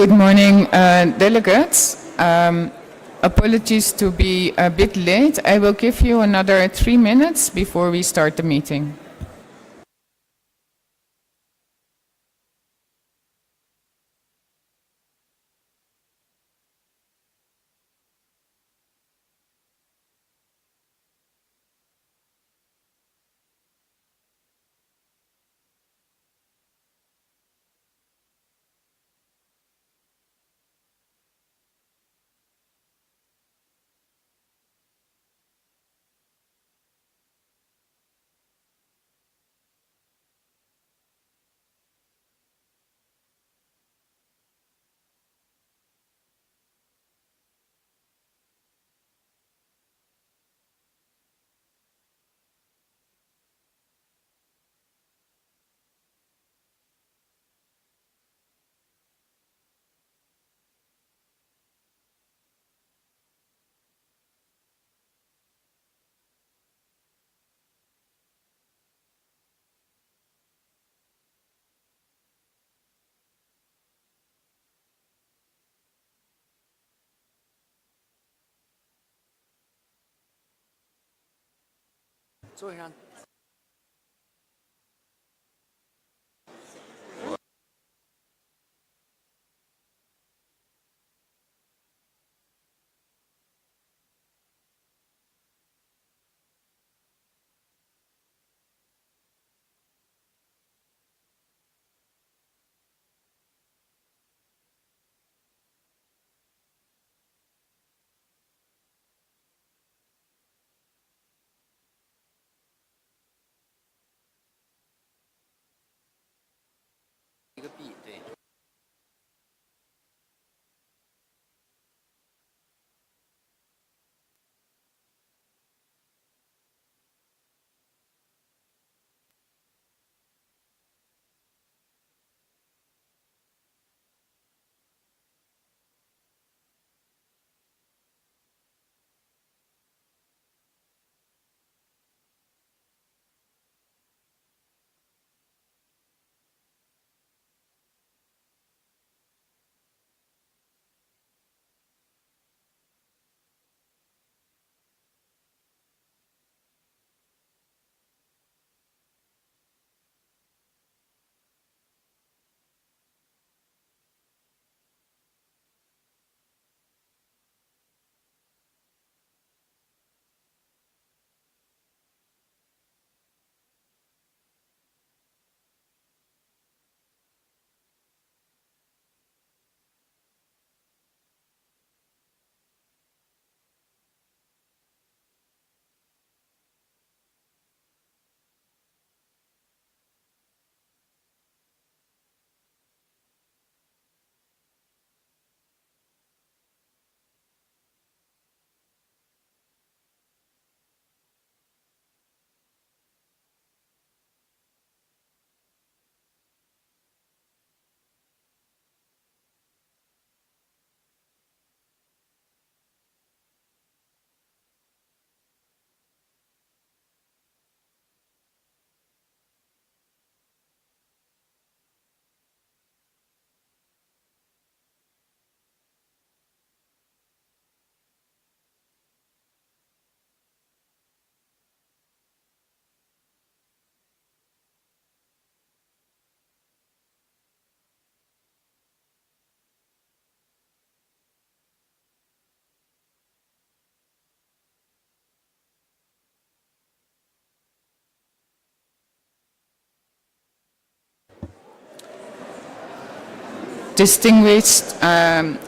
Good morning, delegates. Apologies to be a bit late. I will give you another 3 minutes before we start the meeting. Distinguished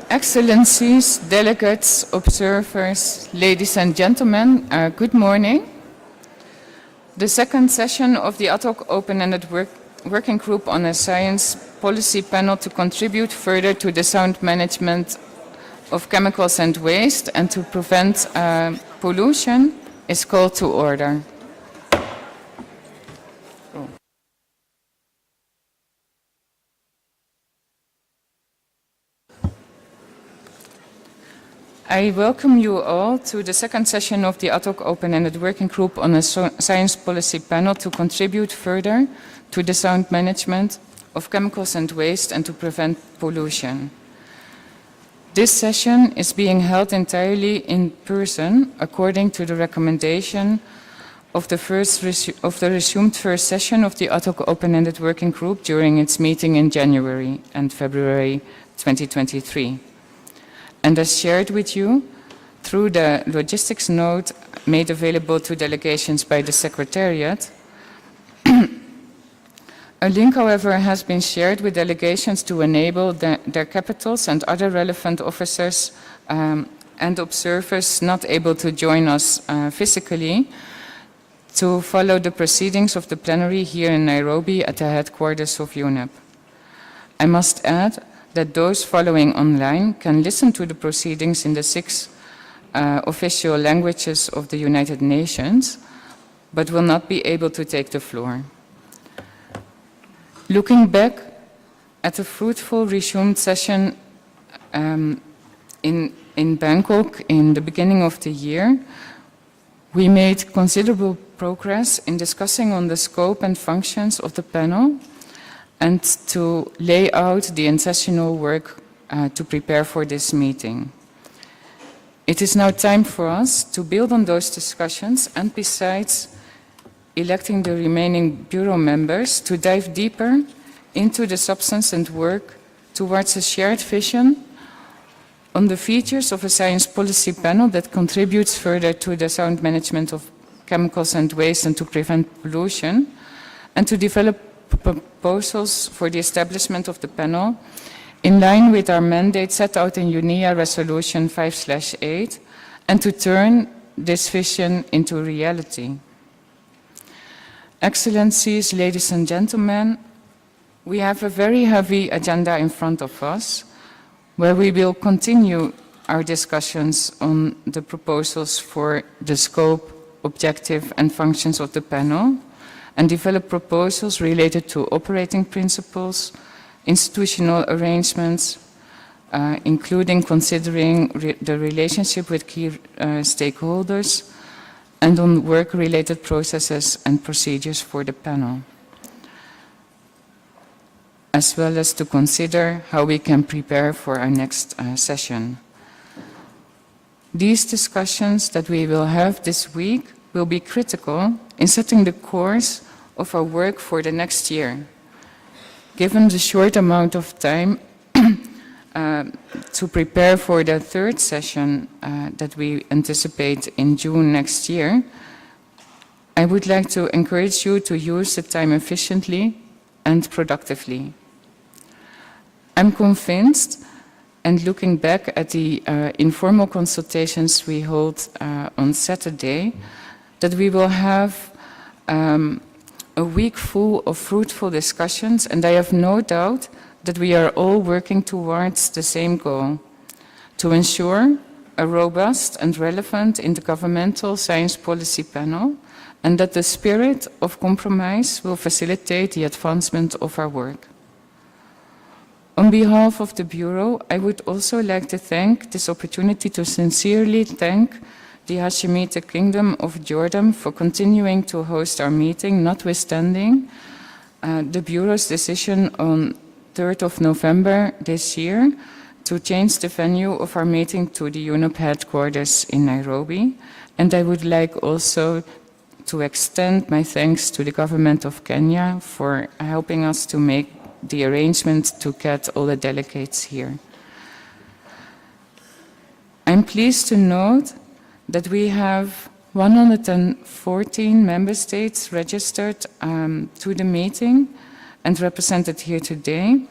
Excellencies, delegates, observers, ladies and gentlemen, good morning. The second session of the ad hoc open-ended working group on a science policy panel to contribute further to the sound management of chemicals and waste and to prevent pollution is called to order. I welcome you all to the second session of the ad hoc open-ended working group on a science policy panel to contribute further to the sound management of chemicals and waste and to prevent pollution. This session is being held entirely in person according to the recommendation of the resumed first session of the ad hoc open-ended working group during its meeting in January and February 2023. And as shared with you through the logistics note made available to delegations by the Secretariat, a link, however, has been shared with delegations to enable their capitals and other relevant officers and observers not able to join us physically to follow the proceedings of the plenary here in Nairobi at the headquarters of UNEP. I must add that those following online can listen to the proceedings in the 6 official languages of the United Nations, but will not be able to take the floor. Looking back at a fruitful resumed session in Bangkok in the beginning of the year, we made considerable progress in discussing on the scope and functions of the panel and to lay out the intentional work to prepare for this meeting. It is now time for us to build on those discussions and, besides electing the remaining Bureau members, to dive deeper into the substance and work towards a shared vision on the features of a science policy panel that contributes further to the sound management of chemicals and waste and to prevent pollution, and to develop proposals for the establishment of the panel in line with our mandate set out in UNEA Resolution 5/8 and to turn this vision into reality. Excellencies, ladies and gentlemen, we have a very heavy agenda in front of us where we will continue our discussions on the proposals for the scope, objective and functions of the panel, and develop proposals related to operating principles, institutional arrangements, including considering the relationship with key stakeholders, and on work-related processes and procedures for the panel, as well as to consider how we can prepare for our next session. These discussions that we will have this week will be critical in setting the course of our work for the next year. Given the short amount of time to prepare for the third session that we anticipate in June next year, I would like to encourage you to use the time efficiently and productively. I'm convinced, and looking back at the informal consultations we hold on Saturday, that we will have a week full of fruitful discussions, and I have no doubt that we are all working towards the same goal, to ensure a robust and relevant intergovernmental science policy panel, and that the spirit of compromise will facilitate the advancement of our work. On behalf of the Bureau, I would also like to take this opportunity to sincerely thank the Hashemite Kingdom of Jordan for continuing to host our meeting, notwithstanding the Bureau's decision on 3rd of November this year to change the venue of our meeting to the UNEP headquarters in Nairobi. And I would like also to extend my thanks to the government of Kenya for helping us to make the arrangement to get all the delegates here. I'm pleased to note that we have 114 member states registered to the meeting and represented here today.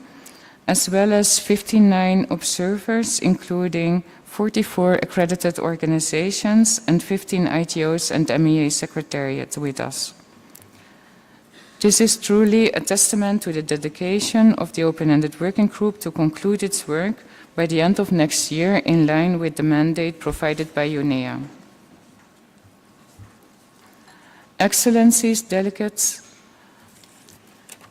as well as 59 observers, including 44 accredited organizations and 15 ITOs and MEA secretariat with us. This is truly a testament to the dedication of the Open-Ended Working Group to conclude its work by the end of next year in line with the mandate provided by UNEA. Excellencies, delegates,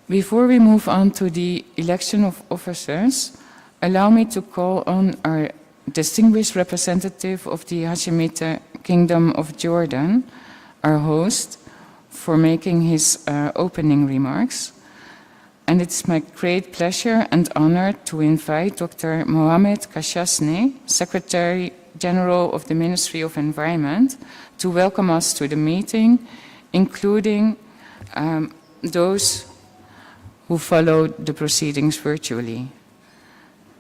before we move on to the election of officers, allow me to call on our distinguished representative of the Hashemite Kingdom of Jordan, our host, for making his opening remarks. And it's my great pleasure and honor to invite Dr. Mohamed Kashasne, Secretary General of the Ministry of Environment, to welcome us to the meeting, including those who followed the proceedings virtually.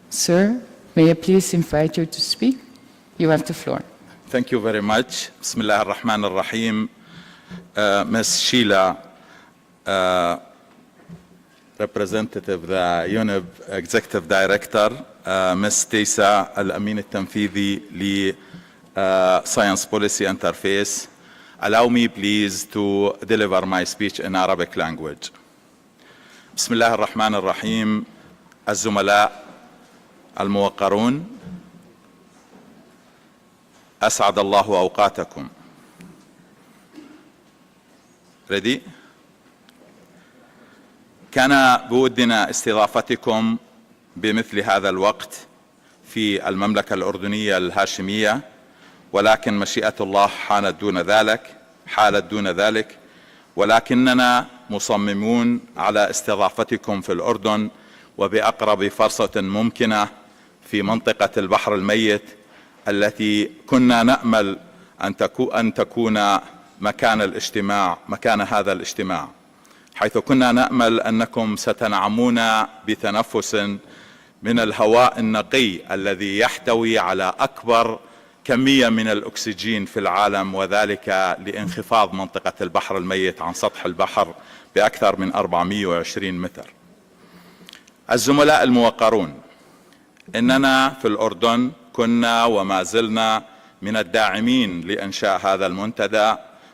Sir, may I please invite you to speak? You have the floor. Thank you very much. Bismillah ar-Rahman ar-Rahim. Ms. Sheila, Representative the UNEP Executive Director, Ms. Tisa Al-Amin al-Tanfidhi li Science Policy Interface. Allow me please to deliver my speech in Arabic language. بسم الله الرحمن الرحيم. الزملاء الموقرون، أسعد الله أوقاتكم. Ready? كان بودنا استضافتكم بمثل هذا الوقت في المملكة الأردنية الهاشمية، ولكن مشيئة الله حالت دون ذلك، ولكننا مصممون على استضافتكم في الأردن وبأقرب فرصة ممكنة في منطقة البحر الميت التي كنا نأمل أن تكون مكان هذا الاجتماع، حيث كنا نأمل أنكم ستنعمون بتنفس من الهواء النقي الذي يحتوي على أكبر كمية من الأكسجين في العالم، وذلك لانخفاض منطقة البحر الميت عن سطح البحر بأكثر من 420 متر. الزملاء الموقرون، إننا في الأردن كنا وما زلنا من الداعمين لإنشاء هذا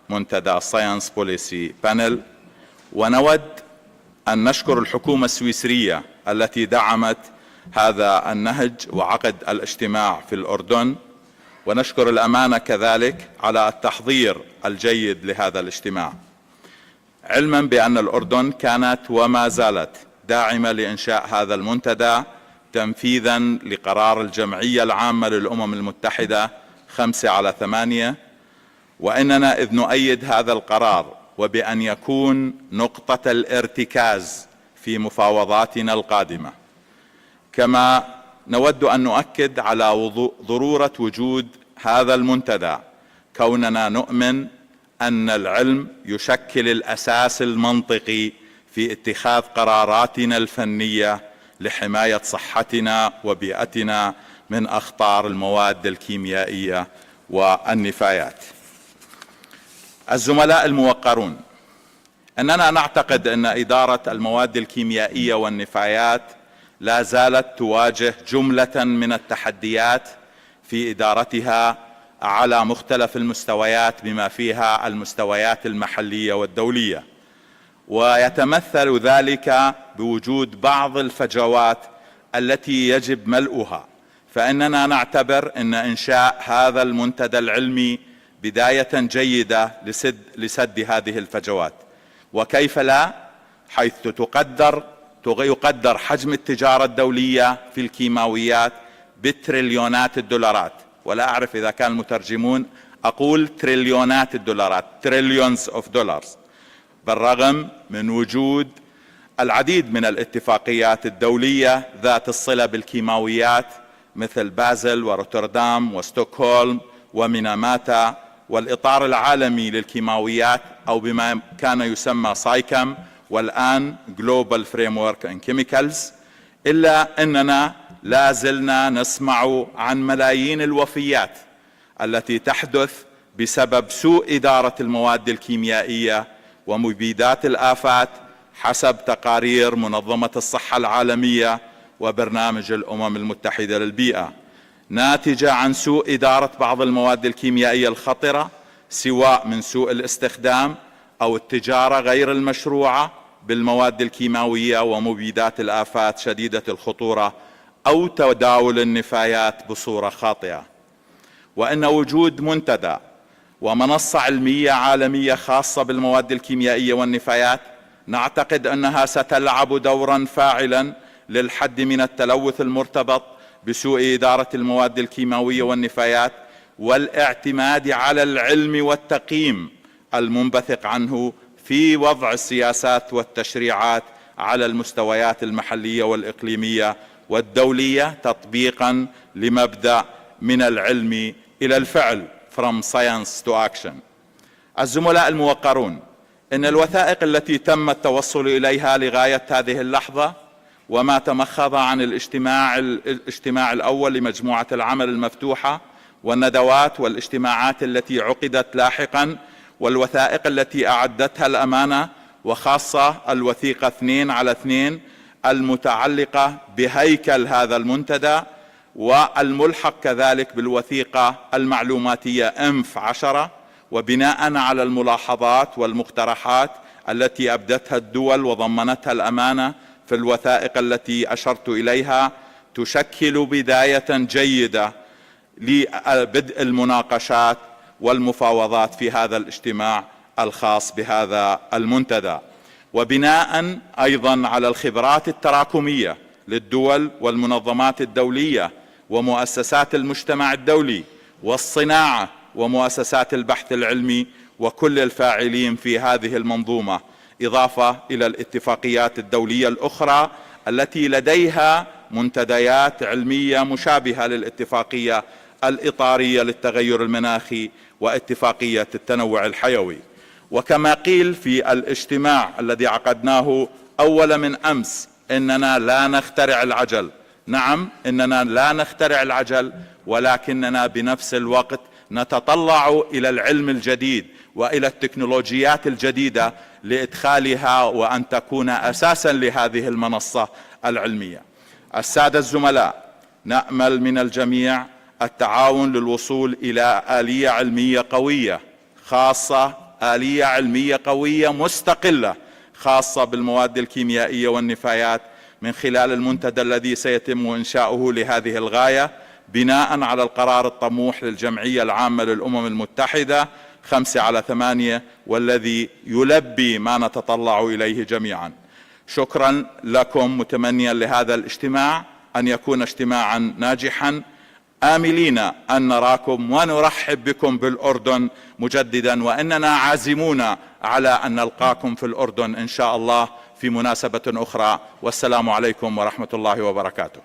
منتدى Science Policy Panel، ونود أن نشكر الحكومة السويسرية التي دعمت هذا النهج وعقد الاجتماع في الأردن، ونشكر الأمانة كذلك على التحضير الجيد لهذا الاجتماع، علما بأن الأردن كانت وما زالت داعمة لإنشاء هذا المنتدى تنفيذا لقرار الجمعية العامة للأمم المتحدة 5/8، وإننا إذ نؤيد هذا القرار وبأن يكون نقطة الارتكاز في مفاوضاتنا القادمة. كما نود أن نؤكد على ضرورة وجود هذا المنتدى، كوننا نؤمن أن العلم يشكل الأساس المنطقي في اتخاذ قراراتنا الفنية لحماية صحتنا وبيئتنا من أخطار المواد الكيميائية والنفايات. الزملاء الموقرون، أننا نعتقد أن إدارة المواد الكيميائية والنفايات لا زالت تواجه جملة من التحديات في إدارتها على مختلف المستويات، بما فيها المستويات المحلية والدولية، ويتمثل ذلك بوجود بعض الفجوات التي يجب ملؤها. فإننا نعتبر أن إنشاء هذا المنتدى العلمي بداية جيدة لسد هذه الفجوات، وكيف لا، حيث يقدر حجم التجارة الدولية في الكيماويات بتريليونات الدولارات، ولا أعرف إذا كان المترجمون أقول تريليونات الدولارات trillions of dollars، بالرغم من وجود العديد من الاتفاقيات الدولية ذات الصلة بالكيماويات مثل بازل وروتردام وستوكهولم وميناماتا والإطار العالمي للكيماويات أو بما كان يسمى سايكم والآن Global Framework and Chemicals، إلا أننا لا زلنا نسمع عن ملايين الوفيات التي تحدث بسبب سوء إدارة المواد الكيميائية ومبيدات الآفات حسب تقارير منظمة الصحة العالمية وبرنامج الأمم المتحدة للبيئة، ناتجة عن سوء إدارة بعض المواد الكيميائية الخطرة، سواء من سوء الاستخدام أو التجارة غير المشروعة بالمواد الكيماوية ومبيدات الآفات شديدة الخطورة أو تداول النفايات بصورة خاطئة. وأن وجود منتدى ومنصة علمية عالمية خاصة بالمواد الكيميائية والنفايات نعتقد أنها ستلعب دورا فاعلا للحد من التلوث المرتبط بسوء إدارة المواد الكيماوية والنفايات والاعتماد على العلم والتقييم المنبثق عنه في وضع السياسات والتشريعات على المستويات المحلية والإقليمية والدولية تطبيقا لمبدأ من العلم إلى الفعل from science to action. الزملاء الموقرون، إن الوثائق التي تم التوصل إليها لغاية هذه اللحظة وما تمخض عن الاجتماع الأول لمجموعة العمل المفتوحة والندوات والاجتماعات التي عقدت لاحقا والوثائق التي أعدتها الأمانة، وخاصة الوثيقة 2/2 المتعلقة بهيكل هذا المنتدى، والملحق كذلك بالوثيقة المعلوماتية M10، وبناء على الملاحظات والمقترحات التي أبدتها الدول وضمنتها الأمانة في الوثائق التي أشرت إليها، تشكل بداية جيدة لبدء المناقشات والمفاوضات في هذا الاجتماع الخاص بهذا المنتدى. وبناء أيضا على الخبرات التراكمية للدول والمنظمات الدولية ومؤسسات المجتمع الدولي والصناعة ومؤسسات البحث العلمي وكل الفاعلين في هذه المنظومة، إضافة إلى الاتفاقيات الدولية الأخرى التي لديها منتديات علمية مشابهة للاتفاقية الإطارية للتغير المناخي واتفاقية التنوع الحيوي. وكما قيل في الاجتماع الذي عقدناه أول من أمس، إننا لا نخترع العجل. نعم، إننا لا نخترع العجل، ولكننا بنفس الوقت نتطلع إلى العلم الجديد وإلى التكنولوجيات الجديدة لإدخالها وأن تكون أساسا لهذه المنصة العلمية. السادة الزملاء، نأمل من الجميع التعاون للوصول إلى آلية علمية قوية خاصة، آلية علمية قوية مستقلة خاصة بالمواد الكيميائية والنفايات من خلال المنتدى الذي سيتم إنشاؤه لهذه الغاية، بناء على القرار الطموح للجمعية العامة للأمم المتحدة 5/8، والذي يلبي ما نتطلع إليه جميعا. شكرا لكم، متمنيا لهذا الاجتماع أن يكون اجتماعا ناجحا، آملين أن نراكم ونرحب بكم بالأردن مجددا، وإننا عازمون على أن نلقاكم في الأردن إن شاء الله في مناسبة أخرى. والسلام عليكم ورحمة الله وبركاته.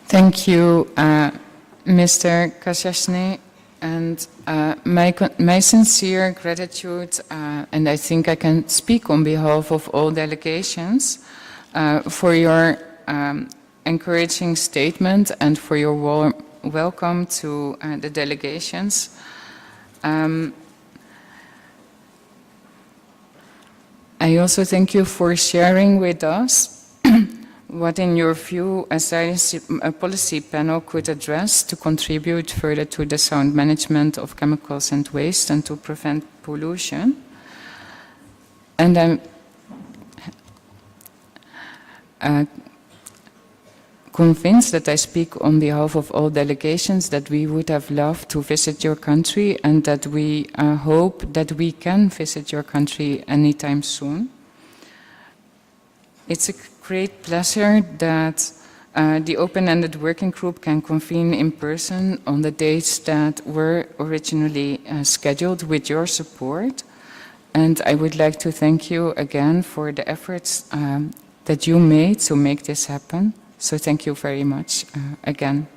Thank you, Mr. Kashashny, and my sincere gratitude, and I think I can speak on behalf of all delegations, for your encouraging statement and for your warm welcome to the delegations. I also thank you for sharing with us what, in your view, a science policy panel could address to contribute further to the sound management of chemicals and waste and to prevent pollution. And I'm convinced that I speak on behalf of all delegations that we would have loved to visit your country and that we hope that we can visit your country anytime soon. It's a great pleasure that the open-ended working group can convene in person on the dates that were originally scheduled with your support. And I would like to thank you again for the efforts that you made to make this happen. So thank you very much again.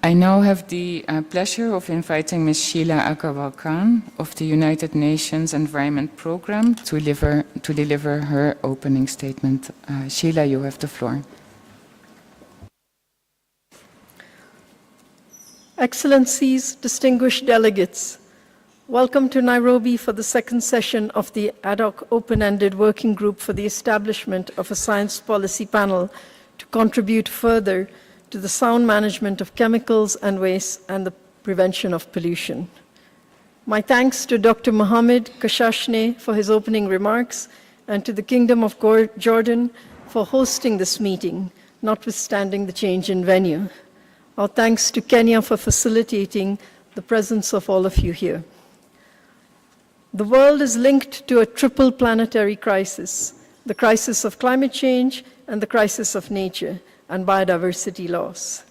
I now have the pleasure of inviting Ms. Sheila Agrawal-Khan of the United Nations Environment Programme to deliver her opening statement. Sheila, you have the floor. Excellencies, distinguished delegates, welcome to Nairobi for the second session of the ad hoc open-ended working group for the establishment of a science policy panel to contribute further to the sound management of chemicals and waste and the prevention of pollution. My thanks to Dr. Mohammed Kashashne for his opening remarks and to the Kingdom of Jordan for hosting this meeting, notwithstanding the change in venue. Our thanks to Kenya for facilitating the presence of all of you here. The world is linked to a triple planetary crisis, the crisis of climate change and the crisis of nature and biodiversity loss.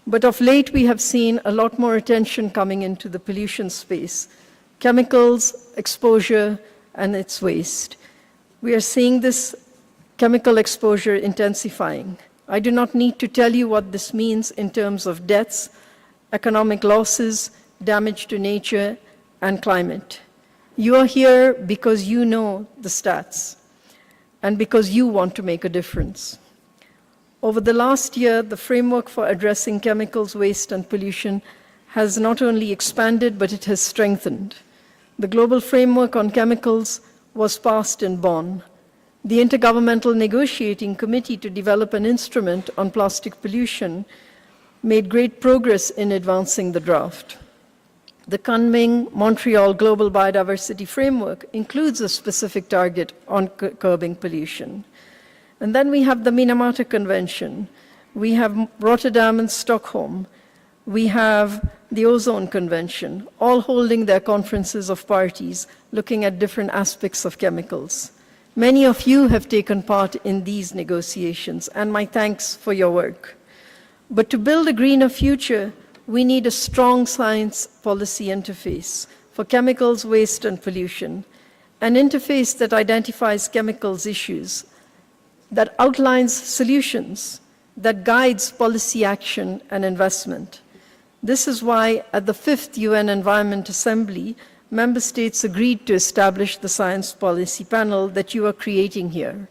But of late, we have seen a lot more attention coming into the pollution space, chemicals, exposure, and its waste. We are seeing this chemical exposure intensifying. I do not need to tell you what this means in terms of deaths, economic losses, damage to nature, and climate. You are here because you know the stats and because you want to make a difference. Over the last year, the framework for addressing chemicals, waste, and pollution has not only expanded, but it has strengthened. The Global Framework on Chemicals was passed in Bonn. The Intergovernmental Negotiating Committee to develop an instrument on plastic pollution made great progress in advancing the draft. The Kunming Montreal Global Biodiversity Framework includes a specific target on curbing pollution. And then we have the Minamata Convention. We have Rotterdam and Stockholm. We have the Ozone Convention, all holding their conferences of parties, looking at different aspects of chemicals. Many of you have taken part in these negotiations, and my thanks for your work. But to build a greener future, we need a strong science policy interface for chemicals, waste, and pollution, an interface that identifies chemicals issues, that outlines solutions, that guides policy action and investment. This is why at the 5th UN Environment Assembly, member states agreed to establish the science policy panel that you are creating here.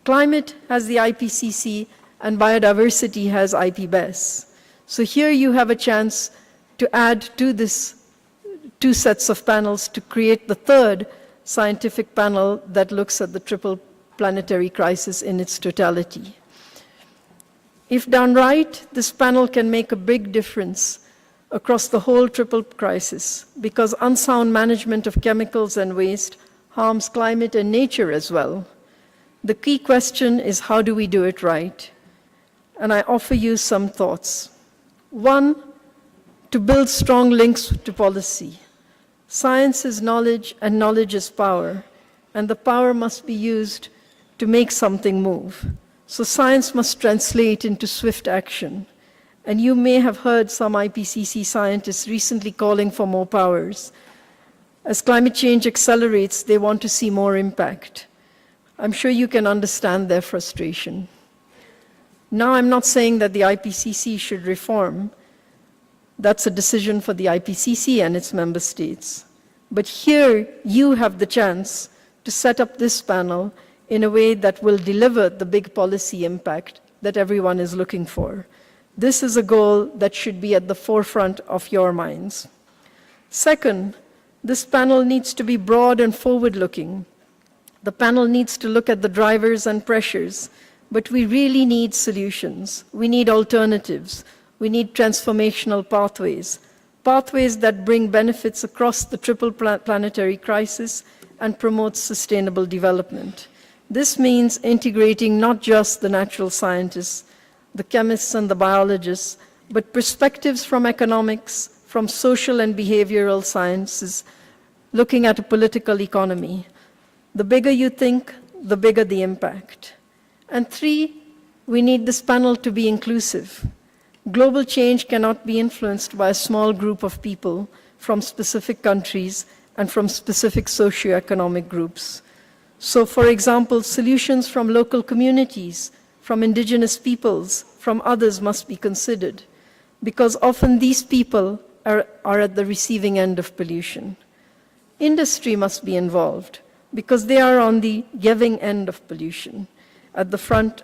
Climate has the IPCC and biodiversity has IPBES. So here you have a chance to add to this two sets of panels to create the third scientific panel that looks at the triple planetary crisis in its totality. If done right, this panel can make a big difference across the whole triple crisis, because unsound management of chemicals and waste harms climate and nature as well. The key question is, how do we do it right? And I offer you some thoughts. One, to build strong links to policy. Science is knowledge and knowledge is power, and the power must be used to make something move. So science must translate into swift action. And you may have heard some IPCC scientists recently calling for more powers. As climate change accelerates, they want to see more impact. I'm sure you can understand their frustration. Now, I'm not saying that the IPCC should reform. That's a decision for the IPCC and its member states. But here, you have the chance to set up this panel in a way that will deliver the big policy impact that everyone is looking for. This is a goal that should be at the forefront of your minds. Second, this panel needs to be broad and forward-looking. The panel needs to look at the drivers and pressures, but we really need solutions. We need alternatives. We need transformational pathways, pathways that bring benefits across the triple planetary crisis and promote sustainable development. This means integrating not just the natural scientists, the chemists and the biologists, but perspectives from economics, from social and behavioral sciences, looking at a political economy. The bigger you think, the bigger the impact. And three, we need this panel to be inclusive. Global change cannot be influenced by a small group of people from specific countries and from specific socioeconomic groups. So, for example, solutions from local communities, from indigenous peoples, from others must be considered, because often these people are at the receiving end of pollution. Industry must be involved, because they are on the giving end of pollution, at the front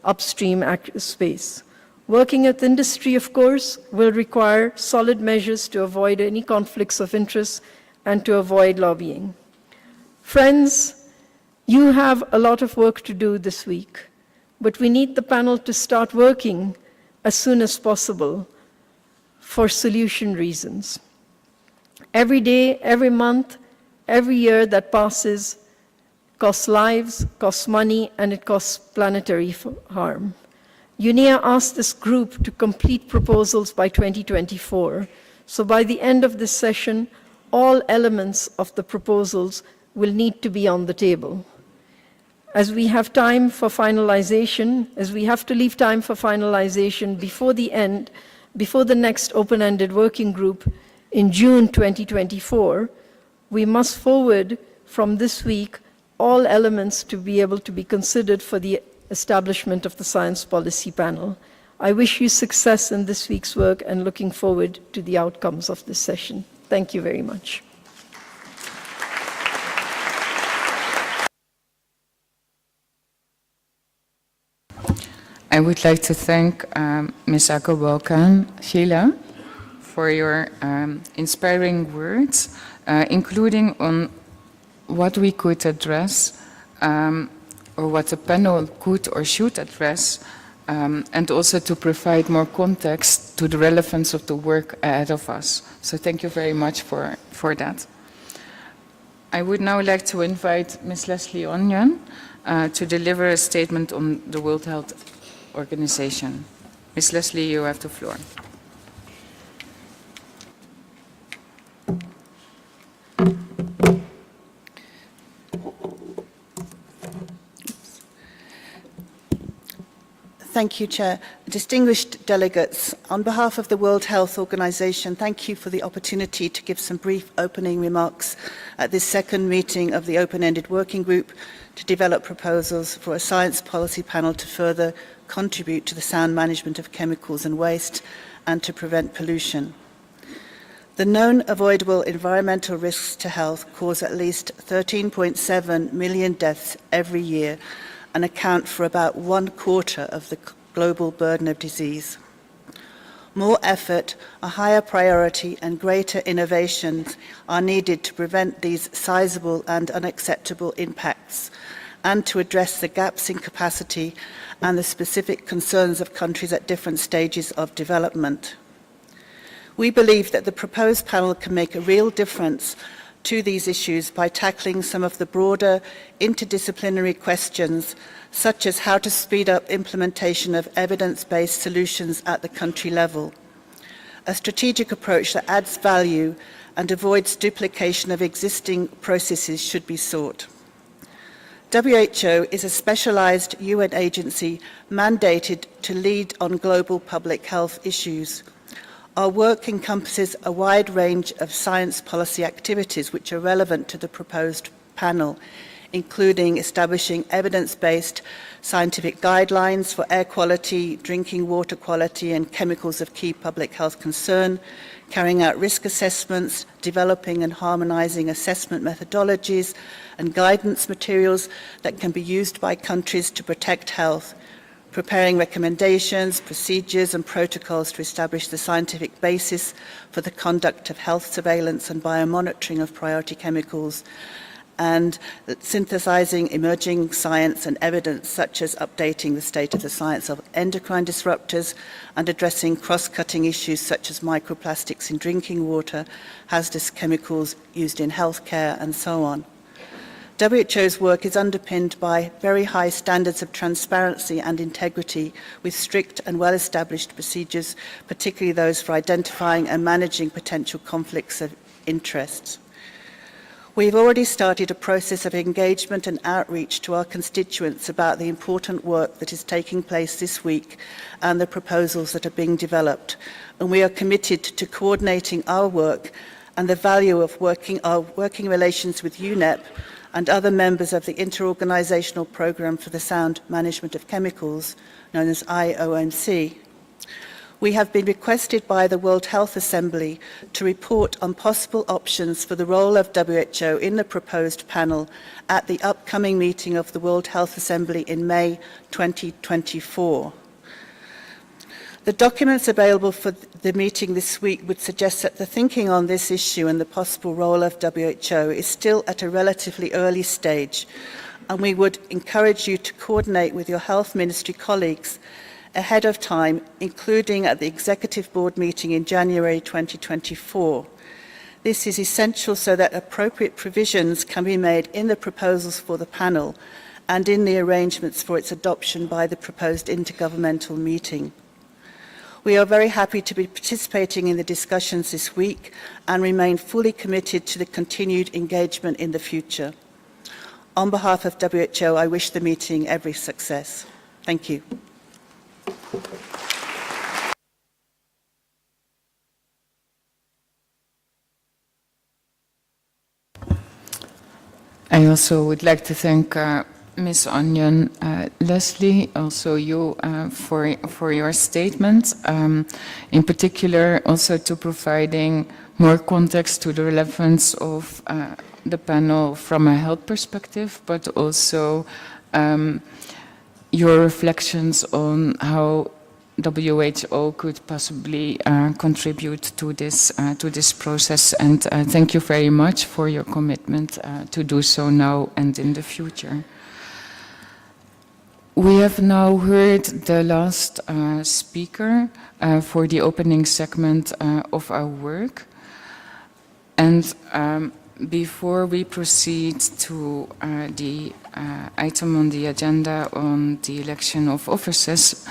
upstream space. Working with industry, of course, will require solid measures to avoid any conflicts of interest and to avoid lobbying. Friends, you have a lot of work to do this week, but we need the panel to start working as soon as possible for solution reasons. Every day, every month, every year that passes costs lives, costs money, and it costs planetary harm. UNEA asked this group to complete proposals by 2024. So by the end of this session, all elements of the proposals will need to be on the table. As we have time for finalization, as we have to leave time for finalization before the next open-ended working group in June 2024, we must forward from this week all elements to be able to be considered for the establishment of the Science Policy Panel. I wish you success in this week's work and looking forward to the outcomes of this session. Thank you very much. I would like to thank Ms. Akko Sheila for your inspiring words, including on what we could address or what the panel could or should address, and also to provide more context to the relevance of the work ahead of us. So thank you very much for that. I would now like to invite Ms. Leslie Onion to deliver a statement on the World Health Organization. Ms. Leslie, you have the floor. Thank you, Chair. Distinguished delegates, on behalf of the World Health Organization, thank you for the opportunity to give some brief opening remarks at this second meeting of the Open-Ended Working Group to develop proposals for a science policy panel to further contribute to the sound management of chemicals and waste and to prevent pollution. The known avoidable environmental risks to health cause at least 13.7 million deaths every year and account for about 1/4 of the global burden of disease. More effort, a higher priority, and greater innovations are needed to prevent these sizable and unacceptable impacts and to address the gaps in capacity and the specific concerns of countries at different stages of development. We believe that the proposed panel can make a real difference to these issues by tackling some of the broader interdisciplinary questions, such as how to speed up implementation of evidence-based solutions at the country level. A strategic approach that adds value and avoids duplication of existing processes should be sought. WHO is a specialized UN agency mandated to lead on global public health issues. Our work encompasses a wide range of science policy activities which are relevant to the proposed panel, including establishing evidence-based scientific guidelines for air quality, drinking water quality, and chemicals of key public health concern, carrying out risk assessments, developing and harmonizing assessment methodologies and guidance materials that can be used by countries to protect health, preparing recommendations, procedures and protocols to establish the scientific basis for the conduct of health surveillance and biomonitoring of priority chemicals, and synthesizing emerging science and evidence, such as updating the state of the science of endocrine disruptors and addressing cross-cutting issues such as microplastics in drinking water, hazardous chemicals used in healthcare, and so on. WHO's work is underpinned by very high standards of transparency and integrity, with strict and well-established procedures, particularly those for identifying and managing potential conflicts of interest. We've already started a process of engagement and outreach to our constituents about the important work that is taking place this week and the proposals that are being developed, and we are committed to coordinating our work and the value of our working relations with UNEP and other members of the Interorganizational Programme for the Sound Management of Chemicals, known as IOMC. We have been requested by the World Health Assembly to report on possible options for the role of WHO in the proposed panel at the upcoming meeting of the World Health Assembly in May 2024. The documents available for the meeting this week would suggest that the thinking on this issue and the possible role of WHO is still at a relatively early stage, and we would encourage you to coordinate with your health ministry colleagues ahead of time, including at the Executive Board meeting in January 2024. This is essential so that appropriate provisions can be made in the proposals for the panel and in the arrangements for its adoption by the proposed intergovernmental meeting. We are very happy to be participating in the discussions this week and remain fully committed to the continued engagement in the future. On behalf of WHO, I wish the meeting every success. Thank you. I also would like to thank Ms. Onion, Leslie, also you for your statement, in particular also to providing more context to the relevance of the panel from a health perspective, but also your reflections on how WHO could possibly contribute to this process, and thank you very much for your commitment to do so now and in the future. We have now heard the last speaker for the opening segment of our work, and before we proceed to the item on the agenda on the election of officers,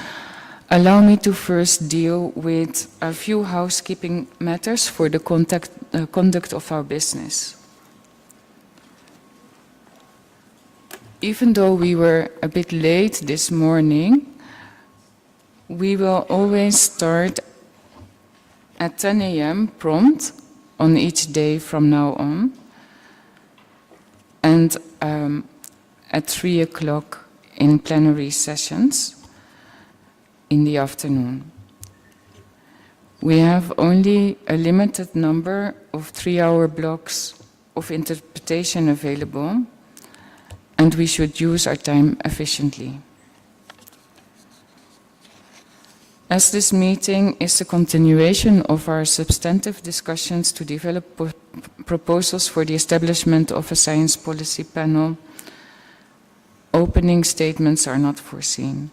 allow me to first deal with a few housekeeping matters for the conduct of our business. Even though we were a bit late this morning, we will always start at 10 a.m. prompt on each day from now on, and at 3 o'clock in plenary sessions in the afternoon. We have only a limited number of 3-hour blocks of interpretation available, and we should use our time efficiently. As this meeting is a continuation of our substantive discussions to develop proposals for the establishment of a science policy panel, opening statements are not foreseen.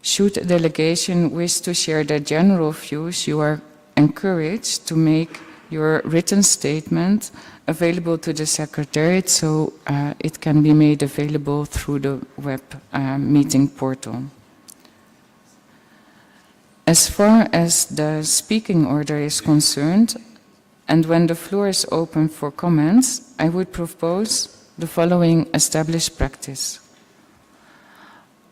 Should a delegation wish to share their general views, you are encouraged to make your written statement available to the Secretariat so it can be made available through the web meeting portal. As far as the speaking order is concerned, and when the floor is open for comments, I would propose the following established practice.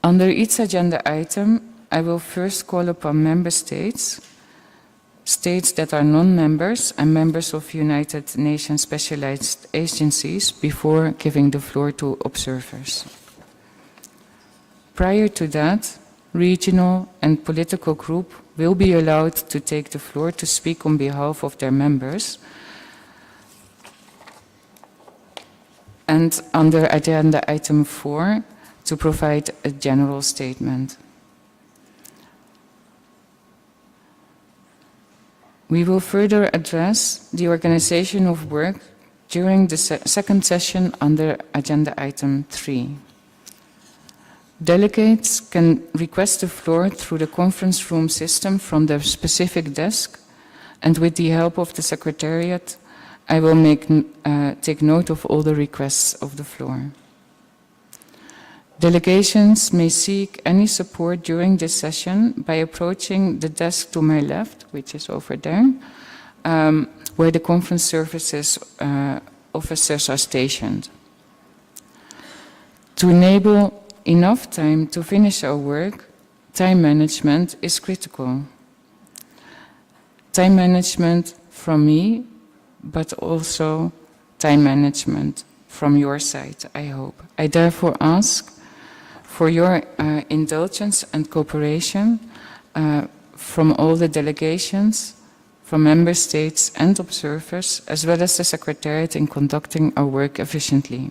Under each agenda item, I will first call upon member states that are non-members and members of United Nations specialized agencies before giving the floor to observers. Prior to that, regional and political group will be allowed to take the floor to speak on behalf of their members. And under agenda item 4, to provide a general statement. We will further address the organization of work during the second session under agenda item 3. Delegates can request the floor through the conference room system from their specific desk, and with the help of the Secretariat, I will take note of all the requests of the floor. Delegations may seek any support during this session by approaching the desk to my left, which is over there, where the conference services officers are stationed. To enable enough time to finish our work, time management is critical. Time management from me, but also time management from your side, I hope. I therefore ask for your indulgence and cooperation from all the delegations, from member states and observers, as well as the Secretariat in conducting our work efficiently.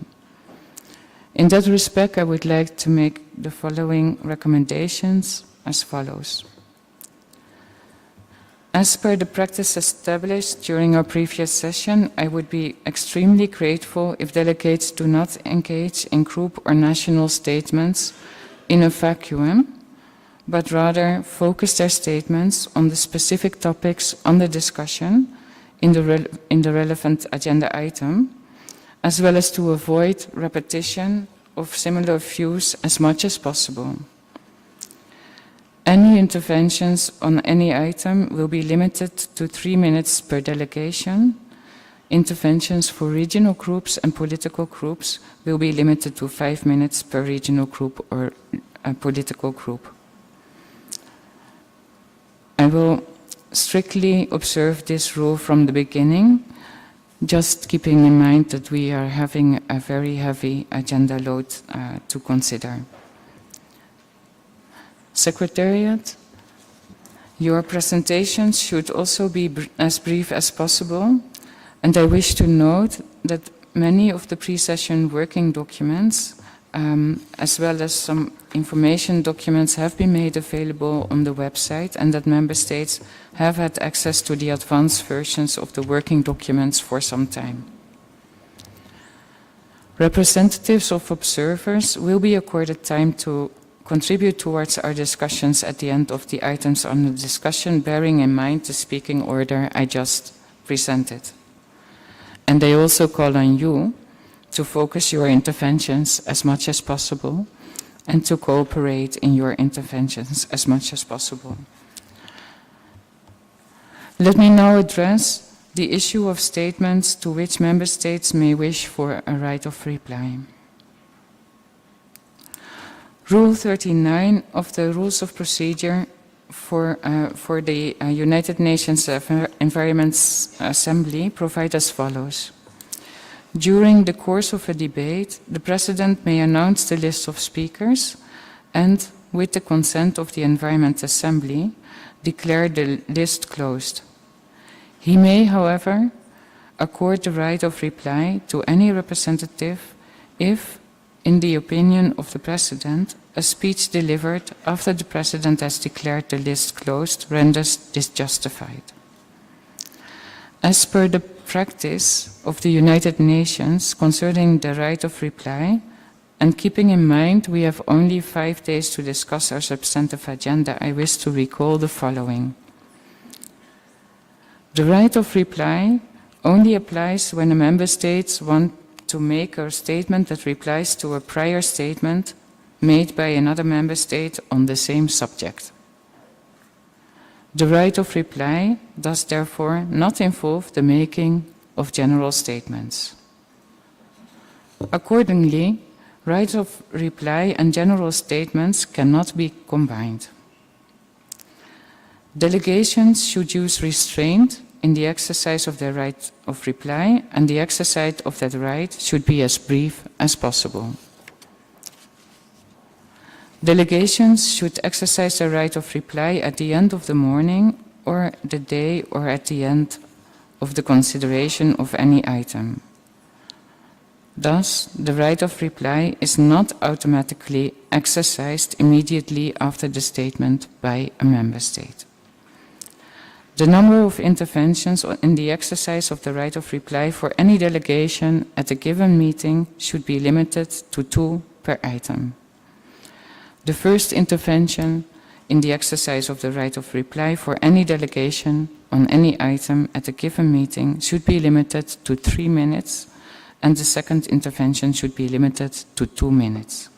In that respect, I would like to make the following recommendations as follows. As per the practice established during our previous session, I would be extremely grateful if delegates do not engage in group or national statements in a vacuum, but rather focus their statements on the specific topics under discussion in the relevant agenda item, as well as to avoid repetition of similar views as much as possible. Any interventions on any item will be limited to 3 minutes per delegation. Interventions for regional groups and political groups will be limited to 5 minutes per regional group or political group. I will strictly observe this rule from the beginning, just keeping in mind that we are having a very heavy agenda load to consider. Secretariat, your presentations should also be as brief as possible, and I wish to note that many of the pre-session working documents, as well as some information documents, have been made available on the website, and that Member States have had access to the advanced versions of the working documents for some time. Representatives of observers will be accorded time to contribute towards our discussions at the end of the items under discussion, bearing in mind the speaking order I just presented. And I also call on you to focus your interventions as much as possible and to cooperate in your interventions as much as possible. Let me now address the issue of statements to which Member States may wish for a right of reply. Rule 39 of the Rules of Procedure for the United Nations Environment Assembly provide as follows. During the course of a debate, the President may announce the list of speakers and, with the consent of the Environment Assembly, declare the list closed. He may, however, accord the right of reply to any representative if, in the opinion of the President, a speech delivered after the President has declared the list closed renders this justified. As per the practice of the United Nations concerning the right of reply, and keeping in mind we have only 5 days to discuss our substantive agenda, I wish to recall the following. The right of reply only applies when a Member State wants to make a statement that replies to a prior statement made by another Member State on the same subject. The right of reply does therefore not involve the making of general statements. Accordingly, right of reply and general statements cannot be combined. Delegations should use restraint in the exercise of their right of reply, and the exercise of that right should be as brief as possible. Delegations should exercise their right of reply at the end of the morning or the day or at the end of the consideration of any item. Thus, the right of reply is not automatically exercised immediately after the statement by a Member State. The number of interventions in the exercise of the right of reply for any delegation at a given meeting should be limited to 2 per item. The first intervention in the exercise of the right of reply for any delegation on any item at a given meeting should be limited to 3 minutes, and the second intervention should be limited to 2 minutes.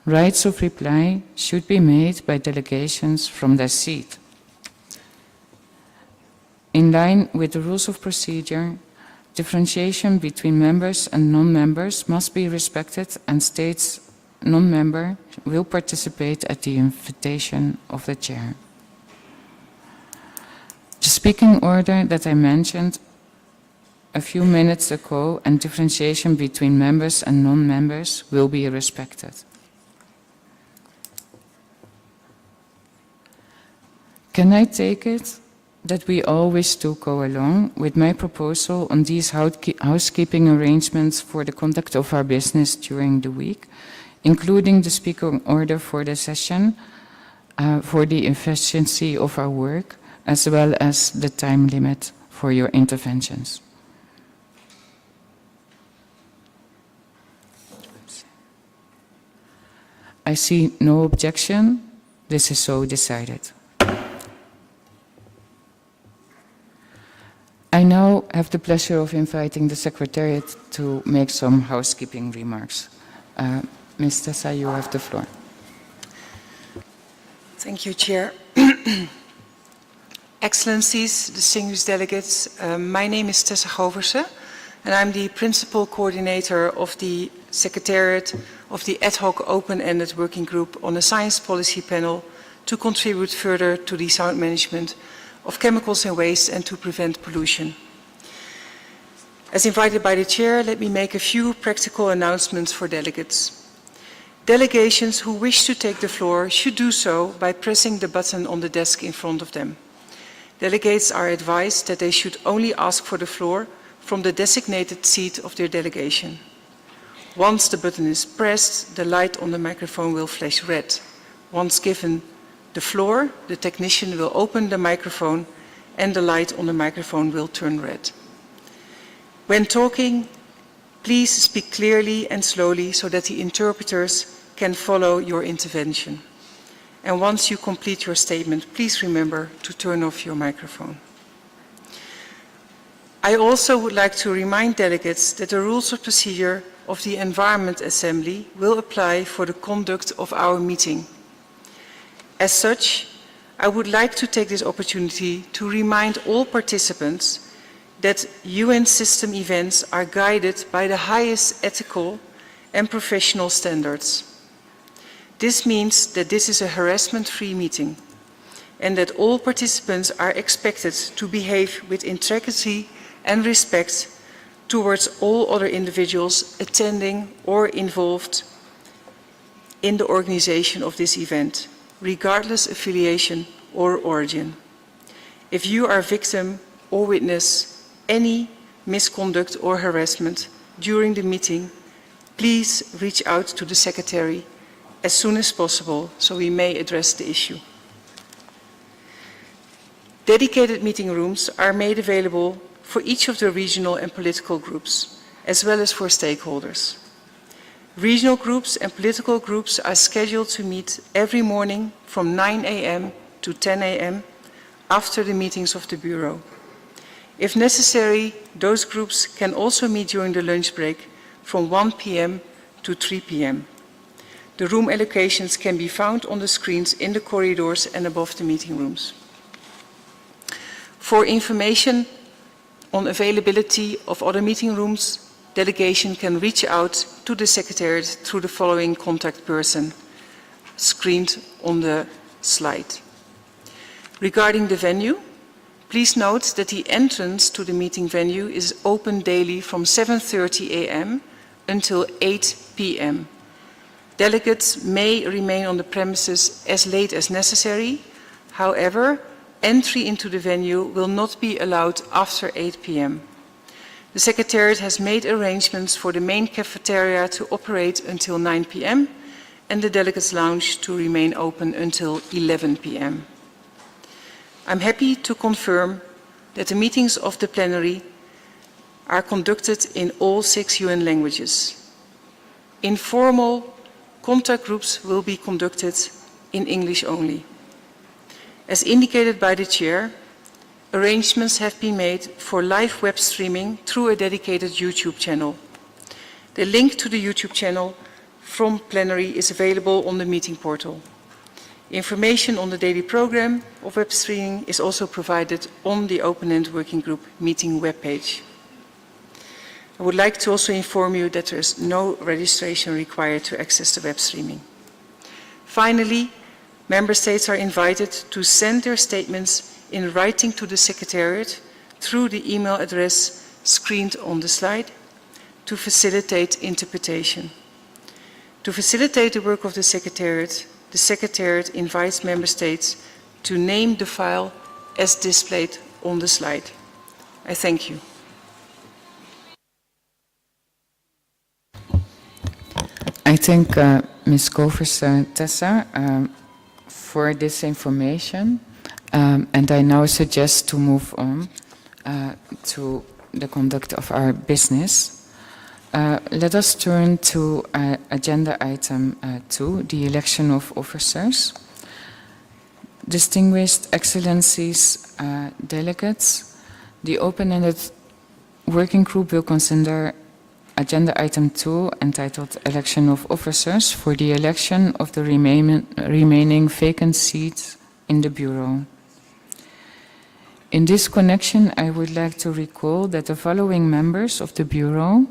Rights of reply should be made by delegations from their seat. In line with the rules of procedure, differentiation between members and non-members must be respected, and states non-member will participate at the invitation of the chair. The speaking order that I mentioned a few minutes ago and differentiation between members and non-members will be respected. Can I take it that we all wish to go along with my proposal on these housekeeping arrangements for the conduct of our business during the week, including the speaking order for the session, for the efficiency of our work, as well as the time limit for your interventions. I see no objection. This is so decided. I now have the pleasure of inviting the Secretariat to make some housekeeping remarks. Ms. Tessa, you have the floor. Thank you, Chair. Excellencies, distinguished delegates, my name is Tessa Goverse, and I'm the Principal Coordinator of the Secretariat of the Ad Hoc Open-Ended Working Group on a Science Policy Panel to contribute further to the sound management of chemicals and waste and to prevent pollution. As invited by the Chair, let me make a few practical announcements for delegates. Delegations who wish to take the floor should do so by pressing the button on the desk in front of them. Delegates are advised that they should only ask for the floor from the designated seat of their delegation. Once the button is pressed, the light on the microphone will flash red. Once given the floor, the technician will open the microphone and the light on the microphone will turn red. When talking, please speak clearly and slowly so that the interpreters can follow your intervention. And once you complete your statement, please remember to turn off your microphone. I also would like to remind delegates that the rules of procedure of the Environment Assembly will apply for the conduct of our meeting. As such, I would like to take this opportunity to remind all participants that UN system events are guided by the highest ethical and professional standards. This means that this is a harassment-free meeting and that all participants are expected to behave with integrity and respect towards all other individuals attending or involved in the organization of this event, regardless of affiliation or origin. If you are a victim or witness any misconduct or harassment during the meeting, please reach out to the Secretary as soon as possible so we may address the issue. Dedicated meeting rooms are made available for each of the regional and political groups, as well as for stakeholders. Regional groups and political groups are scheduled to meet every morning from 9 a.m. to 10 a.m. after the meetings of the Bureau. If necessary, those groups can also meet during the lunch break from 1 p.m. to 3 p.m. The room allocations can be found on the screens in the corridors and above the meeting rooms. For information on availability of other meeting rooms, delegation can reach out to the Secretariat through the following contact person screened on the slide. Regarding the venue, please note that the entrance to the meeting venue is open daily from 7:30 a.m. until 8 p.m. Delegates may remain on the premises as late as necessary. However, entry into the venue will not be allowed after 8 p.m. The Secretariat has made arrangements for the main cafeteria to operate until 9 p.m. and the Delegates' Lounge to remain open until 11 p.m. I'm happy to confirm that the meetings of the plenary are conducted in all 6 UN languages. Informal contact groups will be conducted in English only. As indicated by the Chair, arrangements have been made for live web streaming through a dedicated YouTube channel. The link to the YouTube channel from plenary is available on the meeting portal. Information on the daily program of web streaming is also provided on the Open-Ended Working Group meeting webpage. I would like to also inform you that there is no registration required to access the web streaming. Finally, Member States are invited to send their statements in writing to the Secretariat through the email address screened on the slide to facilitate interpretation. To facilitate the work of the Secretariat invites Member States to name the file as displayed on the slide. I thank you. I thank Ms. Govers Tessa for this information. And I now suggest to move on to the conduct of our business. Let us turn to agenda item 2, the election of officers. Distinguished Excellencies, delegates, the open-ended working group will consider agenda item 2 entitled Election of Officers for the election of the remaining vacant seats in the Bureau. In this connection, I would like to recall that the following members of the Bureau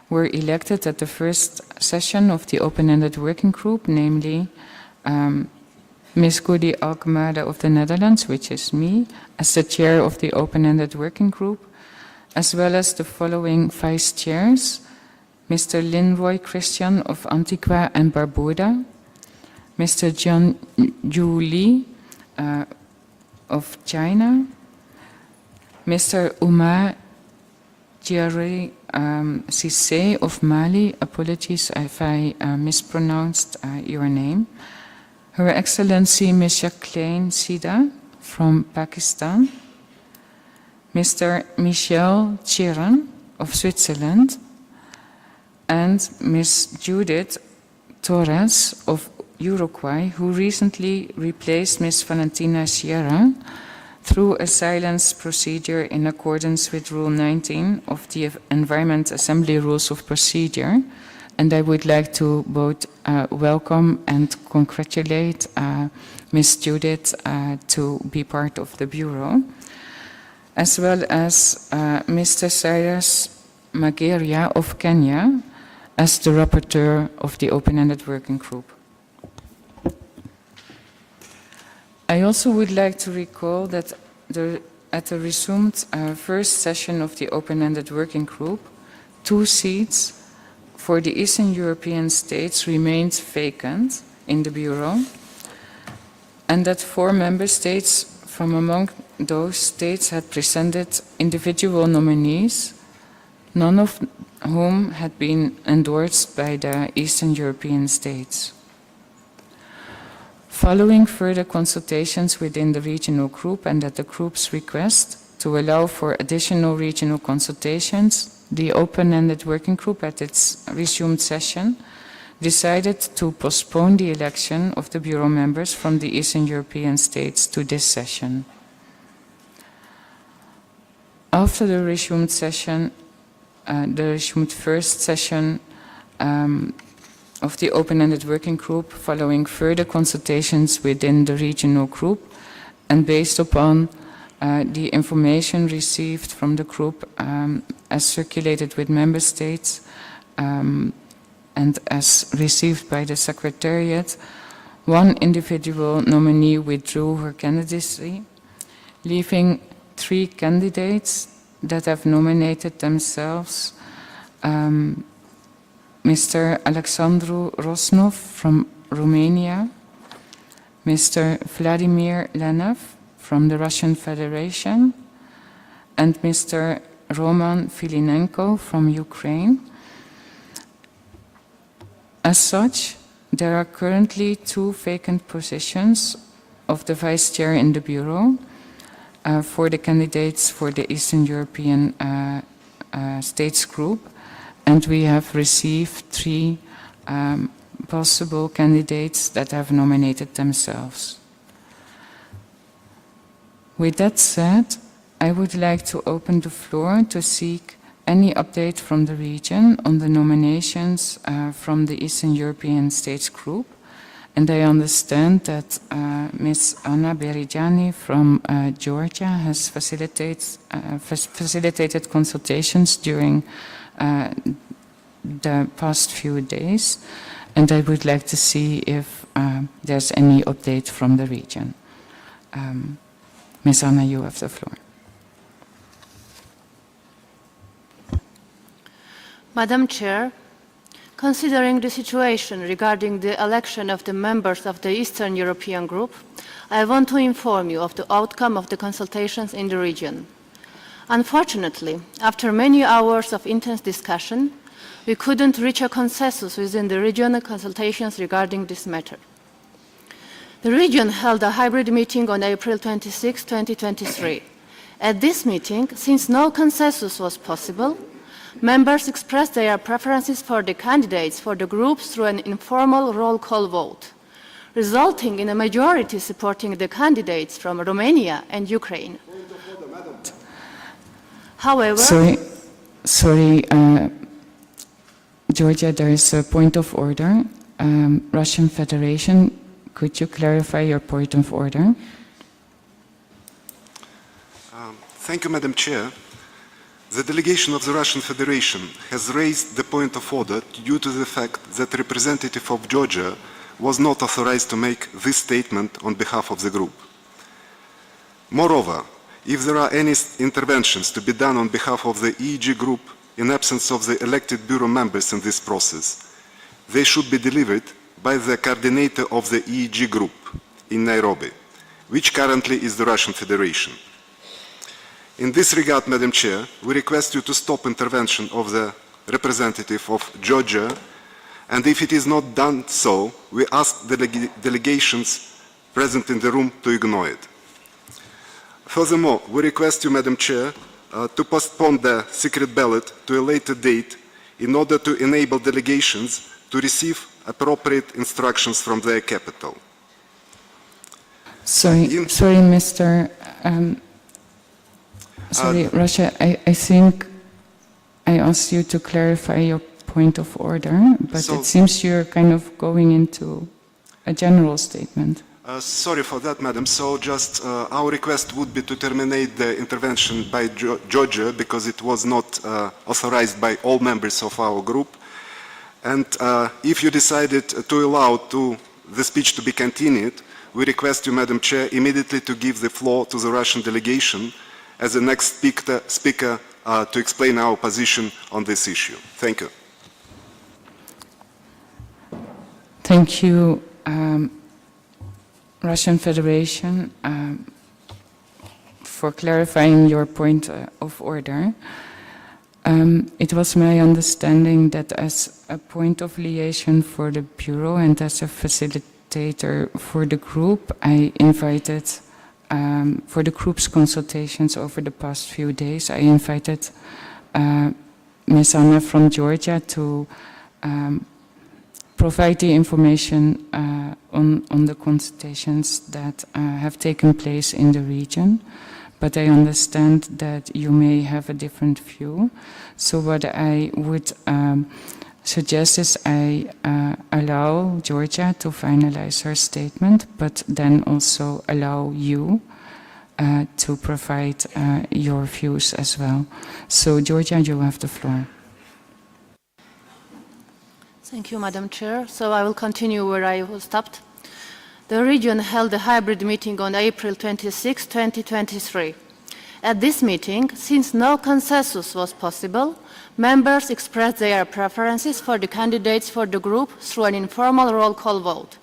were elected at the first session of the open-ended working group, namely Ms. Goody Alkmaar of the Netherlands, which is me, as the chair of the open-ended working group, as well as the following vice chairs: Mr. Linroy Christian of Antigua and Barbuda, Mr. John Yu Li of China, Mr. Umar Diarry Cissé of Mali, apologies if I mispronounced your name, Her Excellency Ms. Jacqueline Sida from Pakistan, Mr. Michel Chiran of Switzerland, and Ms. Judith Torres of Uruguay, who recently replaced Ms. Valentina Sierra through a silence procedure in accordance with Rule 19 of the Environment Assembly Rules of Procedure. And I would like to both welcome and congratulate Ms. Judith to be part of the Bureau, as well as Mr. Cyrus Mageria of Kenya as the rapporteur of the open-ended working group. I also would like to recall that at the resumed first session of the open-ended working group, 2 seats for the Eastern European states remained vacant in the Bureau, and that 4 member states from among those states had presented individual nominees, none of whom had been endorsed by the Eastern European states. Following further consultations within the regional group and at the group's request to allow for additional regional consultations, the open-ended working group at its resumed session decided to postpone the election of the Bureau members from the Eastern European states to this session. After the resumed session, the resumed first session of the open-ended working group, following further consultations within the regional group and based upon the information received from the group as circulated with member states and as received by the Secretariat, 1 individual nominee withdrew her candidacy, leaving 3 candidates that have nominated themselves: Mr. Alexandru Rosnov from Romania, Mr. Vladimir Lenev from the Russian Federation, and Mr. Roman Filinenko from Ukraine. As such, there are currently 2 vacant positions of the Vice Chair in the Bureau for the candidates for the Eastern European States Group, and we have received 3 possible candidates that have nominated themselves. With that said, I would like to open the floor to seek any update from the region on the nominations from the Eastern European States Group. And I understand that Ms. Anna Berijani from Georgia has facilitated consultations during the past few days, and I would like to see if there's any update from the region. Ms. Anna, you have the floor. Madam Chair, considering the situation regarding the election of the members of the Eastern European Group, I want to inform you of the outcome of the consultations in the region. Unfortunately, after many hours of intense discussion, we couldn't reach a consensus within the regional consultations regarding this matter. The region held a hybrid meeting on April 26, 2023. At this meeting, since no consensus was possible, members expressed their preferences for the candidates for the groups through an informal roll call vote, resulting in a majority supporting the candidates from Romania and Ukraine. However, Sorry, Georgia, there is a point of order. Russian Federation, could you clarify your point of order? Thank you, Madam Chair. The delegation of the Russian Federation has raised the point of order due to the fact that the representative of Georgia was not authorized to make this statement on behalf of the group. Moreover, if there are any interventions to be done on behalf of the Oewg group in absence of the elected bureau members in this process, they should be delivered by the coordinator of the Oewg group in Nairobi, which currently is the Russian Federation. In this regard, Madam Chair, we request you to stop intervention of the representative of Georgia, and if it is not done so, we ask the delegations present in the room to ignore it. Furthermore, we request you, Madam Chair, to postpone the secret ballot to a later date in order to enable delegations to receive appropriate instructions from their capital. Sorry, Mr. Russia, I think I asked you to clarify your point of order, but it seems you're kind of going into a general statement. Sorry for that, Madam. So just our request would be to terminate the intervention by Georgia because it was not authorized by all members of our group. And if you decided to allow the speech to be continued, we request you, Madam Chair, immediately to give the floor to the Russian delegation as the next speaker to explain our position on this issue. Thank you. Thank you, Russian Federation, for clarifying your point of order. It was my understanding that as a point of liaison for the Bureau and as a facilitator for the group, I invited, for the group's consultations over the past few days, I invited Ms. Anna from Georgia to provide the information on the consultations that have taken place in the region. But I understand that you may have a different view. So what I would suggest is I allow Georgia to finalize her statement, but then also allow you to provide your views as well. So Georgia, you have the floor. Thank you, Madam Chair. So I will continue where I was stopped. The region held a hybrid meeting on April 26, 2023. At this meeting, since no consensus was possible, members expressed their preferences for the candidates for the group through an informal roll call vote,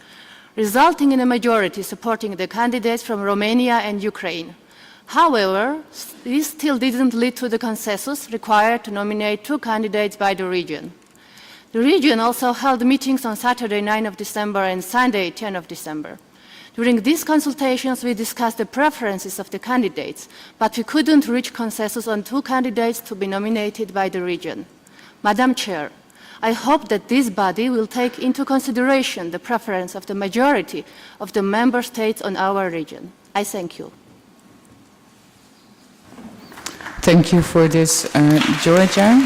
resulting in a majority supporting the candidates from Romania and Ukraine. However, this still didn't lead to the consensus required to nominate 2 candidates by the region. The region also held meetings on Saturday 9 of December and Sunday 10 of December. During these consultations, we discussed the preferences of the candidates, but we couldn't reach consensus on 2 candidates to be nominated by the region. Madam Chair, I hope that this body will take into consideration the preference of the majority of the member states on our region. I thank you. Thank you for this, Georgia.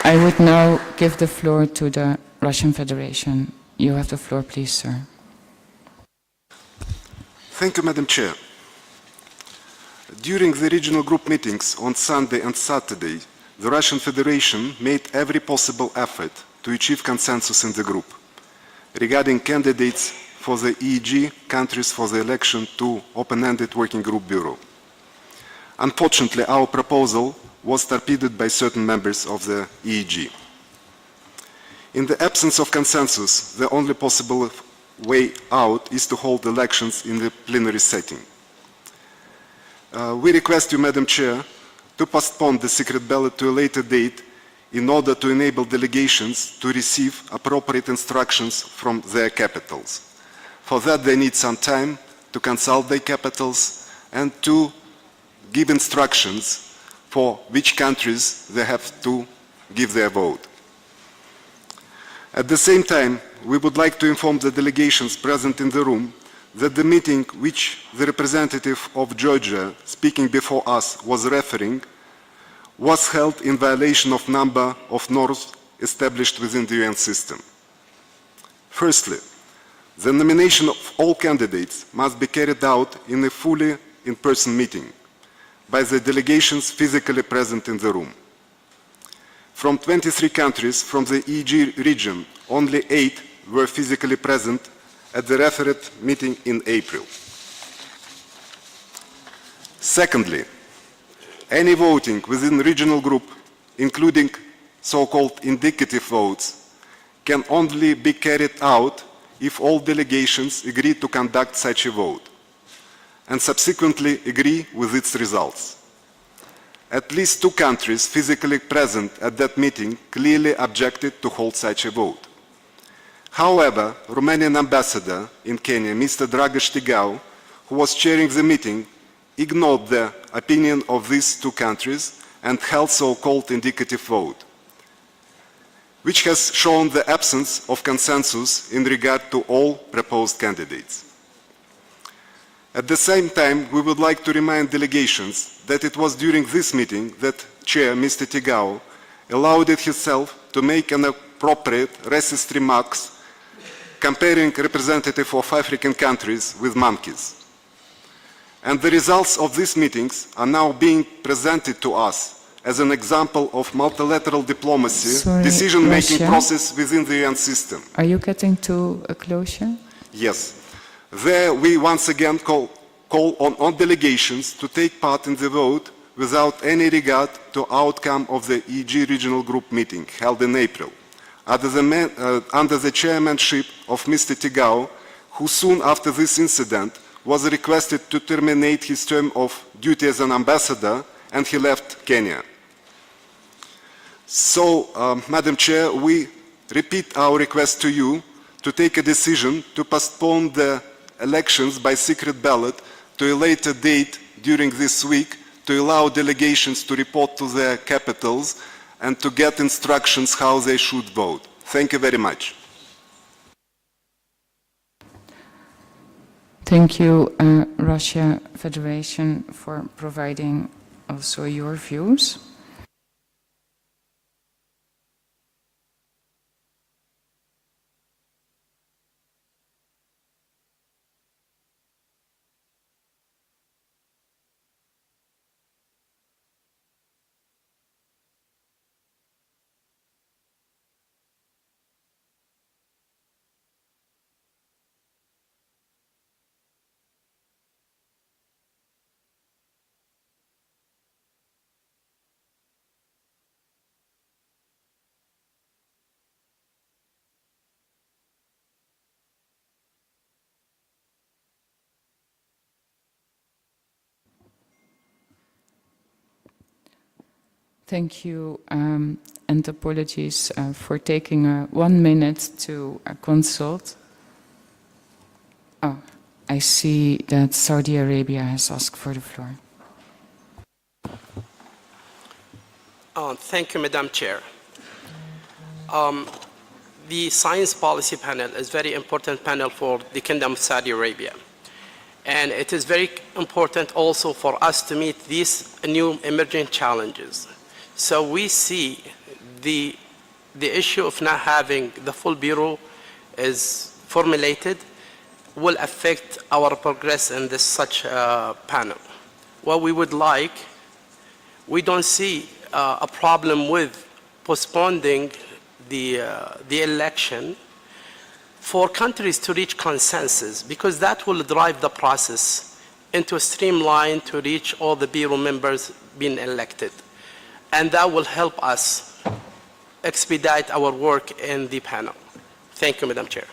I would now give the floor to the Russian Federation. You have the floor, please, sir. Thank you, Madam Chair. During the regional group meetings on Sunday and Saturday, the Russian Federation made every possible effort to achieve consensus in the group regarding candidates for the Oewg countries for the election to open-ended working group bureau. Unfortunately, our proposal was torpedoed by certain members of the Oewg. In the absence of consensus, the only possible way out is to hold elections in the plenary setting. We request you, Madam Chair, to postpone the secret ballot to a later date in order to enable delegations to receive appropriate instructions from their capitals. For that, they need some time to consult their capitals and to give instructions for which countries they have to give their vote. At the same time, we would like to inform the delegations present in the room that the meeting which the representative of Georgia speaking before us was referring was held in violation of number of norms established within the UN system. Firstly, the nomination of all candidates must be carried out in a fully in-person meeting by the delegations physically present in the room. From 23 countries from the EG region, only 8 were physically present at the referred meeting in April. Secondly, any voting within regional group, including so-called indicative votes, can only be carried out if all delegations agree to conduct such a vote and subsequently agree with its results. At least 2 countries physically present at that meeting clearly objected to hold such a vote. However, Romanian ambassador in Kenya, Mr. Dragoș Tigau, who was chairing the meeting, ignored the opinion of these 2 countries and held so-called indicative vote, which has shown the absence of consensus in regard to all proposed candidates. At the same time, we would like to remind delegations that it was during this meeting that Chair, Mr. Tigau, allowed it himself to make inappropriate racist remarks comparing representatives of African countries with monkeys. And the results of these meetings are now being presented to us as an example of multilateral diplomacy, decision-making process within the UN system. Are you getting to a closure? Yes. There we once again call on all delegations to take part in the vote without any regard to outcome of the EG regional group meeting held in April, under the chairmanship of Mr. Tigau, who soon after this incident was requested to terminate his term of duty as an ambassador, and he left Kenya. So, Madam Chair, we repeat our request to you to take a decision to postpone the elections by secret ballot to a later date during this week to allow delegations to report to their capitals and to get instructions how they should vote. Thank you very much. Thank you, Russia Federation, for providing also your views. Thank you, and apologies for taking 1 minute to consult. Oh, I see that Saudi Arabia has asked for the floor. Thank you, Madam Chair. The Science Policy Panel is a very important panel for the Kingdom of Saudi Arabia. And it is very important also for us to meet these new emerging challenges. So we see the issue of not having the full bureau is formulated will affect our progress in this such panel. What we would like, we don't see a problem with postponing the election for countries to reach consensus, because that will drive the process into a streamline to reach all the bureau members being elected. And that will help us expedite our work in the panel. Thank you, Madam Chair.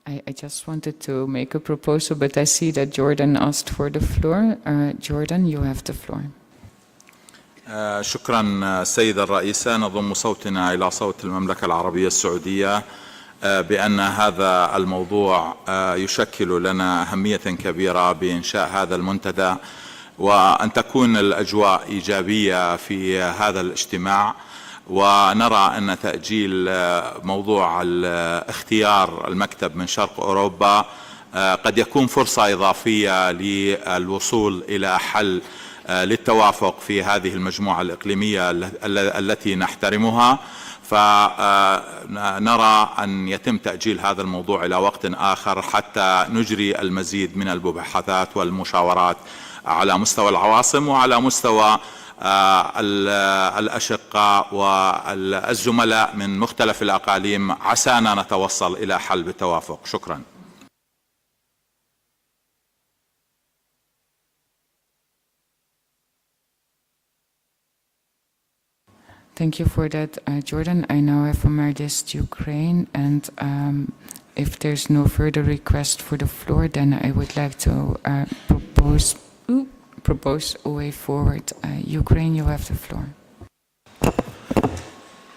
I just wanted to make a proposal, but I see that Jordan asked for the floor. Jordan, you have the floor. شكرا سيدة الرئيسة. نضم صوتنا إلى صوت المملكة العربية السعودية بأن هذا الموضوع يشكل لنا أهمية كبيرة بإنشاء هذا المنتدى، وأن تكون الأجواء إيجابية في هذا الاجتماع. ونرى أن تأجيل موضوع اختيار المكتب من شرق أوروبا قد يكون فرصة إضافية للوصول إلى حل للتوافق في هذه المجموعة الإقليمية التي نحترمها. فنرى أن يتم تأجيل هذا الموضوع إلى وقت آخر حتى نجري المزيد من المباحثات والمشاورات على مستوى العواصم وعلى مستوى الأشقاء والزملاء من مختلف الأقاليم، عسانا نتوصل إلى حل بالتوافق. شكرا. Thank you for that, Jordan. I now have on my list Ukraine, and if there's no further request for the floor, then I would like to propose a way forward. Ukraine, you have the floor.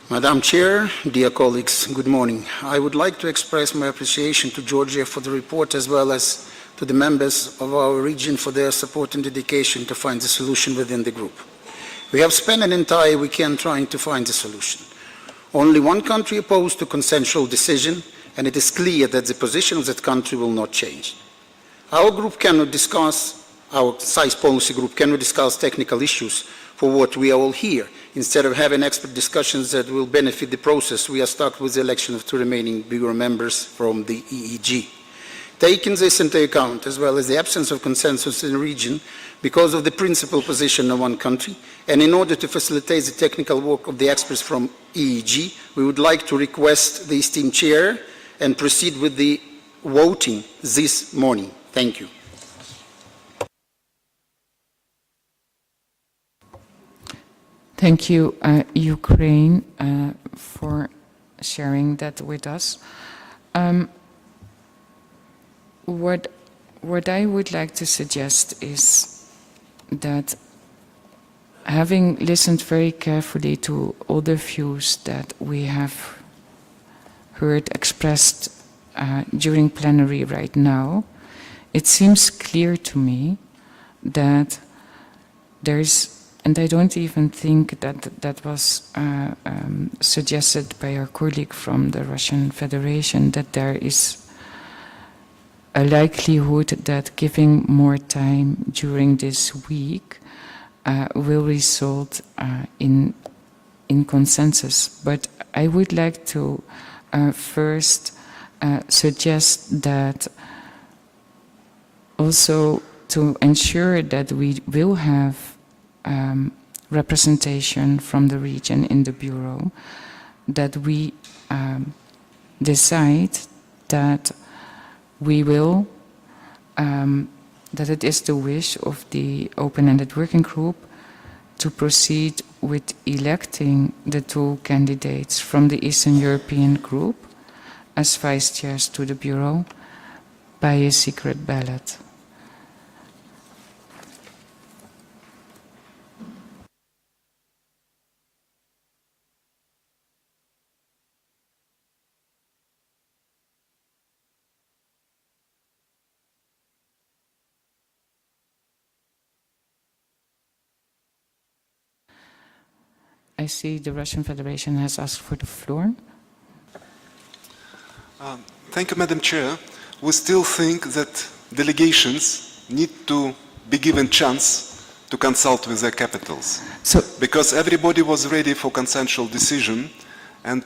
Madam Chair, dear colleagues, good morning. I would like to express my appreciation to Georgia for the report, as well as to the members of our region for their support and dedication to find a solution within the group. We have spent an entire weekend trying to find a solution. Only one country opposed to consensual decision, and it is clear that the position of that country will not change. Our group cannot discuss, our size policy group cannot discuss technical issues for what we are all here. Instead of having expert discussions that will benefit the process, we are stuck with the election of 2 remaining Bureau members from the EEG. Taking this into account, as well as the absence of consensus in the region because of the principal position of one country, and in order to facilitate the technical work of the experts from EEG, we would like to request the esteemed chair and proceed with the voting this morning. Thank you. Thank you, Ukraine, for sharing that with us. What I would like to suggest is that, having listened very carefully to all the views that we have heard expressed during plenary right now, it seems clear to me that there's, and I don't even think that that was suggested by our colleague from the Russian Federation, that there is a likelihood that giving more time during this week will result in consensus. But I would like to first suggest that also to ensure that we will have representation from the region in the Bureau, that we decide that we will, that it is the wish of the open-ended working group to proceed with electing the 2 candidates from the Eastern European group as vice chairs to the Bureau by a secret ballot. I see the Russian Federation has asked for the floor. Thank you, Madam Chair. We still think that delegations need to be given chance to consult with their capitals. Because everybody was ready for consensual decision, and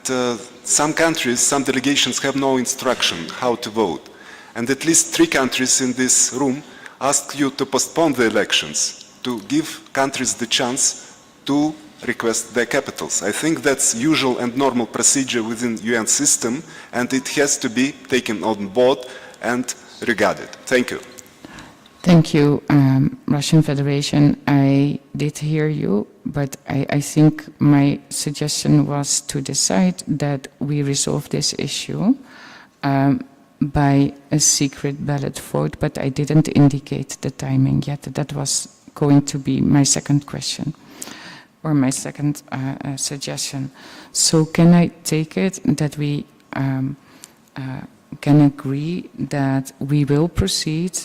some countries, some delegations have no instruction how to vote. And at least 3 countries in this room asked you to postpone the elections, to give countries the chance to request their capitals. I think that's usual and normal procedure within UN system, and it has to be taken on board and regarded. Thank you. Thank you, Russian Federation. I did hear you, but I think my suggestion was to decide that we resolve this issue by a secret ballot vote, but I didn't indicate the timing yet. That was going to be my second question, or my second suggestion. So can I take it that we can agree that we will proceed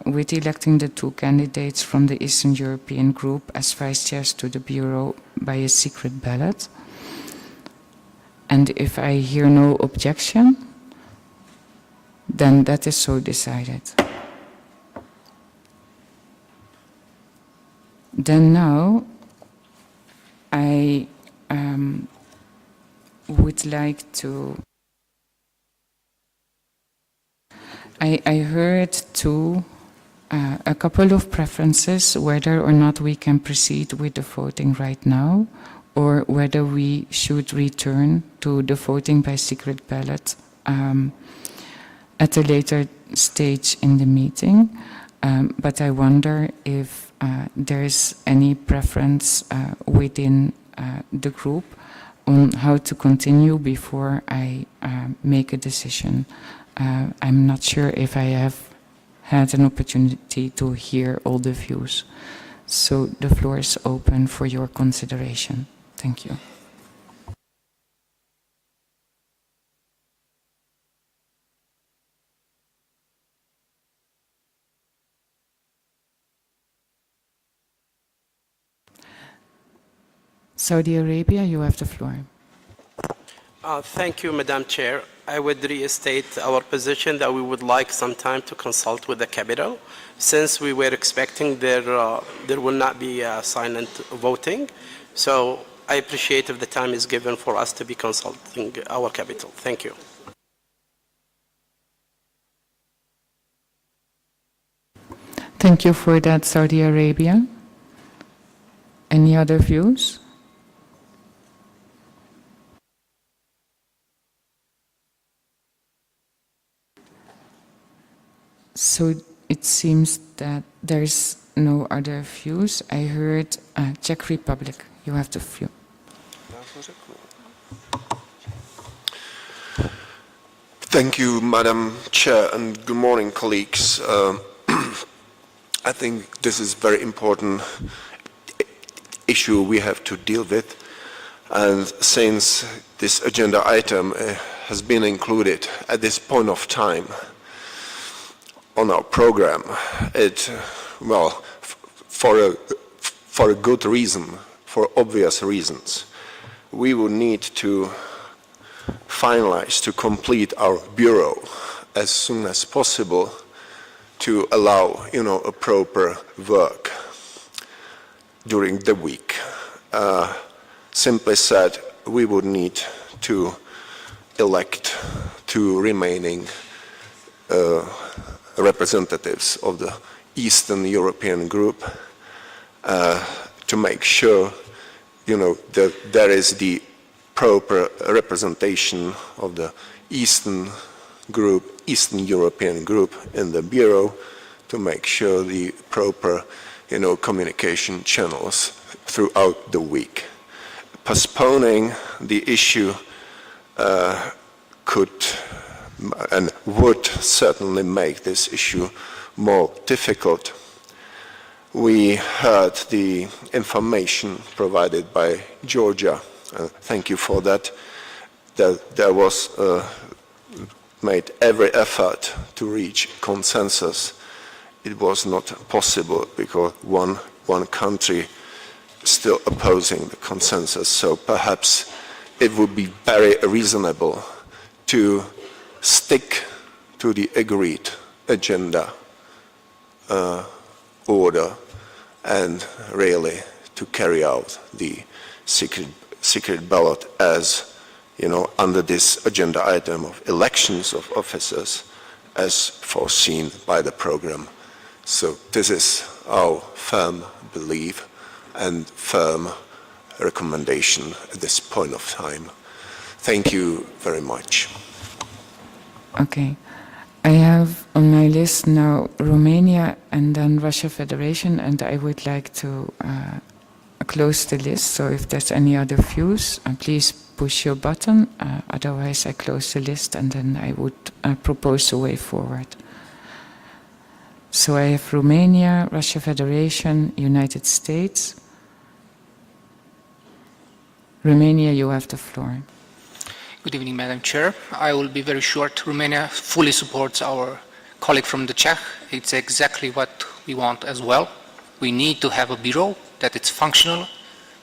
with electing the 2 candidates from the Eastern European group as vice chairs to the Bureau by a secret ballot? And if I hear no objection, then that is so decided. Then now, I would like to... I heard a couple of preferences, whether or not we can proceed with the voting right now, or whether we should return to the voting by secret ballot at a later stage in the meeting. But I wonder if there is any preference within the group on how to continue before I make a decision. I'm not sure if I have had an opportunity to hear all the views. So the floor is open for your consideration. Thank you. Saudi Arabia, you have the floor. Thank you, Madam Chair. I would restate our position that we would like some time to consult with the capital, since we were expecting there will not be silent voting. So I appreciate if the time is given for us to be consulting our capital. Thank you. Thank you for that, Saudi Arabia. Any other views? So it seems that there's no other views. I heard Czech Republic. You have the view. Thank you, Madam Chair, and good morning, colleagues. I think this is a very important issue we have to deal with, and since this agenda item has been included at this point of time on our program, for a good reason, for obvious reasons, we would need to finalize, to complete our bureau as soon as possible to allow, a proper work during the week. Simply said, we would need to elect 2 remaining representatives of the Eastern European group to make sure, that there is the proper representation of the Eastern European group in the Bureau, to make sure the proper, communication channels throughout the week. Postponing the issue could and would certainly make this issue more difficult. We heard the information provided by Georgia. Thank you for that. There was made every effort to reach consensus. It was not possible because one country still opposing the consensus. So perhaps it would be very reasonable to stick to the agreed agenda order and really to carry out the secret ballot as, under this agenda item of elections of officers as foreseen by the program. So this is our firm belief and firm recommendation at this point of time. Thank you very much. Okay. I have on my list now Romania and then Russia Federation, and I would like to close the list. So if there's any other views, please push your button. Otherwise, I close the list and then I would propose a way forward. So I have Romania, Russia Federation, United States. Romania, you have the floor. Good evening, Madam Chair. I will be very short. Romania fully supports our colleague from the Czech. It's exactly what we want as well. We need to have a bureau that it's functional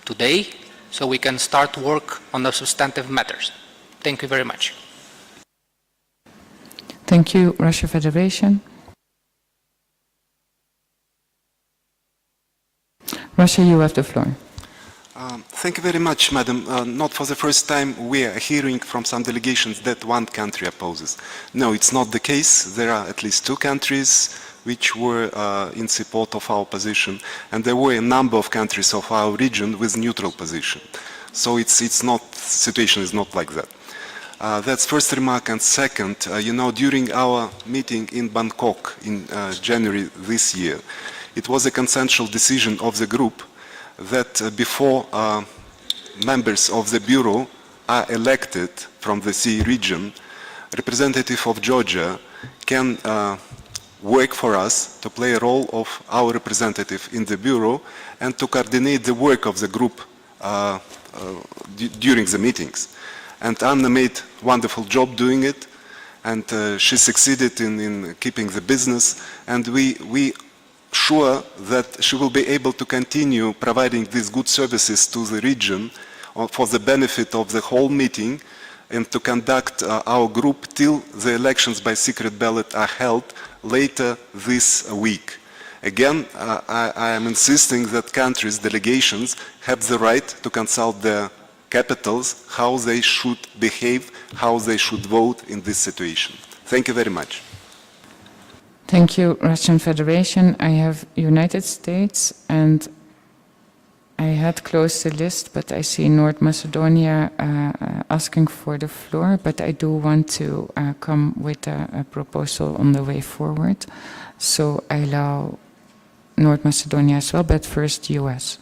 today so we can start work on the substantive matters. Thank you very much. Thank you, Russia Federation. Russia, you have the floor. Thank you very much, Madam. Not for the first time we are hearing from some delegations that one country opposes. No, it's not the case. There are at least two countries which were in support of our position, and there were a number of countries of our region with neutral position. So it's not, situation is not like that. That's first remark. And second, during our meeting in Bangkok in January this year, it was a consensual decision of the group that before members of the Bureau are elected from the CE region, representative of Georgia can work for us to play a role of our representative in the Bureau and to coordinate the work of the group during the meetings. And Anna made a wonderful job doing it, and she succeeded in keeping the business, and we sure that she will be able to continue providing these good services to the region for the benefit of the whole meeting and to conduct our group till the elections by secret ballot are held later this week. Again, I am insisting that countries, delegations, have the right to consult their capitals, how they should behave, how they should vote in this situation. Thank you very much. Thank you, Russian Federation. I have United States, and I had closed the list, but I see North Macedonia asking for the floor, but I do want to come with a proposal on the way forward. So I allow North Macedonia as well, but first US.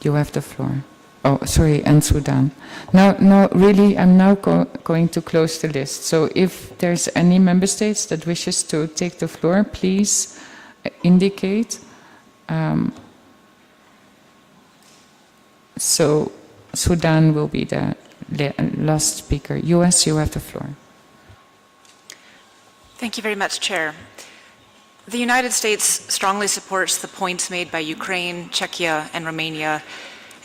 You have the floor. Oh, sorry, and Sudan. No, really, I'm now going to close the list. So if there's any member states that wishes to take the floor, please indicate. So Sudan will be the last speaker. US, you have the floor. Thank you very much, Chair. The United States strongly supports the points made by Ukraine, Czechia, and Romania,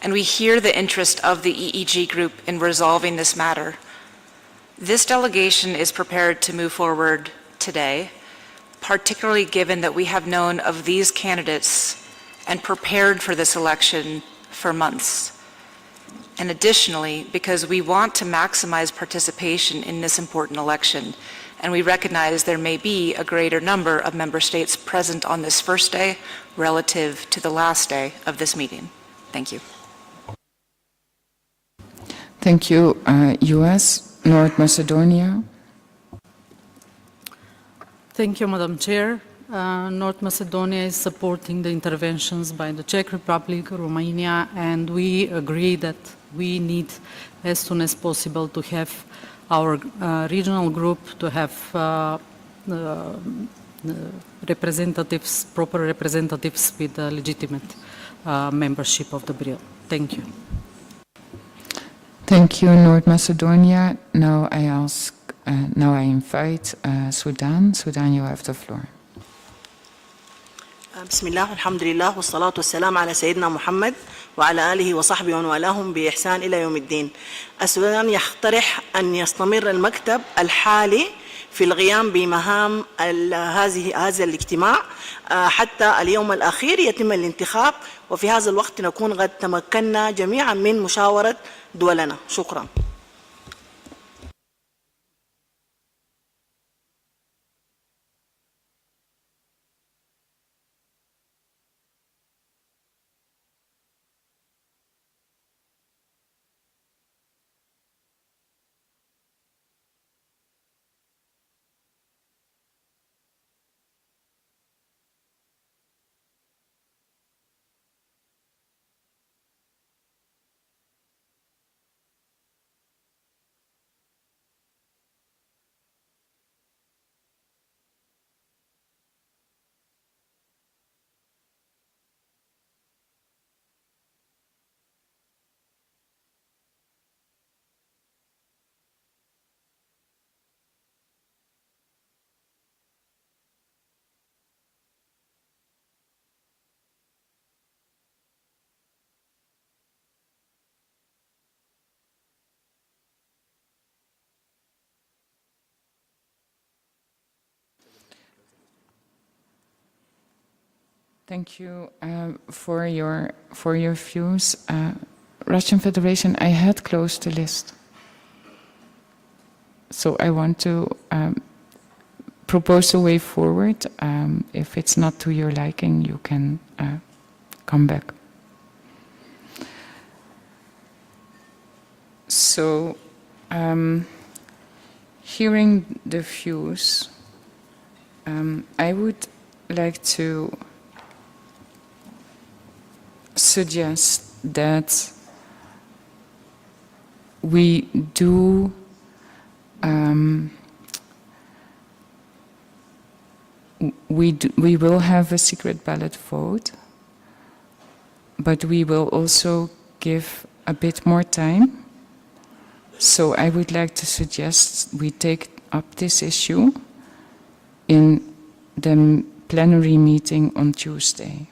and we hear the interest of the EEG group in resolving this matter. This delegation is prepared to move forward today, particularly given that we have known of these candidates and prepared for this election for months. And additionally, because we want to maximize participation in this important election, and we recognize there may be a greater number of member states present on this first day relative to the last day of this meeting. Thank you. Thank you, US, North Macedonia. Thank you, Madam Chair. North Macedonia is supporting the interventions by the Czech Republic, Romania, and we agree that we need, as soon as possible, to have our regional group to have representatives, proper representatives with legitimate membership of the Bureau. Thank you. Thank you, North Macedonia. Now I invite Sudan. Sudan, you have the floor. بسم الله والحمد لله والصلاة والسلام على سيدنا محمد وعلى آله وصحبه ومن والاهم بإحسان إلى يوم الدين. السودان يقترح أن يستمر المكتب الحالي في القيام بمهام هذا الاجتماع حتى اليوم الأخير يتم الانتخاب، وفي هذا الوقت نكون قد تمكنا جميعا من مشاورة دولنا. شكرا. Thank you for your views. Russian Federation, I had closed the list. So I want to propose a way forward. If it's not to your liking, you can come back. So, hearing the views, I would like to suggest that we do we will have a secret ballot vote, but we will also give a bit more time. So I would like to suggest we take up this issue in the plenary meeting on Tuesday.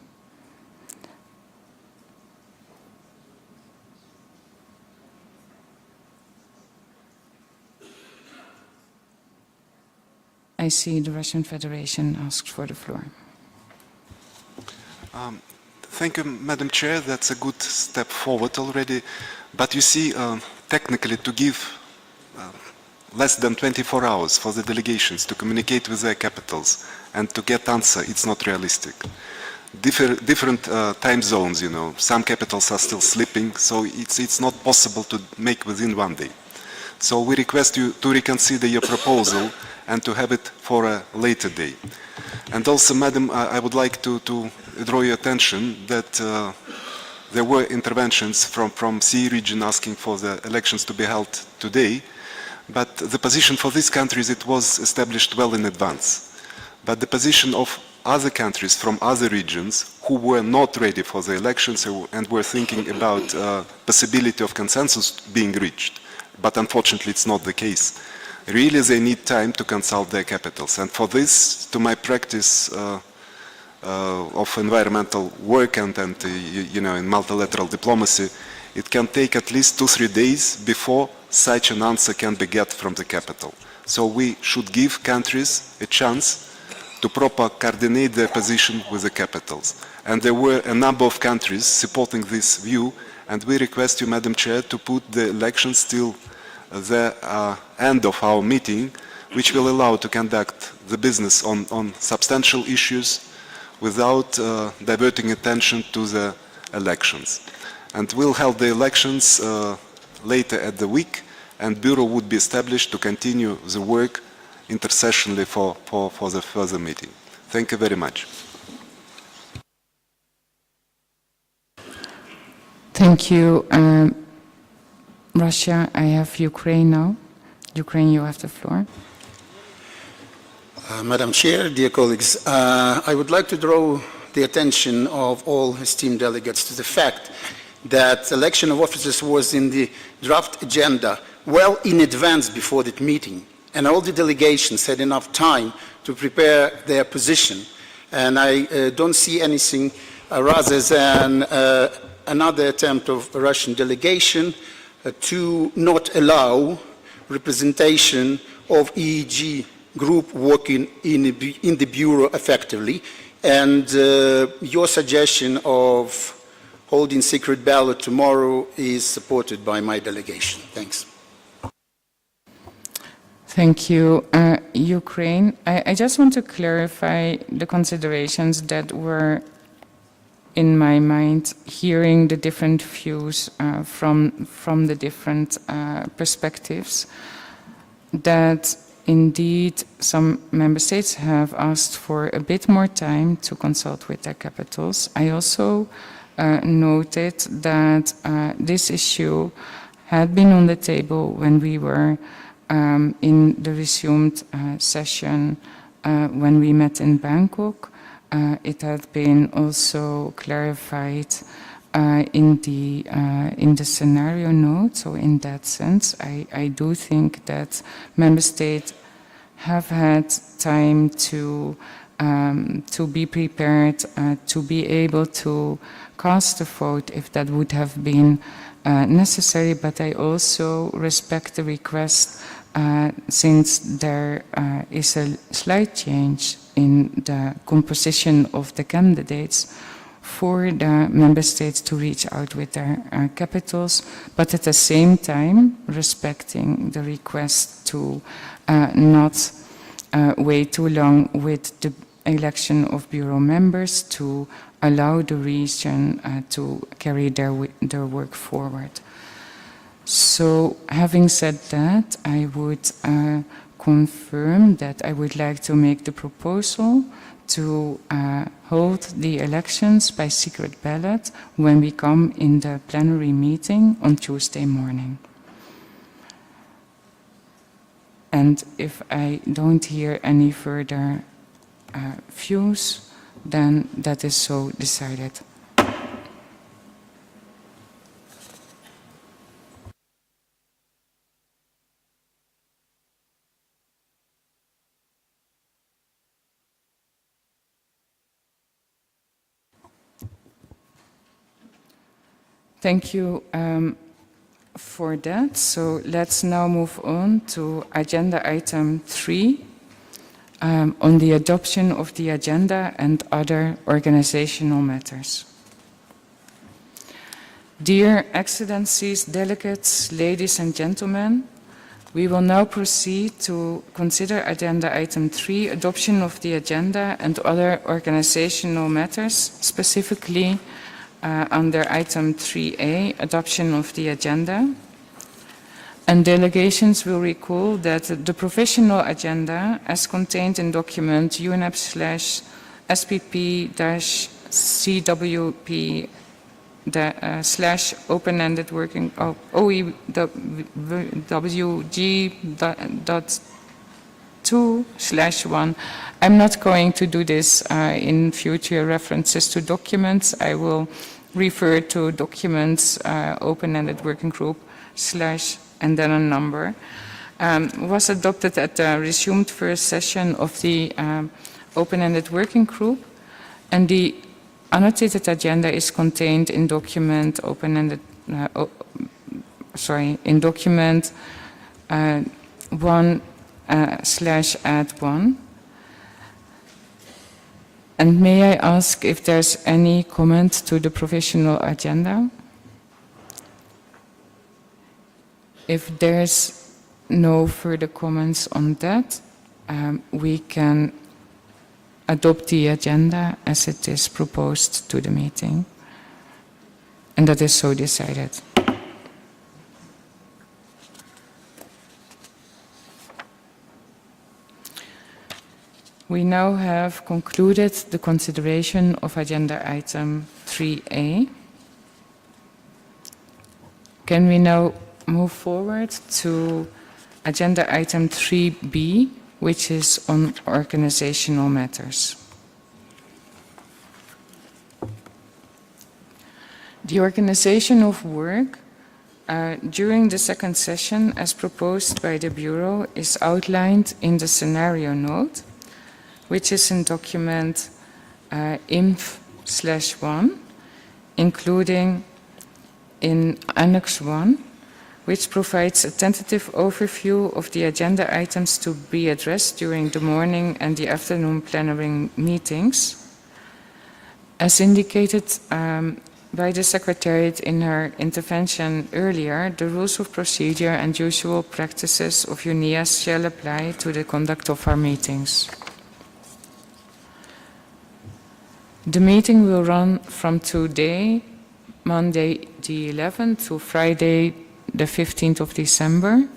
I see the Russian Federation asked for the floor. Thank you, Madam Chair. That's a good step forward already. But you see, technically, to give less than 24 hours for the delegations to communicate with their capitals and to get answer, it's not realistic. Different time zones, you know, some capitals are still sleeping, so it's not possible to make within one day. So we request you to reconsider your proposal and to have it for a later day. And also, Madam, I would like to draw your attention that there were interventions from CE region asking for the elections to be held today, but the position for these countries, it was established well in advance. But the position of other countries from other regions who were not ready for the elections and were thinking about possibility of consensus being reached, but unfortunately it's not the case. Really, they need time to consult their capitals. And for this, to my practice of environmental work and you know, in multilateral diplomacy, it can take at least 2-3 days before such an answer can be get from the capital. So we should give countries a chance to properly coordinate their position with the capitals. And there were a number of countries supporting this view, and we request you, Madam Chair, to put the elections till the end of our meeting, which will allow to conduct the business on substantial issues without diverting attention to the elections. And we'll hold the elections later at the week, and Bureau would be established to continue the work intersessionally for the further meeting. Thank you very much. Thank you. Russia, I have Ukraine now. Ukraine, you have the floor. Madam Chair, dear colleagues, I would like to draw the attention of all esteemed delegates to the fact that election of officers was in the draft agenda well in advance before that meeting, and all the delegations had enough time to prepare their position. And I don't see anything rather than another attempt of a Russian delegation to not allow representation of EEG group working in the Bureau effectively. And your suggestion of holding secret ballot tomorrow is supported by my delegation. Thanks. Thank you. Ukraine, I just want to clarify the considerations that were in my mind, hearing the different views from the different perspectives, that indeed some member states have asked for a bit more time to consult with their capitals. I also noted that this issue had been on the table when we were in the resumed session when we met in Bangkok. It had been also clarified in the scenario note. So in that sense, I do think that member states have had time to be prepared, to be able to cast a vote if that would have been necessary. But I also respect the request since there is a slight change in the composition of the candidates, for the member states to reach out with their capitals, but at the same time respecting the request to not wait too long with the election of bureau members, to allow the region to carry their work forward. So, having said that, I would confirm that I would like to make the proposal to hold the elections by secret ballot when we come in the plenary meeting on Tuesday morning. And if I don't hear any further views, then that is so decided. Thank you for that. So let's now move on to agenda item 3 on the adoption of the agenda and other organizational matters. Dear Excellencies, delegates, ladies and gentlemen, we will now proceed to consider agenda item 3, adoption of the agenda and other organizational matters, specifically under item 3A, adoption of the agenda. And delegations will recall that the professional agenda, as contained in document UNEP/SPP-CWP /open-ended working OEWG.2/1. I'm not going to do this in future references to documents. I will refer to documents open-ended working group / and then a number, was adopted at the resumed first session of the open-ended working group, and the annotated agenda is contained in document in document 1/add1. And may I ask if there's any comment to the professional agenda? If there's no further comments on that, we can adopt the agenda as it is proposed to the meeting. And that is so decided. We now have concluded the consideration of agenda item 3A. Can we now move forward to agenda item 3B, which is on organizational matters? The organization of work during the second session, as proposed by the Bureau, is outlined in the scenario note, which is in document INF/1, including in Annex 1, which provides a tentative overview of the agenda items to be addressed during the morning and the afternoon plenary meetings. As indicated by the Secretariat in her intervention earlier, the rules of procedure and usual practices of UNIAS shall apply to the conduct of our meetings. The meeting will run from today, Monday the 11th, to Friday the 15th of December,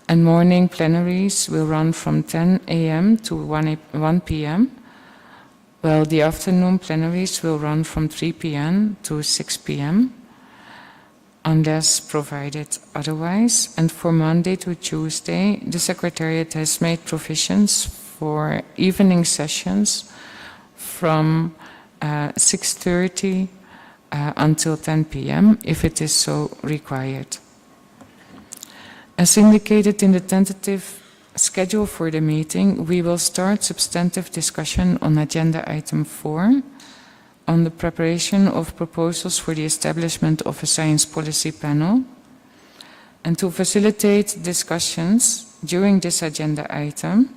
and morning plenaries will run from 10 a.m. to 1 p.m., while the afternoon plenaries will run from 3 p.m. to 6 p.m., unless provided otherwise. And for Monday to Tuesday, the Secretariat has made provisions for evening sessions from 6:30 until 10 p.m. if it is so required. As indicated in the tentative schedule for the meeting, we will start substantive discussion on agenda item 4 on the preparation of proposals for the establishment of a science policy panel. And to facilitate discussions during this agenda item,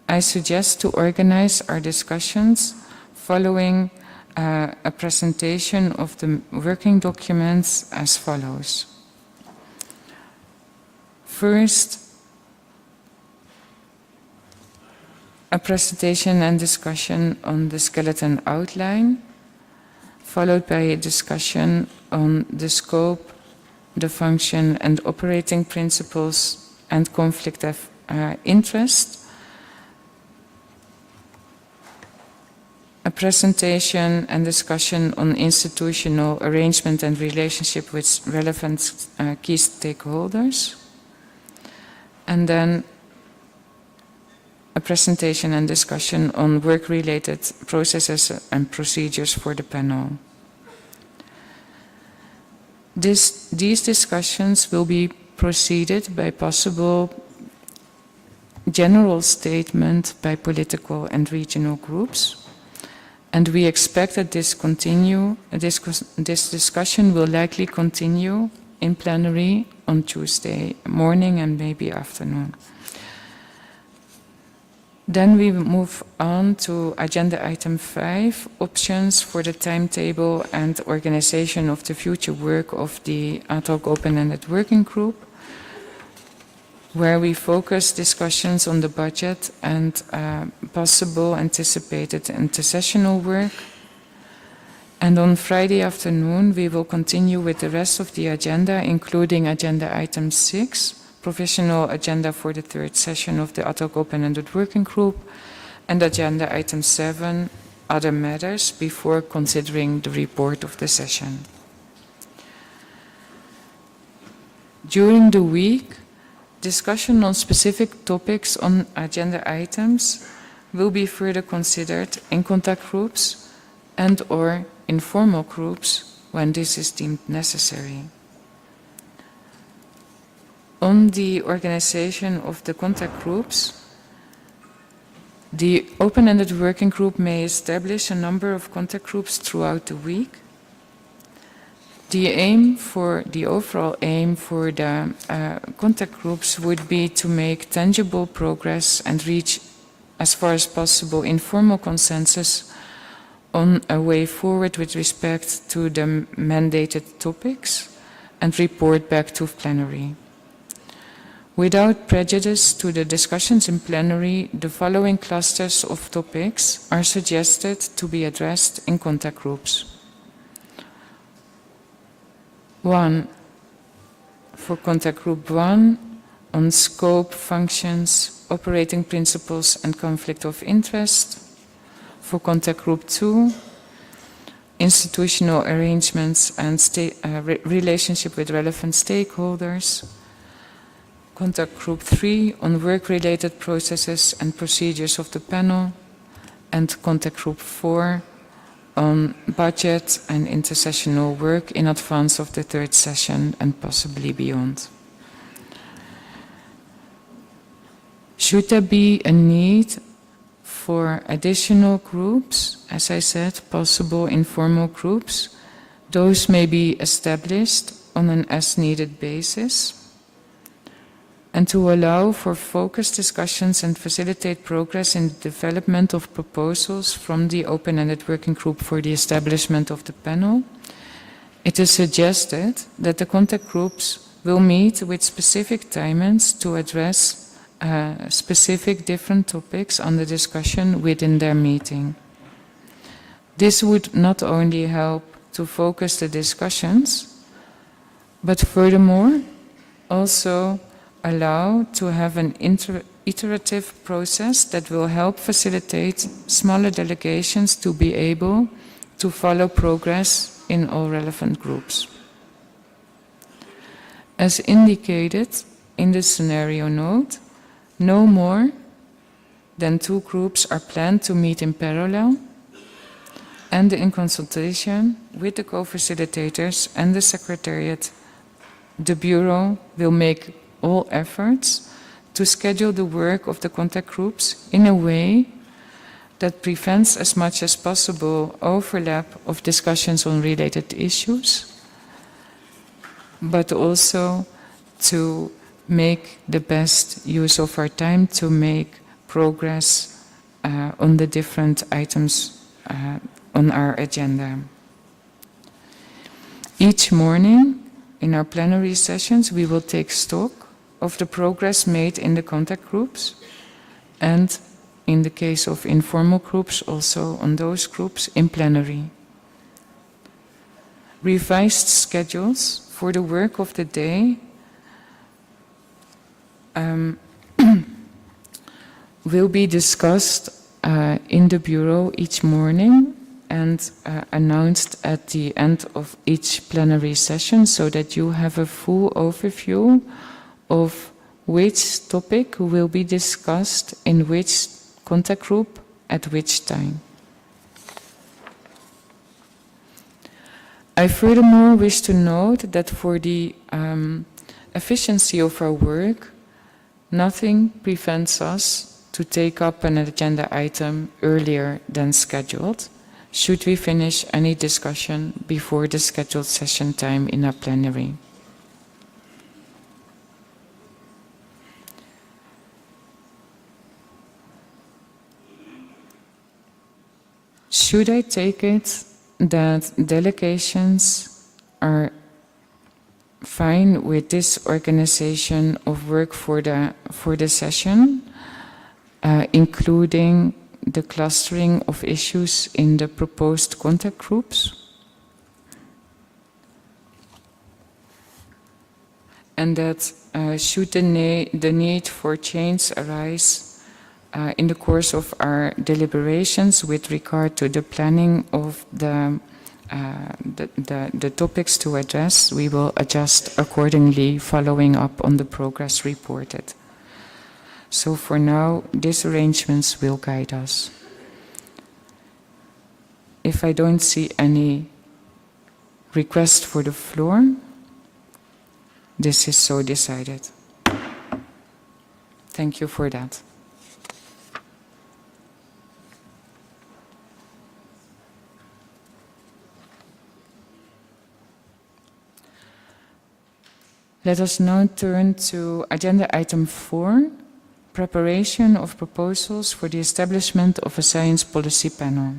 I suggest to organize our discussions following a presentation of the working documents as follows. First, a presentation and discussion on the skeleton outline, followed by a discussion on the scope, the function and operating principles and conflict of interest. A presentation and discussion on institutional arrangement and relationship with relevant key stakeholders. And then a presentation and discussion on work-related processes and procedures for the panel. These discussions will be preceded by possible general statement by political and regional groups. And we expect that this discussion will likely continue in plenary on Tuesday morning and maybe afternoon. Then we move on to agenda item 5, options for the timetable and organization of the future work of the ad hoc open-ended working group, where we focus discussions on the budget and possible anticipated intersessional work. And on Friday afternoon, we will continue with the rest of the agenda, including agenda item 6, provisional agenda for the third session of the ad hoc open-ended working group, and agenda item 7, other matters, before considering the report of the session. During the week, discussion on specific topics on agenda items will be further considered in contact groups and/or informal groups when this is deemed necessary. On the organization of the contact groups, the open-ended working group may establish a number of contact groups throughout the week. The overall aim for the contact groups would be to make tangible progress and reach, as far as possible, informal consensus on a way forward with respect to the mandated topics and report back to plenary. Without prejudice to the discussions in plenary, the following clusters of topics are suggested to be addressed in contact groups. 1. For contact group 1, on scope, functions, operating principles and conflict of interest. For contact group 2, institutional arrangements and relationship with relevant stakeholders. Contact group 3, on work-related processes and procedures of the panel. And contact group 4, on budget and intersessional work in advance of the third session and possibly beyond. Should there be a need for additional groups, as I said, possible informal groups, those may be established on an as-needed basis. And to allow for focused discussions and facilitate progress in the development of proposals from the open-ended working group for the establishment of the panel, it is suggested that the contact groups will meet with specific timings to address specific different topics under discussion within their meeting. This would not only help to focus the discussions, but furthermore also allow to have an iterative process that will help facilitate smaller delegations to be able to follow progress in all relevant groups. As indicated in the scenario note, no more than 2 groups are planned to meet in parallel, and in consultation with the co-facilitators and the Secretariat, the Bureau will make all efforts to schedule the work of the contact groups in a way that prevents as much as possible overlap of discussions on related issues, but also to make the best use of our time to make progress on the different items on our agenda. Each morning in our plenary sessions, we will take stock of the progress made in the contact groups, and in the case of informal groups, also on those groups in plenary. Revised schedules for the work of the day will be discussed in the Bureau each morning and announced at the end of each plenary session, so that you have a full overview of which topic will be discussed in which contact group at which time. I furthermore wish to note that for the efficiency of our work, nothing prevents us to take up an agenda item earlier than scheduled, should we finish any discussion before the scheduled session time in our plenary. Should I take it that delegations are fine with this organization of work for the session, including the clustering of issues in the proposed contact groups? And that should the need for change arise in the course of our deliberations with regard to the planning of the topics to address, we will adjust accordingly, following up on the progress reported. So for now, these arrangements will guide us. If I don't see any request for the floor, this is so decided. Thank you for that. Let us now turn to agenda item 4, preparation of proposals for the establishment of a science policy panel.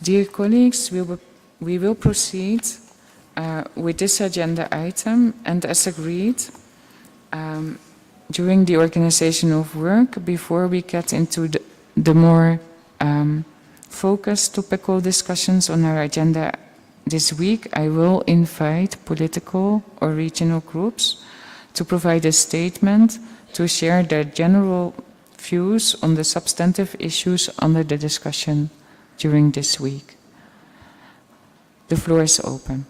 Dear colleagues, we will proceed with this agenda item, and as agreed, during the organization of work, before we get into the more focused topical discussions on our agenda this week, I will invite political or regional groups to provide a statement to share their general views on the substantive issues under the discussion during this week. The floor is open.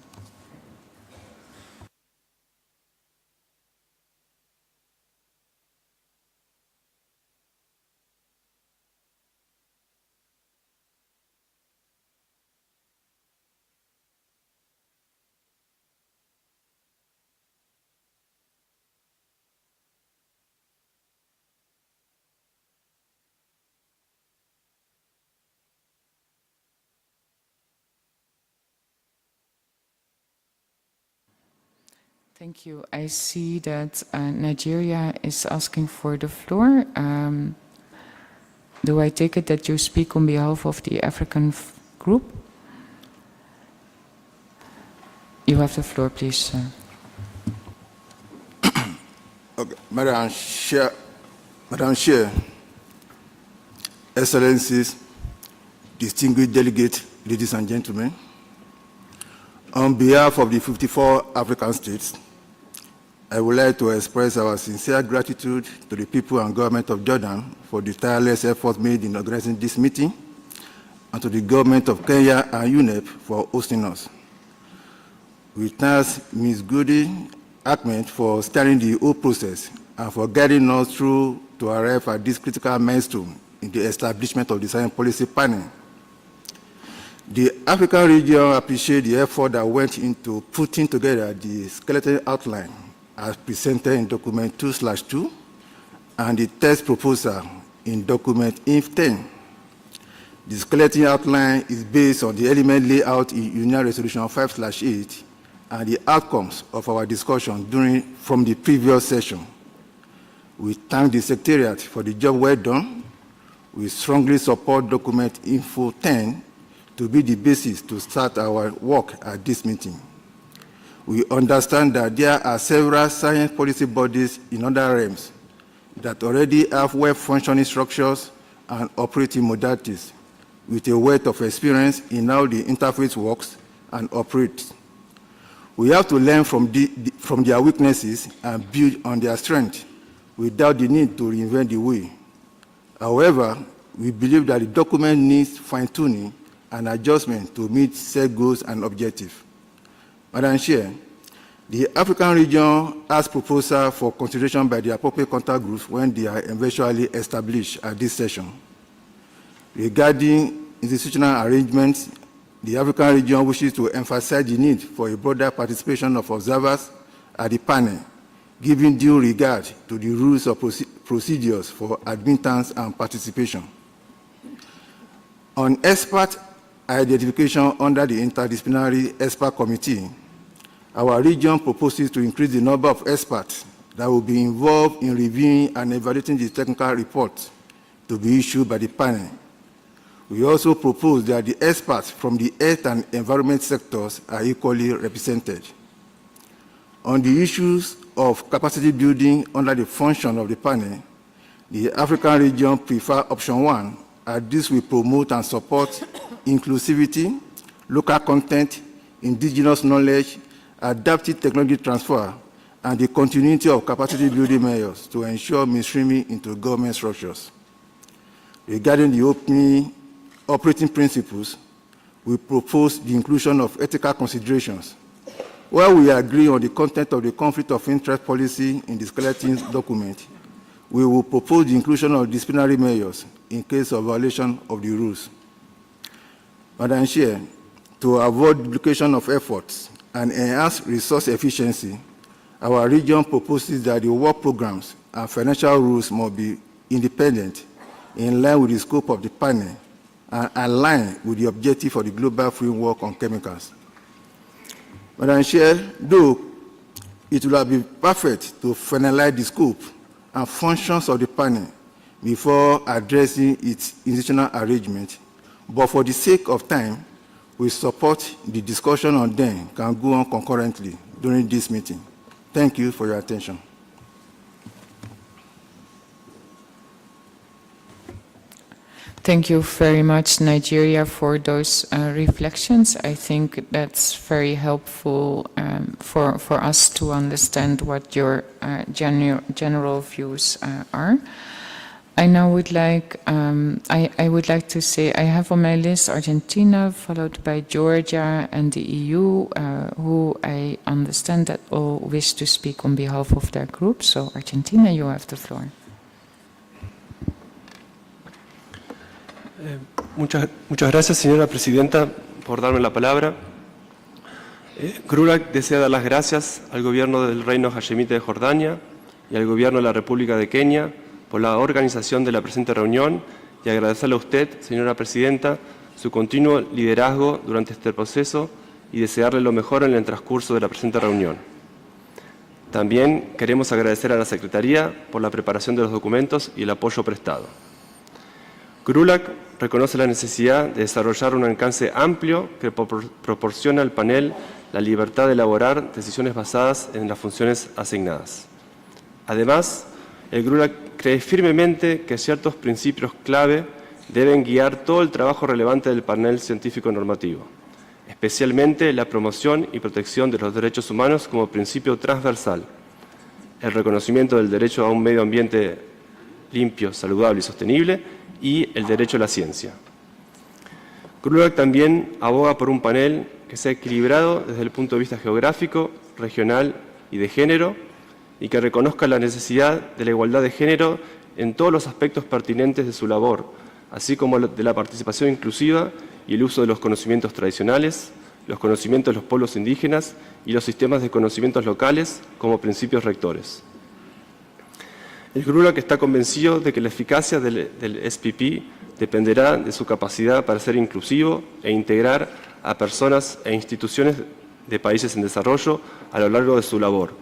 Thank you. I see that Nigeria is asking for the floor. Do I take it that you speak on behalf of the African group? You have the floor, please, sir. Okay. Madam Chair, Excellencies, distinguished delegates, ladies and gentlemen, on behalf of the 54 African states, I would like to express our sincere gratitude to the people and government of Jordan for the tireless efforts made in organizing this meeting, and to the government of Kenya and UNEP for hosting us. We thank Ms. Goody Ahmed for steering the whole process and for guiding us through to arrive at this critical milestone in the establishment of the science policy panel. The African region appreciates the effort that went into putting together the skeleton outline as presented in document 2/2 and the text proposal in document INF 10. The skeleton outline is based on the element layout in Union Resolution 5/8 and the outcomes of our discussion from the previous session. We thank the Secretariat for the job well done. We strongly support document Info 10 to be the basis to start our work at this meeting. We understand that there are several science policy bodies in other realms that already have well-functioning structures and operating modalities with a wealth of experience in how the interface works and operates. We have to learn from their weaknesses and build on their strength without the need to reinvent the wheel. However, we believe that the document needs fine-tuning and adjustment to meet set goals and objectives. Madam Chair, the African region has proposal for consideration by the appropriate contact groups when they are eventually established at this session. Regarding institutional arrangements, the African region wishes to emphasize the need for a broader participation of observers at the panel, giving due regard to the rules of procedures for admittance and participation. On expert identification under the Interdisciplinary Expert Committee, our region proposes to increase the number of experts that will be involved in reviewing and evaluating the technical reports to be issued by the panel. We also propose that the experts from the health and environment sectors are equally represented. On the issues of capacity building under the function of the panel, the African region prefers option 1, as this will promote and support inclusivity, local content, indigenous knowledge, adaptive technology transfer, and the continuity of capacity building measures to ensure mainstreaming into government structures. Regarding the operating principles, we propose the inclusion of ethical considerations. While we agree on the content of the conflict of interest policy in the skeleton document, we will propose the inclusion of disciplinary measures in case of violation of the rules. Madam Chair, to avoid duplication of efforts and enhance resource efficiency, our region proposes that the work programs and financial rules must be independent, in line with the scope of the panel, and align with the objective of the global framework on chemicals. Madam Chair, though it would have been perfect to finalize the scope and functions of the panel before addressing its institutional arrangement, but for the sake of time, we support the discussion on them can go on concurrently during this meeting. Thank you for your attention. Thank you very much, Nigeria, for those reflections. I think that's very helpful for us to understand what your general views are. I now would like, I would like to say I have on my list Argentina, followed by Georgia and the EU, who I understand that all wish to speak on behalf of their group. So Argentina, you have the floor. Muchas gracias, señora presidenta, por darme la palabra. GRULAC desea dar las gracias al gobierno del Reino Hashemita de Jordania y al gobierno de la República de Kenia por la organización de la presente reunión y agradecerle a usted, señora presidenta, su continuo liderazgo durante este proceso y desearle lo mejor en el transcurso de la presente reunión. También queremos agradecer a la Secretaría por la preparación de los documentos y el apoyo prestado. GRULAC reconoce la necesidad de desarrollar un alcance amplio que proporciona al panel la libertad de elaborar decisiones basadas en las funciones asignadas. Además, el GRULAC cree firmemente que ciertos principios clave deben guiar todo el trabajo relevante del panel científico normativo, especialmente la promoción y protección de los derechos humanos como principio transversal, el reconocimiento del derecho a un medio ambiente limpio, saludable y sostenible, y el derecho a la ciencia. GRULAC también aboga por un panel que sea equilibrado desde el punto de vista geográfico, regional y de género, y que reconozca la necesidad de la igualdad de género en todos los aspectos pertinentes de su labor, así como de la participación inclusiva y el uso de los conocimientos tradicionales, los conocimientos de los pueblos indígenas y los sistemas de conocimientos locales como principios rectores. El GRULAC está convencido de que la eficacia del SPP dependerá de su capacidad para ser inclusivo e integrar a personas e instituciones de países en desarrollo a lo largo de su labor,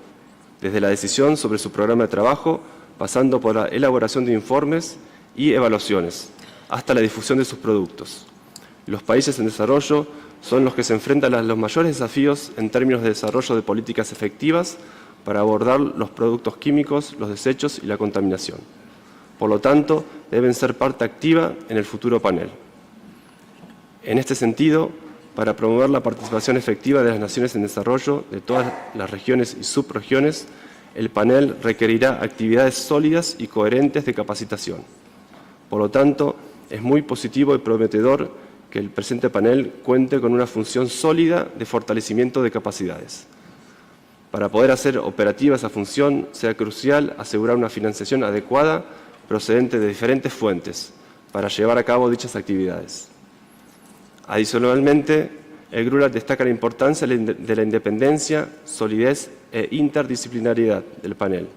desde la decisión sobre su programa de trabajo, pasando por la elaboración de informes y evaluaciones, hasta la difusión de sus productos. Los países en desarrollo son los que se enfrentan a los mayores desafíos en términos de desarrollo de políticas efectivas para abordar los productos químicos, los desechos y la contaminación. Por lo tanto, deben ser parte activa en el futuro panel. En este sentido, para promover la participación efectiva de las naciones en desarrollo de todas las regiones y subregiones, el panel requerirá actividades sólidas y coherentes de capacitación. Por lo tanto, es muy positivo y prometedor que el presente panel cuente con una función sólida de fortalecimiento de capacidades. Para poder hacer operativa esa función, será crucial asegurar una financiación adecuada procedente de diferentes fuentes para llevar a cabo dichas actividades. Adicionalmente, el GRULAC destaca la importancia de la independencia, solidez e interdisciplinariedad del panel,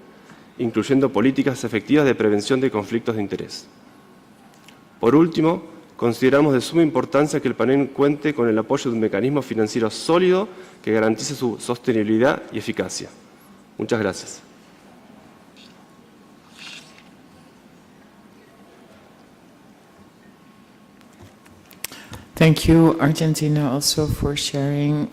incluyendo políticas efectivas de prevención de conflictos de interés. Por último, consideramos de suma importancia que el panel cuente con el apoyo de un mecanismo financiero sólido que garantice su sostenibilidad y eficacia. Muchas gracias. Thank you, Argentina, also for sharing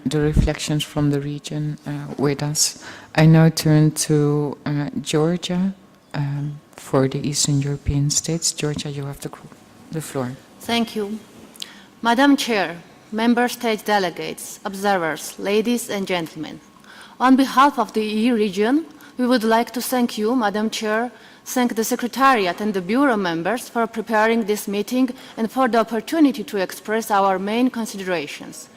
the reflections from the region with us. I now turn to Georgia for the Eastern European states. Georgia, you have the floor. Thank you. Madam Chair, Member State delegates, observers, ladies and gentlemen. On behalf of the EU region, we would like to thank you, Madam Chair, thank the Secretariat and the Bureau members for preparing this meeting and for the opportunity to express our main considerations.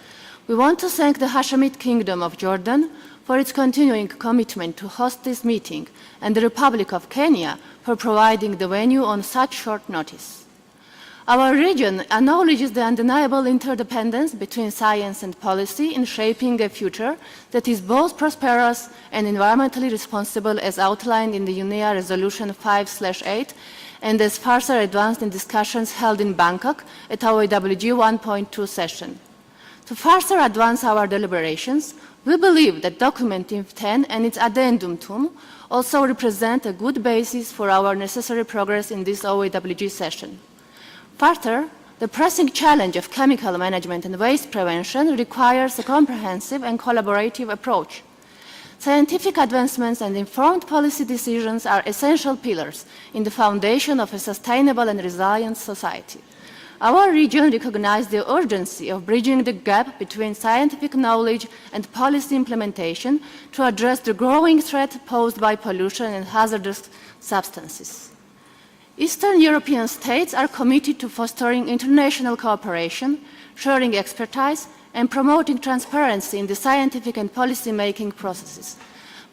We want to thank the Hashemite Kingdom of Jordan for its continuing commitment to host this meeting and the Republic of Kenya for providing the venue on such short notice. Our region acknowledges the undeniable interdependence between science and policy in shaping a future that is both prosperous and environmentally responsible as outlined in the UNEA Resolution 5/8 and as further advanced in discussions held in Bangkok at OEWG 1.2 session. To further advance our deliberations, we believe that Document 10 and its addendum 2 also represent a good basis for our necessary progress in this OEWG session. Further, the pressing challenge of chemical management and waste prevention requires a comprehensive and collaborative approach. Scientific advancements and informed policy decisions are essential pillars in the foundation of a sustainable and resilient society. Our region recognizes the urgency of bridging the gap between scientific knowledge and policy implementation to address the growing threat posed by pollution and hazardous substances. Eastern European states are committed to fostering international cooperation, sharing expertise, and promoting transparency in the scientific and policy-making processes.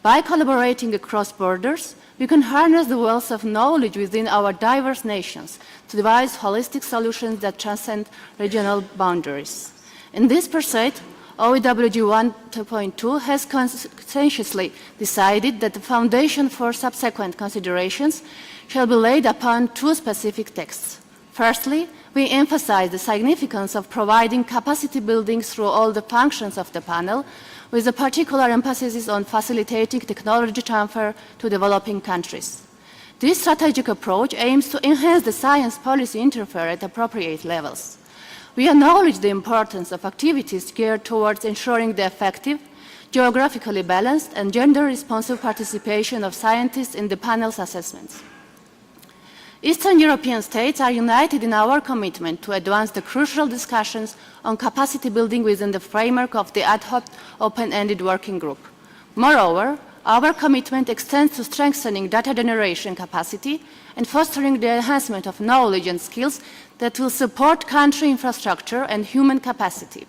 By collaborating across borders, we can harness the wealth of knowledge within our diverse nations to devise holistic solutions that transcend regional boundaries. In this pursuit, OEWG 1.2 has conscientiously decided that the foundation for subsequent considerations shall be laid upon two specific texts. Firstly, we emphasize the significance of providing capacity building through all the functions of the panel, with a particular emphasis on facilitating technology transfer to developing countries. This strategic approach aims to enhance the science policy interface at appropriate levels. We acknowledge the importance of activities geared towards ensuring the effective, geographically balanced, and gender-responsive participation of scientists in the panel's assessments. Eastern European states are united in our commitment to advance the crucial discussions on capacity building within the framework of the ad hoc open-ended working group. Moreover, our commitment extends to strengthening data generation capacity and fostering the enhancement of knowledge and skills that will support country infrastructure and human capacity.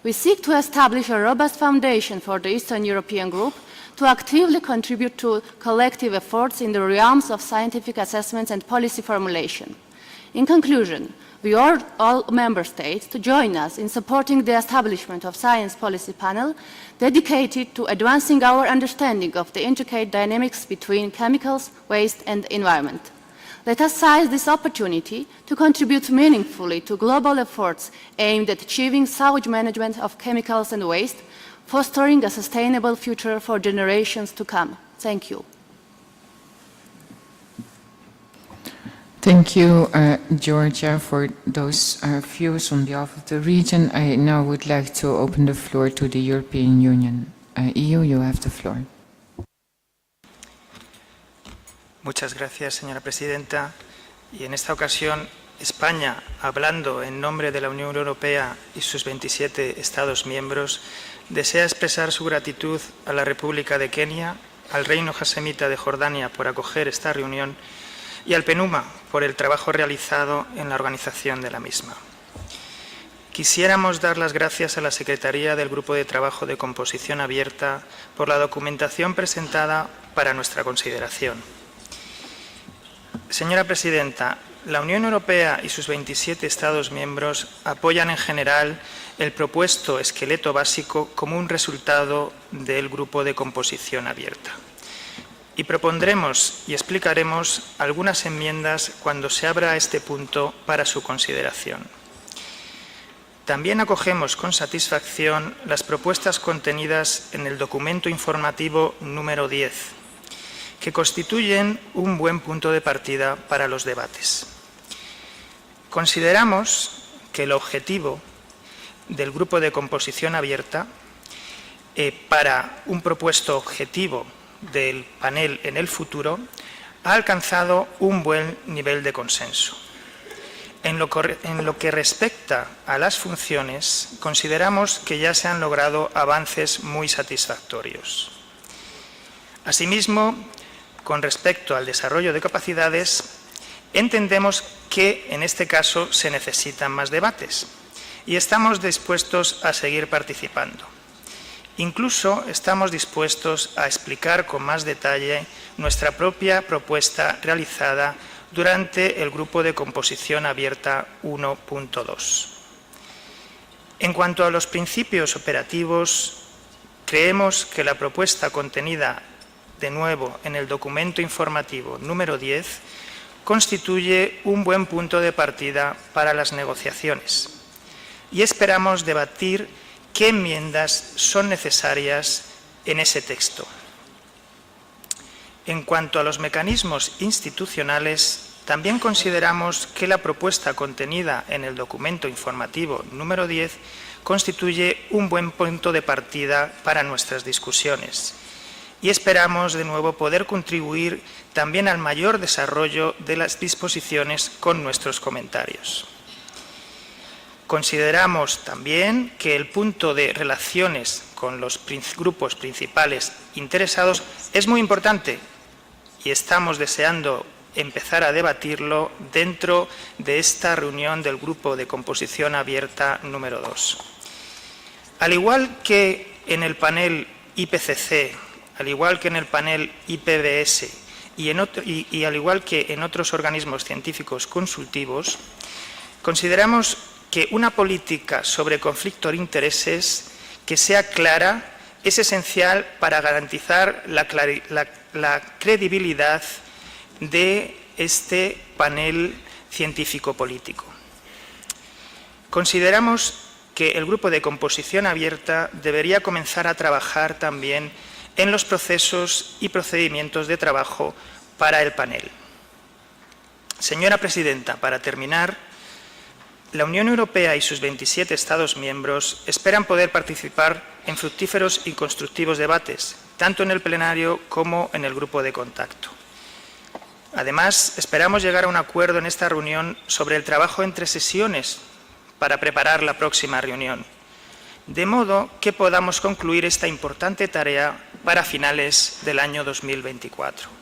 We seek to establish a robust foundation for the Eastern European Group to actively contribute to collective efforts in the realms of scientific assessments and policy formulation. In conclusion, we urge all member states to join us in supporting the establishment of Science Policy Panel dedicated to advancing our understanding of the intricate dynamics between chemicals, waste and environment. Let us seize this opportunity to contribute meaningfully to global efforts aimed at achieving sewage management of chemicals and waste, fostering a sustainable future for generations to come. Thank you. Thank you, Georgia, for those views on behalf of the region. I now would like to open the floor to the European Union. EU, you have the floor. Muchas gracias, señora presidenta. Y en esta ocasión, España, hablando en nombre de la Unión Europea y sus 27 Estados miembros, desea expresar su gratitud a la República de Kenia, al Reino Hasemita de Jordania por acoger esta reunión y al PNUMA por el trabajo realizado en la organización de la misma. Quisiéramos dar las gracias a la Secretaría del Grupo de Trabajo de Composición Abierta por la documentación presentada para nuestra consideración. Señora presidenta, la Unión Europea y sus 27 Estados miembros apoyan en general el propuesto esqueleto básico como un resultado del Grupo de Composición Abierta. Y propondremos y explicaremos algunas enmiendas cuando se abra este punto para su consideración. También acogemos con satisfacción las propuestas contenidas en el documento informativo número 10, que constituyen un buen punto de partida para los debates. Consideramos que el objetivo del Grupo de Composición Abierta para un propuesto objetivo del panel en el futuro ha alcanzado un buen nivel de consenso. En lo que respecta a las funciones, consideramos que ya se han logrado avances muy satisfactorios. Asimismo, con respecto al desarrollo de capacidades, entendemos que en este caso se necesitan más debates y estamos dispuestos a seguir participando. Incluso estamos dispuestos a explicar con más detalle nuestra propia propuesta realizada durante el Grupo de Composición Abierta 1.2. En cuanto a los principios operativos, creemos que la propuesta contenida de nuevo en el documento informativo número 10 constituye un buen punto de partida para las negociaciones y esperamos debatir qué enmiendas son necesarias en ese texto. En cuanto a los mecanismos institucionales, también consideramos que la propuesta contenida en el documento informativo número 10 constituye un buen punto de partida para nuestras discusiones y esperamos de nuevo poder contribuir también al mayor desarrollo de las disposiciones con nuestros comentarios. Consideramos también que el punto de relaciones con los grupos principales interesados es muy importante y estamos deseando empezar a debatirlo dentro de esta reunión del Grupo de Composición Abierta número 2. Al igual que en el panel IPCC, al igual que en el panel IPBS y al igual que en otros organismos científicos consultivos, consideramos que una política sobre conflicto de intereses que sea clara es esencial para garantizar la credibilidad de este panel científico-político. Consideramos que el Grupo de Composición Abierta debería comenzar a trabajar también en los procesos y procedimientos de trabajo para el panel. Señora presidenta, para terminar, la Unión Europea y sus 27 Estados miembros esperan poder participar en fructíferos y constructivos debates, tanto en el plenario como en el grupo de contacto. Además, esperamos llegar a un acuerdo en esta reunión sobre el trabajo entre sesiones para preparar la próxima reunión, de modo que podamos concluir esta importante tarea para finales del año 2024.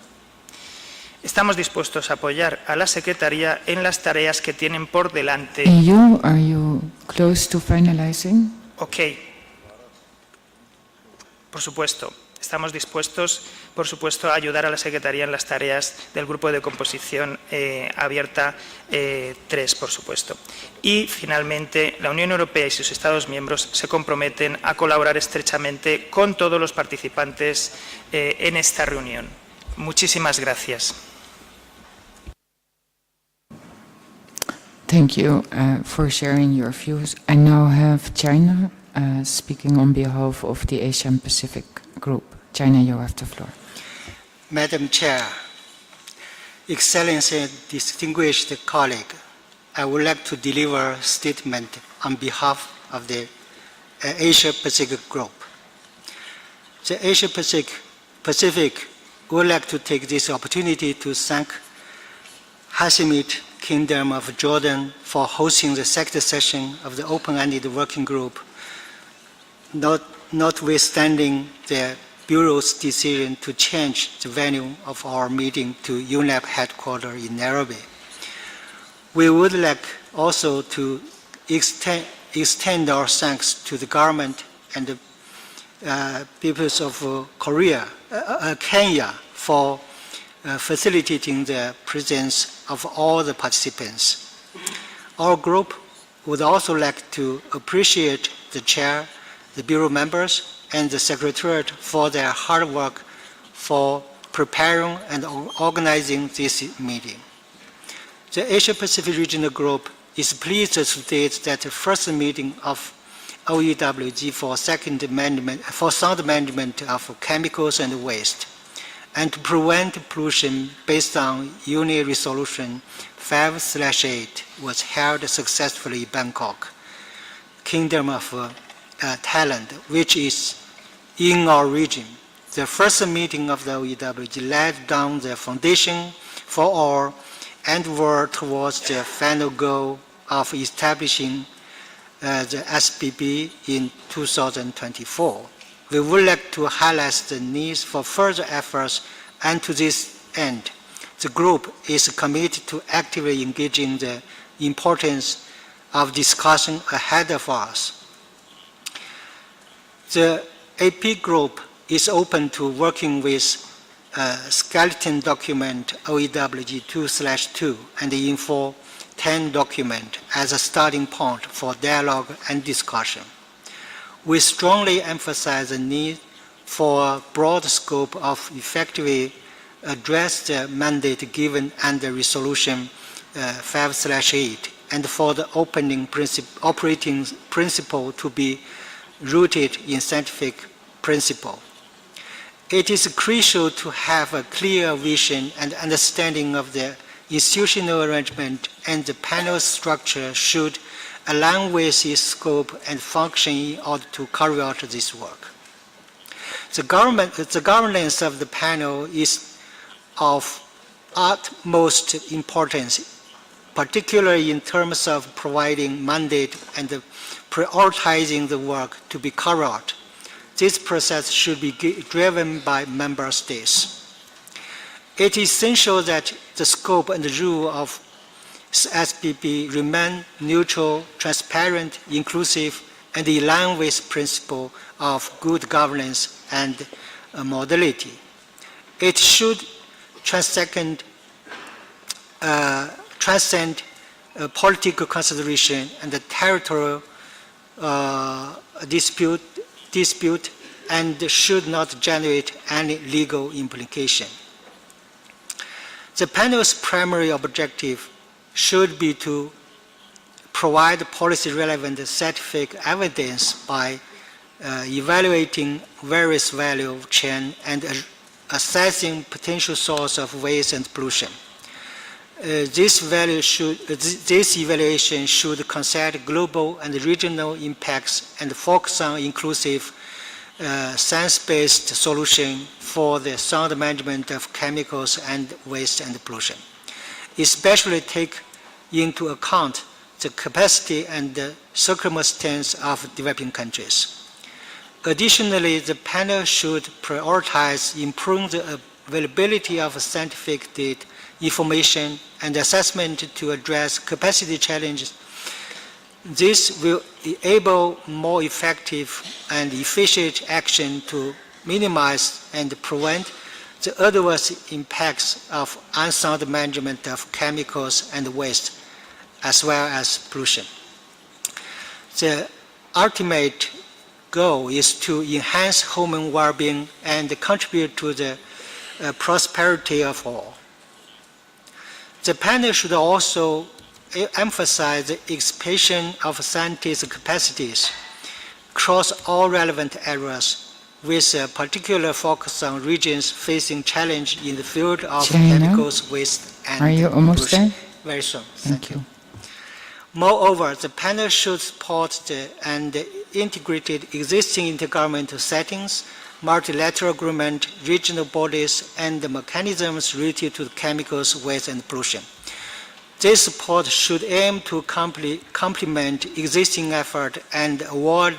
Estamos dispuestos a apoyar a la Secretaría en las tareas que tienen por delante. EU, are you close to finalizing? Ok. Por supuesto. Estamos dispuestos, por supuesto, a ayudar a la Secretaría en las tareas del Grupo de Composición Abierta 3, por supuesto. Y, finalmente, la Unión Europea y sus Estados miembros se comprometen a colaborar estrechamente con todos los participantes en esta reunión. Muchísimas gracias. Thank you for sharing your views. I now have China speaking on behalf of the Asian Pacific Group. China, you have the floor. Madam Chair, Excellency, distinguished colleague, I would like to deliver a statement on behalf of the Asia Pacific Group. The Asia Pacific would like to take this opportunity to thank Hashemite Kingdom of Jordan for hosting the second session of the open-ended working group, notwithstanding the Bureau's decision to change the venue of our meeting to UNEP headquarters in Nairobi. We would like also to extend our thanks to the government and the peoples of Kenya for facilitating the presence of all the participants. Our group would also like to appreciate the chair, the Bureau members, and the Secretariat for their hard work for preparing and organizing this meeting. The Asia-Pacific Regional Group is pleased to state that the first meeting of OEWG for sound management of chemicals and waste and to prevent pollution based on UN Resolution 5/8 was held successfully in Bangkok, Kingdom of Thailand, which is in our region. The first meeting of the OEWG laid down the foundation for our endeavor towards the final goal of establishing the SPB in 2024. We would like to highlight the need for further efforts, and to this end, the group is committed to actively engaging the importance of discussion ahead of us. The AP group is open to working with skeleton document OEWG 2/2 and the Info 10 document as a starting point for dialogue and discussion. We strongly emphasize the need for a broad scope of effectively address the mandate given under Resolution 5/8 and for the operating principle to be rooted in scientific principle. It is crucial to have a clear vision and understanding of the institutional arrangement, and the panel structure should align with its scope and function in order to carry out this work. The governance of the panel is of utmost importance, particularly in terms of providing mandate and prioritizing the work to be carried out. This process should be driven by member states. It is essential that the scope and the rule of SPP remain neutral, transparent, inclusive, and in line with principle of good governance and modality. It should transcend political consideration and the territorial dispute and should not generate any legal implication. The panel's primary objective should be to provide policy-relevant scientific evidence by evaluating various value chain and assessing potential source of waste and pollution. This evaluation should consider global and regional impacts and focus on inclusive science-based solution for the sound management of chemicals and waste and pollution, especially take into account the capacity and the circumstance of developing countries. Additionally, the panel should prioritize improving the availability of scientific data, information, and assessment to address capacity challenges. This will enable more effective and efficient action to minimize and prevent the adverse impacts of unsound management of chemicals and waste, as well as pollution. The ultimate goal is to enhance human well-being and contribute to the prosperity of all. The panel should also emphasize the expansion of scientists' capacities across all relevant areas, with a particular focus on regions facing challenge in the field of chemicals, waste, and Are you almost pollution. there? Very soon. Thank you. Moreover, the panel should support and integrated existing intergovernmental settings, multilateral agreement, regional bodies, and the mechanisms related to chemicals, waste, and pollution. This support should aim to complement existing effort and avoid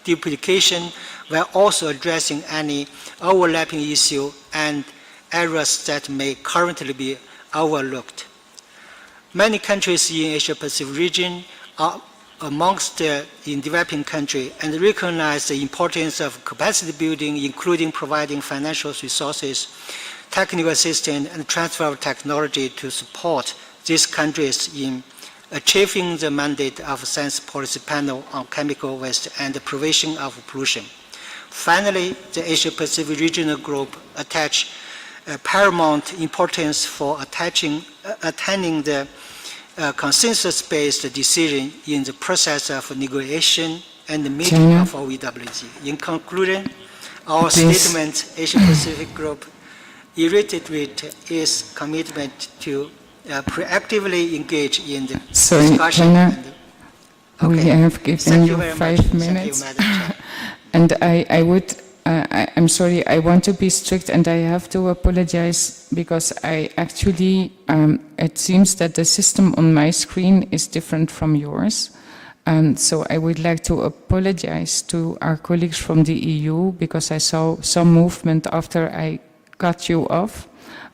duplication, while also addressing any overlapping issue and areas that may currently be overlooked. Many countries in Asia-Pacific region are amongst the developing countries and recognize the importance of capacity building, including providing financial resources, technical assistance, and transfer of technology to support these countries in achieving the mandate of Science Policy Panel on Chemical Waste and the Prevention of Pollution. Finally, the Asia-Pacific Regional Group attach paramount importance for attaining the consensus-based decision in the process of negotiation and the meeting of OEWG. In conclusion, our statement, Asia-Pacific Group, reiterated its commitment to proactively engage in the discussion. We have given you 5 minutes. And I'm sorry, I want to be strict and I have to apologize because I actually, it seems that the system on my screen is different from yours. So I would like to apologize to our colleagues from the EU because I saw some movement after I cut you off.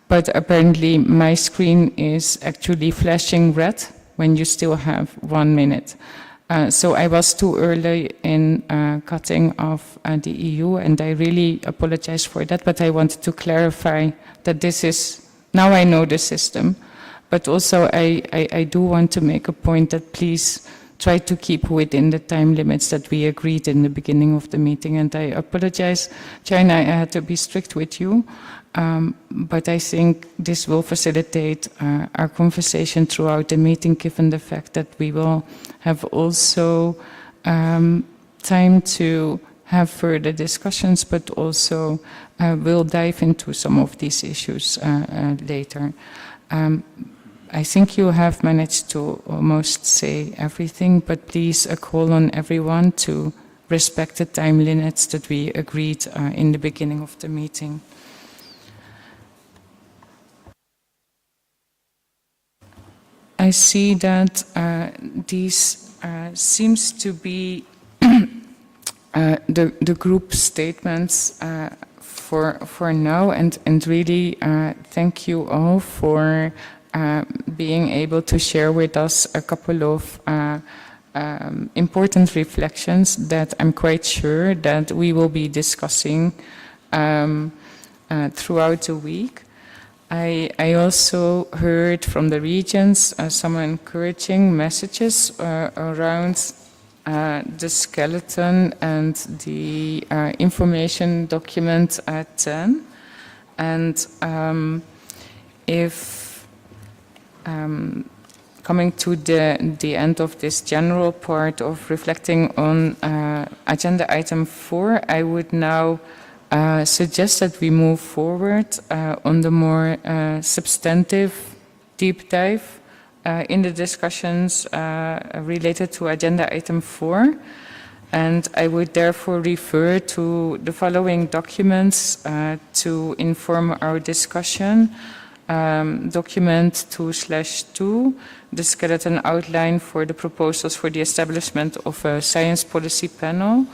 But apparently my screen is actually flashing red when you still have 1 minute. So I was too early in cutting off the EU, and I really apologize for that, but I wanted to clarify that this is, now I know the system, but also I do want to make a point that please try to keep within the time limits that we agreed in the beginning of the meeting, and I apologize, China, I had to be strict with you. But I think this will facilitate our conversation throughout the meeting, given the fact that we will have also time to have further discussions, but also we'll dive into some of these issues later. I think you have managed to almost say everything, but please call on everyone to respect the time limits that we agreed in the beginning of the meeting. I see that these seems to be the group statements for now, and really thank you all for being able to share with us a couple of important reflections that I'm quite sure that we will be discussing throughout the week. I also heard from the regions some encouraging messages around the skeleton and the information document at 10. And if coming to the end of this general part of reflecting on agenda item 4, I would now suggest that we move forward on the more substantive deep dive in the discussions related to agenda item 4. And I would therefore refer to the following documents to inform our discussion. Document 2/2, the skeleton outline for the proposals for the establishment of a science policy panel,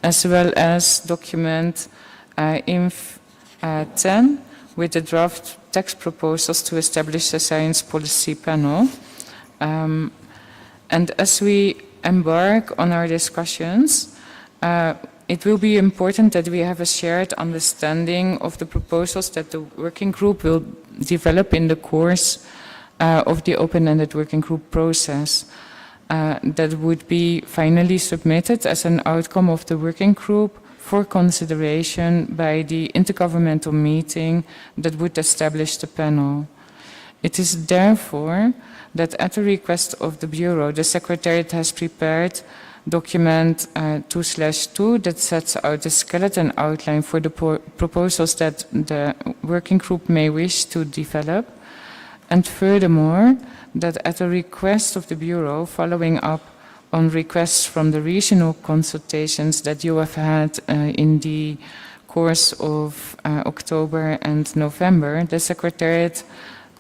as well as document INF 10 with the draft text proposals to establish a science policy panel. And as we embark on our discussions, it will be important that we have a shared understanding of the proposals that the working group will develop in the course of the open-ended working group process. That would be finally submitted as an outcome of the working group for consideration by the intergovernmental meeting that would establish the panel. It is therefore that at the request of the Bureau, the Secretariat has prepared document 2/2 that sets out the skeleton outline for the proposals that the working group may wish to develop. And furthermore, that at the request of the Bureau, following up on requests from the regional consultations that you have had in the course of October and November, the Secretariat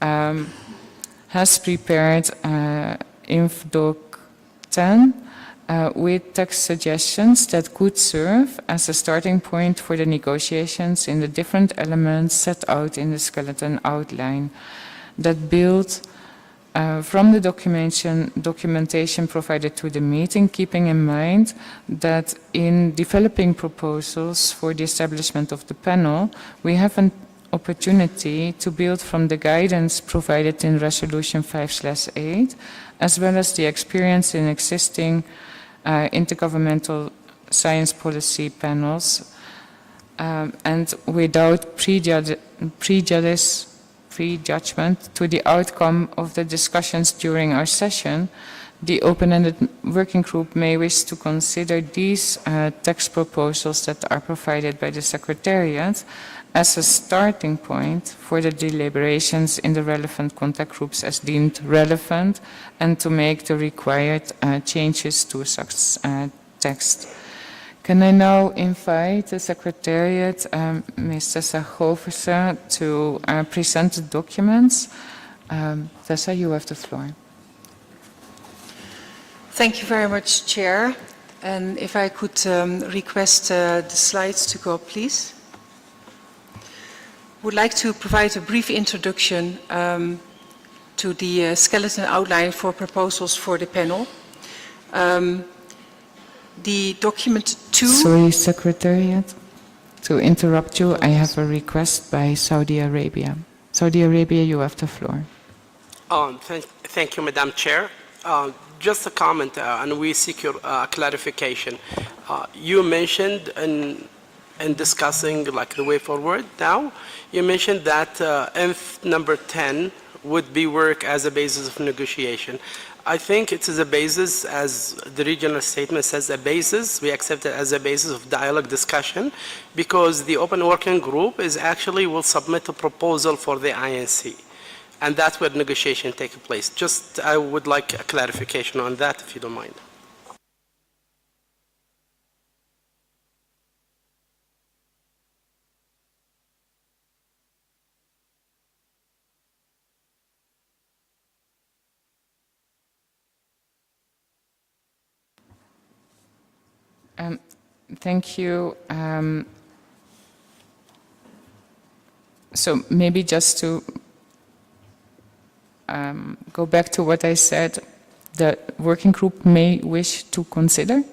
has prepared InfDoc 10 with text suggestions that could serve as a starting point for the negotiations in the different elements set out in the skeleton outline that build from the documentation provided to the meeting, keeping in mind that in developing proposals for the establishment of the panel, we have an opportunity to build from the guidance provided in Resolution 5/8, as well as the experience in existing intergovernmental science policy panels, and without prejudgment to the outcome of the discussions during our session, the open-ended working group may wish to consider these text proposals that are provided by the Secretariat as a starting point for the deliberations in the relevant contact groups as deemed relevant, and to make the required changes to such text. Can I now invite the Secretariat, Mr. Sagoverse, to present the documents? Tessa, you have the floor. Thank you very much, Chair. And if I could request the slides to go up, please. Would like to provide a brief introduction to the skeleton outline for proposals for the panel. The document 2... Sorry, Secretariat, to interrupt you. I have a request by Saudi Arabia. Saudi Arabia, you have the floor. Thank you, Madam Chair. Just a comment, and we seek your clarification. You mentioned in discussing like the way forward now, you mentioned that INF number 10 would be work as a basis of negotiation. I think it is a basis, as the regional statement says, a basis. We accept it as a basis of dialogue discussion, because the open working group is actually will submit a proposal for the INC, and that's where negotiation takes place. Just, I would like a clarification on that, if you don't mind. Thank you. So maybe just to go back to what I said, the working group may wish to consider.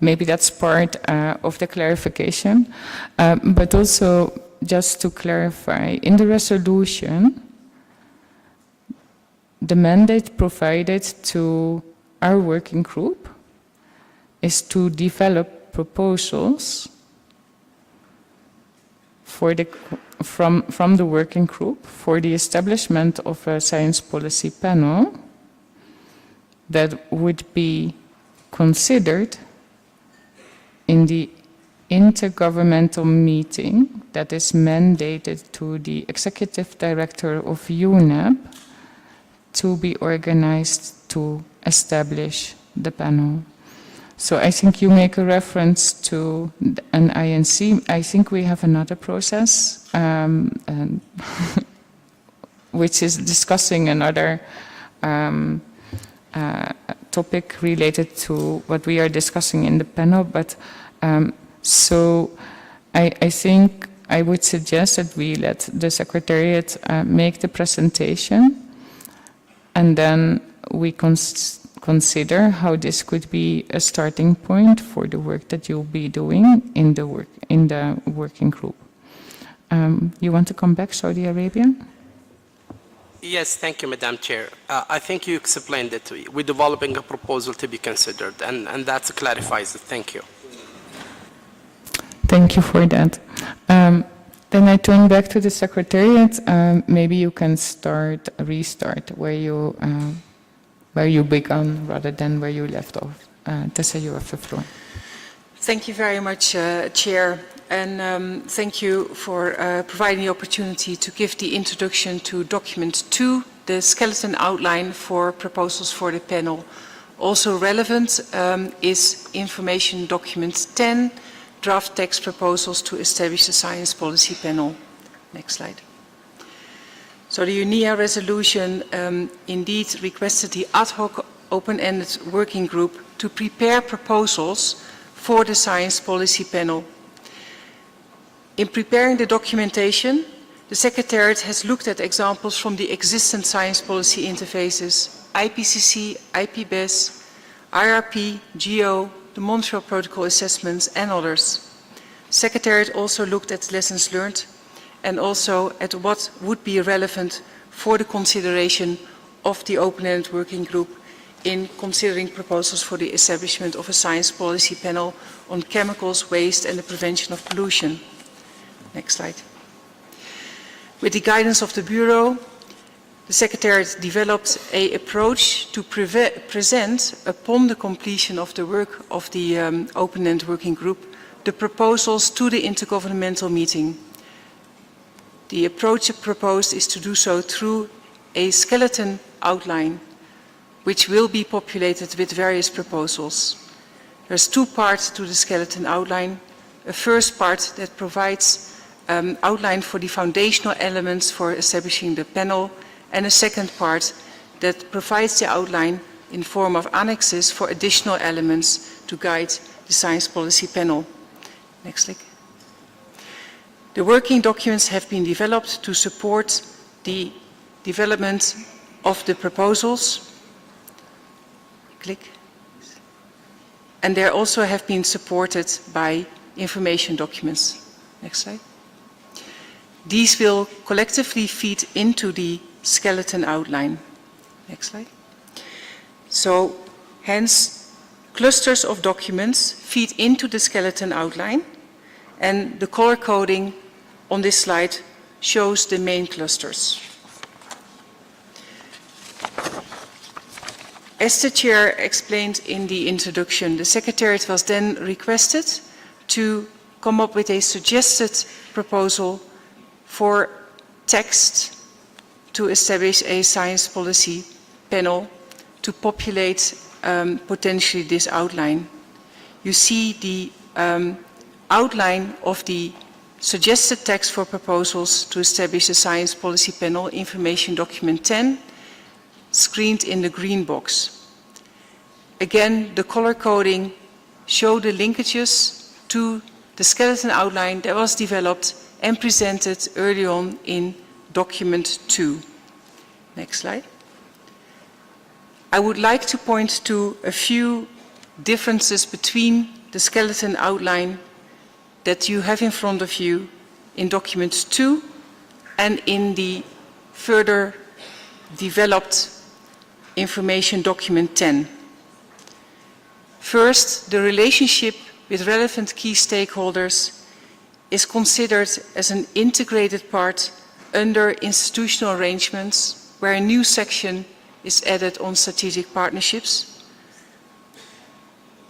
Maybe that's part of the clarification. But also, just to clarify, in the resolution, the mandate provided to our working group is to develop proposals for from the working group for the establishment of a science policy panel that would be considered in the intergovernmental meeting that is mandated to the executive director of UNEP to be organized to establish the panel. So I think you make a reference to an INC. I think we have another process which is discussing another topic related to what we are discussing in the panel. But so I think I would suggest that we let the Secretariat make the presentation, and then we consider how this could be a starting point for the work that you'll be doing in the working group. You want to come back, Saudi Arabia? Yes, thank you, Madam Chair. I think you explained it. We're developing a proposal to be considered, and that clarifies it. Thank you. Thank you for that. Then I turn back to the Secretariat. Maybe you can restart where you began rather than where you left off. Tessa, you have the floor. Thank you very much, Chair, and thank you for providing the opportunity to give the introduction to document 2, the skeleton outline for proposals for the panel. Also relevant is information document 10, draft text proposals to establish the science policy panel. Next slide. So the UNIA resolution indeed requested the ad hoc open-ended working group to prepare proposals for the science policy panel. In preparing the documentation, the Secretariat has looked at examples from the existing science policy interfaces, IPCC, IPBES, IRP, GEO, the Montreal Protocol assessments, and others. Secretariat also looked at lessons learned and also at what would be relevant for the consideration of the open-ended working group in considering proposals for the establishment of a science policy panel on chemicals, waste, and the prevention of pollution. Next slide. With the guidance of the Bureau, the Secretariat developed an approach to present, upon the completion of the work of the open-ended working group, the proposals to the intergovernmental meeting. The approach proposed is to do so through a skeleton outline, which will be populated with various proposals. There's 2 parts to the skeleton outline. A first part that provides outline for the foundational elements for establishing the panel, and a second part that provides the outline in form of annexes for additional elements to guide the science policy panel. Next slide. The working documents have been developed to support the development of the proposals. Click. And they also have been supported by information documents. Next slide. These will collectively feed into the skeleton outline. Next slide. So, hence, clusters of documents feed into the skeleton outline, and the color coding on this slide shows the main clusters. As the Chair explained in the introduction, the Secretariat was then requested to come up with a suggested proposal for text to establish a science policy panel to populate potentially this outline. You see the outline of the suggested text for proposals to establish a science policy panel, information document 10, screened in the green box. Again, the color coding show the linkages to the skeleton outline that was developed and presented early on in document 2. Next slide. I would like to point to a few differences between the skeleton outline that you have in front of you in document 2 and in the further developed information document 10. First, the relationship with relevant key stakeholders is considered as an integrated part under institutional arrangements, where a new section is added on strategic partnerships.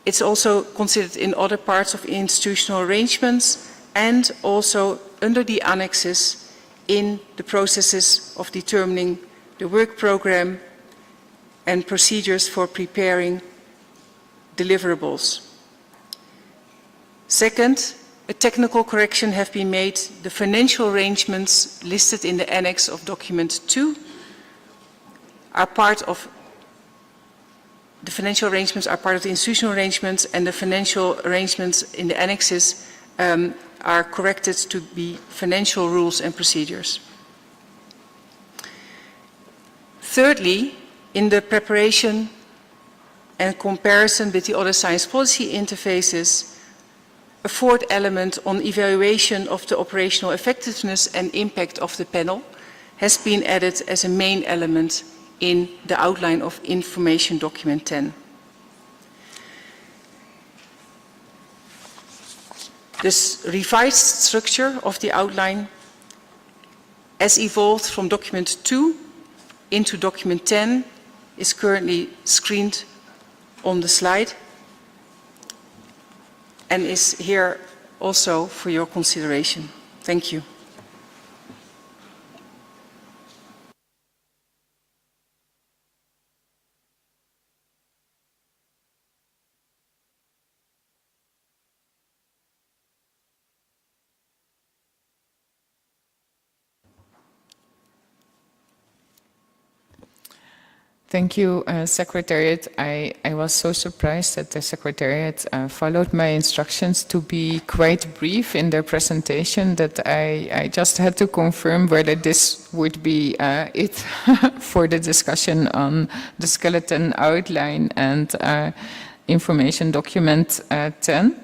It's also considered in other parts of institutional arrangements and also under the annexes in the processes of determining the work program and procedures for preparing deliverables. Second, a technical correction has been made. The financial arrangements listed in the annex of document 2 are part of the financial arrangements are part of the institutional arrangements, and the financial arrangements in the annexes are corrected to be financial rules and procedures. Thirdly, in the preparation and comparison with the other science policy interfaces, a fourth element on evaluation of the operational effectiveness and impact of the panel has been added as a main element in the outline of Information Document 10. This revised structure of the outline as evolved from Document 2 into Document 10 is currently screened on the slide and is here also for your consideration. Thank you. Thank you, Secretariat. I was so surprised that the Secretariat followed my instructions to be quite brief in their presentation that I just had to confirm whether this would be it for the discussion on the skeleton outline and Information Document 10.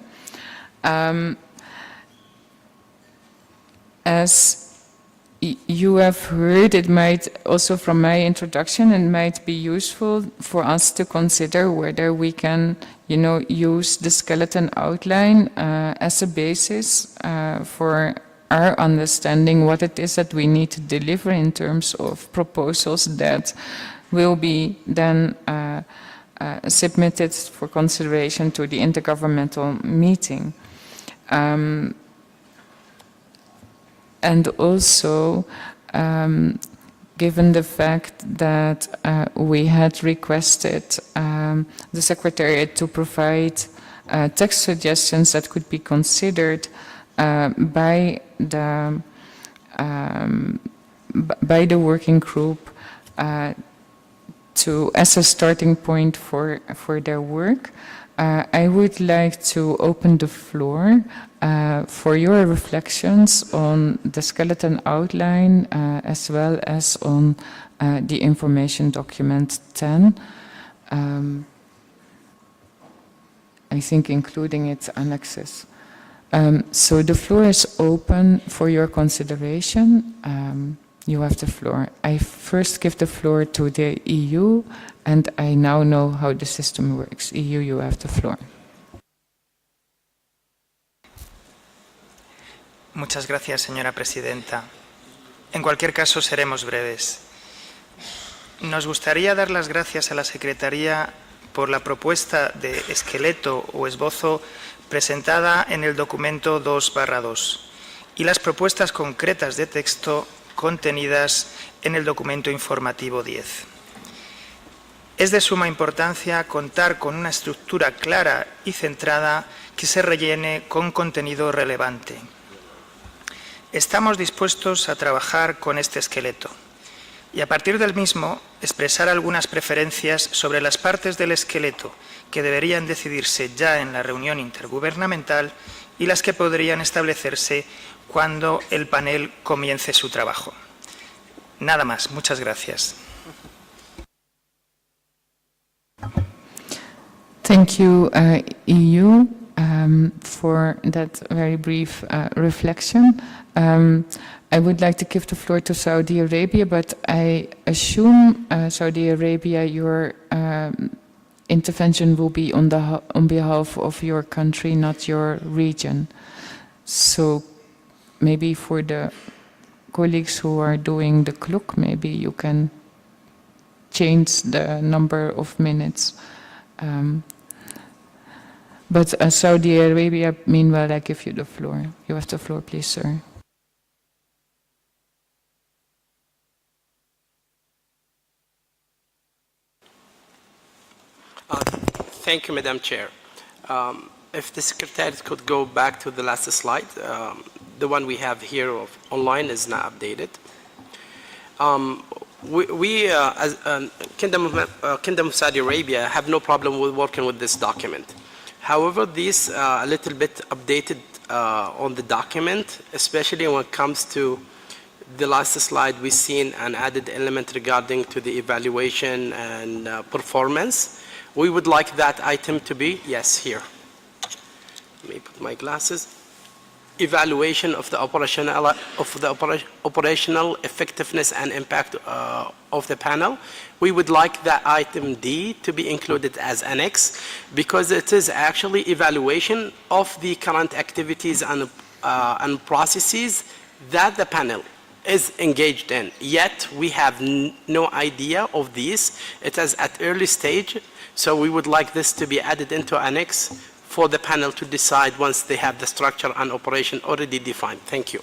As you have heard, it might also from my introduction, it might be useful for us to consider whether we can, use the skeleton outline as a basis for our understanding what it is that we need to deliver in terms of proposals that will be then submitted for consideration to the intergovernmental meeting. And also, given the fact that we had requested the Secretariat to provide text suggestions that could be considered by the working group as a starting point for their work, I would like to open the floor for your reflections on the skeleton outline as well as on the Information Document 10. I think including its annexes. So the floor is open for your consideration. You have the floor. I first give the floor to the EU, and I now know how the system works. EU, you have the floor. Muchas gracias, señora presidenta. En cualquier caso, seremos breves. Nos gustaría dar las gracias a la Secretaría por la propuesta de esqueleto o esbozo presentada en el documento 2/2 y las propuestas concretas de texto contenidas en el documento informativo 10. Es de suma importancia contar con una estructura clara y centrada que se rellene con contenido relevante. Estamos dispuestos a trabajar con este esqueleto y a partir del mismo expresar algunas preferencias sobre las partes del esqueleto que deberían decidirse ya en la reunión intergubernamental y las que podrían establecerse cuando el panel comience su trabajo. Nada más. Muchas gracias. Thank you, EU, for that very brief reflection. I would like to give the floor to Saudi Arabia, but I assume, Saudi Arabia, your intervention will be on behalf of your country, not your region. So maybe for the colleagues who are doing the kluk, maybe you can change the number of minutes. But Saudi Arabia, meanwhile, I give you the floor. You have the floor, please, sir. Thank you, Madam Chair. If the Secretariat could go back to the last slide, the one we have here online is not updated. We as Kingdom of Saudi Arabia, have no problem with working with this document. However, this a little bit updated on the document, especially when it comes to the last slide. We've seen an added element regarding to the evaluation and performance. We would like that item to be, yes, here. Let me put my glasses. Evaluation of the operational effectiveness and impact of the panel. We would like that item D to be included as annex because it is actually evaluation of the current activities and processes that the panel is engaged in. Yet we have no idea of these. It is at early stage, so we would like this to be added into annex for the panel to decide once they have the structure and operation already defined. Thank you.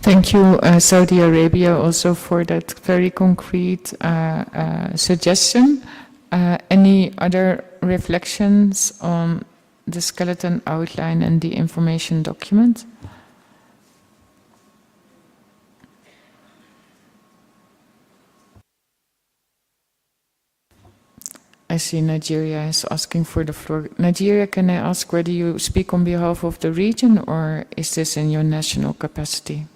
Thank you, Saudi Arabia, also for that very concrete suggestion. Any other reflections on the skeleton outline and the information document? I see Nigeria is asking for the floor. Nigeria, can I ask whether you speak on behalf of the region or is this in your national capacity?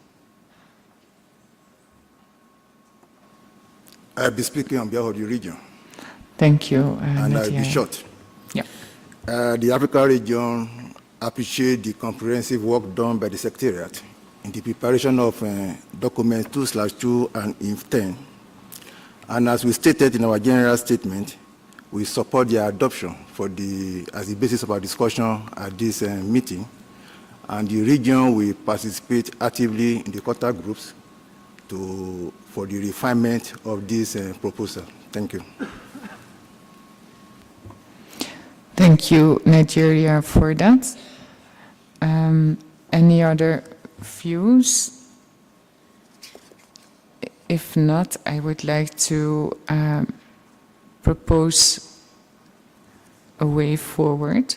I'll be speaking on behalf of the region. Thank you, and Nigeria. I'll be short. Yeah. The Africa region appreciates the comprehensive work done by the Secretariat in the preparation of documents 2/2 and INF 10. And as we stated in our general statement, we support their adoption as the basis of our discussion at this meeting. And the region will participate actively in the contact groups for the refinement of this proposal. Thank you. Thank you, Nigeria, for that. Any other views? If not, I would like to propose a way forward.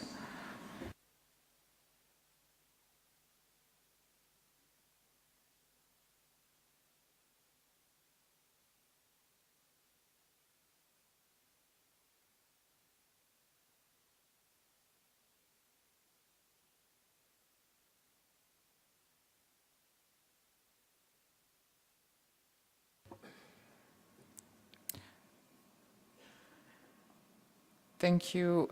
Thank you.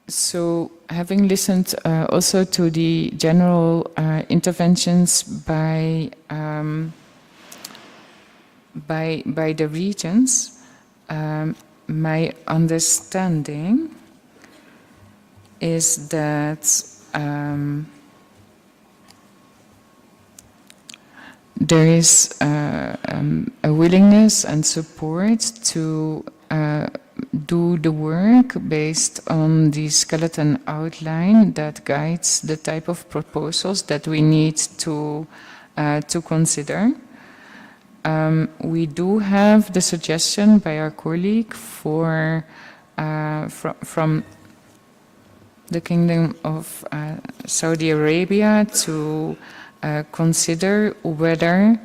So having listened also to the general interventions by the regions, my understanding is that there is a willingness and support to do the work based on the skeleton outline that guides the type of proposals that we need to consider. We do have the suggestion by our colleague from the Kingdom of Saudi Arabia to consider whether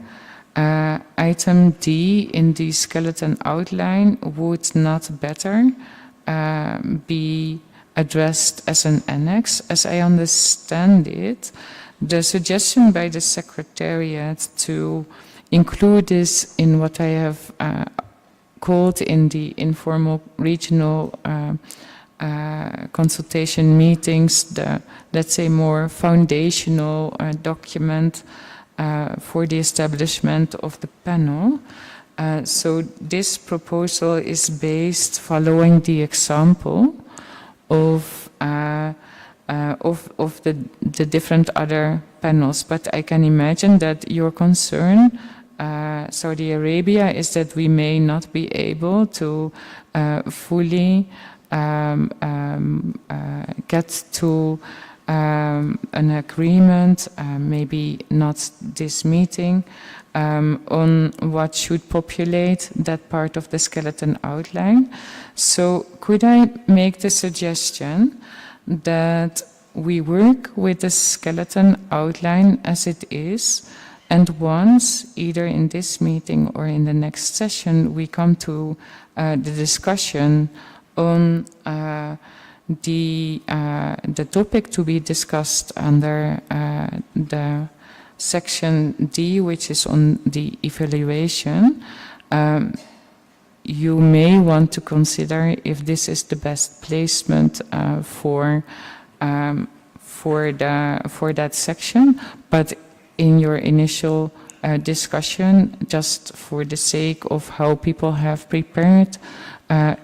item D in the skeleton outline would not better be addressed as an annex. As I understand it, the suggestion by the Secretariat to include this in what I have called in the informal regional consultation meetings, the, let's say, more foundational document for the establishment of the panel. So this proposal is based following the example of the different other panels. But I can imagine that your concern, Saudi Arabia, is that we may not be able to fully get to an agreement, maybe not this meeting, on what should populate that part of the skeleton outline. So could I make the suggestion that we work with the skeleton outline as it is, and once, either in this meeting or in the next session, we come to the discussion on the topic to be discussed under the section D, which is on the evaluation, you may want to consider if this is the best placement for that section, but in your initial discussion, just for the sake of how people have prepared,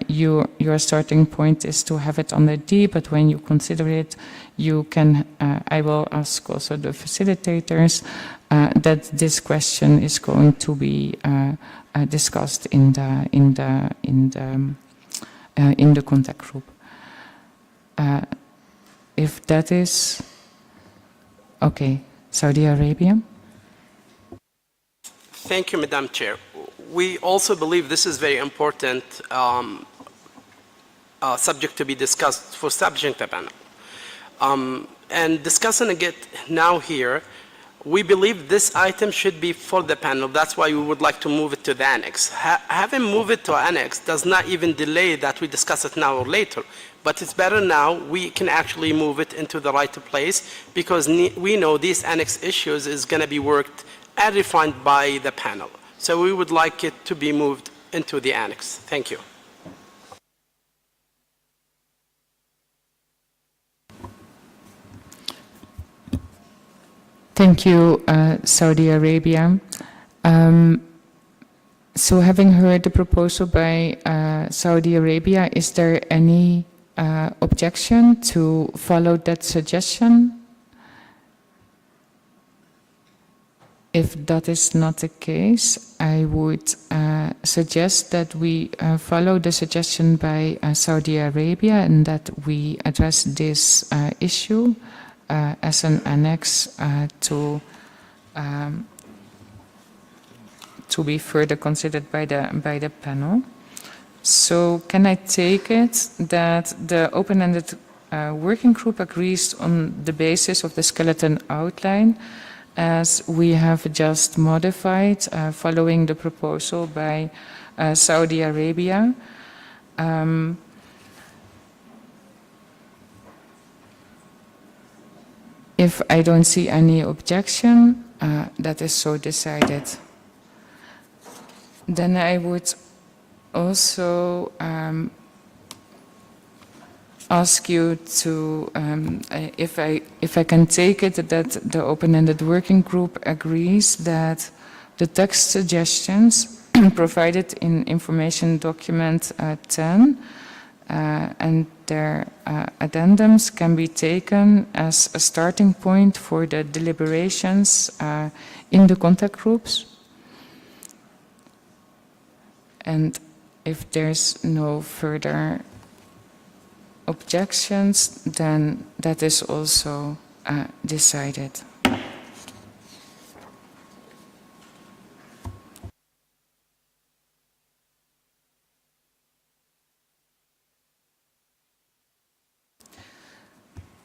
your starting point is to have it under D, but when you consider it, you can, I will ask also the facilitators that this question is going to be discussed in the contact group. If that is okay, Saudi Arabia. Thank you, Madam Chair. We also believe this is very important subject to be discussed for establishing the panel. And discussing it now here, we believe this item should be for the panel. That's why we would like to move it to the annex. Having moved it to annex does not even delay that we discuss it now or later. But it's better now, we can actually move it into the right place because we know these annex issues is going to be worked and refined by the panel. So we would like it to be moved into the annex. Thank you. Thank you, Saudi Arabia. So having heard the proposal by Saudi Arabia, is there any objection to follow that suggestion? If that is not the case, I would suggest that we follow the suggestion by Saudi Arabia and that we address this issue as an annex to be further considered by the panel. So can I take it that the open-ended working group agrees on the basis of the skeleton outline as we have just modified following the proposal by Saudi Arabia? If I don't see any objection, that is so decided. Then I would also ask you to, if I can take it that the open-ended working group agrees that the text suggestions provided in information document 10 and their addendums can be taken as a starting point for the deliberations in the contact groups. And if there's no further objections, then that is also decided.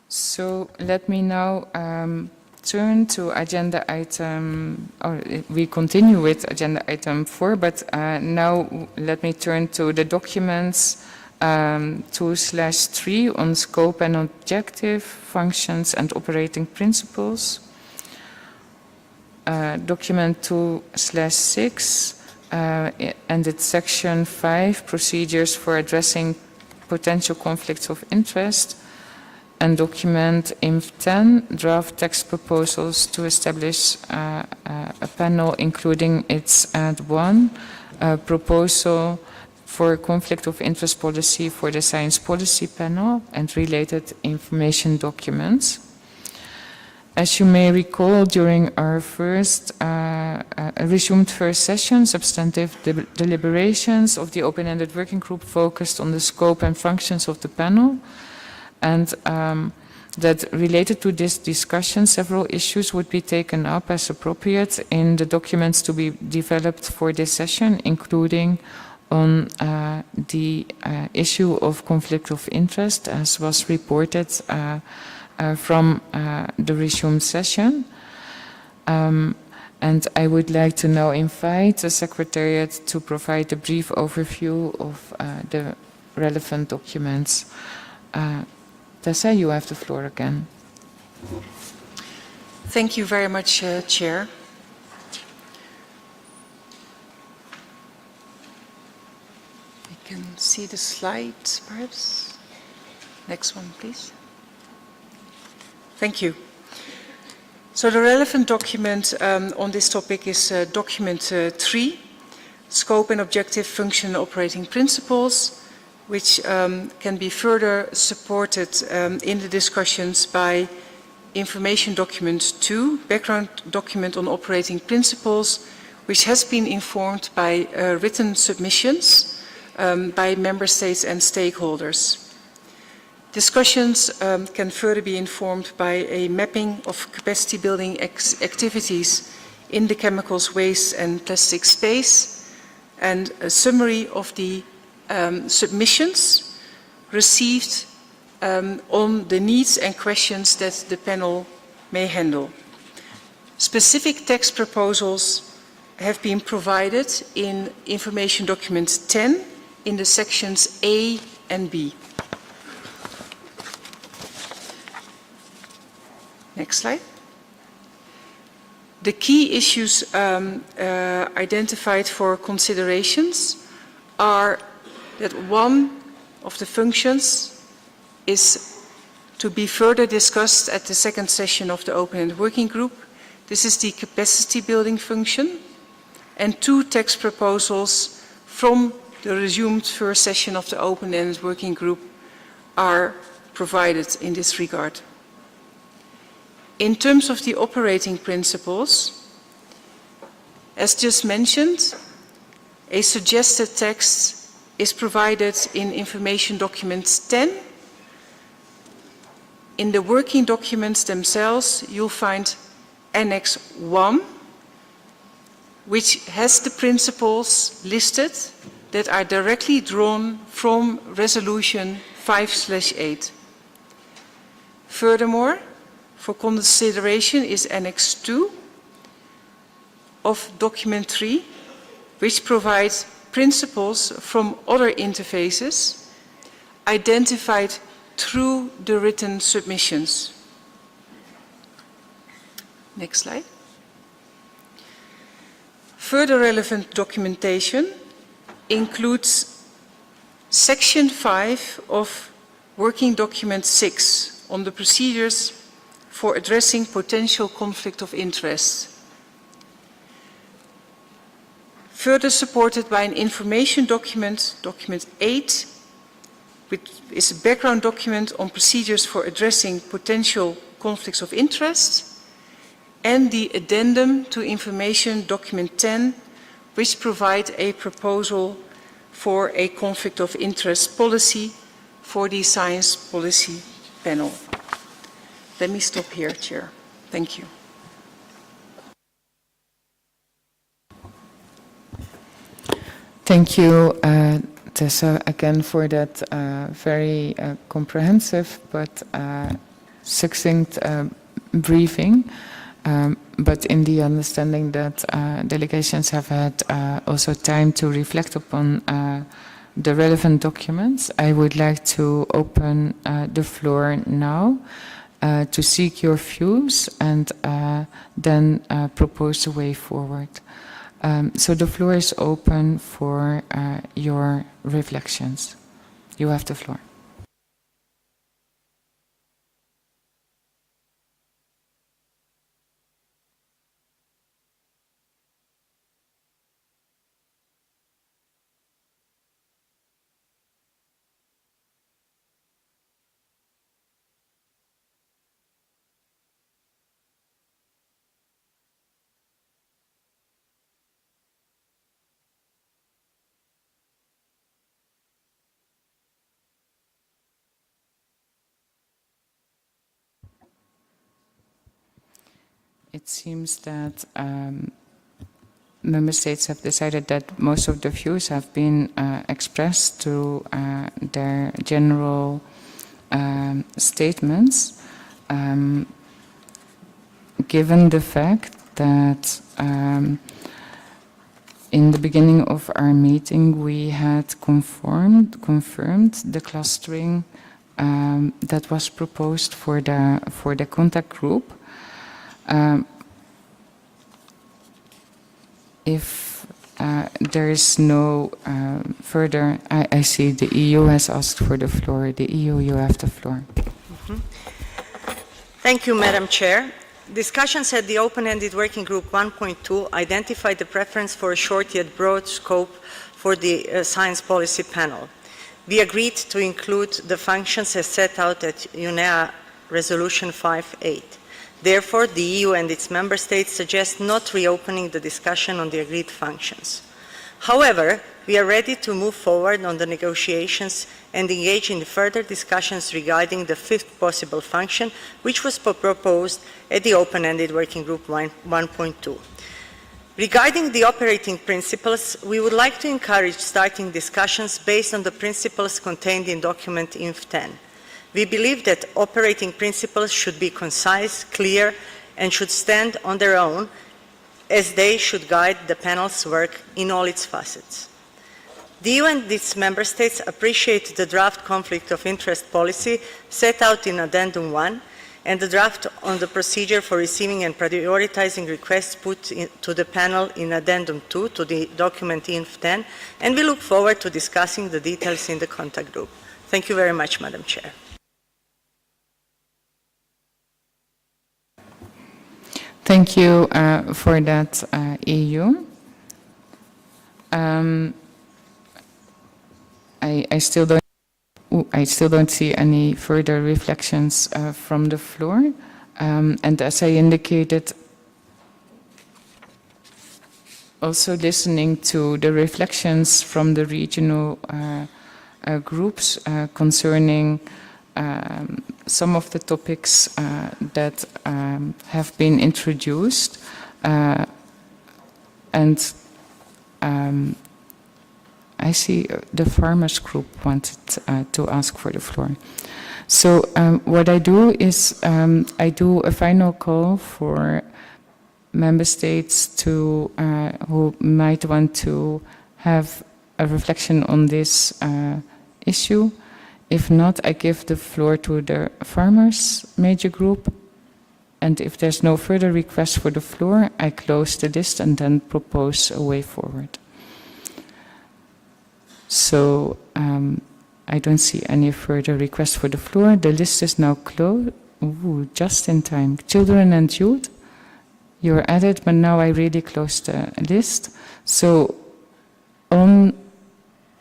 So let me now turn to agenda item, or we continue with agenda item 4, but now let me turn to the documents 2/3 on scope and objective, functions and operating principles. Document 2/6 and it's section 5, procedures for addressing potential conflicts of interest. And document INF 10, draft text proposals to establish a panel including its add 1, proposal for conflict of interest policy for the science policy panel and related information documents. As you may recall, during our resumed first session, substantive deliberations of the open-ended working group focused on the scope and functions of the panel. And that related to this discussion, several issues would be taken up as appropriate in the documents to be developed for this session, including on the issue of conflict of interest, as was reported from the resumed session. And I would like to now invite the Secretariat to provide a brief overview of the relevant documents. Tessa, you have the floor again. Thank you very much, Chair. see the slides, perhaps? Next one, please. Thank you. So the relevant document on this topic is document 3, Scope and Objective Function and Operating Principles, which can be further supported in the discussions by information document 2, background document on operating principles, which has been informed by written submissions by member states and stakeholders. Discussions can further be informed by a mapping of capacity building activities in the chemicals, waste and plastic space, and a summary of the submissions received on the needs and questions that the panel may handle. Specific text proposals have been provided in information document 10 in the sections A and B. Next slide. The key issues identified for considerations are that one of the functions is to be further discussed at the second session of the open-ended working group. This is the capacity building function, and 2 text proposals from the resumed first session of the open-ended working group are provided in this regard. In terms of the operating principles, as just mentioned, a suggested text is provided in information documents 10. In the working documents themselves, you'll find Annex 1, which has the principles listed that are directly drawn from Resolution 5/8. Furthermore, for consideration is Annex 2 of document 3, which provides principles from other interfaces identified through the written submissions. Next slide. Further relevant documentation includes Section 5 of Working Document 6 on the procedures for addressing potential conflict of interest. Further supported by an information document, document 8, which is a background document on procedures for addressing potential conflicts of interest, and the addendum to information document 10, which provide a proposal for a conflict of interest policy for the science policy panel. Let me stop here, Chair. Thank you. Thank you, Tessa, again for that very comprehensive but succinct briefing. But in the understanding that delegations have had also time to reflect upon the relevant documents, I would like to open the floor now to seek your views and then propose a way forward. So the floor is open for your reflections. You have the floor. It seems that member states have decided that most of the views have been expressed through their general statements, given the fact that in the beginning of our meeting we had confirmed the clustering that was proposed for the contact group. If there is no further. I see the EU has asked for the floor. The EU, you have the floor. Thank you, Madam Chair. Discussions at the Open-Ended Working Group 1.2 identified the preference for a short yet broad scope for the Science Policy Panel. We agreed to include the functions as set out at UNEA Resolution 5.8. Therefore, the EU and its member states suggest not reopening the discussion on the agreed functions. However, we are ready to move forward on the negotiations and engage in further discussions regarding the fifth possible function, which was proposed at the Open-Ended Working Group 1.2. Regarding the operating principles, we would like to encourage starting discussions based on the principles contained in document INF 10. We believe that operating principles should be concise, clear, and should stand on their own, as they should guide the panel's work in all its facets. The EU and its member states appreciate the draft conflict of interest policy set out in Addendum 1 and the draft on the procedure for receiving and prioritizing requests put to the panel in Addendum 2 to the document INF 10, and we look forward to discussing the details in the contact group. Thank you very much, Madam Chair. Thank you for that, EU. I still don't see any further reflections from the floor. And as I indicated, also listening to the reflections from the regional groups concerning some of the topics that have been introduced, and I see the farmers group wanted to ask for the floor. So what I do is I do a final call for member states to who might want to have a reflection on this issue. If not, I give the floor to the farmers major group, and if there's no further request for the floor, I close the list and then propose a way forward. So I don't see any further requests for the floor. The list is now closed. Ooh, just in time. Children and youth, you're added, but now I really close the list. So on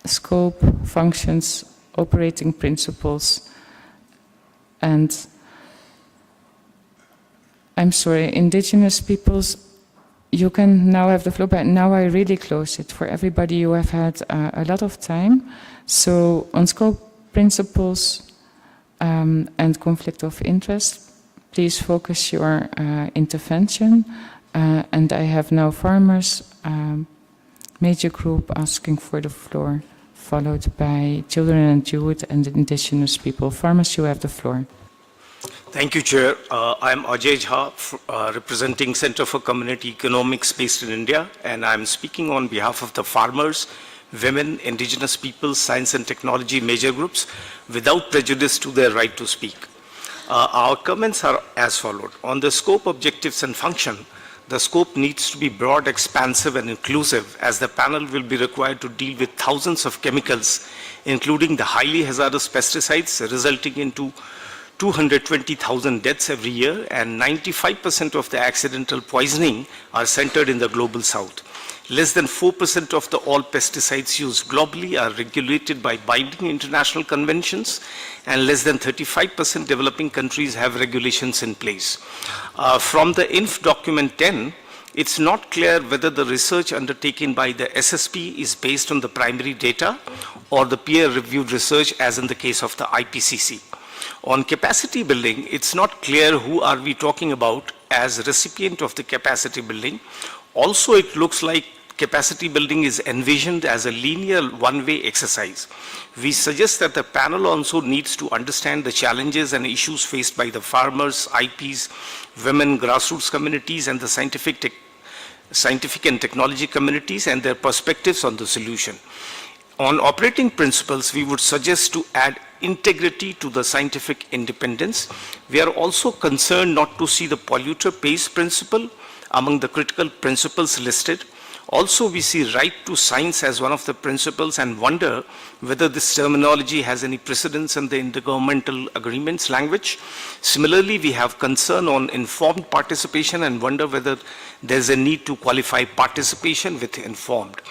scope, functions, operating principles, and I'm sorry, indigenous peoples, you can now have the floor, but now I really close it for everybody. You have had a lot of time. So on scope, principles, and conflict of interest, please focus your intervention. And I have now farmers, major group asking for the floor, followed by children and youth and indigenous people. Farmers, you have the floor. Thank you, Chair. I'm Ajay Jha, representing Center for Community Economics based in India, and I'm speaking on behalf of the farmers, women, indigenous peoples, science and technology major groups, without prejudice to their right to speak. Our comments are as followed. On the scope, objectives, and function, the scope needs to be broad, expansive, and inclusive, as the panel will be required to deal with thousands of chemicals, including the highly hazardous pesticides, resulting into 220,000 deaths every year, and 95% of the accidental poisoning are centered in the global south. Less than 4% of all pesticides used globally are regulated by binding international conventions, and less than 35% developing countries have regulations in place. From the INF document 10, it's not clear whether the research undertaken by the SSP is based on the primary data or the peer-reviewed research, as in the case of the IPCC. On capacity building, it's not clear who are we talking about as recipient of the capacity building. Also, it looks like capacity building is envisioned as a linear one-way exercise. We suggest that the panel also needs to understand the challenges and issues faced by the farmers, IPs, women, grassroots communities, and the scientific and technology communities and their perspectives on the solution. On operating principles, we would suggest to add integrity to the scientific independence. We are also concerned not to see the polluter pays principle among the critical principles listed. Also, we see right to science as one of the principles and wonder whether this terminology has any precedence in the intergovernmental agreements language. Similarly, we have concern on informed participation and wonder whether there's a need to qualify participation with informed.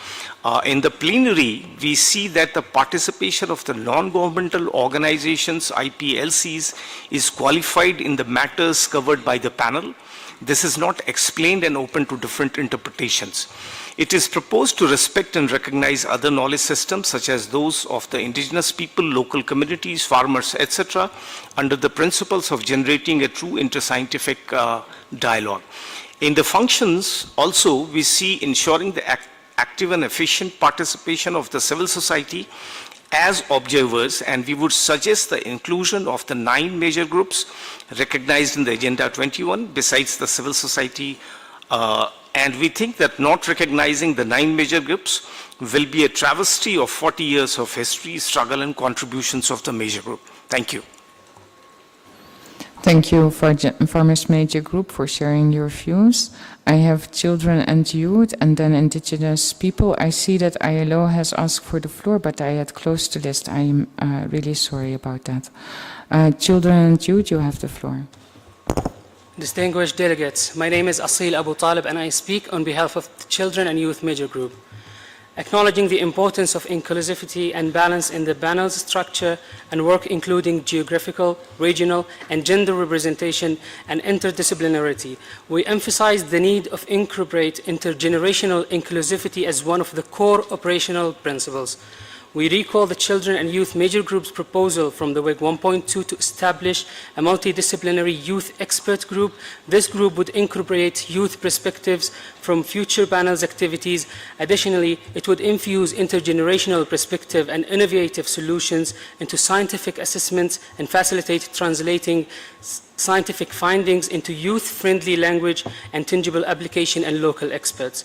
In the plenary, we see that the participation of the non-governmental organizations, IPLCs, is qualified in the matters covered by the panel. This is not explained and open to different interpretations. It is proposed to respect and recognize other knowledge systems such as those of the indigenous people, local communities, farmers, etc., under the principles of generating a true interscientific dialogue. In the functions also, we see ensuring the active and efficient participation of the civil society as observers, and we would suggest the inclusion of the 9 major groups recognized in the Agenda 21 besides the civil society, and we think that not recognizing the 9 major groups will be a travesty of 40 years of history, struggle and contributions of the major group. Thank you. Thank you, Farmers Major Group, for sharing your views. I have children and youth and then indigenous people. I see that ILO has asked for the floor, but I had closed the list. I am really sorry about that. Children and youth, you have the floor. Distinguished delegates, my name is Asil Abu Talib and I speak on behalf of the Children and Youth Major Group. Acknowledging the importance of inclusivity and balance in the panel's structure and work including geographical, regional, and gender representation and interdisciplinarity, we emphasize the need of incorporate intergenerational inclusivity as one of the core operational principles. We recall the Children and Youth Major Group's proposal from the Oewg 1.2 to establish a multidisciplinary youth expert group. This group would incorporate youth perspectives from future panel's activities. Additionally, it would infuse intergenerational perspective and innovative solutions into scientific assessments and facilitate translating scientific findings into youth-friendly language and tangible application and local experts.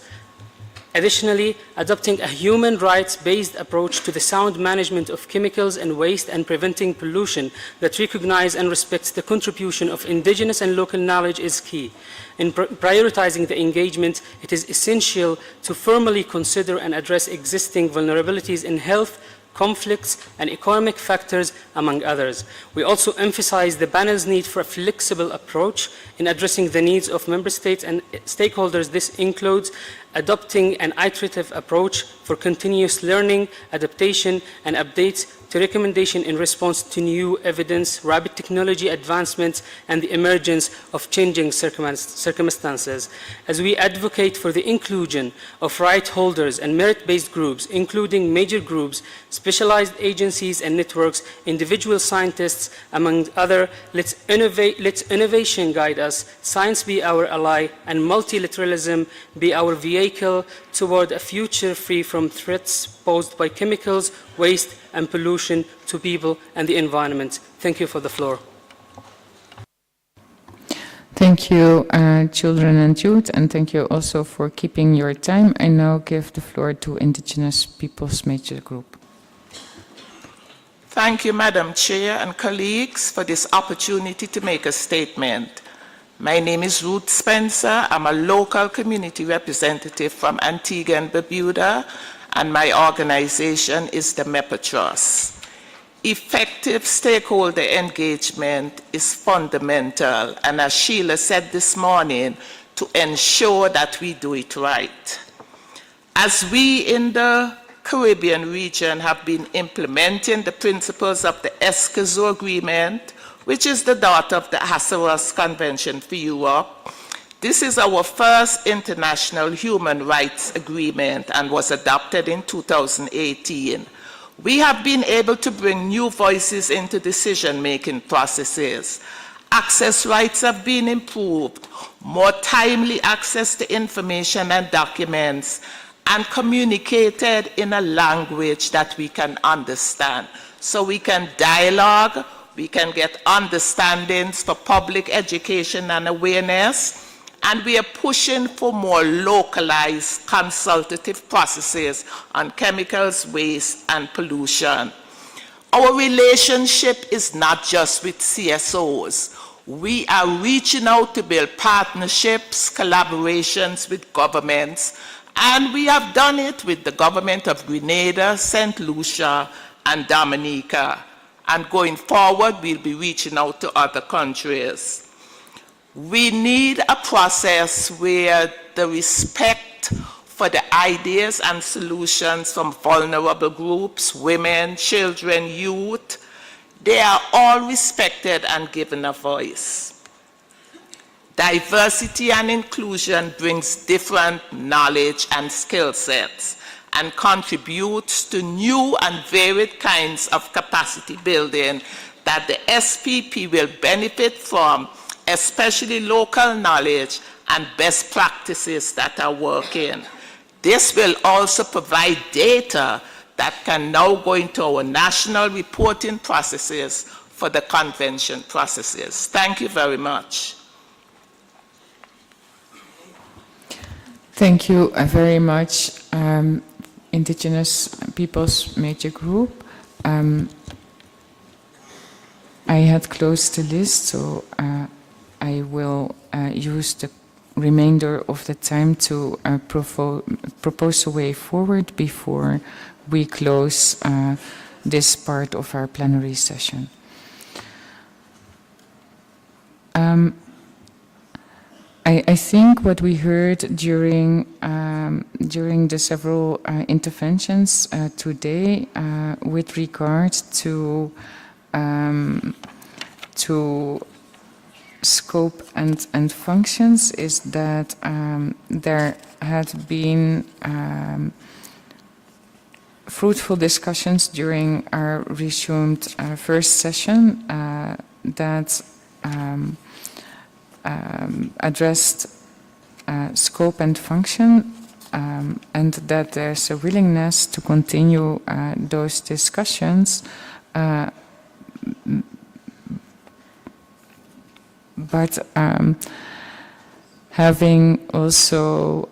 Additionally, adopting a human rights-based approach to the sound management of chemicals and waste and preventing pollution that recognizes and respects the contribution of indigenous and local knowledge is key. In prioritizing the engagement, it is essential to firmly consider and address existing vulnerabilities in health, conflicts, and economic factors, among others. We also emphasize the panel's need for a flexible approach in addressing the needs of member states and stakeholders. This includes adopting an iterative approach for continuous learning, adaptation, and updates to recommendation in response to new evidence, rapid technology advancements, and the emergence of changing circumstances. As we advocate for the inclusion of right holders and merit-based groups, including major groups, specialized agencies and networks, individual scientists, among others, let's innovation guide us, science be our ally, and multilateralism be our vehicle toward a future free from threats posed by chemicals, waste, and pollution to people and the environment. Thank you for the floor. Thank you, children and youth, and thank you also for keeping your time. I now give the floor to Indigenous Peoples Major Group. Thank you, Madam Chair and colleagues, for this opportunity to make a statement. My name is Ruth Spencer. I'm a local community representative from Antigua and Barbuda, and my organization is the MEPA Trust. Effective stakeholder engagement is fundamental, and as Sheila said this morning, to ensure that we do it right. As we in the Caribbean region have been implementing the principles of the Escazú Agreement, which is the daughter of the Hasawas Convention for Europe, this is our first international human rights agreement and was adopted in 2018. We have been able to bring new voices into decision-making processes. Access rights have been improved, more timely access to information and documents, and communicated in a language that we can understand. So we can dialogue, we can get understandings for public education and awareness, and we are pushing for more localized consultative processes on chemicals, waste, and pollution. Our relationship is not just with CSOs. We are reaching out to build partnerships, collaborations with governments, And we have done it with the government of Grenada, St. Lucia, and Dominica. And going forward, we'll be reaching out to other countries. We need a process where the respect for the ideas and solutions from vulnerable groups, women, children, youth, they are all respected and given a voice. Diversity and inclusion brings different knowledge and skill sets and contributes to new and varied kinds of capacity building that the SPP will benefit from, especially local knowledge and best practices that are working. This will also provide data that can now go into our national reporting processes for the convention processes. Thank you very much. Thank you very much, Indigenous Peoples Major Group. I had closed the list, so I will use the remainder of the time to propose a way forward before we close this part of our plenary session. I think what we heard during the several interventions today with regard to scope and functions is that there had been fruitful discussions during our resumed first session that addressed scope and function, and that there's a willingness to continue those discussions, but having also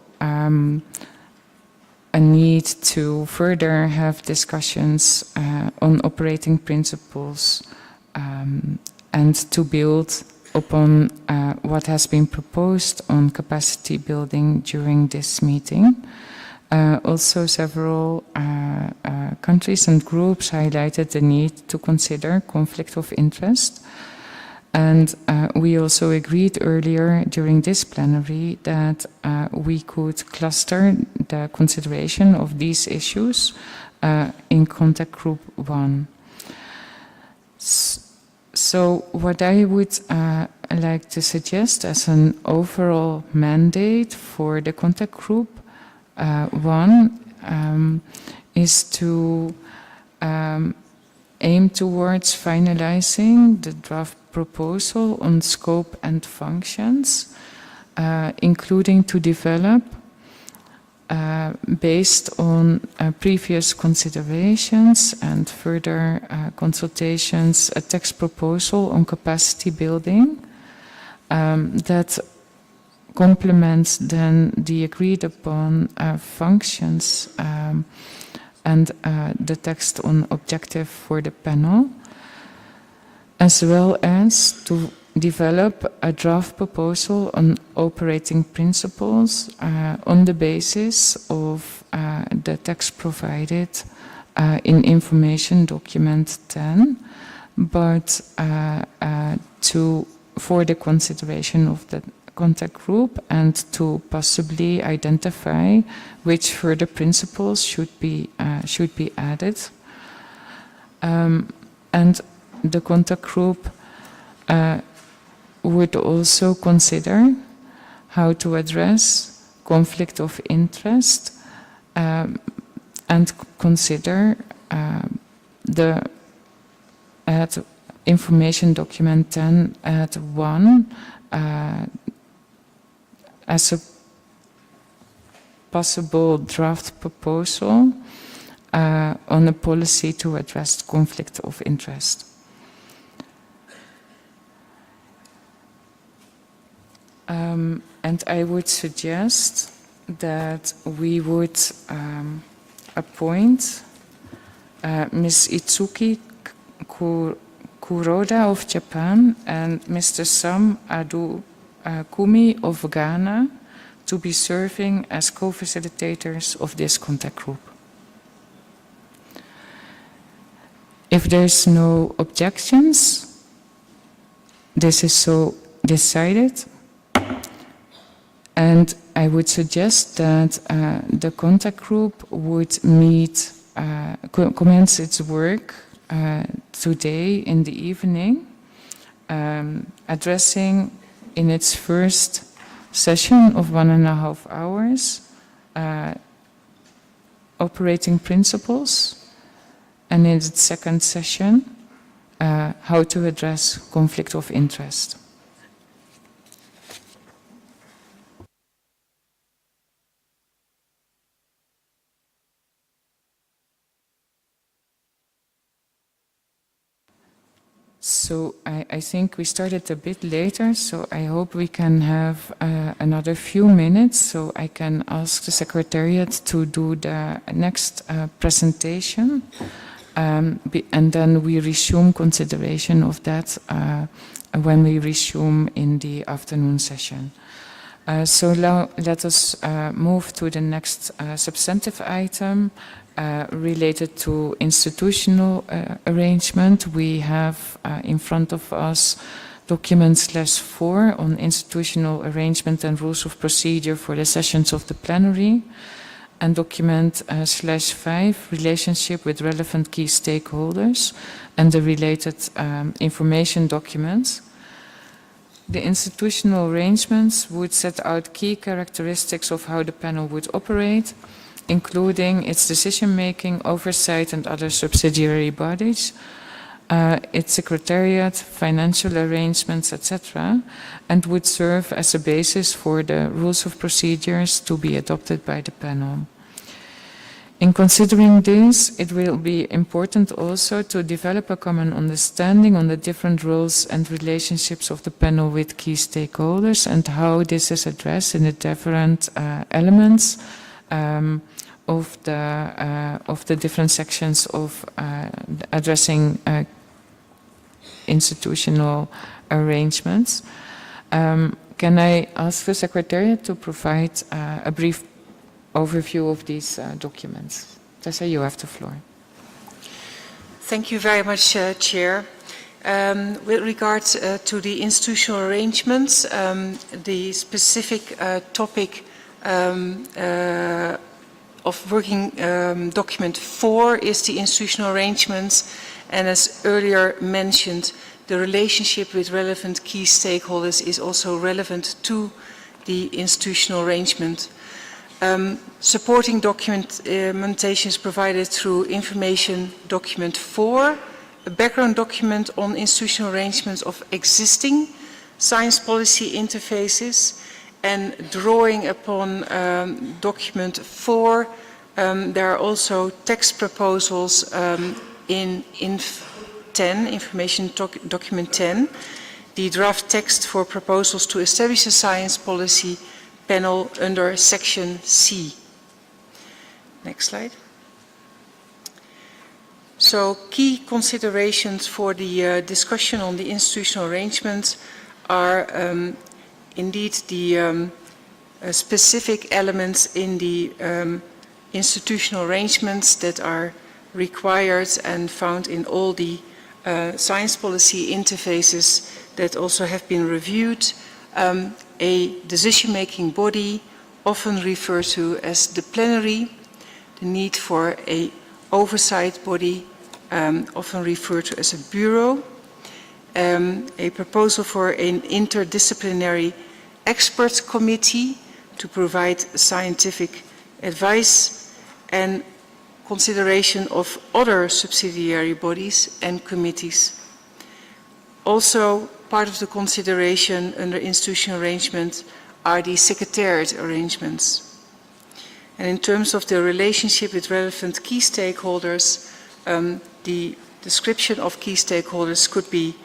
a need to further have discussions on operating principles and to build upon what has been proposed on capacity building during this meeting. Also, several countries and groups highlighted the need to consider conflict of interest. And we also agreed earlier during this plenary that we could cluster the consideration of these issues in contact group 1. So what I would like to suggest as an overall mandate for the contact group 1 is to aim towards finalizing the draft proposal on scope and functions, including to develop, based on previous considerations and further consultations, a text proposal on capacity building that complements then the agreed upon functions and the text on objective for the panel, as well as to develop a draft proposal on operating principles on the basis of the text provided in information document 10, but for the consideration of the contact group and to possibly identify which further principles should be added. And the contact group would also consider how to address conflict of interest and consider the information document 10 at 1 as a possible draft proposal on a policy to address conflict of interest. And I would suggest that we would appoint Ms. Itsuki Kuroda of Japan and Mr. Sam Adu Kumi of Ghana to be serving as co-facilitators of this contact group. If there's no objections, this is so decided. And I would suggest that the contact group would meet, commence its work today in the evening, addressing in its first session of 1.5 hours operating principles, and in its second session how to address conflict of interest. So I think we started a bit later, so I hope we can have another few minutes so I can ask the Secretariat to do the next presentation, and then we resume consideration of that when we resume in the afternoon session. So now let us move to the next substantive item, related to institutional arrangement. We have in front of us document /4 on institutional arrangement and rules of procedure for the sessions of the plenary, and document /5 relationship with relevant key stakeholders and the related information documents. The institutional arrangements would set out key characteristics of how the panel would operate, including its decision-making, oversight, and other subsidiary bodies, its secretariat, financial arrangements, etc., and would serve as a basis for the rules of procedures to be adopted by the panel. In considering this, it will be important also to develop a common understanding on the different roles and relationships of the panel with key stakeholders and how this is addressed in the different elements of the different sections of addressing institutional arrangements. Can I ask the Secretariat to provide a brief overview of these documents? Tessa, you have the floor. Thank you very much, Chair. With regards to the institutional arrangements, the specific topic of working document 4 is the institutional arrangements, and as earlier mentioned, the relationship with relevant key stakeholders is also relevant to the institutional arrangement. Supporting documentation is provided through information document 4, a background document on institutional arrangements of existing science policy interfaces, and drawing upon document 4, there are also text proposals in information document 10, the draft text for proposals to establish a science policy panel under section C. Next slide. So key considerations for the discussion on the institutional arrangements are indeed the specific elements in the institutional arrangements that are required and found in all the science policy interfaces that also have been reviewed. A decision-making body, often referred to as the plenary, the need for an oversight body, often referred to as a bureau, a proposal for an interdisciplinary expert committee to provide scientific advice, and consideration of other subsidiary bodies and committees. Also, part of the consideration under institutional arrangement are the secretariat arrangements. And in terms of the relationship with relevant key stakeholders, the description of key stakeholders could be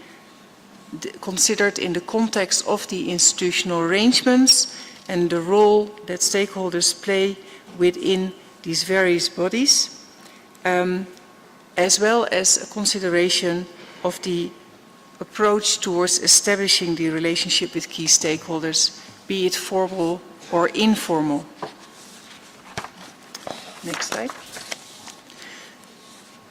considered in the context of the institutional arrangements and the role that stakeholders play within these various bodies, as well as a consideration of the approach towards establishing the relationship with key stakeholders, be it formal or informal. Next slide.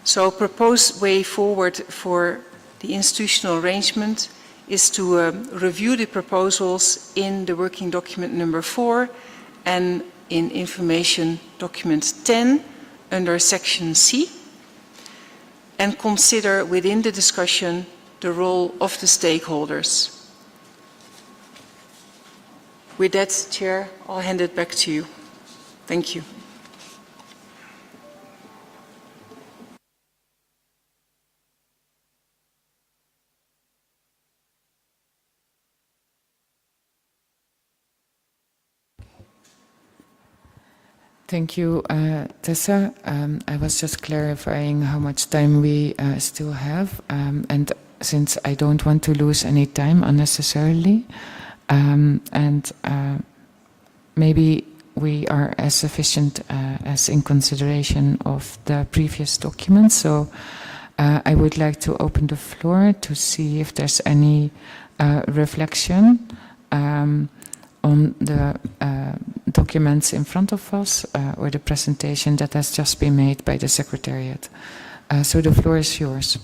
So proposed way forward for the institutional arrangement is to review the proposals in the working document number 4 and in information document 10 under section C, and consider within the discussion the role of the stakeholders. With that, Chair, I'll hand it back to you. Thank you. Thank you, Tessa. I was just clarifying how much time we still have, and since I don't want to lose any time unnecessarily, and maybe we are as sufficient as in consideration of the previous documents, so I would like to open the floor to see if there's any reflection on the documents in front of us or the presentation that has just been made by the Secretariat. So the floor is yours.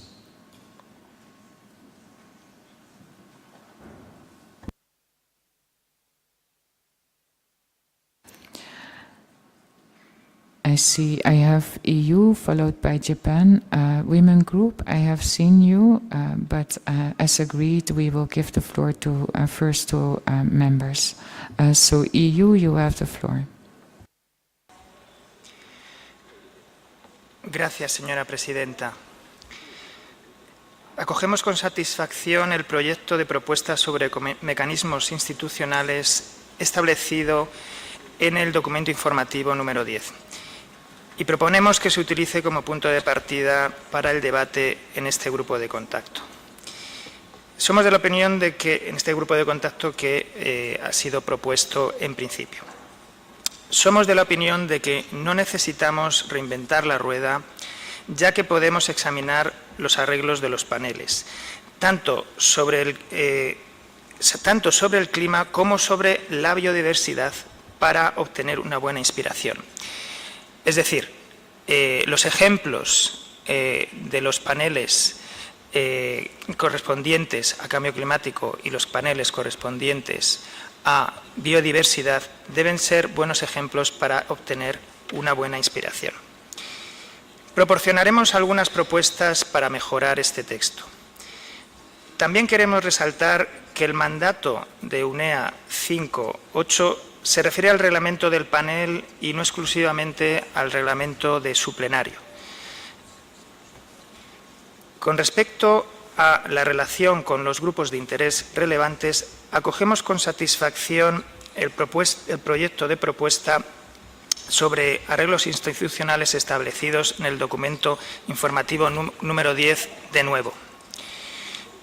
I see I have EU followed by Japan. Women group, I have seen you, but as agreed, we will give the floor to first to members. So EU, you have the floor. Gracias, señora presidenta. Acogemos con satisfacción el proyecto de propuesta sobre mecanismos institucionales establecido en el documento informativo número 10. Y proponemos que se utilice como punto de partida para el debate en este grupo de contacto. Somos de la opinión de que en este grupo de contacto que ha sido propuesto en principio. Somos de la opinión de que no necesitamos reinventar la rueda, ya que podemos examinar los arreglos de los paneles, tanto sobre el clima como sobre la biodiversidad, para obtener una buena inspiración. Es decir, los ejemplos de los paneles correspondientes a cambio climático y los paneles correspondientes a biodiversidad deben ser buenos ejemplos para obtener una buena inspiración. Proporcionaremos algunas propuestas para mejorar este texto. También queremos resaltar que el mandato de UNEA 5.8 se refiere al reglamento del panel y no exclusivamente al reglamento de su plenario. Con respecto a la relación con los grupos de interés relevantes, acogemos con satisfacción el proyecto de propuesta sobre arreglos institucionales establecidos en el documento informativo número 10 de nuevo.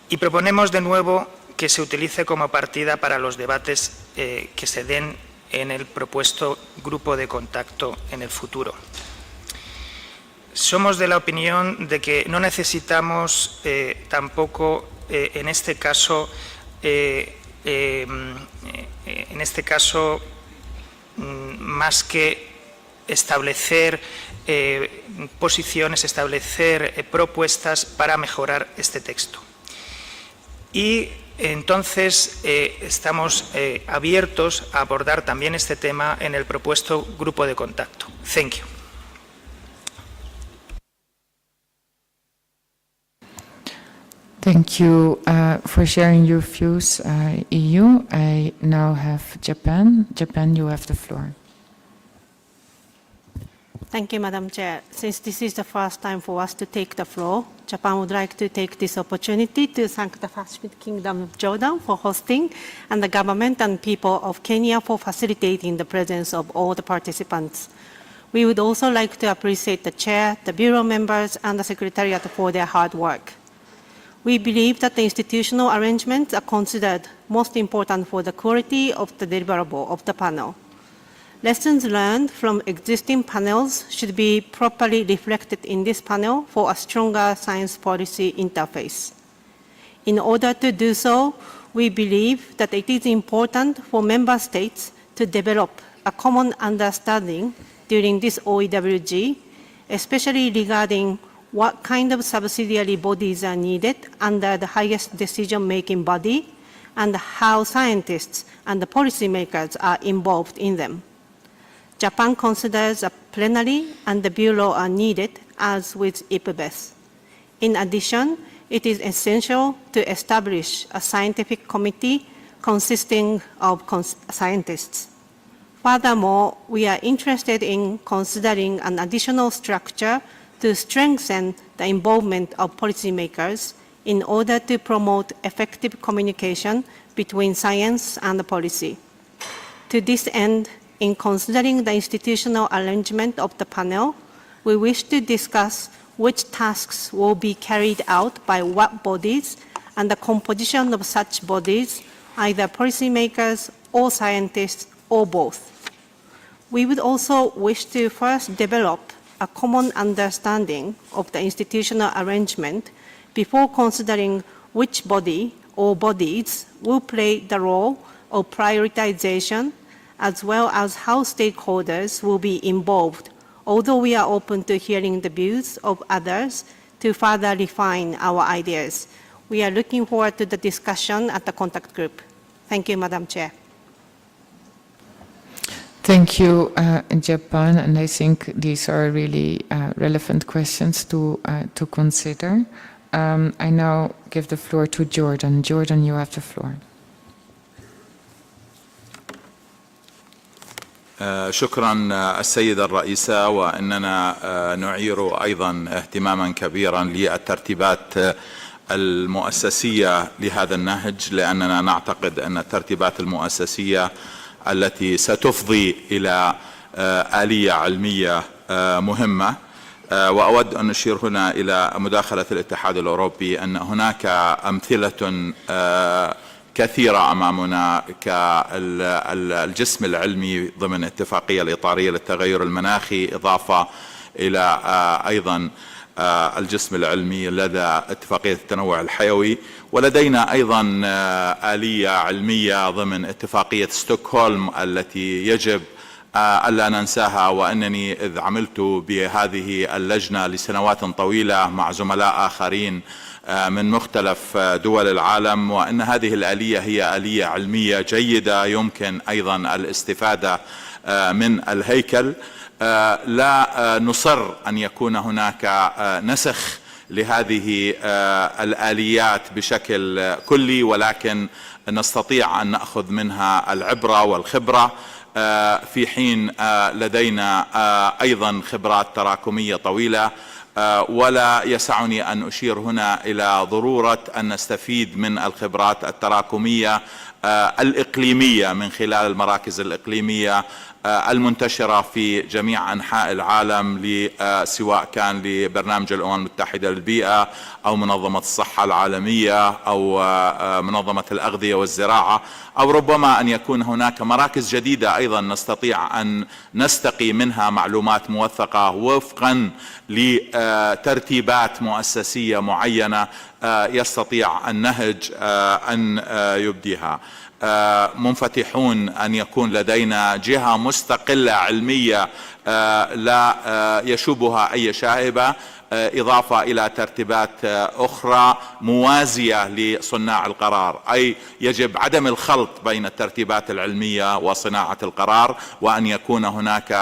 Y proponemos de nuevo que se utilice como partida para los debates que se den en el propuesto grupo de contacto en el futuro. Somos de la opinión de que no necesitamos tampoco en este caso más que establecer posiciones, establecer propuestas para mejorar este texto. Y entonces estamos abiertos a abordar también este tema en el propuesto grupo de contacto. Thank you. Thank you for sharing your views, EU. I now have Japan. Japan, you have the floor. Thank you, Madam Chair. Since this is the first time for us to take the floor, Japan would like to take this opportunity to thank the Pacific Kingdom of Jordan for hosting and the government and people of Kenya for facilitating the presence of all the participants. We would also like to appreciate the Chair, the Bureau members, and the Secretariat for their hard work. We believe that the institutional arrangements are considered most important for the quality of the deliverable of the panel. Lessons learned from existing panels should be properly reflected in this panel for a stronger science policy interface. In order to do so, we believe that it is important for member states to develop a common understanding during this OEWG, especially regarding what kind of subsidiary bodies are needed under the highest decision-making body and how scientists and the policymakers are involved in them. Japan considers a plenary and the Bureau are needed, as with IPBES. In addition, it is essential to establish a scientific committee consisting of scientists. Furthermore, we are interested in considering an additional structure to strengthen the involvement of policymakers in order to promote effective communication between science and policy. To this end, in considering the institutional arrangement of the panel, we wish to discuss which tasks will be carried out by what bodies and the composition of such bodies, either policymakers or scientists or both. We would also wish to first develop a common understanding of the institutional arrangement before considering which body or bodies will play the role of prioritization, as well as how stakeholders will be involved, although we are open to hearing the views of others to further refine our ideas. We are looking forward to the discussion at the contact group. Thank you, Madam Chair. Thank you, Japan, and I think these are really relevant questions to consider. I now give the floor to Jordan. Jordan, you have the floor. شكرا السيدة الرئيسة، وإننا نعير أيضا اهتماما كبيرا للترتيبات المؤسسية لهذا النهج، لأننا نعتقد أن الترتيبات المؤسسية التي ستفضي إلى آلية علمية مهمة. وأود أن أشير هنا إلى مداخلة الاتحاد الأوروبي أن هناك أمثلة كثيرة أمامنا كالجسم العلمي ضمن اتفاقية الإطارية للتغير المناخي، إضافة إلى أيضا الجسم العلمي لدى اتفاقية التنوع الحيوي، ولدينا أيضا آلية علمية ضمن اتفاقية ستوكهولم التي يجب ألا ننساها. وأنني إذ عملت بهذه اللجنة لسنوات طويلة مع زملاء آخرين من مختلف دول العالم، وأن هذه الآلية هي آلية علمية جيدة يمكن أيضا الاستفادة من الهيكل. لا نصر أن يكون هناك نسخ لهذه الآليات بشكل كلي، ولكن نستطيع أن نأخذ منها العبرة والخبرة، في حين لدينا أيضا خبرات تراكمية طويلة. ولا يسعني أن أشير هنا إلى ضرورة أن نستفيد من الخبرات التراكمية الإقليمية من خلال المراكز الإقليمية المنتشرة في جميع أنحاء العالم، سواء كان لبرنامج الأمم المتحدة للبيئة أو منظمة الصحة العالمية أو منظمة الأغذية والزراعة، أو ربما أن يكون هناك مراكز جديدة أيضا نستطيع أن نستقي منها معلومات موثقة وفقا لترتيبات مؤسسية معينة يستطيع النهج أن يبديها. منفتحون أن يكون لدينا جهة مستقلة علمية لا يشوبها أي شائبة، إضافة إلى ترتيبات أخرى موازية لصناع القرار. أي يجب عدم الخلط بين الترتيبات العلمية وصناعة القرار، وأن يكون هناك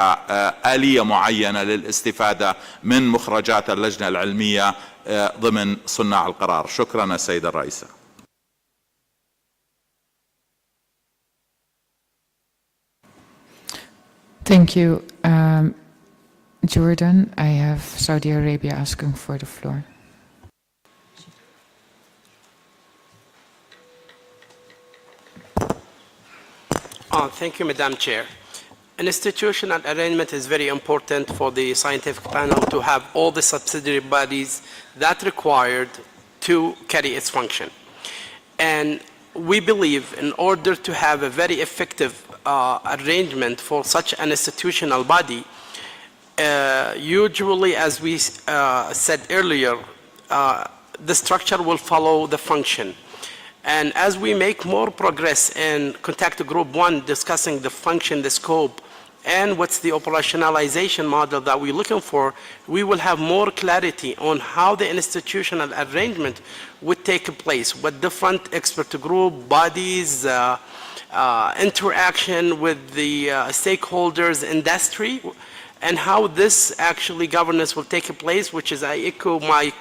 آلية معينة للاستفادة من مخرجات اللجنة العلمية ضمن صناع القرار. شكرا السيدة الرئيسة. Thank you. Jordan, I have Saudi Arabia asking for the floor. Thank you, Madam Chair. An institutional arrangement is very important for the scientific panel to have all the subsidiary bodies that required to carry its function. And we believe in order to have a very effective arrangement for such an institutional body, usually, as we said earlier, the structure will follow the function. And as we make more progress in contact group 1, discussing the function, the scope, and what's the operationalization model that we're looking for, we will have more clarity on how the institutional arrangement would take place, what different expert group, bodies, interaction with the stakeholders, industry, and how this actually governance will take place, which is I echo my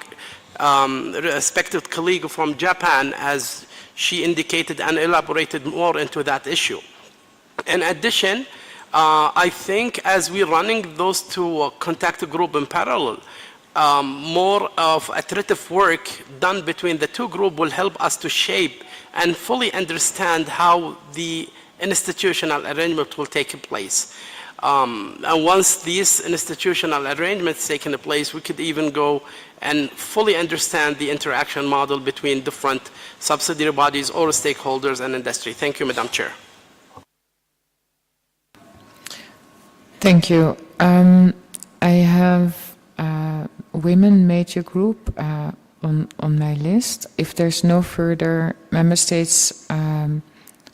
respected colleague from Japan as she indicated and elaborated more into that issue. In addition, I think as we're running those two contact group in parallel, more of iterative work done between the two groups will help us to shape and fully understand how the institutional arrangement will take place. And once these institutional arrangements taken place, we could even go and fully understand the interaction model between different subsidiary bodies or stakeholders and industry. Thank you, Madam Chair. Thank you. I have women major group on my list. If there's no further member states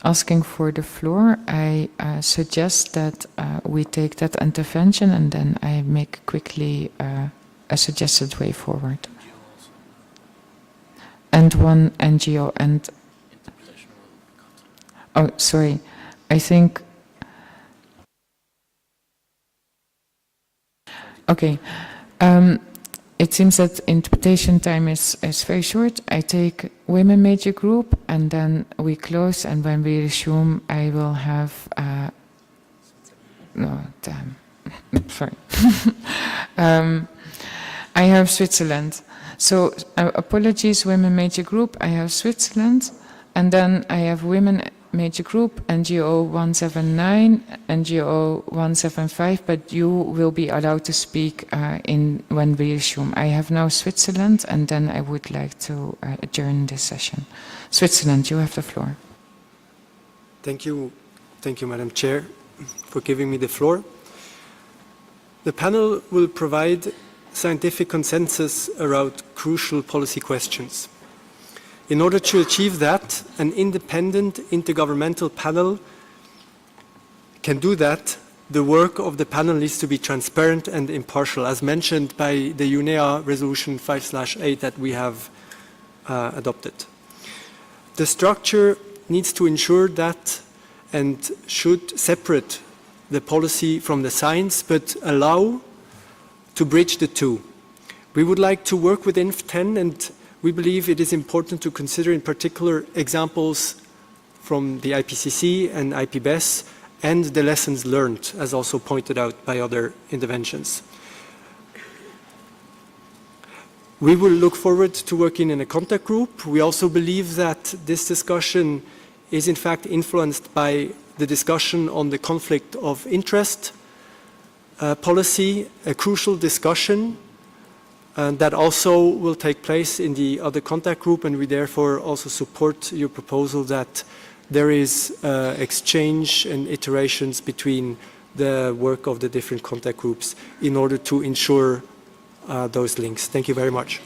asking for the floor, I suggest that we take that intervention and then I make quickly a suggested way forward. And one NGO and... Oh, sorry. I think... Okay. It seems that interpretation time is very short. I take women major group and then we close, and when we resume I will have no, damn. Sorry. I have Switzerland. So apologies, women major group. I have Switzerland, and then I have women major group, NGO 179, NGO 175, but you will be allowed to speak when we resume. I have now Switzerland, and then I would like to adjourn this session. Switzerland, you have the floor. Thank you, Madam Chair, for giving me the floor. The panel will provide scientific consensus around crucial policy questions. In order to achieve that, an independent intergovernmental panel can do that. The work of the panel needs to be transparent and impartial, as mentioned by the UNEA Resolution 5/8 that we have adopted. The structure needs to ensure that and should separate the policy from the science, but allow to bridge the two. We would like to work with INF10, and we believe it is important to consider in particular examples from the IPCC and IPBES and the lessons learned, as also pointed out by other interventions. We will look forward to working in a contact group. We also believe that this discussion is in fact influenced by the discussion on the conflict of interest policy, a crucial discussion that also will take place in the other contact group, and we therefore also support your proposal that there is exchange and iterations between the work of the different contact groups in order to ensure those links. Thank you very much.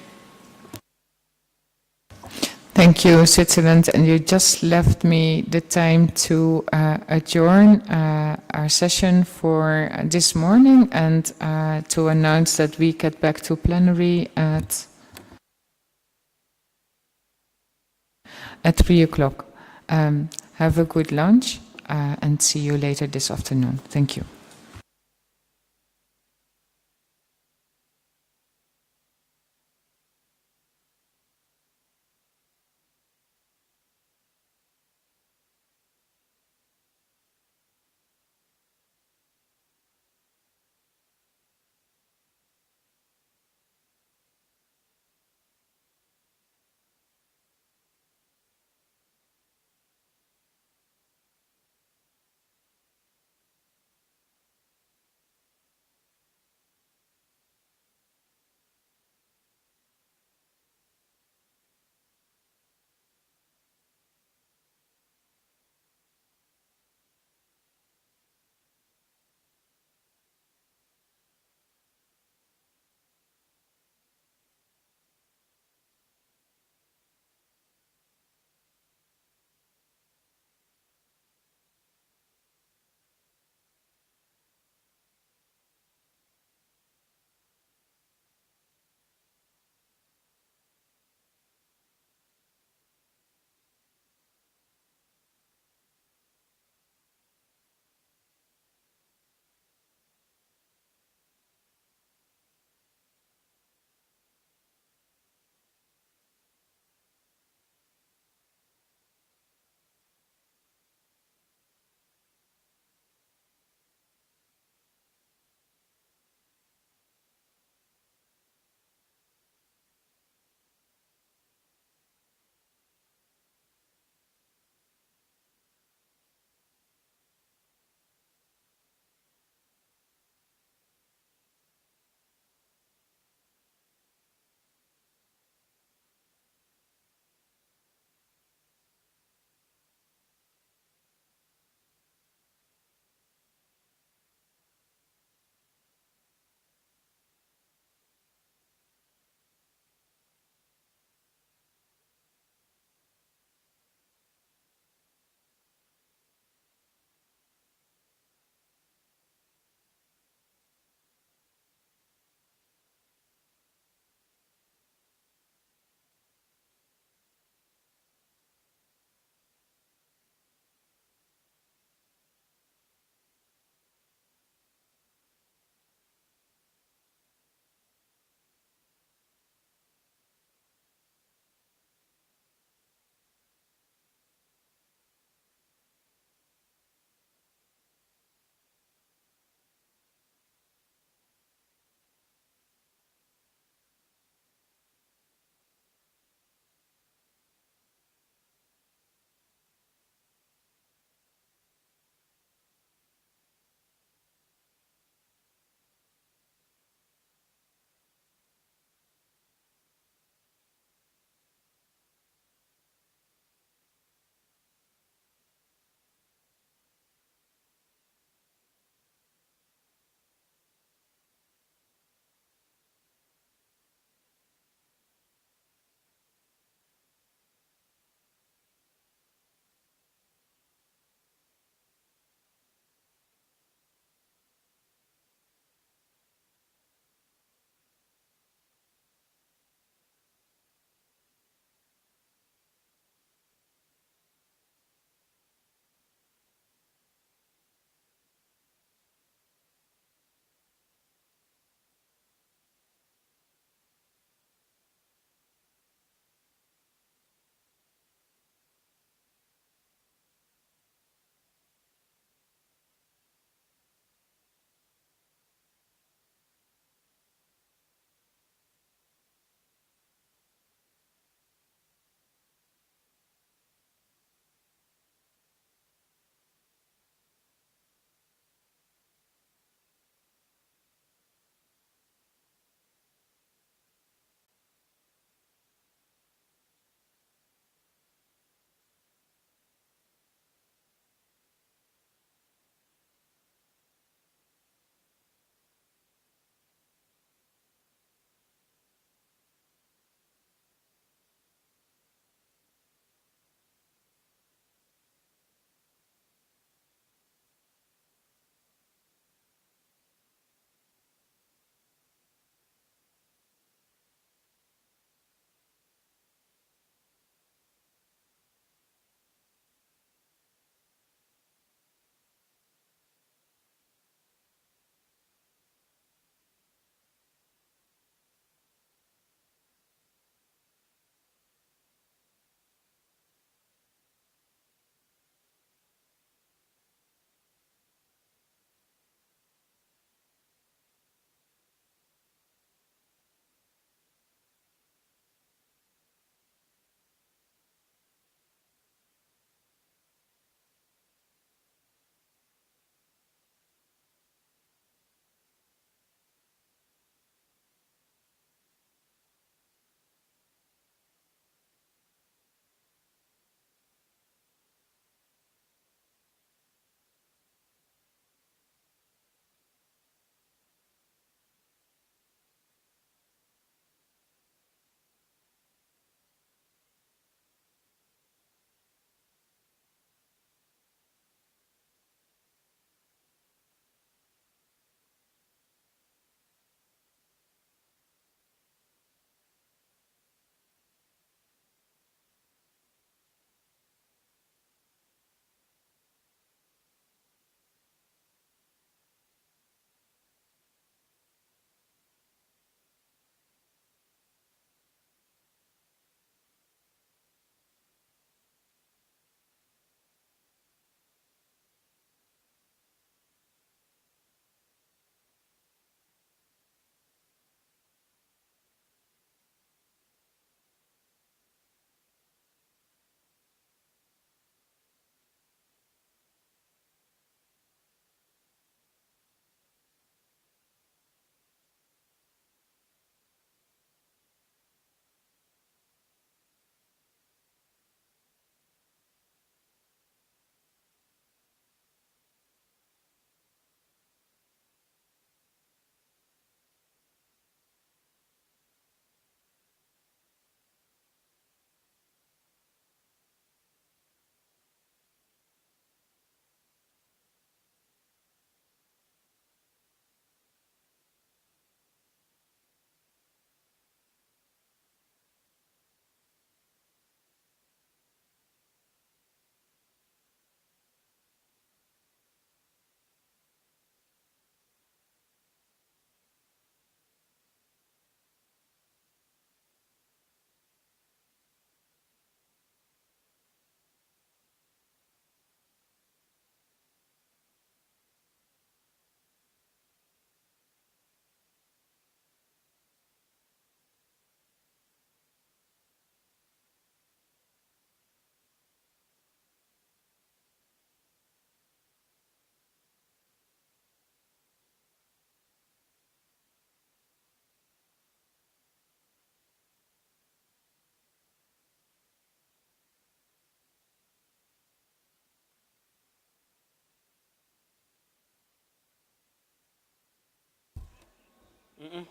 Thank you, Switzerland. And you just left me the time to adjourn our session for this morning and to announce that we get back to plenary at 3 o'clock. Have a good lunch and see you later this afternoon. Thank you.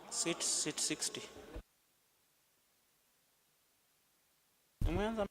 Seat 60. Umeanza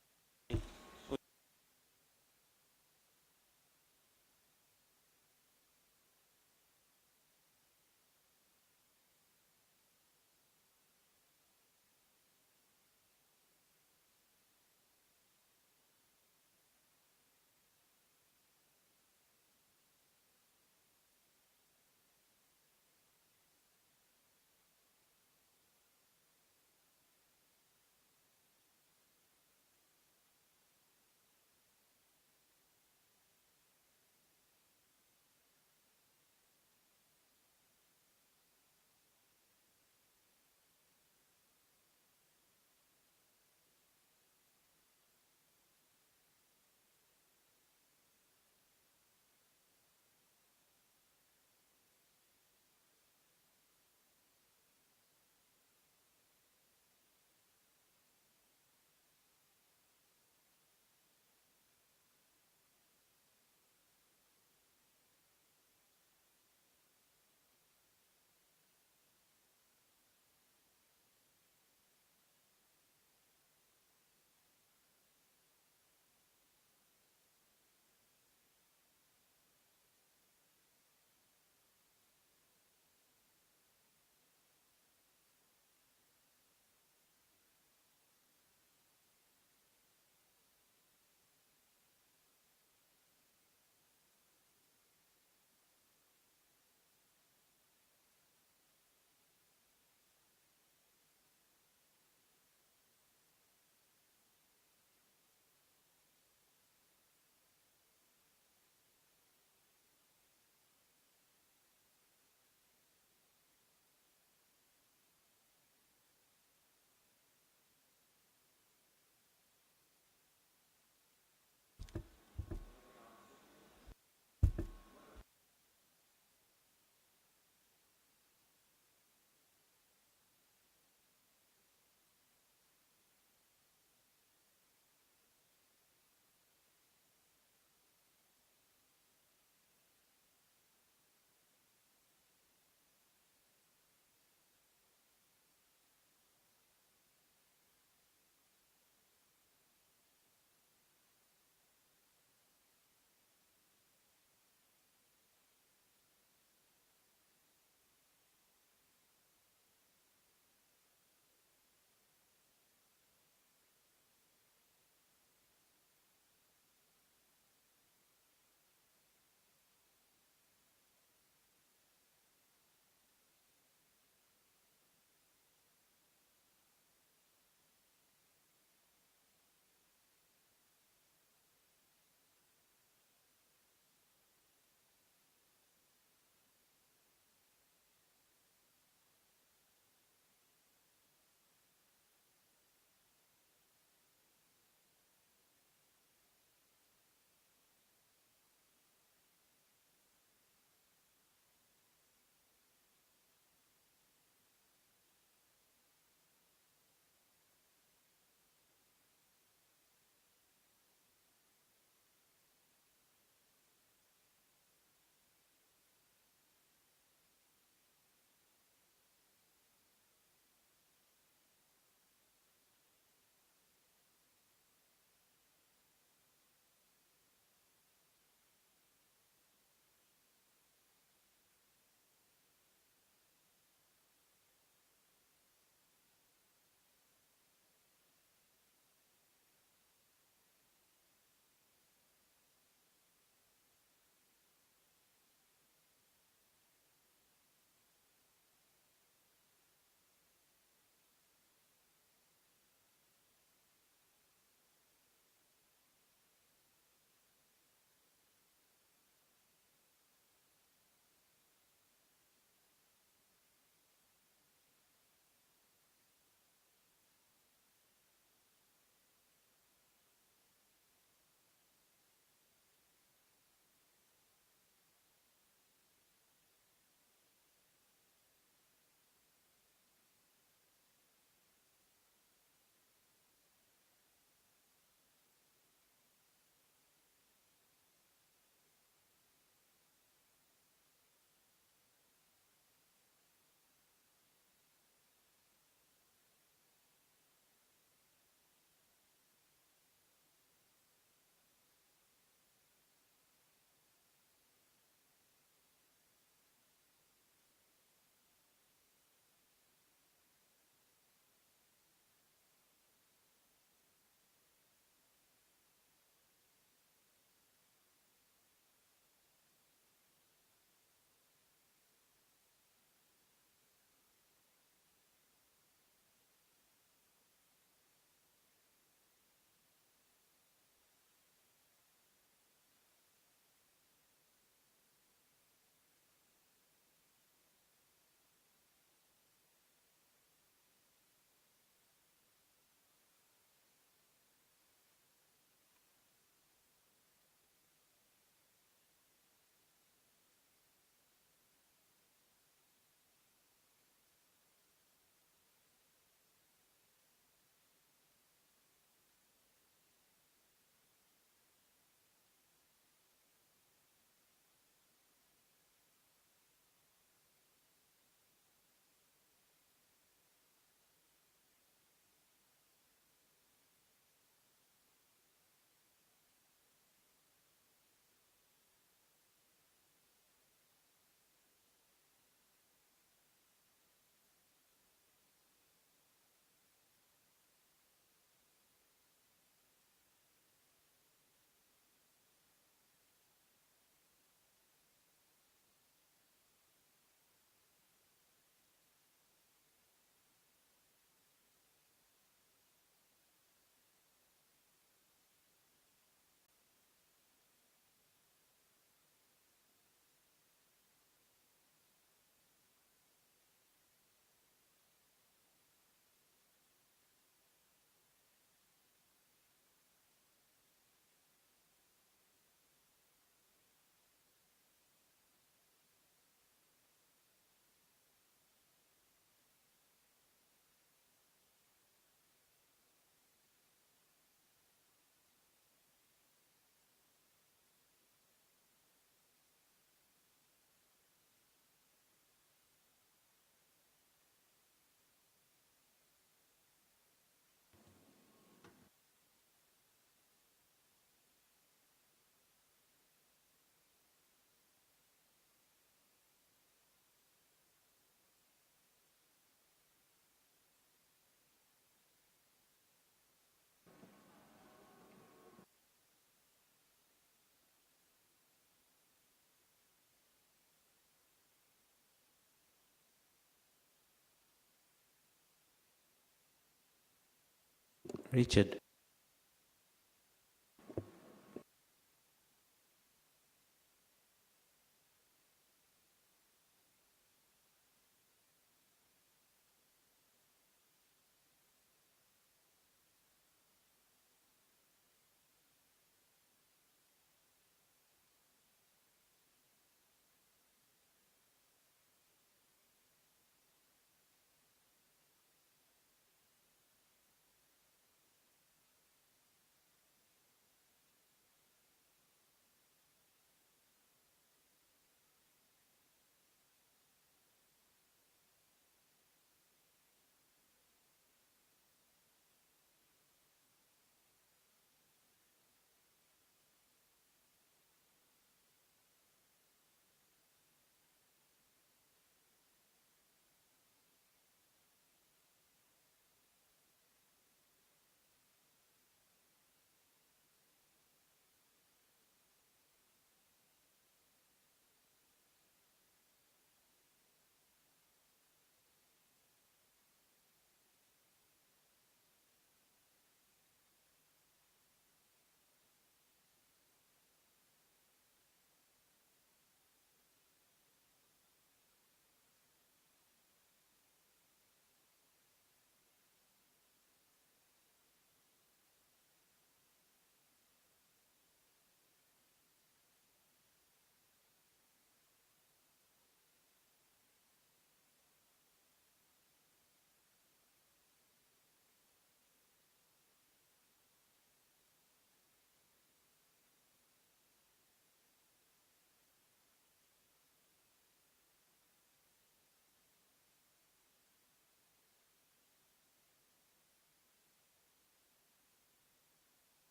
Richard.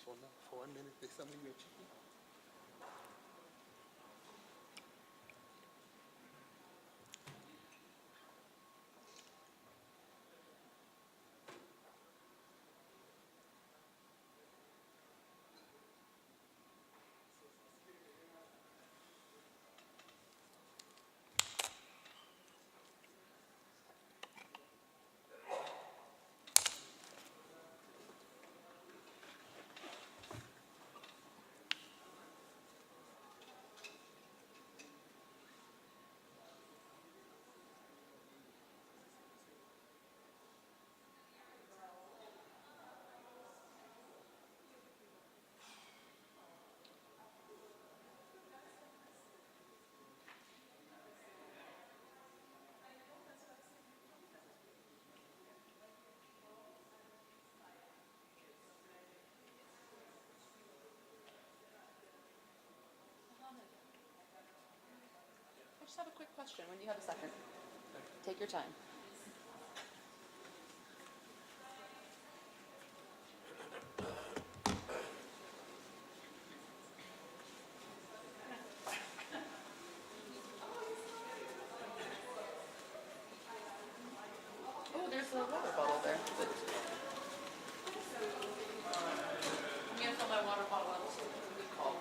for 1 minute, there's something we're checking. I just have a quick question when you have a second. Take your time. Oh, there's a water bottle there. I'm gonna fill my water bottle out so it's a good call.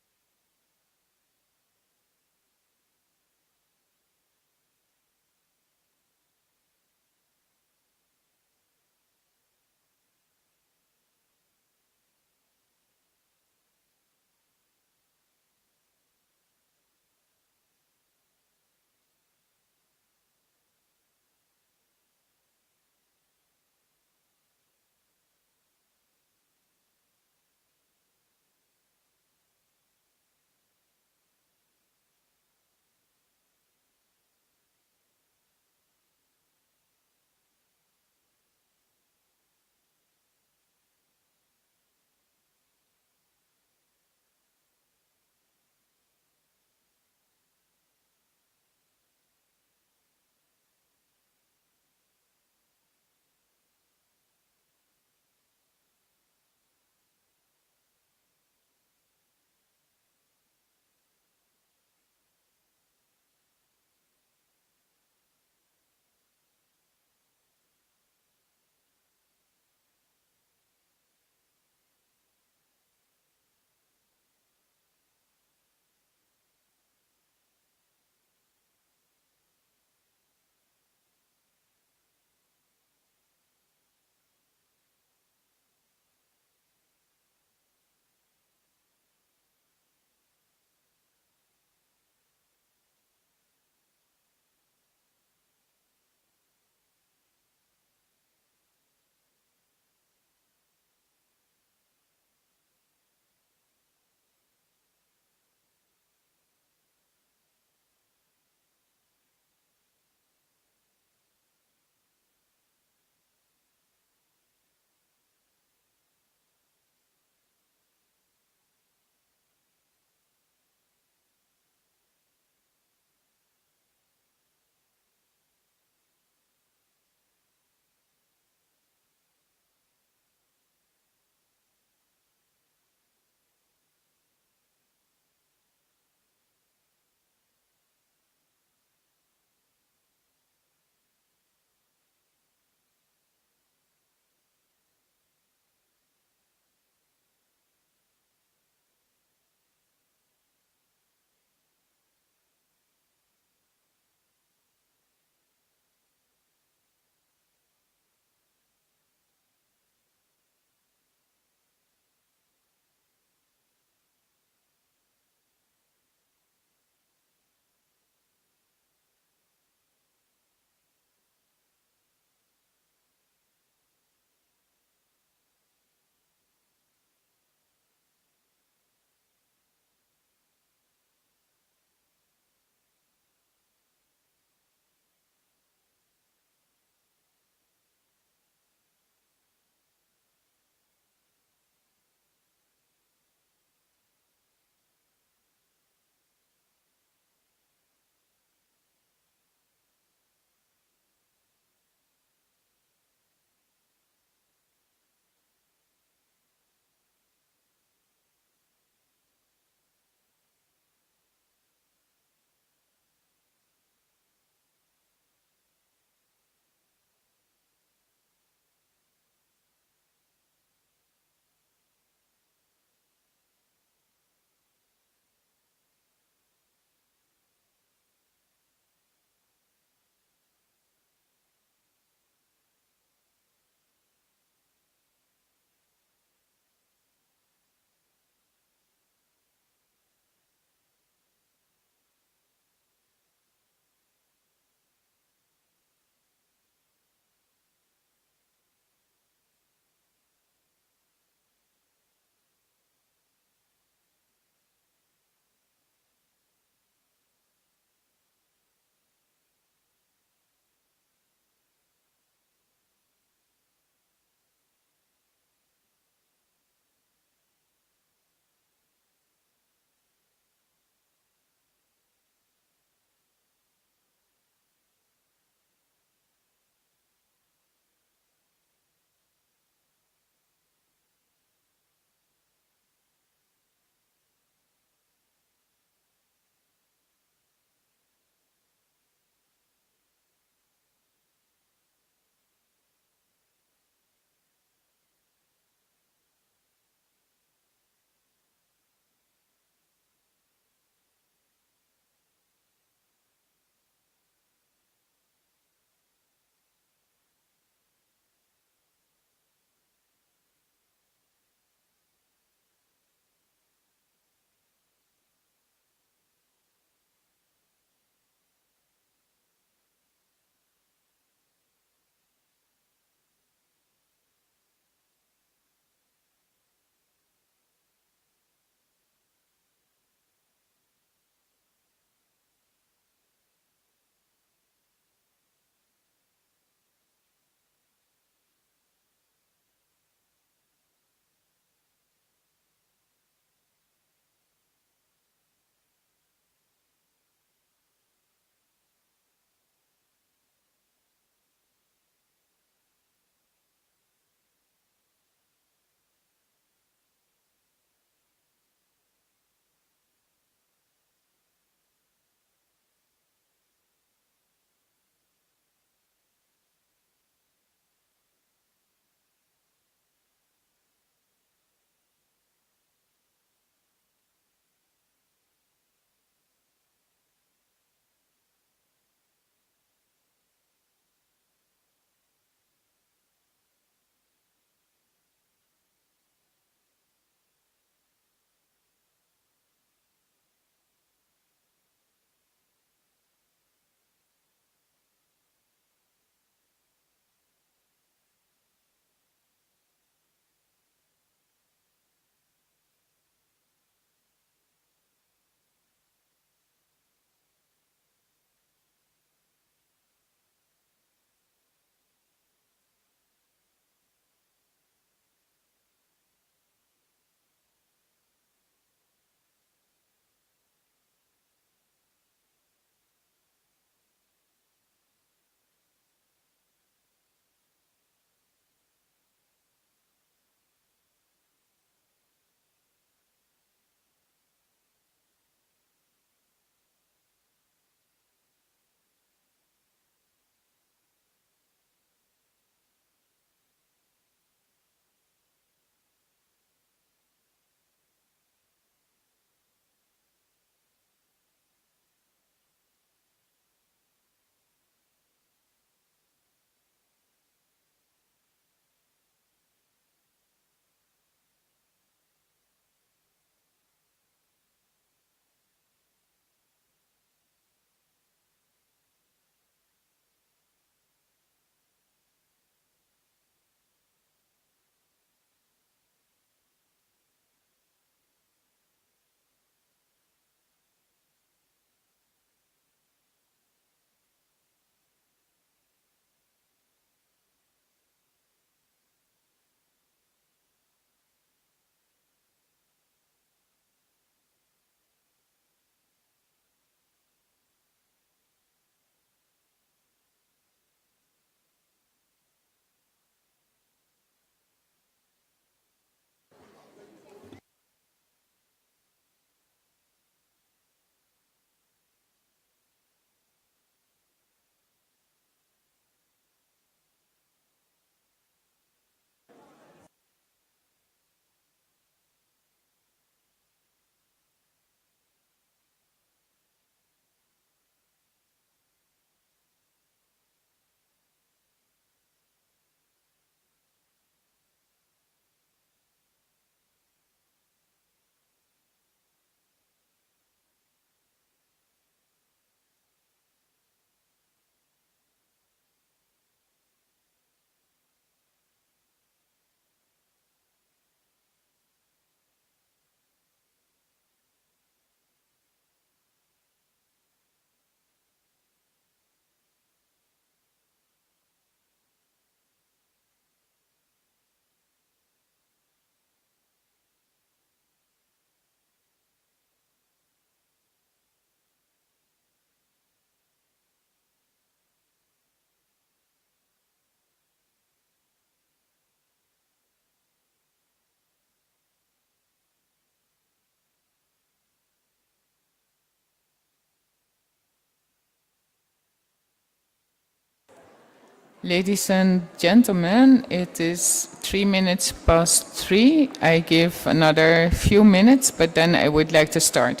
Ladies and gentlemen, it is 3 minutes past 3. I give another few minutes, but then I would like to start.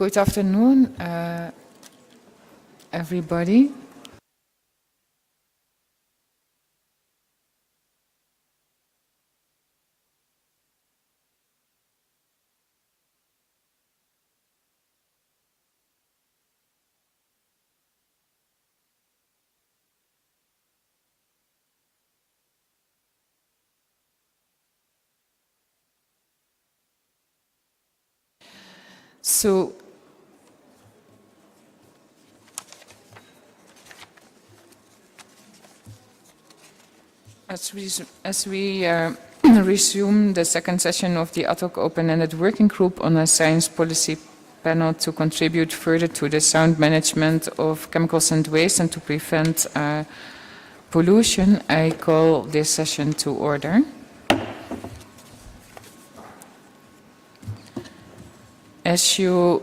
Good afternoon, everybody. So, as we resume the second session of the ad hoc open-ended working group on a science policy panel to contribute further to the sound management of chemicals and waste and to prevent pollution, I call this session to order. As you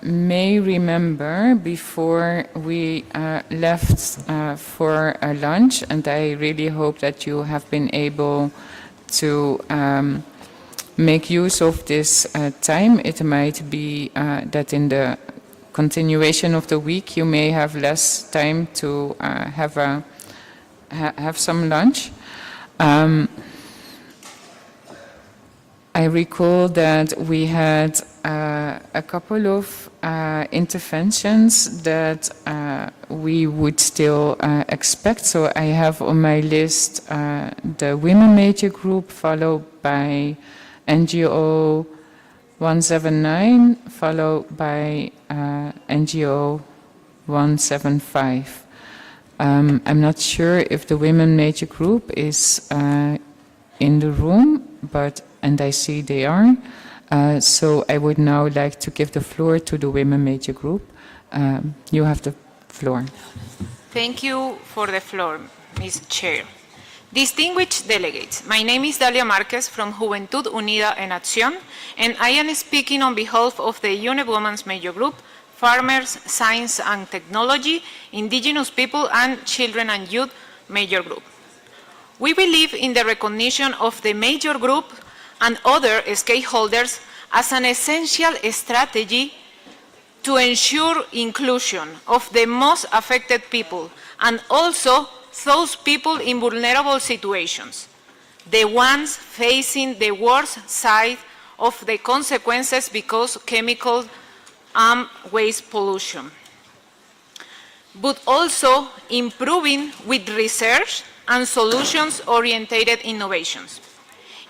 may remember, before we left for a lunch, and I really hope that you have been able to make use of this time. It might be that in the continuation of the week you may have less time to have some lunch. I recall that we had a couple of interventions that we would still expect. So I have on my list the Women Major Group, followed by NGO 179, followed by NGO 175. I'm not sure if the Women Major Group is in the room, and I see they are. So I would now like to give the floor to the Women Major Group. You have the floor. Thank you for the floor, Ms. Chair. Distinguished delegates, my name is Dalia Marquez from Juventud Unida en Acción, and I am speaking on behalf of the UNEP Women's Major Group, Farmers, Science and Technology, Indigenous People and Children and Youth Major Group. We believe in the recognition of the major group and other stakeholders as an essential strategy to ensure inclusion of the most affected people and also those people in vulnerable situations, the ones facing the worst side of the consequences because chemical and waste pollution, but also improving with research and solutions-oriented innovations.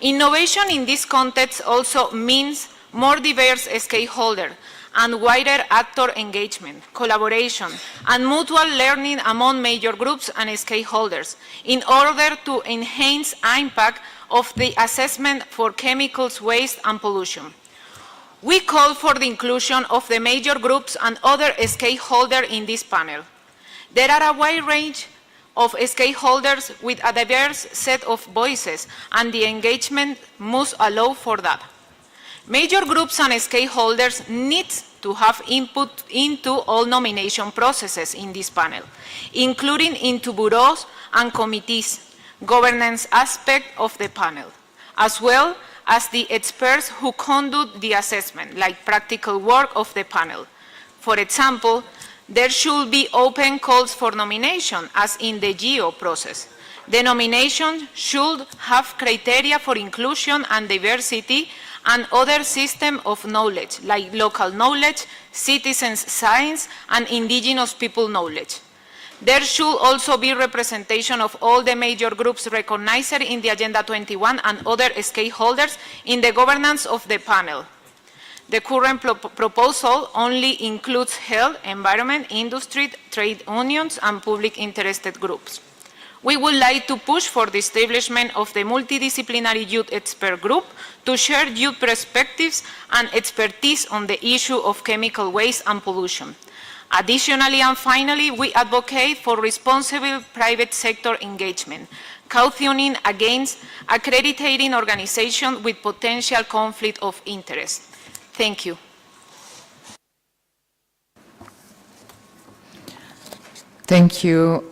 Innovation in this context also means more diverse stakeholder and wider actor engagement, collaboration, and mutual learning among major groups and stakeholders in order to enhance impact of the assessment for chemicals, waste, and pollution. We call for the inclusion of the major groups and other stakeholders in this panel. There are a wide range of stakeholders with a diverse set of voices, and the engagement must allow for that. Major groups and stakeholders need to have input into all nomination processes in this panel, including into bureaus and committees, governance aspect of the panel, as well as the experts who conduct the assessment, like practical work of the panel. For example, there should be open calls for nomination, as in the GEO process. The nomination should have criteria for inclusion and diversity and other system of knowledge, like local knowledge, citizens' science, and indigenous people knowledge. There should also be representation of all the major groups recognized in the Agenda 21 and other stakeholders in the governance of the panel. The current proposal only includes health, environment, industry, trade unions, and public interested groups. We would like to push for the establishment of the multidisciplinary youth expert group to share youth perspectives and expertise on the issue of chemical waste and pollution. Additionally and finally, we advocate for responsible private sector engagement, cautioning against accrediting organizations with potential conflict of interest. Thank you. Thank you,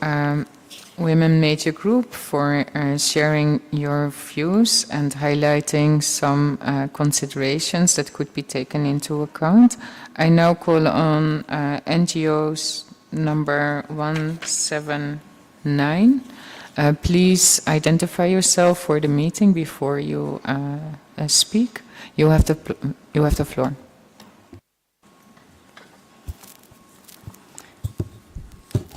Women Major Group for sharing your views and highlighting some considerations that could be taken into account. I now call on NGOs number 179. Please identify yourself for the meeting before you speak. You have the floor.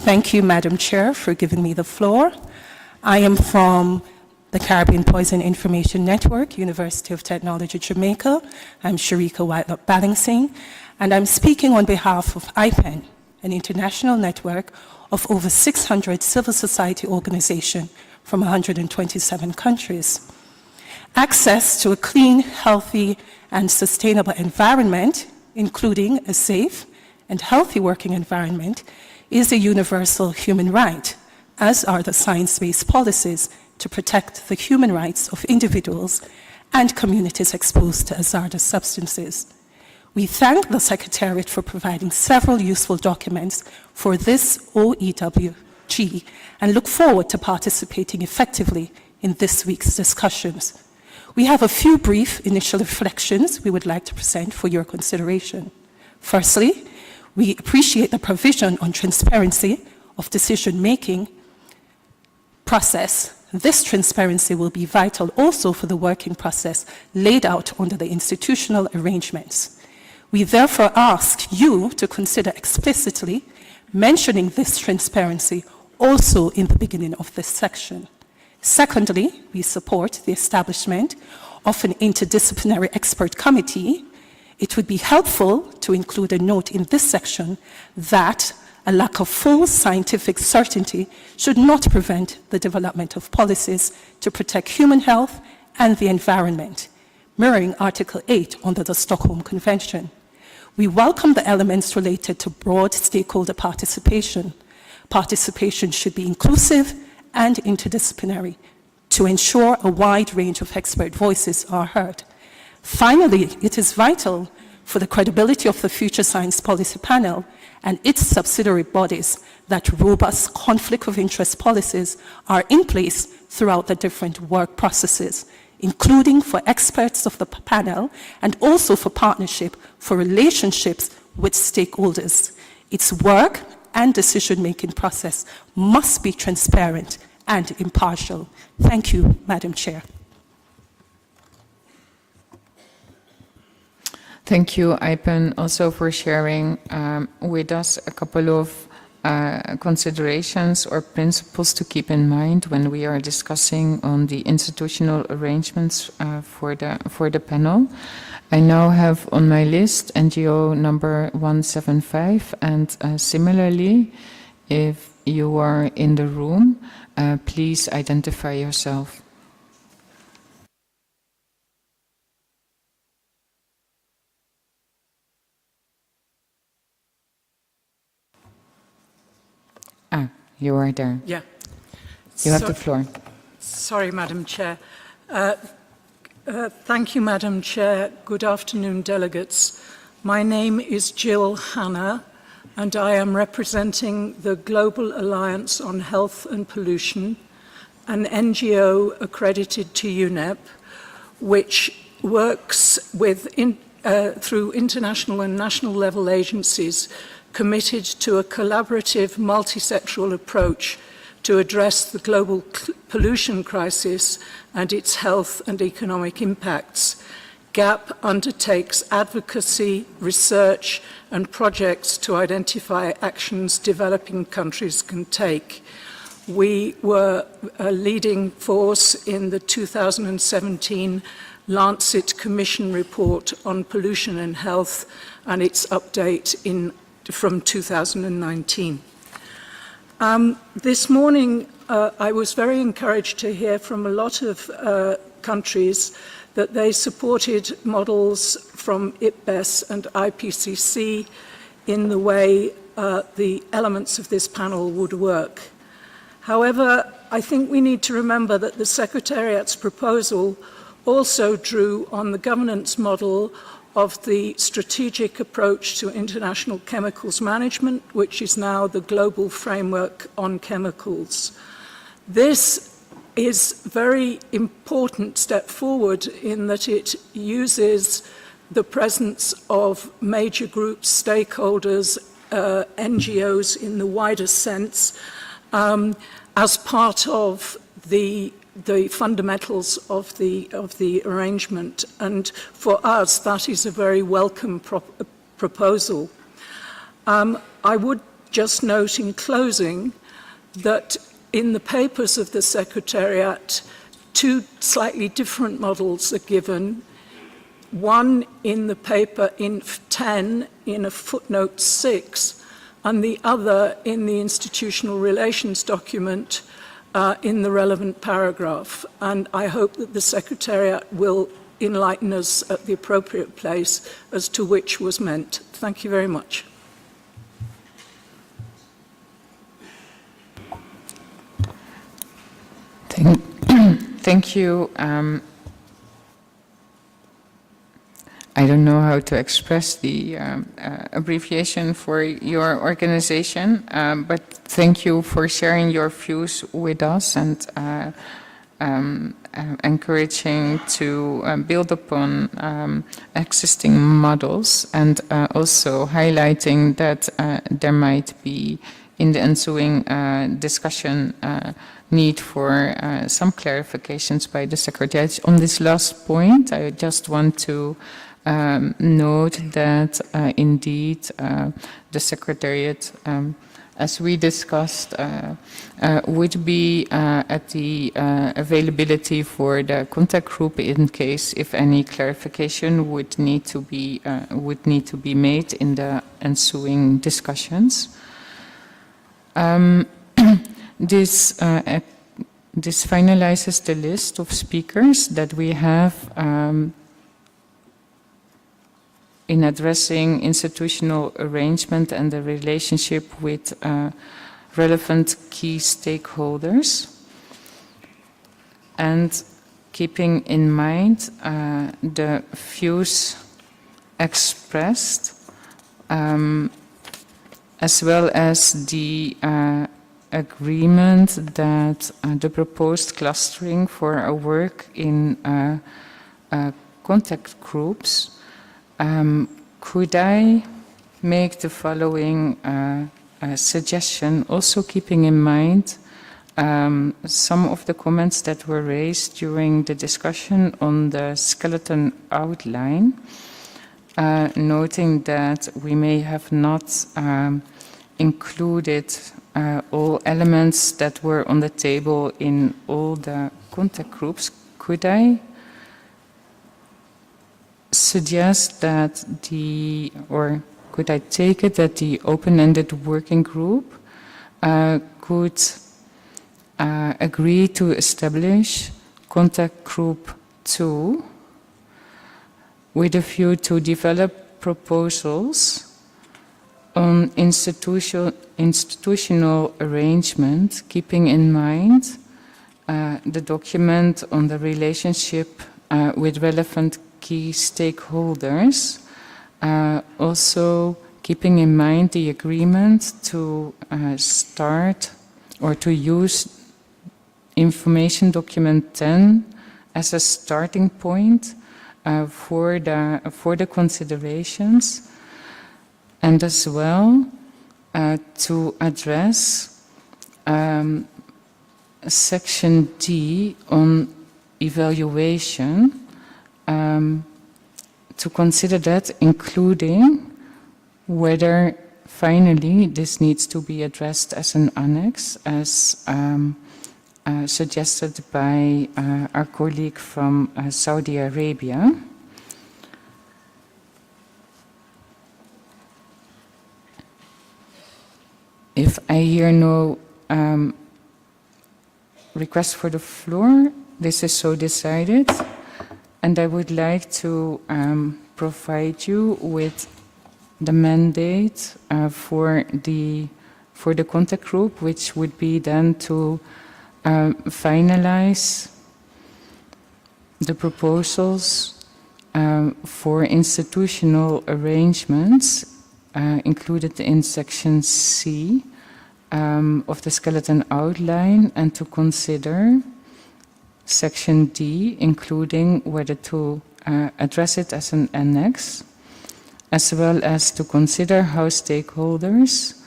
Thank you, Madam Chair, for giving me the floor. I am from the Caribbean Poison Information Network, University of Technology, Jamaica. I'm Sharika Whitelop Balancing, and I'm speaking on behalf of IPEN, an international network of over 600 civil society organizations from 127 countries. Access to a clean, healthy, and sustainable environment, including a safe and healthy working environment, is a universal human right, as are the science-based policies to protect the human rights of individuals and communities exposed to hazardous substances. We thank the Secretariat for providing several useful documents for this OEWG and look forward to participating effectively in this week's discussions. We have a few brief initial reflections we would like to present for your consideration. Firstly, we appreciate the provision on transparency of decision-making process. This transparency will be vital also for the working process laid out under the institutional arrangements. We therefore ask you to consider explicitly mentioning this transparency also in the beginning of this section. Secondly, we support the establishment of an interdisciplinary expert committee. It would be helpful to include a note in this section that a lack of full scientific certainty should not prevent the development of policies to protect human health and the environment, mirroring Article 8 under the Stockholm Convention. We welcome the elements related to broad stakeholder participation. Participation should be inclusive and interdisciplinary to ensure a wide range of expert voices are heard. Finally, it is vital for the credibility of the future science policy panel and its subsidiary bodies that robust conflict of interest policies are in place throughout the different work processes, including for experts of the panel and also for partnership for relationships with stakeholders. Its work and decision-making process must be transparent and impartial. Thank you, Madam Chair. Thank you, Ipen, also for sharing with us a couple of considerations or principles to keep in mind when we are discussing on the institutional arrangements for the panel. I now have on my list NGO number 175, and similarly, if you are in the room, please identify yourself. You are there. Yeah. You have the floor. Sorry, Madam Chair. Thank you, Madam Chair. Good afternoon, delegates. My name is Jill Hanna, and I am representing the Global Alliance on Health and Pollution, an NGO accredited to UNEP, which works with through international and national level agencies committed to a collaborative multi-sectoral approach to address the global pollution crisis and its health and economic impacts. GAP undertakes advocacy, research, and projects to identify actions developing countries can take. We were a leading force in the 2017 Lancet Commission report on pollution and health and its update from 2019. This morning, I was very encouraged to hear from a lot of countries that they supported models from IPBES and IPCC in the way the elements of this panel would work. However, I think we need to remember that the Secretariat's proposal also drew on the governance model of the strategic approach to international chemicals management, which is now the global framework on chemicals. This is a very important step forward in that it uses the presence of major groups, stakeholders, NGOs in the wider sense, as part of the fundamentals of the arrangement. And for us, that is a very welcome proposal. I would just note in closing that in the papers of the Secretariat, two slightly different models are given. One in the paper Inf 10 in a footnote 6, and the other in the institutional relations document in the relevant paragraph. And I hope that the Secretariat will enlighten us at the appropriate place as to which was meant. Thank you very much. Thank you. I don't know how to express the abbreviation for your organization, but thank you for sharing your views with us and encouraging to build upon existing models, and also highlighting that there might be, in the ensuing discussion, need for some clarifications by the Secretariat. On this last point, I just want to note that indeed the Secretariat, as we discussed, would be at the availability for the contact group in case if any clarification would need to be made in the ensuing discussions. This finalizes the list of speakers that we have in addressing institutional arrangement and the relationship with relevant key stakeholders. And keeping in mind the views expressed, as well as the agreement that the proposed clustering for our work in contact groups, could I make the following suggestion, also keeping in mind some of the comments that were raised during the discussion on the skeleton outline, noting that we may have not included all elements that were on the table in all the contact groups. Could I suggest that could I take it that the open-ended working group could agree to establish contact group 2 with a view to develop proposals on institutional arrangement, keeping in mind the document on the relationship with relevant key stakeholders, also keeping in mind the agreement to start or to use information document 10 as a starting point for the considerations, and as well to address section D on evaluation, to consider that, including whether finally this needs to be addressed as an annex, as suggested by our colleague from Saudi Arabia. If I hear no request for the floor, this is so decided, and I would like to provide you with the mandate for the contact group, which would be then to finalize the proposals for institutional arrangements included in section C, of the skeleton outline and to consider section D, including whether to address it as an annex, as well as to consider how stakeholders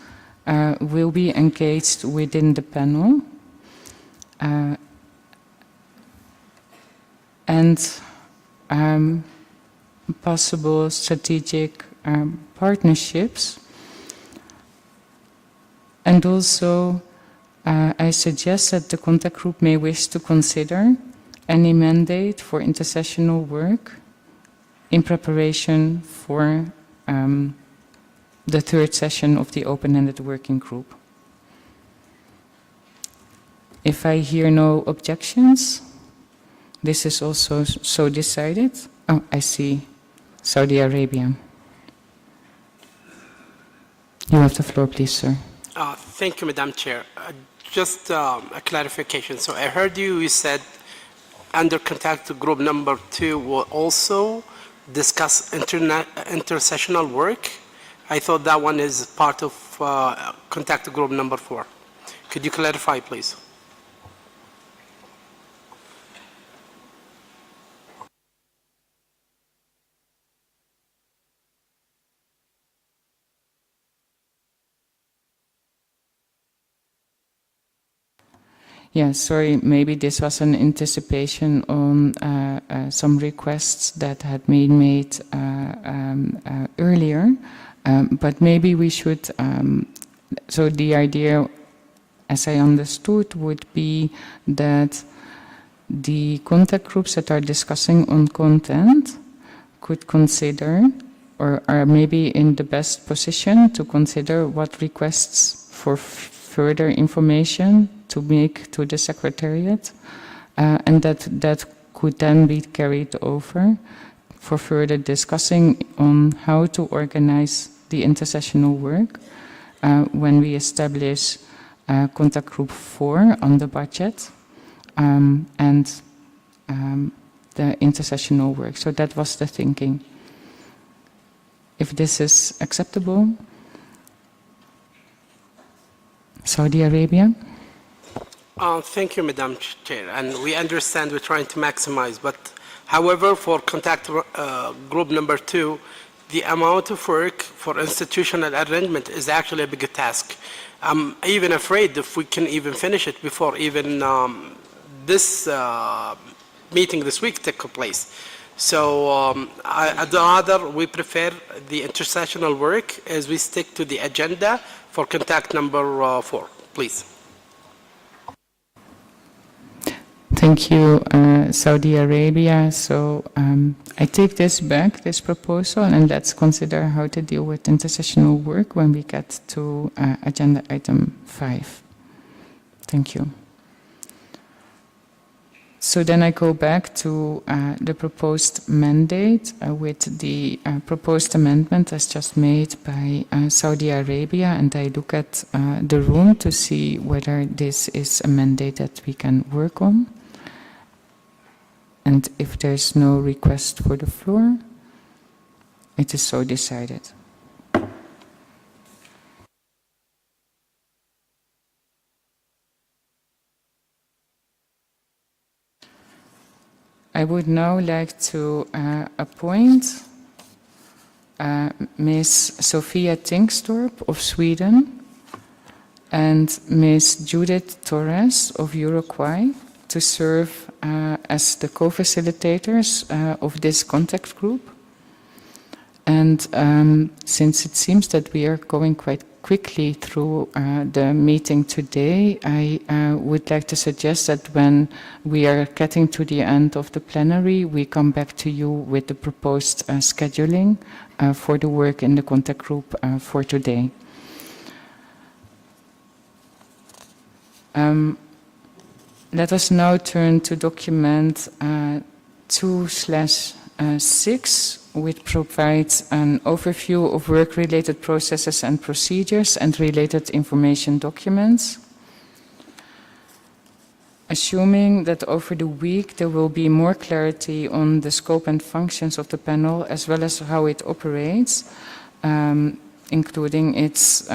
will be engaged within the panel and possible strategic partnerships. And also, I suggest that the contact group may wish to consider any mandate for intersessional work in preparation for the third session of the open-ended working group. If I hear no objections, this is also so decided. Oh, I see Saudi Arabia. You have the floor, please, sir. Thank you, Madam Chair. Just a clarification. So I heard you said under contact group number 2 will also discuss intersessional work. I thought that one is part of contact group number 4. Could you clarify, please? Yeah, sorry, maybe this was an anticipation on some requests that had been made earlier, but maybe we should, so the idea, as I understood, would be that the contact groups that are discussing on content could consider, or are maybe in the best position to consider what requests for further information to make to the Secretariat, and that could then be carried over for further discussing on how to organize the intersessional work when we establish contact group 4 on the budget and the intersessional work. So that was the thinking. If this is acceptable, Saudi Arabia. Thank you, Madam Chair. And we understand we're trying to maximize, but however, for contact group number 2, the amount of work for institutional arrangement is actually a bigger task. I'm even afraid if we can even finish it before even this meeting this week take place. So I'd rather we prefer the intersessional work as we stick to the agenda for contact number 4, please. Thank you, Saudi Arabia. So I take this back, this proposal, and let's consider how to deal with intersessional work when we get to agenda item 5. Thank you. So then I go back to the proposed mandate with the proposed amendment as just made by Saudi Arabia, and I look at the room to see whether this is a mandate that we can work on. And if there's no request for the floor, it is so decided. I would now like to appoint Ms. Sofia Tingstorp of Sweden and Ms. Judith Torres of Uruguay to serve as the co-facilitators of this contact group. And since it seems that we are going quite quickly through the meeting today, I would like to suggest that when we are getting to the end of the plenary, we come back to you with the proposed scheduling for the work in the contact group for today. Let us now turn to document 2/6, which provides an overview of work-related processes and procedures and related information documents. Assuming that over the week there will be more clarity on the scope and functions of the panel, as well as how it operates, including its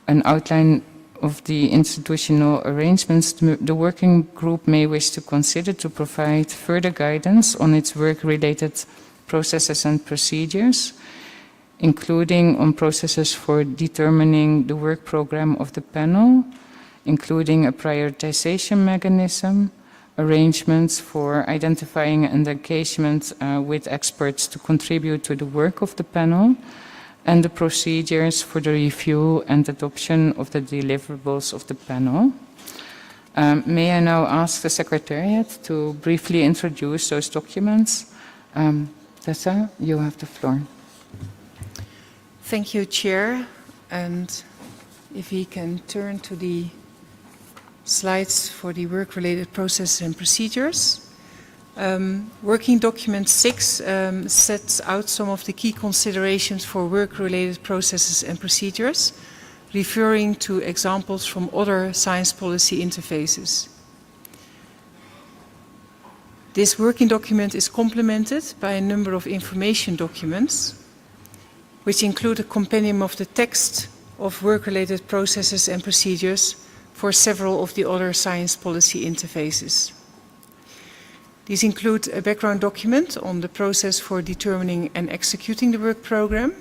an outline of the institutional arrangements, the working group may wish to consider to provide further guidance on its work-related processes and procedures, including on processes for determining the work program of the panel, including a prioritization mechanism, arrangements for identifying and engagement with experts to contribute to the work of the panel, and the procedures for the review and adoption of the deliverables of the panel. May I now ask the Secretariat to briefly introduce those documents? Tessa, you have the floor. Thank you, Chair. And if we can turn to the slides for the work-related processes and procedures. Working document 6 sets out some of the key considerations for work-related processes and procedures, referring to examples from other science policy interfaces. This working document is complemented by a number of information documents, which include a compendium of the text of work-related processes and procedures for several of the other science policy interfaces. These include a background document on the process for determining and executing the work program,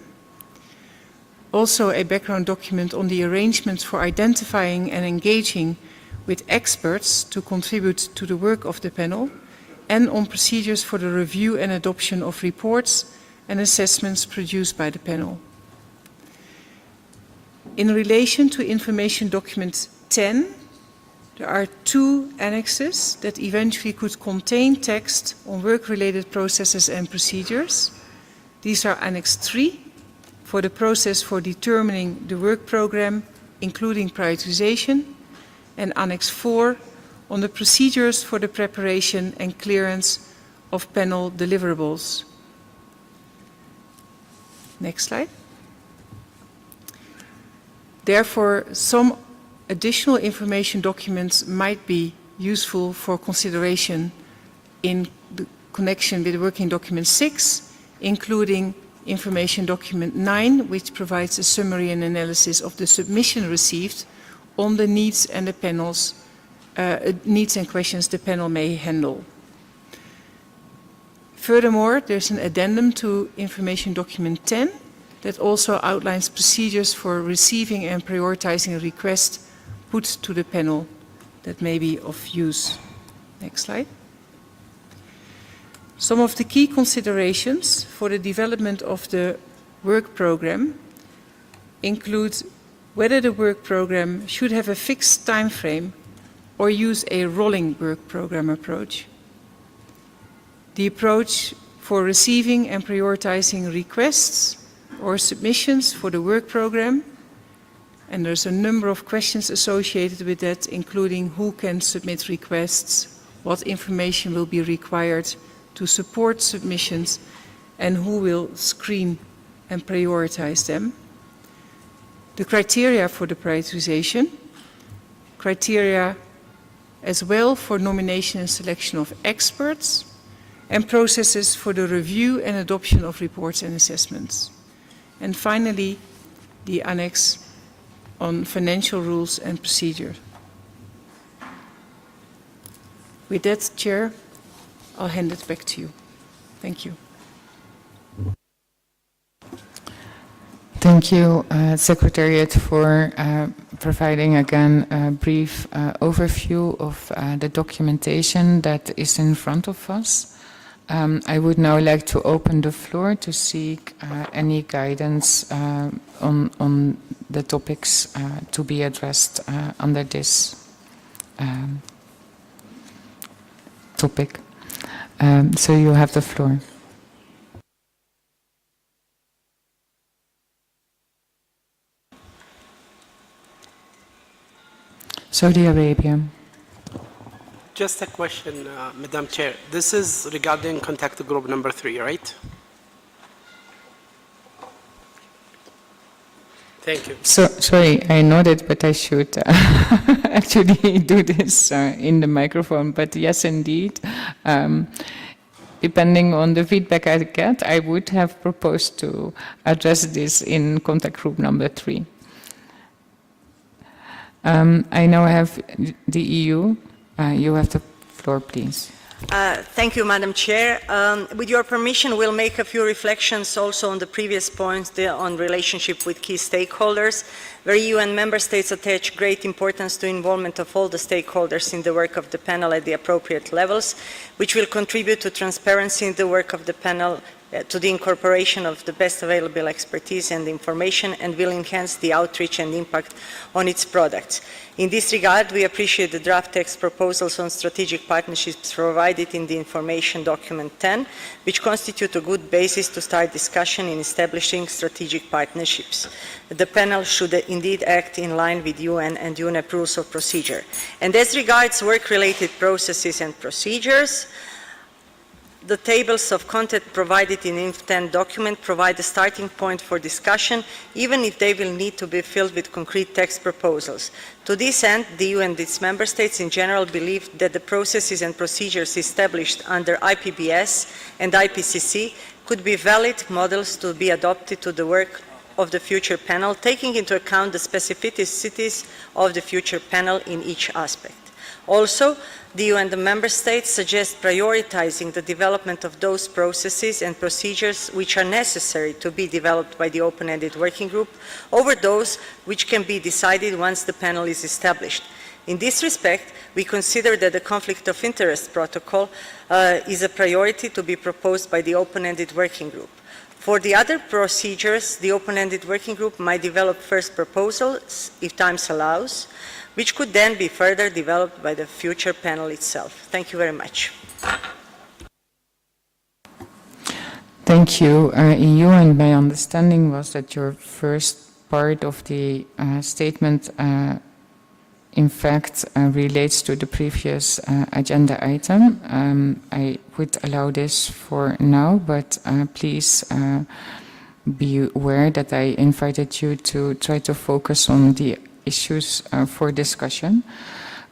also a background document on the arrangements for identifying and engaging with experts to contribute to the work of the panel, and on procedures for the review and adoption of reports and assessments produced by the panel. In relation to information document 10, there are 2 annexes that eventually could contain text on work-related processes and procedures. These are Annex 3 for the process for determining the work program, including prioritization, and Annex 4 on the procedures for the preparation and clearance of panel deliverables. Next slide. Therefore, some additional information documents might be useful for consideration in the connection with working document 6, including information document 9, which provides a summary and analysis of the submission received on the needs and the panel's needs and questions the panel may handle. Furthermore, there's an addendum to information document 10 that also outlines procedures for receiving and prioritizing requests put to the panel that may be of use. Next slide. Some of the key considerations for the development of the work program include whether the work program should have a fixed time frame or use a rolling work program approach. The approach for receiving and prioritizing requests or submissions for the work program, and there's a number of questions associated with that, including who can submit requests, what information will be required to support submissions, and who will screen and prioritize them. The criteria for the prioritization, criteria as well for nomination and selection of experts, and processes for the review and adoption of reports and assessments. And finally, the annex on financial rules and procedure. With that, Chair, I'll hand it back to you. Thank you. Thank you, Secretariat, for providing again a brief overview of the documentation that is in front of us. I would now like to open the floor to seek any guidance on the topics to be addressed under this topic. So you have the floor. Saudi Arabia. Just a question, Madam Chair. This is regarding contact group number 3, right? Thank you. So, sorry, I nodded, but I should actually do this in the microphone. But yes, indeed. Depending on the feedback I get, I would have proposed to address this in contact group number 3. I now have the EU. You have the floor, please. Thank you, Madam Chair. With your permission, we'll make a few reflections also on the previous points on relationship with key stakeholders, where EU and member states attach great importance to involvement of all the stakeholders in the work of the panel at the appropriate levels, which will contribute to transparency in the work of the panel, to the incorporation of the best available expertise and information, and will enhance the outreach and impact on its products. In this regard, we appreciate the draft text proposals on strategic partnerships provided in the information document 10, which constitute a good basis to start discussion in establishing strategic partnerships. The panel should indeed act in line with UN and UNEP rules of procedure. And as regards work-related processes and procedures, the tables of content provided in the INF 10 document provide a starting point for discussion, even if they will need to be filled with concrete text proposals. To this end, the EU and its member states in general believe that the processes and procedures established under IPBS and IPCC could be valid models to be adopted to the work of the future panel, taking into account the specificities of the future panel in each aspect. Also, the EU and the member states suggest prioritizing the development of those processes and procedures which are necessary to be developed by the open-ended working group over those which can be decided once the panel is established. In this respect, we consider that the conflict of interest protocol is a priority to be proposed by the open-ended working group. For the other procedures, the open-ended working group might develop first proposals, if time allows, which could then be further developed by the future panel itself. Thank you very much. Thank you, EU, and my understanding was that your first part of the statement in fact relates to the previous agenda item. I would allow this for now, but please be aware that I invited you to try to focus on the issues for discussion.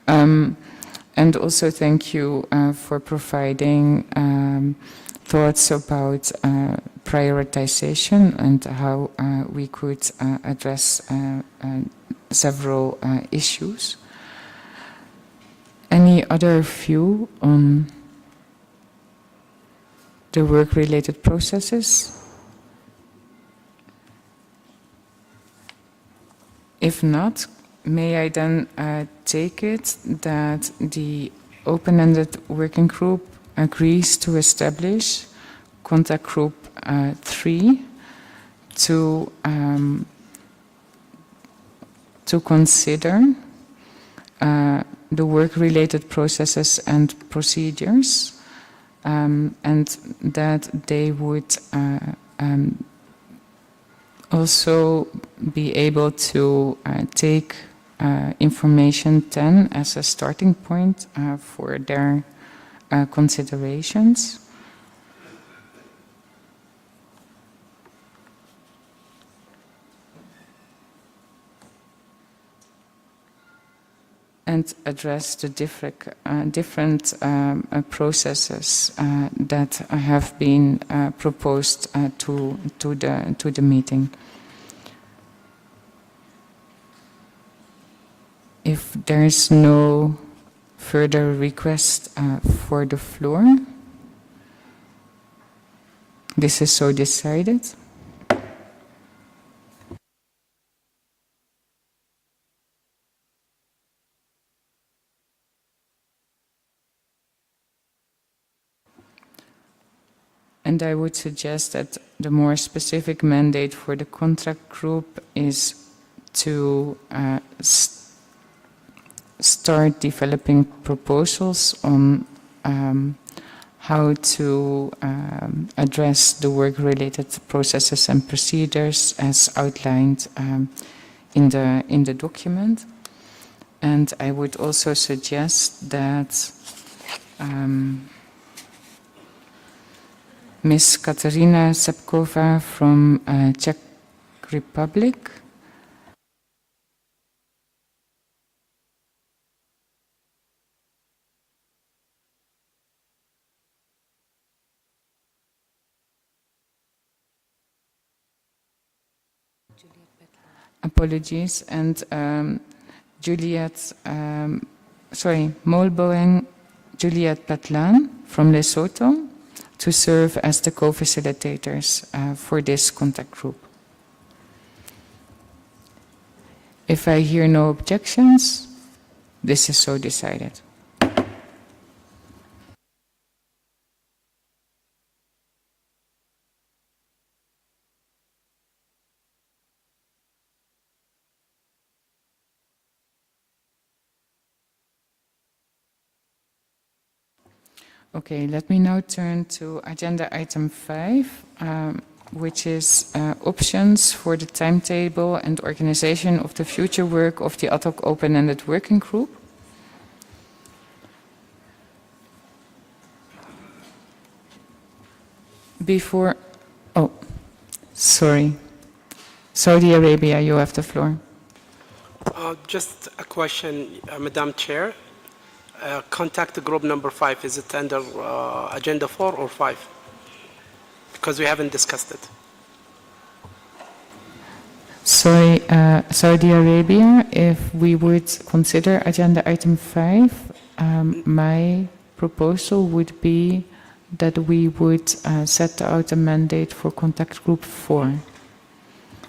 And also thank you for providing thoughts about prioritization and how we could address several issues. Any other view on the work-related processes? If not, may I then take it that the open-ended working group agrees to establish contact group 3 to consider the work-related processes and procedures, and that they would also be able to take information 10 as a starting point for their considerations. And address the different processes that have been proposed to the meeting. If there is no further request for the floor, this is so decided. And I would suggest that the more specific mandate for the contract group is to start developing proposals on how to address the work-related processes and procedures as outlined in the document. And I would also suggest that Ms. Katarina Sepkova from Czech Republic apologies, and Molboeng Juliet Patlan from Lesotho to serve as the co-facilitators for this contact group. If I hear no objections, this is so decided. Okay, let me now turn to agenda item 5, which is options for the timetable and organization of the future work of the ad hoc open-ended working group. Before, oh, sorry. Saudi Arabia, you have the floor. Just a question, Madam Chair. Contact group number 5, is it under agenda 4 or 5? Because we haven't discussed it. Sorry, Saudi Arabia, if we would consider agenda item 5, my proposal would be that we would set out a mandate for contact group 4.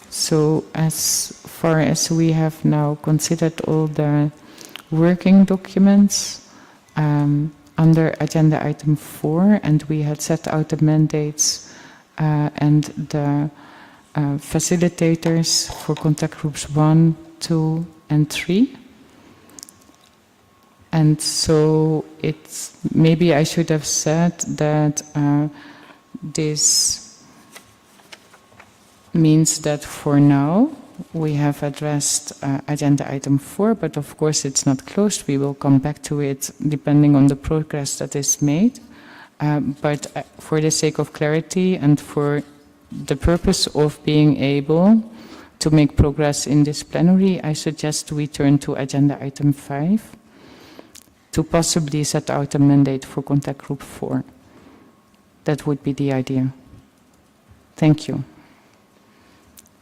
So as far as we have now considered all the working documents under agenda item 4, and we had set out the mandates and the facilitators for contact groups 1, 2, and 3. And so maybe I should have said that this means that for now we have addressed agenda item 4, but of course it's not closed. We will come back to it depending on the progress that is made. But for the sake of clarity and for the purpose of being able to make progress in this plenary, I suggest we turn to agenda item 5 to possibly set out a mandate for contact group 4. That would be the idea. Thank you.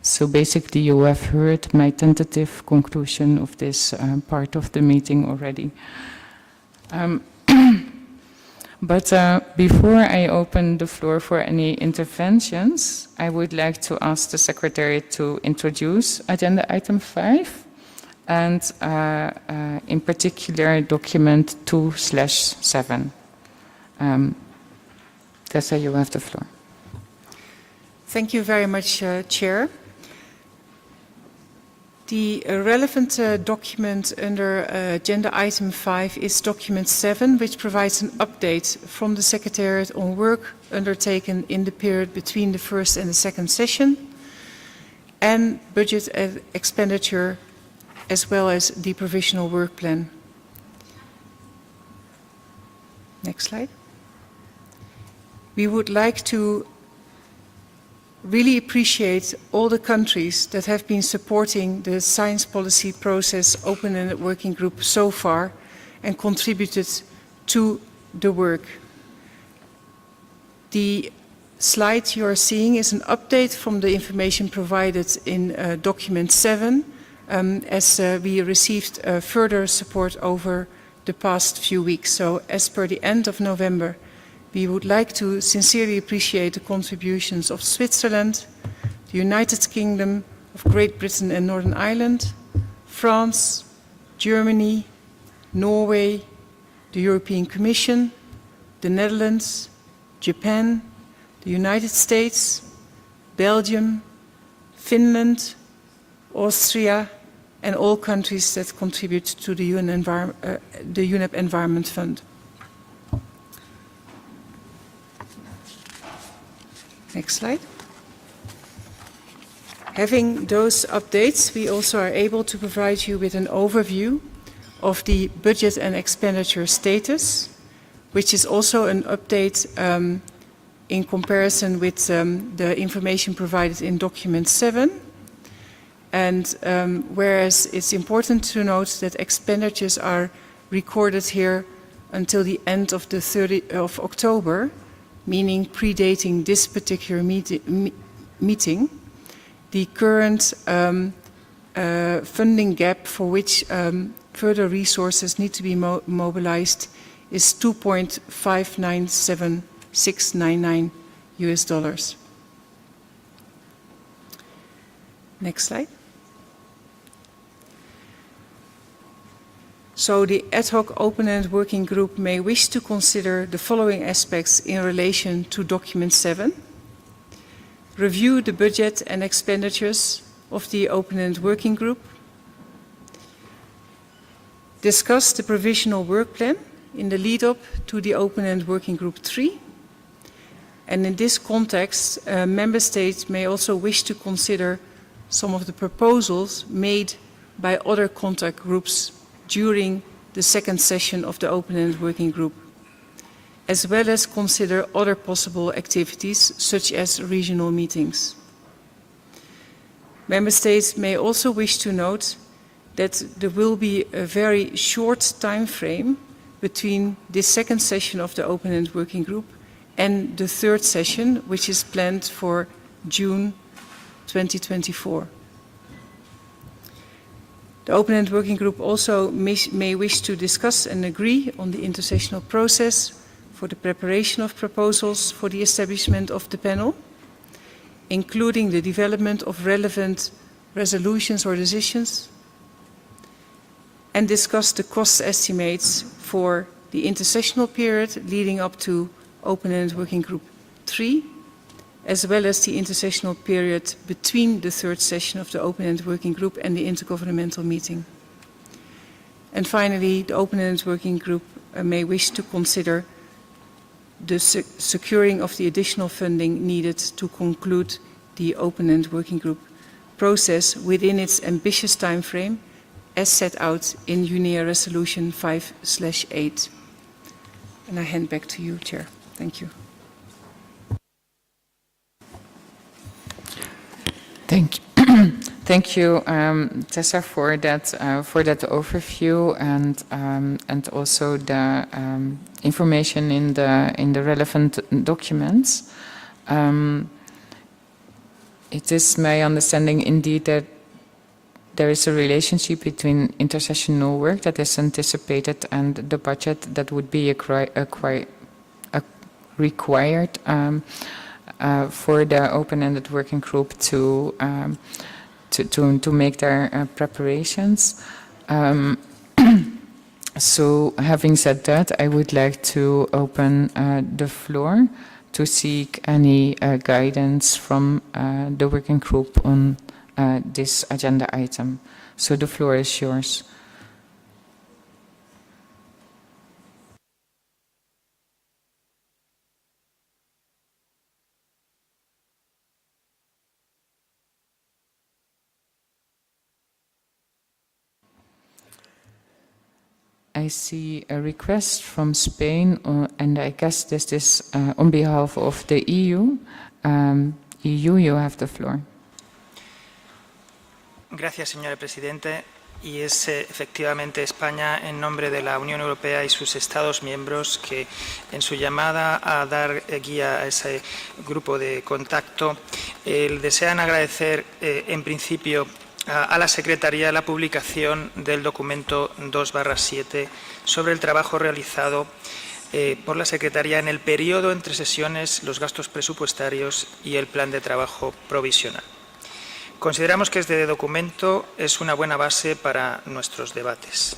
So basically you have heard my tentative conclusion of this part of the meeting already. But before I open the floor for any interventions, I would like to ask the Secretary to introduce agenda item 5 and in particular document 2/7. Tessa, you have the floor. Thank you very much, Chair. The relevant document under agenda item 5 is document 7, which provides an update from the Secretariat on work undertaken in the period between the first and the second session, and budget expenditure, as well as the provisional work plan. Next slide. We would like to really appreciate all the countries that have been supporting the science policy process open-ended working group so far and contributed to the work. The slide you are seeing is an update from the information provided in document 7 as we received further support over the past few weeks. So as per the end of November, we would like to sincerely appreciate the contributions of Switzerland, the United Kingdom of Great Britain and Northern Ireland, France, Germany, Norway, the European Commission, the Netherlands, Japan, the United States, Belgium, Finland, Austria, and all countries that contribute to the UNEP Environment Fund. Next slide. Having those updates, we also are able to provide you with an overview of the budget and expenditure status, which is also an update in comparison with the information provided in document 7. And whereas it's important to note that expenditures are recorded here until the end of the 30th of October, meaning predating this particular meeting, the current funding gap for which further resources need to be mobilized is $2.597699 US. Next slide. So the ad hoc open-ended working group may wish to consider the following aspects in relation to document 7. Review the budget and expenditures of the open-ended working group. Discuss the provisional work plan in the lead-up to the open-ended working group 3. And in this context, member states may also wish to consider some of the proposals made by other contact groups during the second session of the open-ended working group, as well as consider other possible activities such as regional meetings. Member states may also wish to note that there will be a very short time frame between this second session of the open-ended working group and the third session, which is planned for June 2024. The open-ended working group also may wish to discuss and agree on the intersessional process for the preparation of proposals for the establishment of the panel, including the development of relevant resolutions or decisions, and discuss the cost estimates for the intersessional period leading up to open-ended working group 3, as well as the intersessional period between the third session of the open-ended working group and the intergovernmental meeting. And finally, the open-ended working group may wish to consider the securing of the additional funding needed to conclude the open-ended working group process within its ambitious time frame as set out in UNEA Resolution 5/8. And I hand back to you, Chair. Thank you. Thank you, Tessa, for that overview and also the information in the relevant documents. It is my understanding indeed that there is a relationship between intersessional work that is anticipated and the budget that would be required for the open-ended working group to make their preparations. So having said that, I would like to open the floor to seek any guidance from the working group on this agenda item. So the floor is yours. I see a request from Spain, and I guess this is on behalf of the EU. EU, you have the floor. Gracias, señora Presidente. Y es efectivamente España, en nombre de la Unión Europea y sus Estados miembros, que en su llamada a dar guía a ese grupo de contacto, desean agradecer en principio a la Secretaría la publicación del documento 2/7 sobre el trabajo realizado por la Secretaría en el periodo entre sesiones, los gastos presupuestarios y el plan de trabajo provisional. Consideramos que este documento es una buena base para nuestros debates.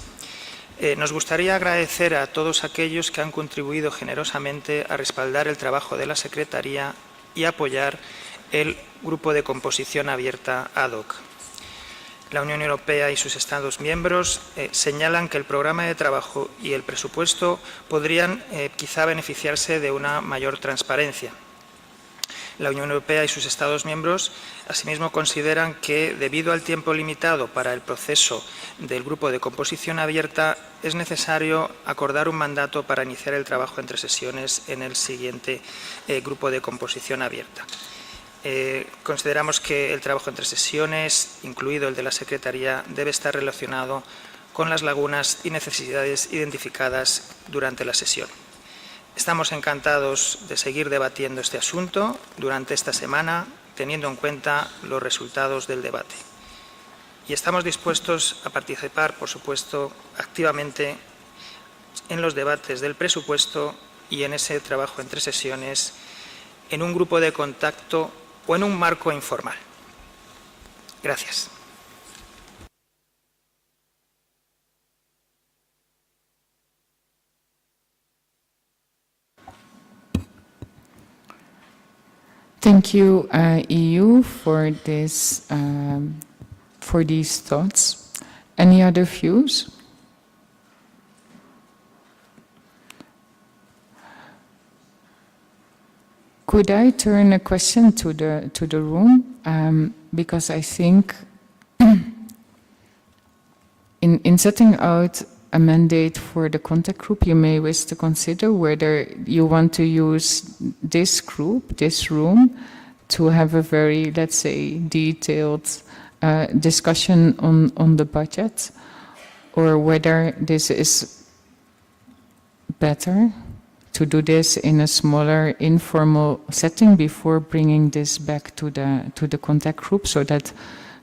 Nos gustaría agradecer a todos aquellos que han contribuido generosamente a respaldar el trabajo de la Secretaría y apoyar el grupo de composición abierta ad hoc. La Unión Europea y sus Estados miembros señalan que el programa de trabajo y el presupuesto podrían quizá beneficiarse de una mayor transparencia. La Unión Europea y sus Estados miembros asimismo consideran que, debido al tiempo limitado para el proceso del grupo de composición abierta, es necesario acordar un mandato para iniciar el trabajo entre sesiones en el siguiente grupo de composición abierta. Consideramos que el trabajo entre sesiones, incluido el de la Secretaría, debe estar relacionado con las lagunas y necesidades identificadas durante la sesión. Estamos encantados de seguir debatiendo este asunto durante esta semana, teniendo en cuenta los resultados del debate. y estamos dispuestos a participar, por supuesto, activamente en los debates del presupuesto y en ese trabajo entre sesiones, en un grupo de contacto o en un marco informal. Gracias. Thank you, EU, for this, for these thoughts. Any other views? Could I turn a question to the room? Because I think in setting out a mandate for the contact group, you may wish to consider whether you want to use this group, this room, to have a very, let's say, detailed discussion on the budget, or whether this is better to do this in a smaller, informal setting before bringing this back to the contact group, so that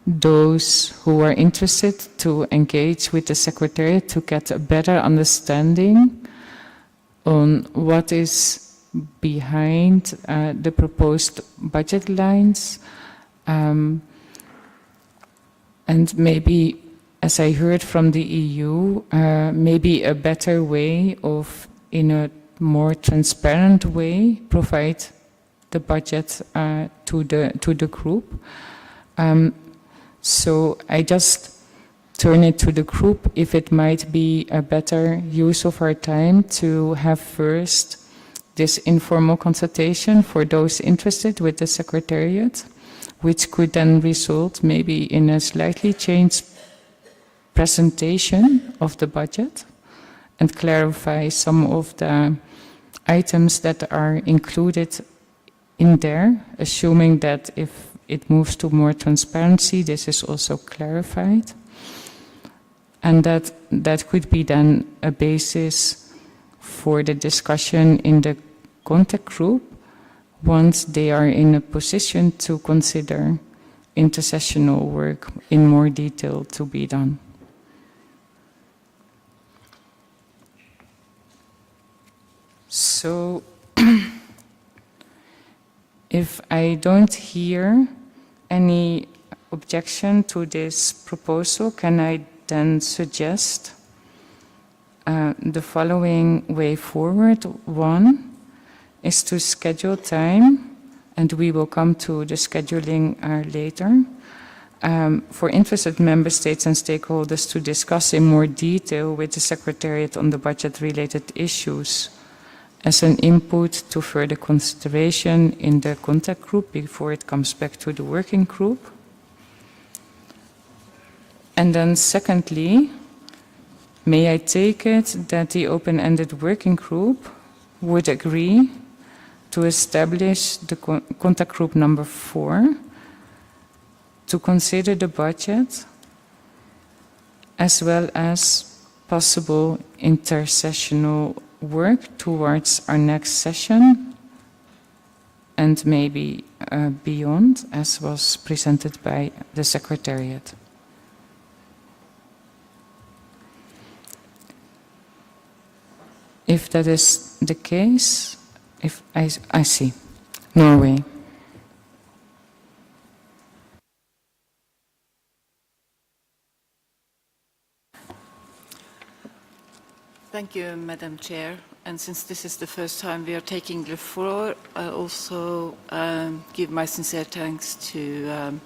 those who are interested to engage with the Secretariat to get a better understanding on what is behind the proposed budget lines, and maybe, as I heard from the EU, maybe a better way of, in a more transparent way, provide the budget to the group. So I just turn it to the group if it might be a better use of our time to have first this informal consultation for those interested with the Secretariat, which could then result maybe in a slightly changed presentation of the budget and clarify some of the items that are included in there, assuming that if it moves to more transparency, this is also clarified. And that could be then a basis for the discussion in the contact group once they are in a position to consider intersessional work in more detail to be done. So, if I don't hear any objection to this proposal, can I then suggest the following way forward? One is to schedule time, and we will come to the scheduling later, for interested member states and stakeholders to discuss in more detail with the Secretariat on the budget-related issues as an input to further consideration in the contact group before it comes back to the working group. And then secondly, may I take it that the open-ended working group would agree to establish the contact group number 4 to consider the budget as well as possible intersessional work towards our next session and maybe beyond, as was presented by the Secretariat. If that is the case, if I see. Norway. Thank you, Madam Chair. And since this is the first time we are taking the floor, I also give my sincere thanks to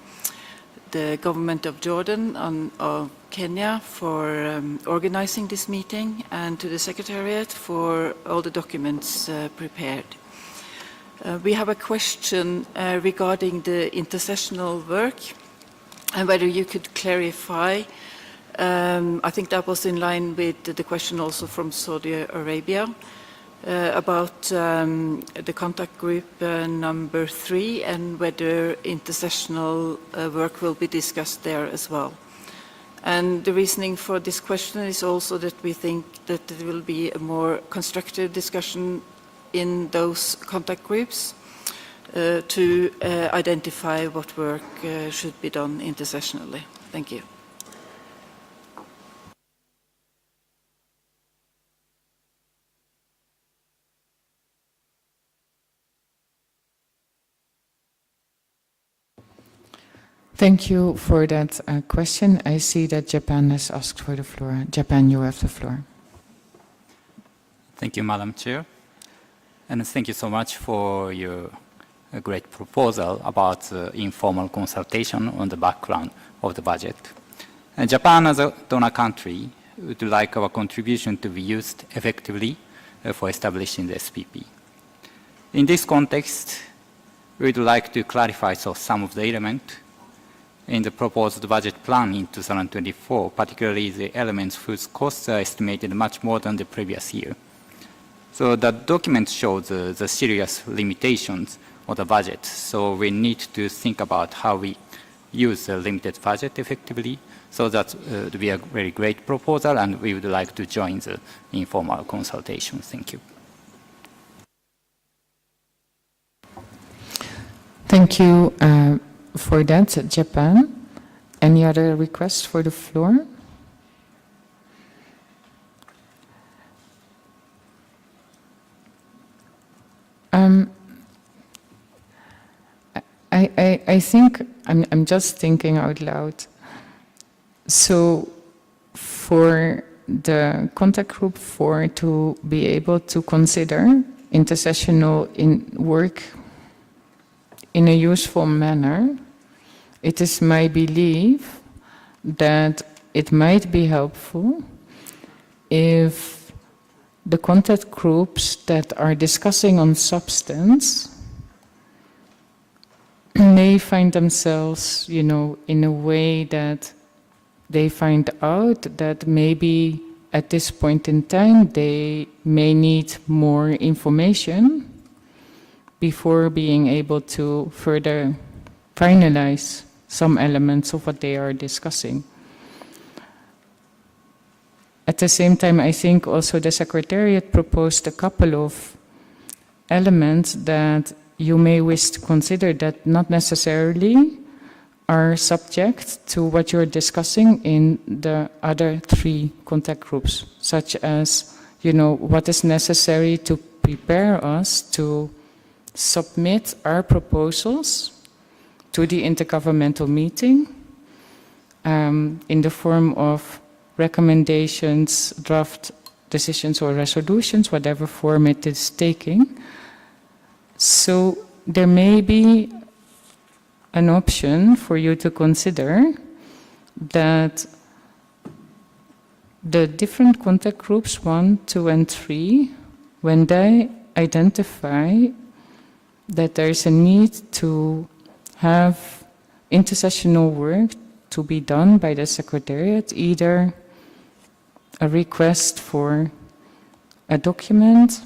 the government of Jordan and of Kenya for organizing this meeting, and to the Secretariat for all the documents prepared. We have a question regarding the intersessional work and whether you could clarify. I think that was in line with the question also from Saudi Arabia about the contact group number 3 and whether intersessional work will be discussed there as well. And the reasoning for this question is also that we think that there will be a more constructive discussion in those contact groups to identify what work should be done intersessionally. Thank you. Thank you for that question. I see that Japan has asked for the floor. Japan, you have the floor. Thank you, Madam Chair. And thank you so much for your great proposal about informal consultation on the background of the budget. And Japan, as a donor country, would like our contribution to be used effectively for establishing the SPP. In this context, we would like to clarify some of the elements in the proposed budget plan in 2024, particularly the elements whose costs are estimated much more than the previous year. So the document shows the serious limitations of the budget. So we need to think about how we use the limited budget effectively. So that would be a very great proposal, and we would like to join the informal consultation. Thank you. Thank you for that, Japan. Any other requests for the floor? I think I'm just thinking out loud. So for the contact group 4 to be able to consider intersessional work in a useful manner, it is my belief that it might be helpful if the contact groups that are discussing on substance may find themselves, in a way that they find out that maybe at this point in time they may need more information before being able to further finalize some elements of what they are discussing. At the same time, I think also the Secretariat proposed a couple of elements that you may wish to consider that not necessarily are subject to what you're discussing in the other 3 contact groups, such as, what is necessary to prepare us to submit our proposals to the intergovernmental meeting in the form of recommendations, draft decisions or resolutions, whatever form it is taking. So there may be an option for you to consider that the different contact groups 1, 2, and 3, when they identify that there is a need to have intersessional work to be done by the Secretariat, either a request for a document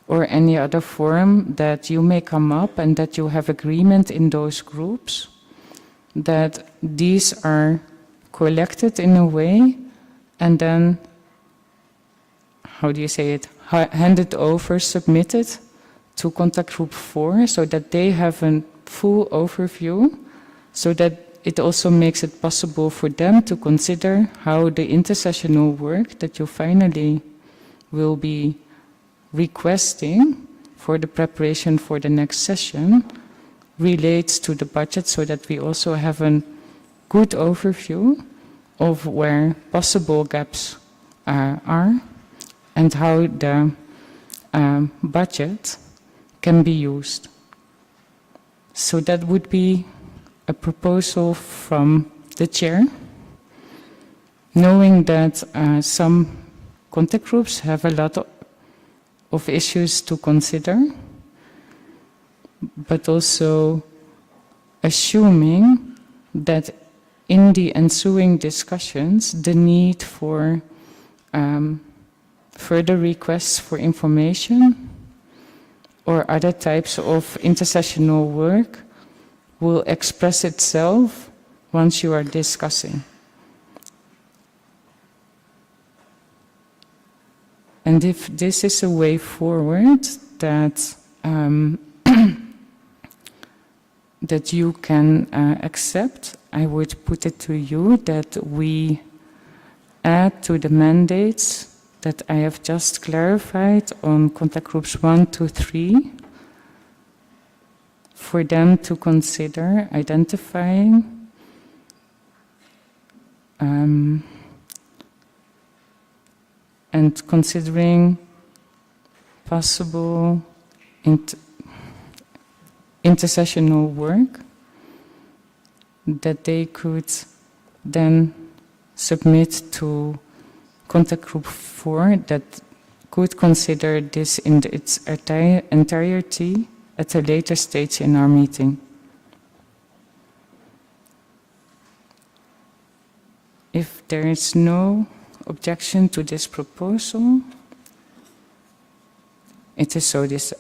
or any other form that you may come up and that you have agreement in those groups, that these are collected in a way and then, handed over, submitted to contact group 4 so that they have a full overview, so that it also makes it possible for them to consider how the intersessional work that you finally will be requesting for the preparation for the next session relates to the budget, so that we also have a good overview of where possible gaps are and how the budget can be used. So that would be a proposal from the chair, knowing that some contact groups have a lot of issues to consider, but also assuming that in the ensuing discussions, the need for further requests for information or other types of intersessional work will express itself once you are discussing. And if this is a way forward that that you can accept, I would put it to you that we add to the mandates that I have just clarified on contact groups 1, 2, 3, for them to consider identifying and considering possible intersessional work that they could then submit to contact group 4 that could consider this in its entirety at a later stage in our meeting. If there is no objection to this proposal, it is so this,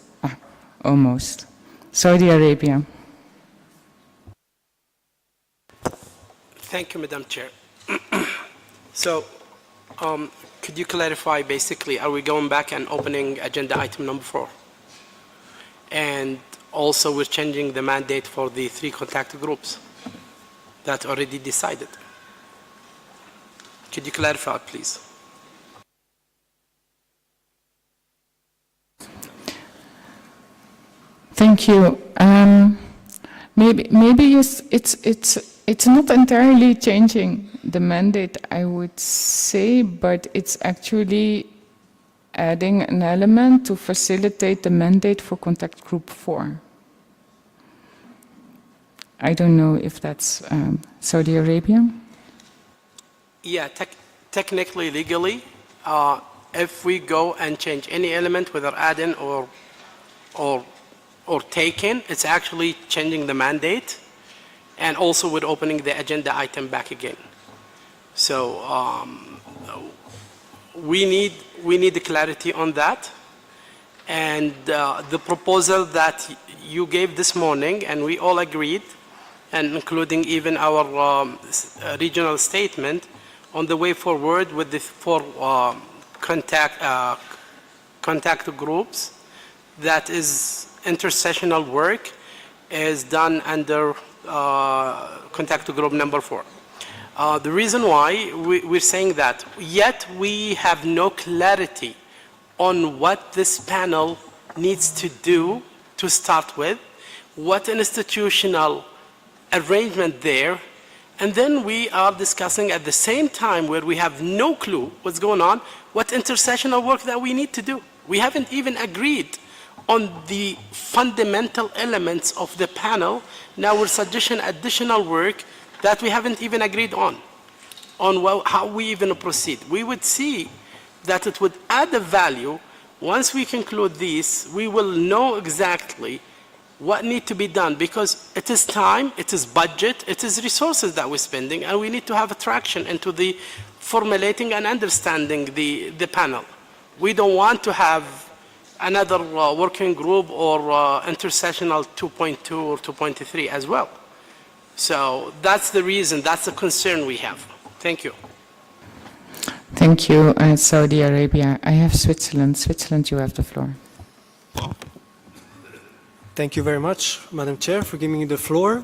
almost. Saudi Arabia. Thank you, Madam Chair. So, could you clarify basically, are we going back and opening agenda item number 4? And also we're changing the mandate for the 3 contact groups that already decided. Could you clarify, please? Thank you. Maybe it's not entirely changing the mandate, I would say, but it's actually adding an element to facilitate the mandate for contact group 4. I don't know if that's Saudi Arabia. Yeah, technically, legally, if we go and change any element, whether add in or take in, it's actually changing the mandate, and also we're opening the agenda item back again. So we need the clarity on that, and the proposal that you gave this morning, and we all agreed, and including even our regional statement on the way forward with the 4 contact groups, that is intersessional work, is done under contact group number 4. The reason why we're saying that, yet we have no clarity on what this panel needs to do to start with, what institutional arrangement there, and then we are discussing at the same time, where we have no clue what's going on, what intersessional work that we need to do. We haven't even agreed on the fundamental elements of the panel. Now we're suggesting additional work that we haven't even agreed on how we even proceed. We would see that it would add a value. Once we conclude this, we will know exactly what needs to be done, because it is time, it is budget, it is resources that we're spending, and we need to have a traction into the formulating and understanding the panel. We don't want to have another working group or intersessional 2.2 or 2.3 as well. So that's the reason, that's the concern we have. Thank you. Thank you, Saudi Arabia. I have Switzerland. Switzerland, you have the floor. Thank you very much, Madam Chair, for giving me the floor.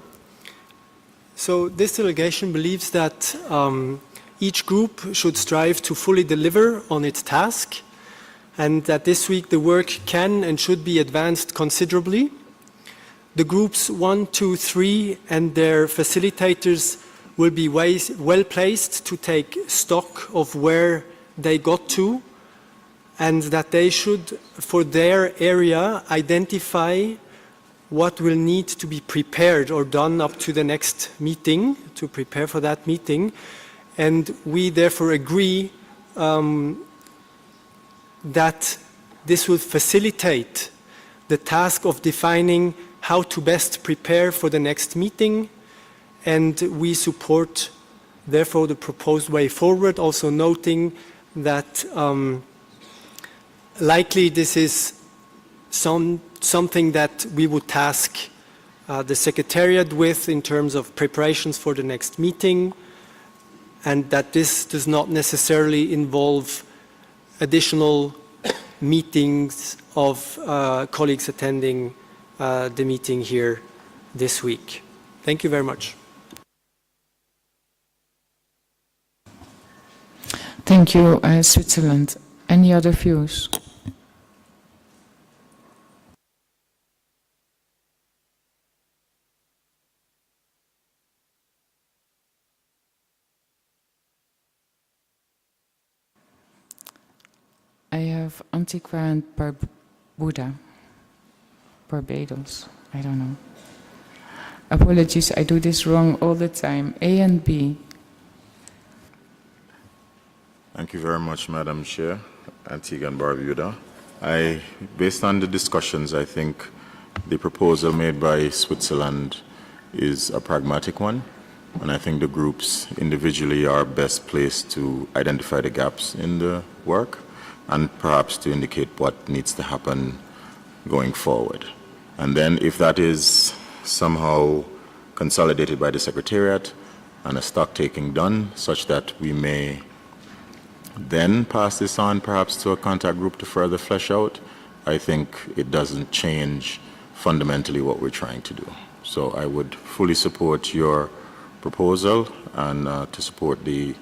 So this delegation believes that each group should strive to fully deliver on its task, and that this week the work can and should be advanced considerably. The groups 1, 2, 3 and their facilitators will be well placed to take stock of where they got to, and that they should, for their area, identify what will need to be prepared or done up to the next meeting, to prepare for that meeting. And we therefore agree that this will facilitate the task of defining how to best prepare for the next meeting, and we support therefore the proposed way forward, also noting that likely this is something that we would task the Secretariat with in terms of preparations for the next meeting, and that this does not necessarily involve additional meetings of colleagues attending the meeting here this week. Thank you very much. Thank you, Switzerland. Any other views? I have Antigua and Barbuda. Barbados, I don't know. Apologies, I do this wrong all the time. A and B. Thank you very much, Madam Chair. Antigua and Barbuda. Based on the discussions, I think the proposal made by Switzerland is a pragmatic one, and I think the groups individually are best placed to identify the gaps in the work and perhaps to indicate what needs to happen going forward. And then if that is somehow consolidated by the Secretariat and a stock taking done such that we may then pass this on perhaps to a contact group to further flesh out, I think it doesn't change fundamentally what we're trying to do. So I would fully support your proposal and to support the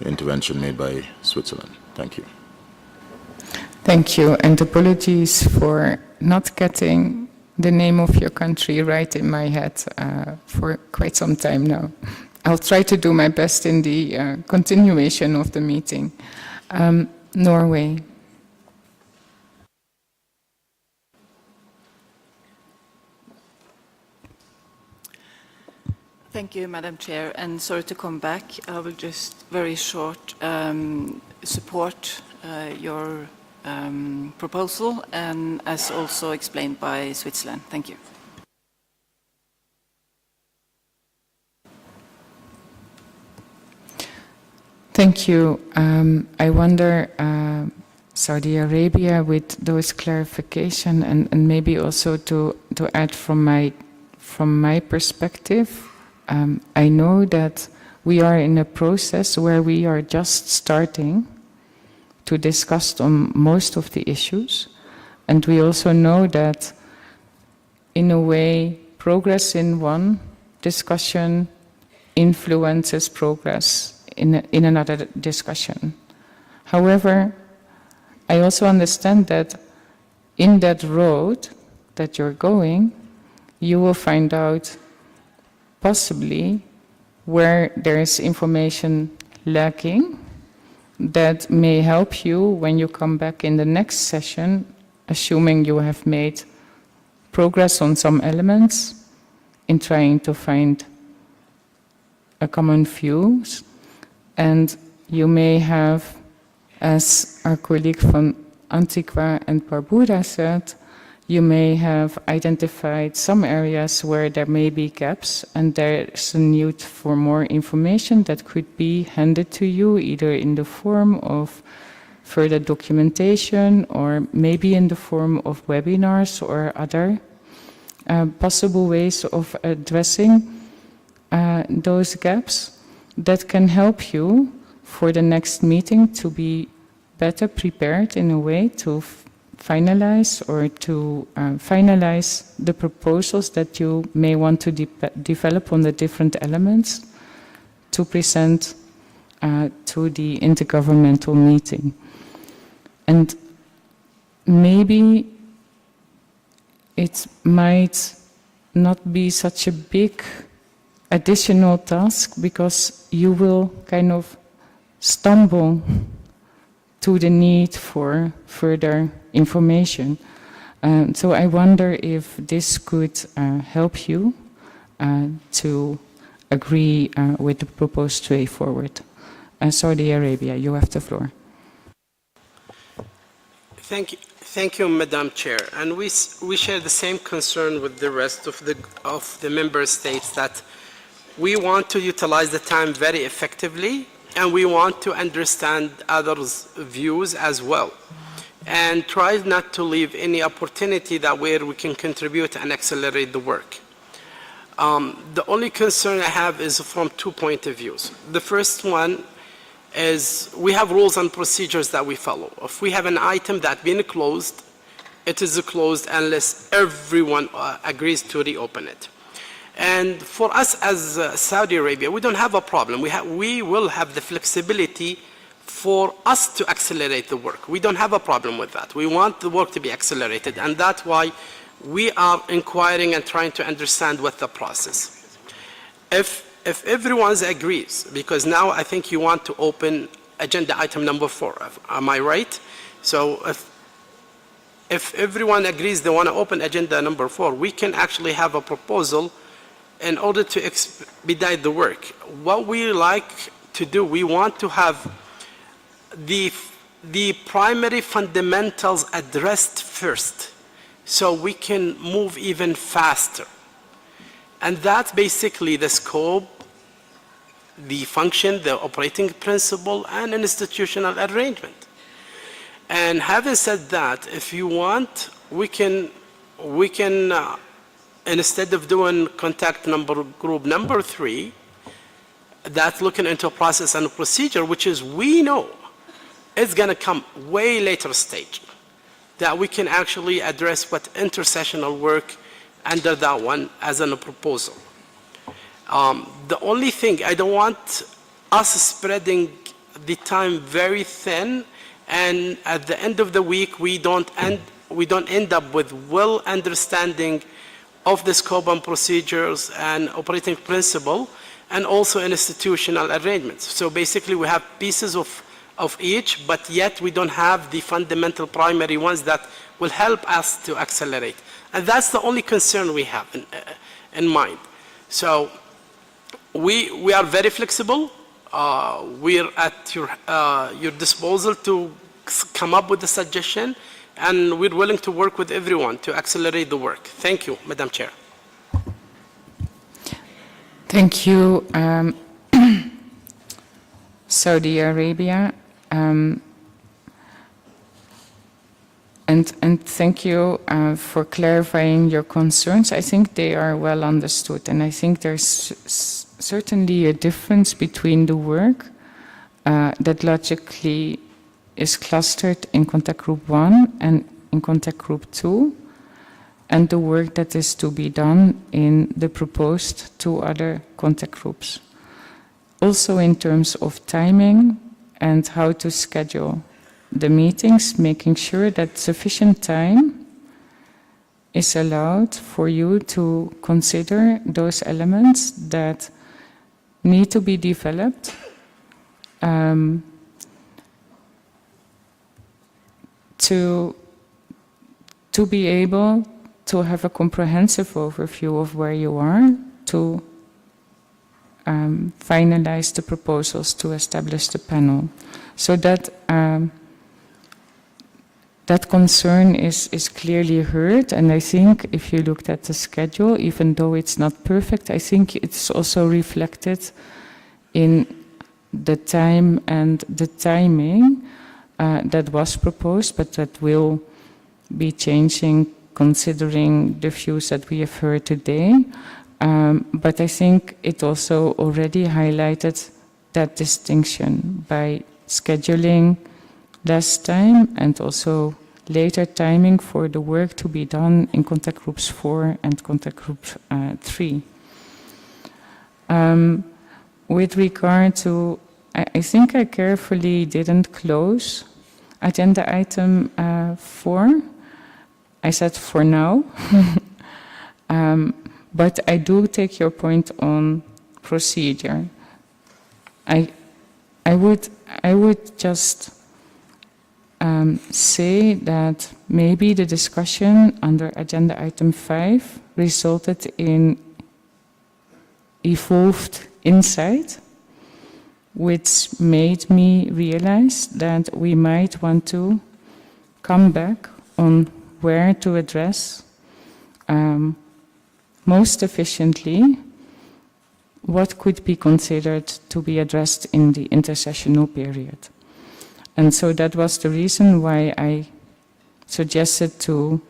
intervention made by Switzerland. Thank you. Thank you, and apologies for not getting the name of your country right in my head for quite some time now. I'll try to do my best in the continuation of the meeting. Norway. Thank you, Madam Chair, and sorry to come back. I will just very short support your proposal, and as also explained by Switzerland. Thank you. Thank you. I wonder, Saudi Arabia, with those clarification, and maybe also to add from my perspective, I know that we are in a process where we are just starting to discuss on most of the issues, and we also know that, in a way, progress in one discussion influences progress in another discussion. However, I also understand that in that road that you're going, you will find out possibly where there is information lacking that may help you when you come back in the next session, assuming you have made progress on some elements in trying to find a common view. And you may have, as our colleague from Antigua and Barbuda said, you may have identified some areas where there may be gaps and there's a need for more information that could be handed to you either in the form of further documentation or maybe in the form of webinars or other possible ways of addressing those gaps that can help you for the next meeting to be better prepared in a way to finalize or to finalize the proposals that you may want to develop on the different elements to present to the intergovernmental meeting. And maybe it might not be such a big additional task because you will kind of stumble to the need for further information. So I wonder if this could help you to agree with the proposed way forward. Saudi Arabia, you have the floor. Thank you, Madam Chair. And we share the same concern with the rest of the member states that we want to utilize the time very effectively, and we want to understand others' views as well, and try not to leave any opportunity that where we can contribute and accelerate the work. The only concern I have is from 2 points of view. The first one is we have rules and procedures that we follow. If we have an item that's been closed, it is closed unless everyone agrees to reopen it. And for us as Saudi Arabia, we don't have a problem. We will have the flexibility for us to accelerate the work. We don't have a problem with that. We want the work to be accelerated, and that's why we are inquiring and trying to understand what the process. If everyone agrees, because now I think you want to open agenda item number 4, am I right? So if everyone agrees they want to open agenda number 4, we can actually have a proposal in order to expedite the work. What we like to do, we want to have the primary fundamentals addressed first, so we can move even faster. And that's basically the scope, the function, the operating principle, and institutional arrangement. And having said that, if you want, we can instead of doing contact group number 3, that's looking into process and procedure, which is, we know it's going to come way later stage, that we can actually address what intersessional work under that one as a proposal. The only thing, I don't want us spreading the time very thin, and at the end of the week we don't end up with well understanding of the scope and procedures and operating principle, and also institutional arrangements. So basically we have pieces of each, but yet we don't have the fundamental primary ones that will help us to accelerate. And that's the only concern we have in mind. So we are very flexible. We're at your disposal to come up with a suggestion, and we're willing to work with everyone to accelerate the work. Thank you, Madam Chair. Thank you, Saudi Arabia. And thank you for clarifying your concerns. I think they are well understood, and I think there's certainly a difference between the work that logically is clustered in contact group 1 and in contact group 2, and the work that is to be done in the proposed 2 other contact groups. Also in terms of timing and how to schedule the meetings, making sure that sufficient time is allowed for you to consider those elements that need to be developed to be able to have a comprehensive overview of where you are, to finalize the proposals to establish the panel. So that that concern is clearly heard, and I think if you looked at the schedule, even though it's not perfect, I think it's also reflected in the time and the timing that was proposed, but that will be changing considering the views that we have heard today. But I think it also already highlighted that distinction by scheduling less time and also later timing for the work to be done in contact groups 4 and contact group 3. With regard to, I think I carefully didn't close agenda item 4. I said for now, but I do take your point on procedure. I would just say that maybe the discussion under agenda item 5 resulted in evolved insight, which made me realize that we might want to come back on where to address most efficiently what could be considered to be addressed in the intersessional period. And so that was the reason why I suggested to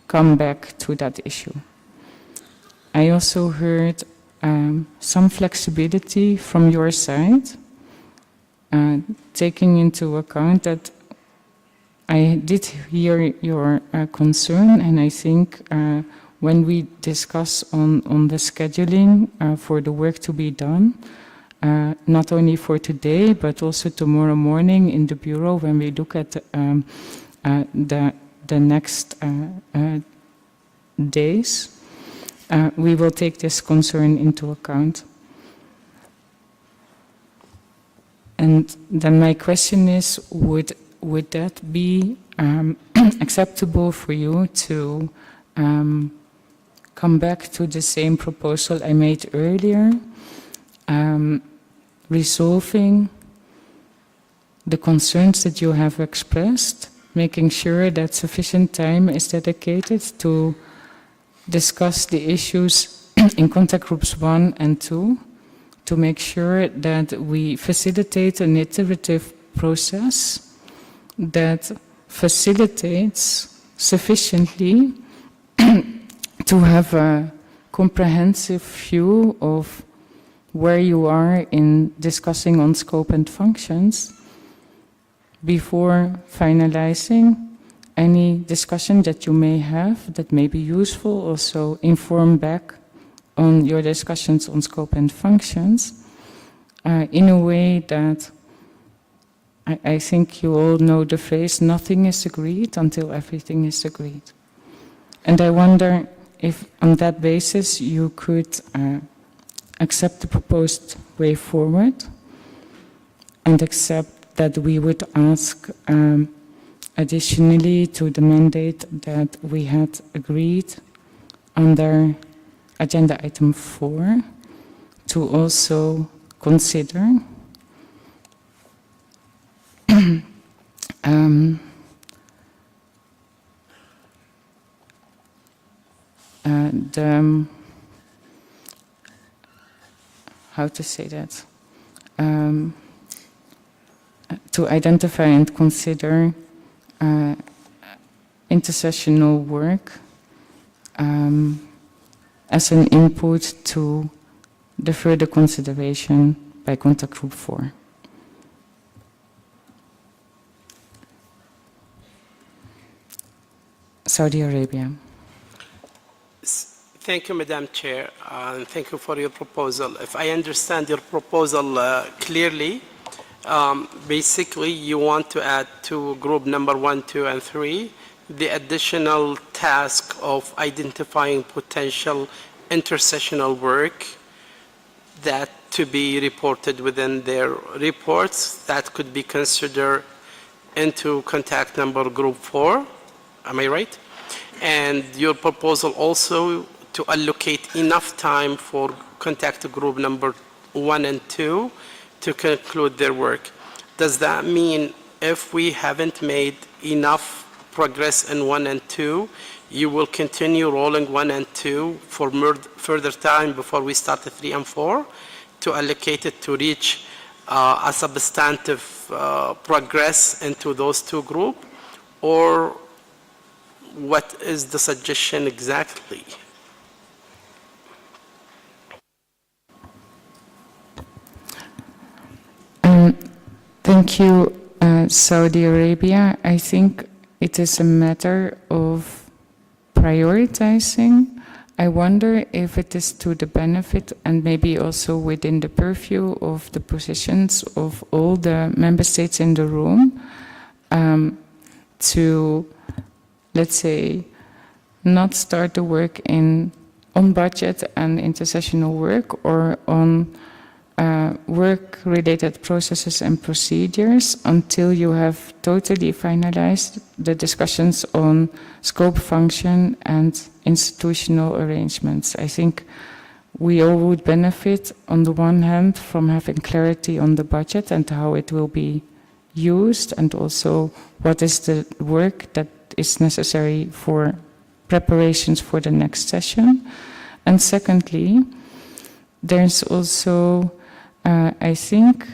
come back to that issue. I also heard some flexibility from your side, taking into account that I did hear your concern, and I think when we discuss on the scheduling for the work to be done, not only for today, but also tomorrow morning in the Bureau when we look at the next days, we will take this concern into account. And then my question is, would would that be acceptable for you to come back to the same proposal I made earlier, resolving the concerns that you have expressed, making sure that sufficient time is dedicated to discuss the issues in contact groups 1 and 2, to make sure that we facilitate an iterative process that facilitates sufficiently to have a comprehensive view of where you are in discussing on scope and functions before finalizing any discussion that you may have that may be useful, also inform back on your discussions on scope and functions in a way that I think you all know the phrase, nothing is agreed until everything is agreed. And I wonder if on that basis you could accept the proposed way forward and accept that we would ask additionally to the mandate that we had agreed under agenda item 4 to also consider how to say that, to identify and consider intercessional work as an input to the further consideration by contact group 4. Saudi Arabia. Thank you, Madam Chair, and thank you for your proposal. If I understand your proposal clearly, basically you want to add to group number 1, 2, and 3 the additional task of identifying potential intercessional work that to be reported within their reports that could be considered into contact number group 4. Am I right? And your proposal also to allocate enough time for contact group number 1 and 2 to conclude their work. Does that mean if we haven't made enough progress in 1 and 2, you will continue rolling 1 and 2 for further time before we start the 3 and 4 to allocate it to reach a substantive progress into those two groups? Or what is the suggestion exactly? Thank you, Saudi Arabia. I think it is a matter of prioritizing. I wonder if it is to the benefit and maybe also within the purview of the positions of all the member states in the room to, let's say, not start the work on budget and intercessional work or on work-related processes and procedures until you have totally finalized the discussions on scope, function, and institutional arrangements. I think we all would benefit, on the one hand, from having clarity on the budget and how it will be used, and also what is the work that is necessary for preparations for the next session. And secondly, there's also I think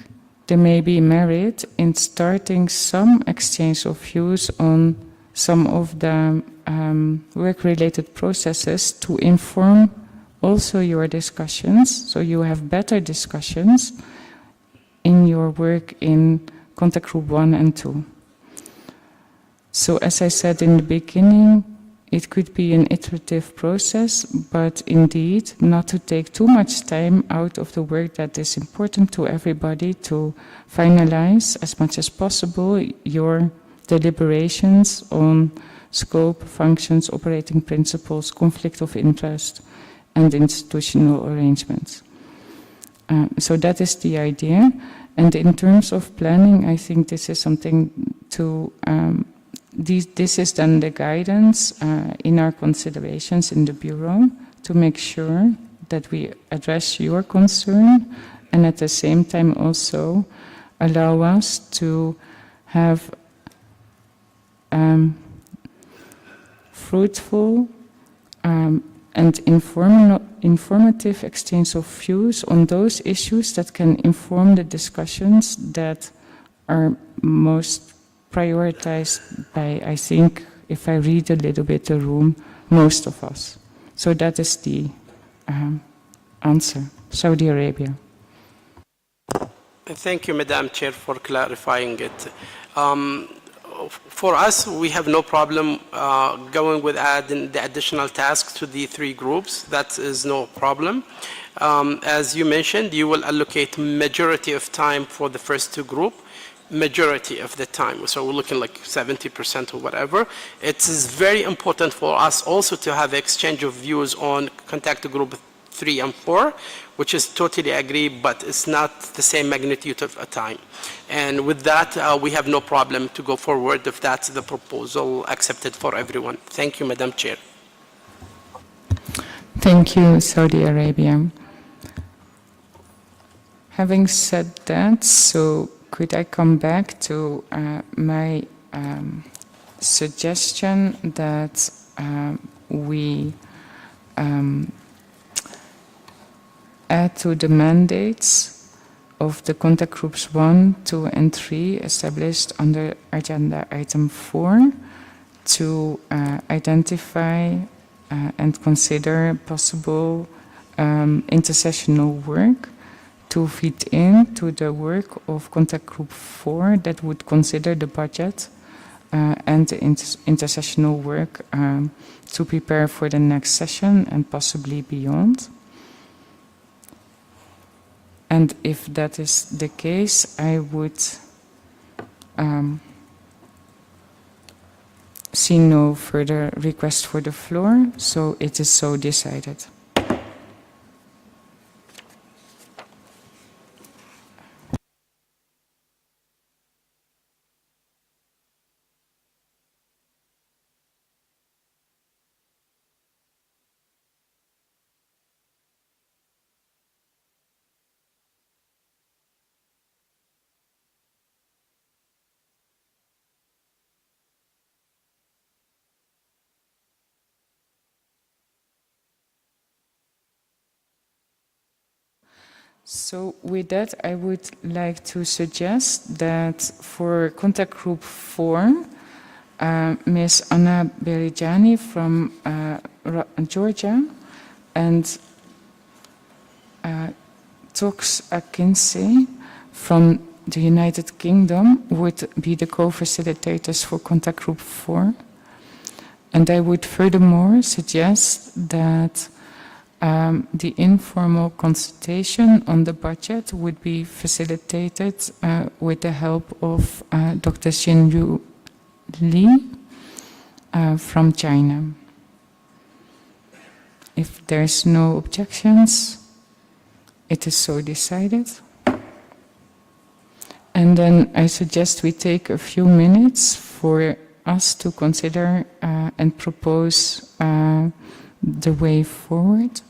there may be merit in starting some exchange of views on some of the work-related processes to inform also your discussions, so you have better discussions in your work in contact group 1 and 2. So as I said in the beginning, it could be an iterative process, but indeed not to take too much time out of the work that is important to everybody to finalize as much as possible your deliberations on scope, functions, operating principles, conflict of interest, and institutional arrangements. So that is the idea. And in terms of planning, I think this is something to this is then the guidance in our considerations in the Bureau to make sure that we address your concern and at the same time also allow us to have fruitful and informative exchange of views on those issues that can inform the discussions that are most prioritized by, I think, if I read a little bit the room, most of us. So that is the answer. Saudi Arabia. Thank you, Madam Chair, for clarifying it. For us, we have no problem going with adding the additional tasks to the 3 groups. That is no problem. As you mentioned, you will allocate majority of time for the first 2 groups, majority of the time. So we're looking like 70% or whatever. It is very important for us also to have exchange of views on contact group 3 and 4, which is totally agree, but it's not the same magnitude of a time. And with that, we have no problem to go forward if that's the proposal accepted for everyone. Thank you, Madam Chair. Thank you, Saudi Arabia. Having said that, so could I come back to my suggestion that we add to the mandates of the contact groups 1, 2, and 3 established under agenda item 4 to identify and consider possible intersessional work to fit into the work of contact group 4 that would consider the budget and the intersessional work to prepare for the next session and possibly beyond. And if that is the case, I would see no further request for the floor, so it is so decided. So with that, I would like to suggest that for contact group 4, Ms. Anna Berijani from Georgia and Tox Akinsey from the United Kingdom would be the co-facilitators for contact group 4. And I would furthermore suggest that the informal consultation on the budget would be facilitated with the help of Dr. Xinyu Li from China. If there's no objections, it is so decided. And then I suggest we take a few minutes for us to consider and propose the way forward.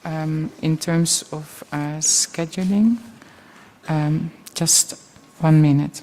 In terms of scheduling, just 1 minute.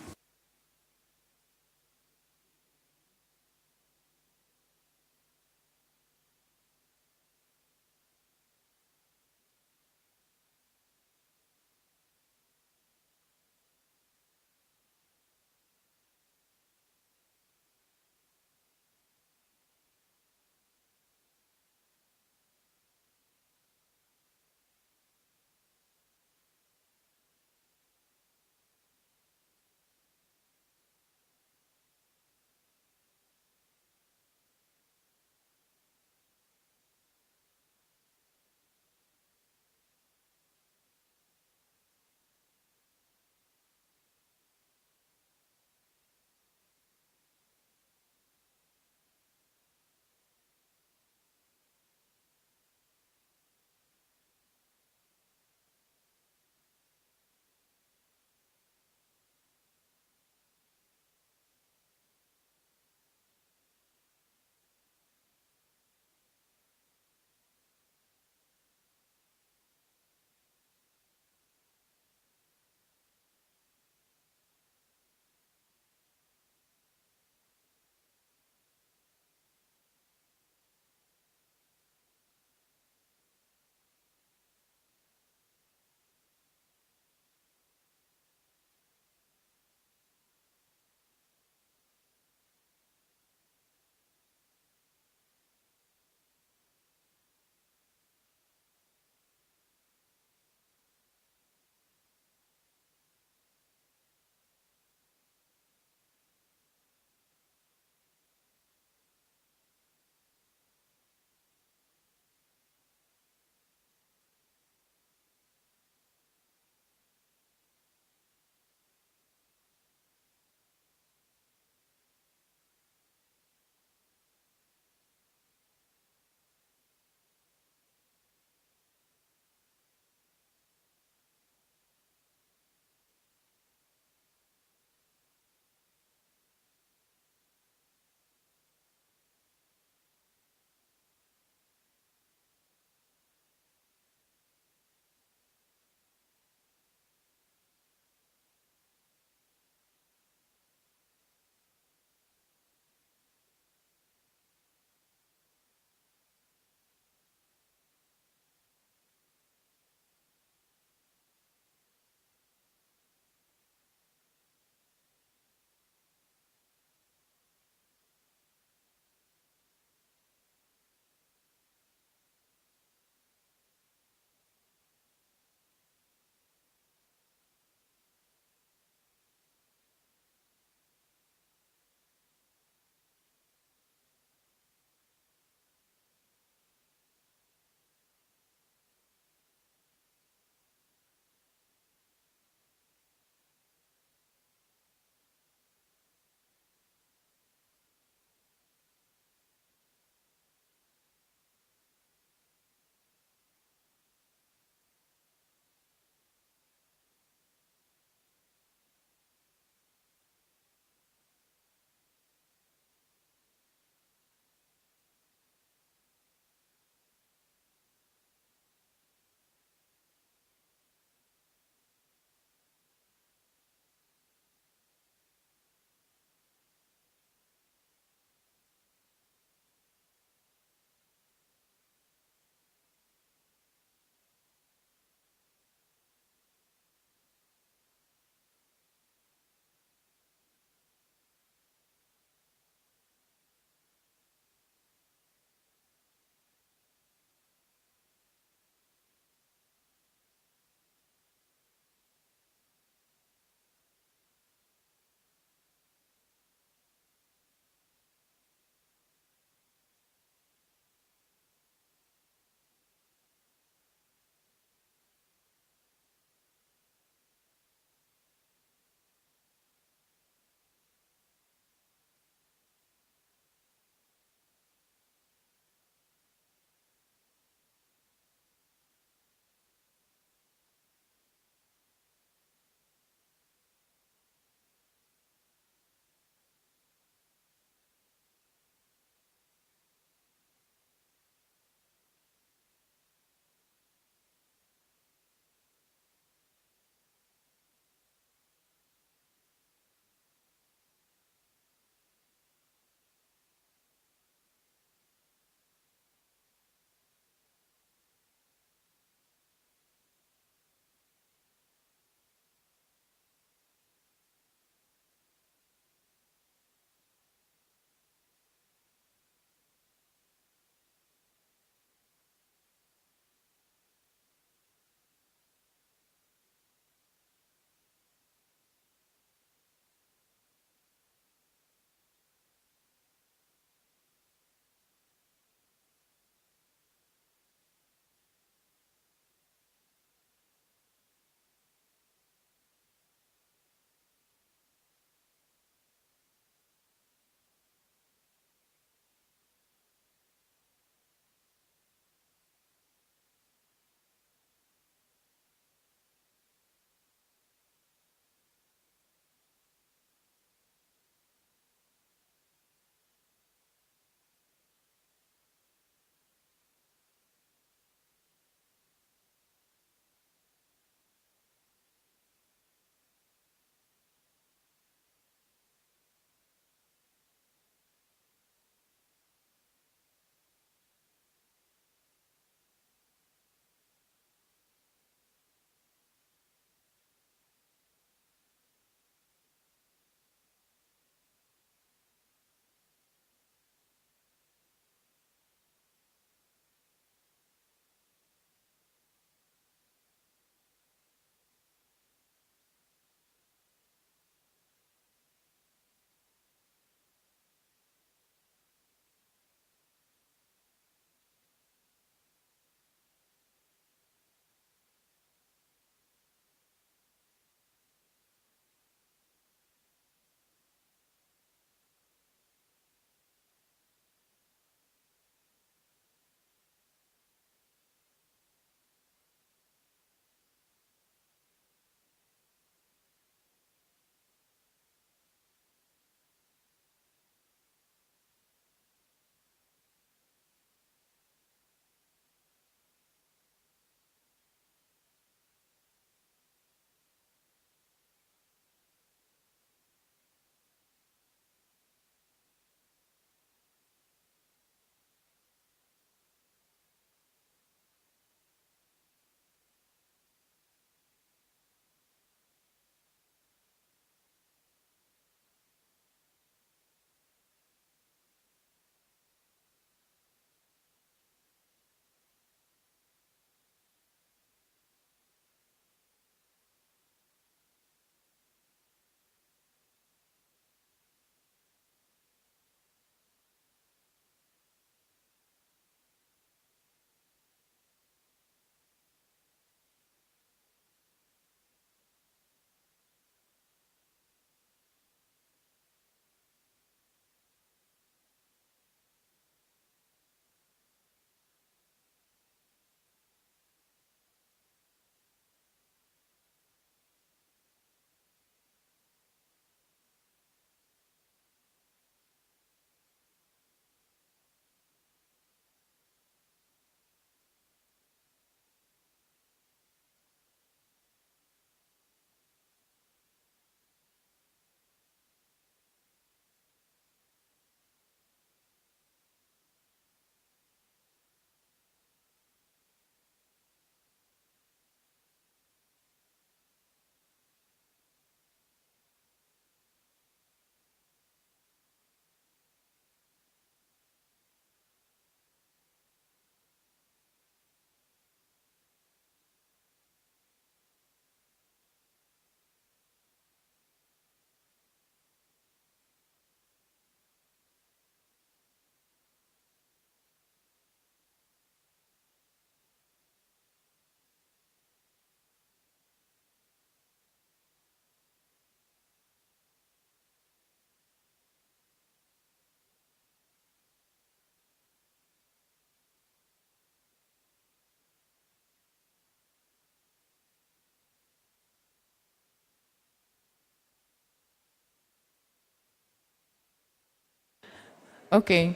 Okay.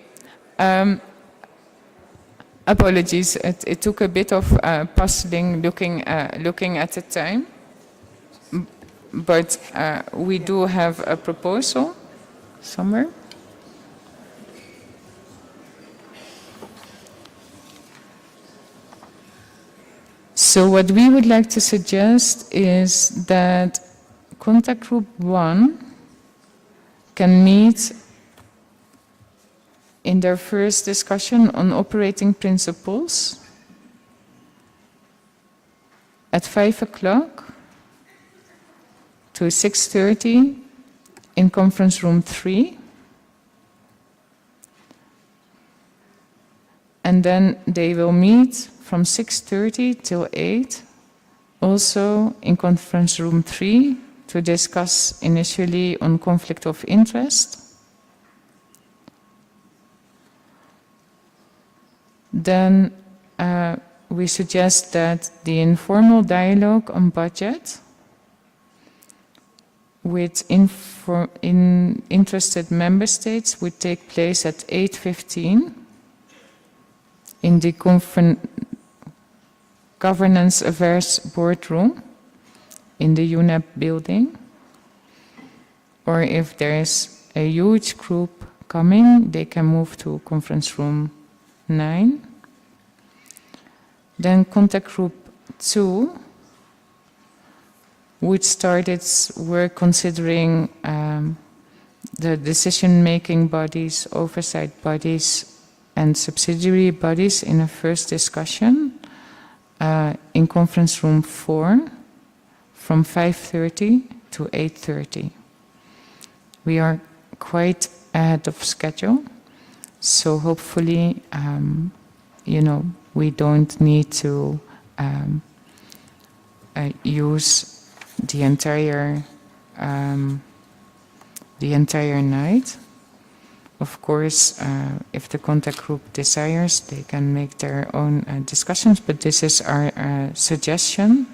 Apologies. It took a bit of puzzling looking at the time. But we do have a proposal somewhere. So what we would like to suggest is that Contact Group 1 can meet in their first discussion on operating principles at 5 o'clock to 6:30 in conference room 3. And then they will meet from 6:30 till 8, also in conference room 3, to discuss initially on conflict of interest. Then we suggest that the informal dialogue on budget with interested member states would take place at 8:15 in the Governance Affairs Boardroom in the UNEP building. Or if there is a huge group coming, they can move to conference room 9. Then Contact Group 2 would start its work considering the decision-making bodies, oversight bodies, and subsidiary bodies in a first discussion in conference room 4 from 5:30 to 8:30. We are quite ahead of schedule, so hopefully, we don't need to use the entire night. Of course, if the contact group desires, they can make their own discussions, but this is our suggestion.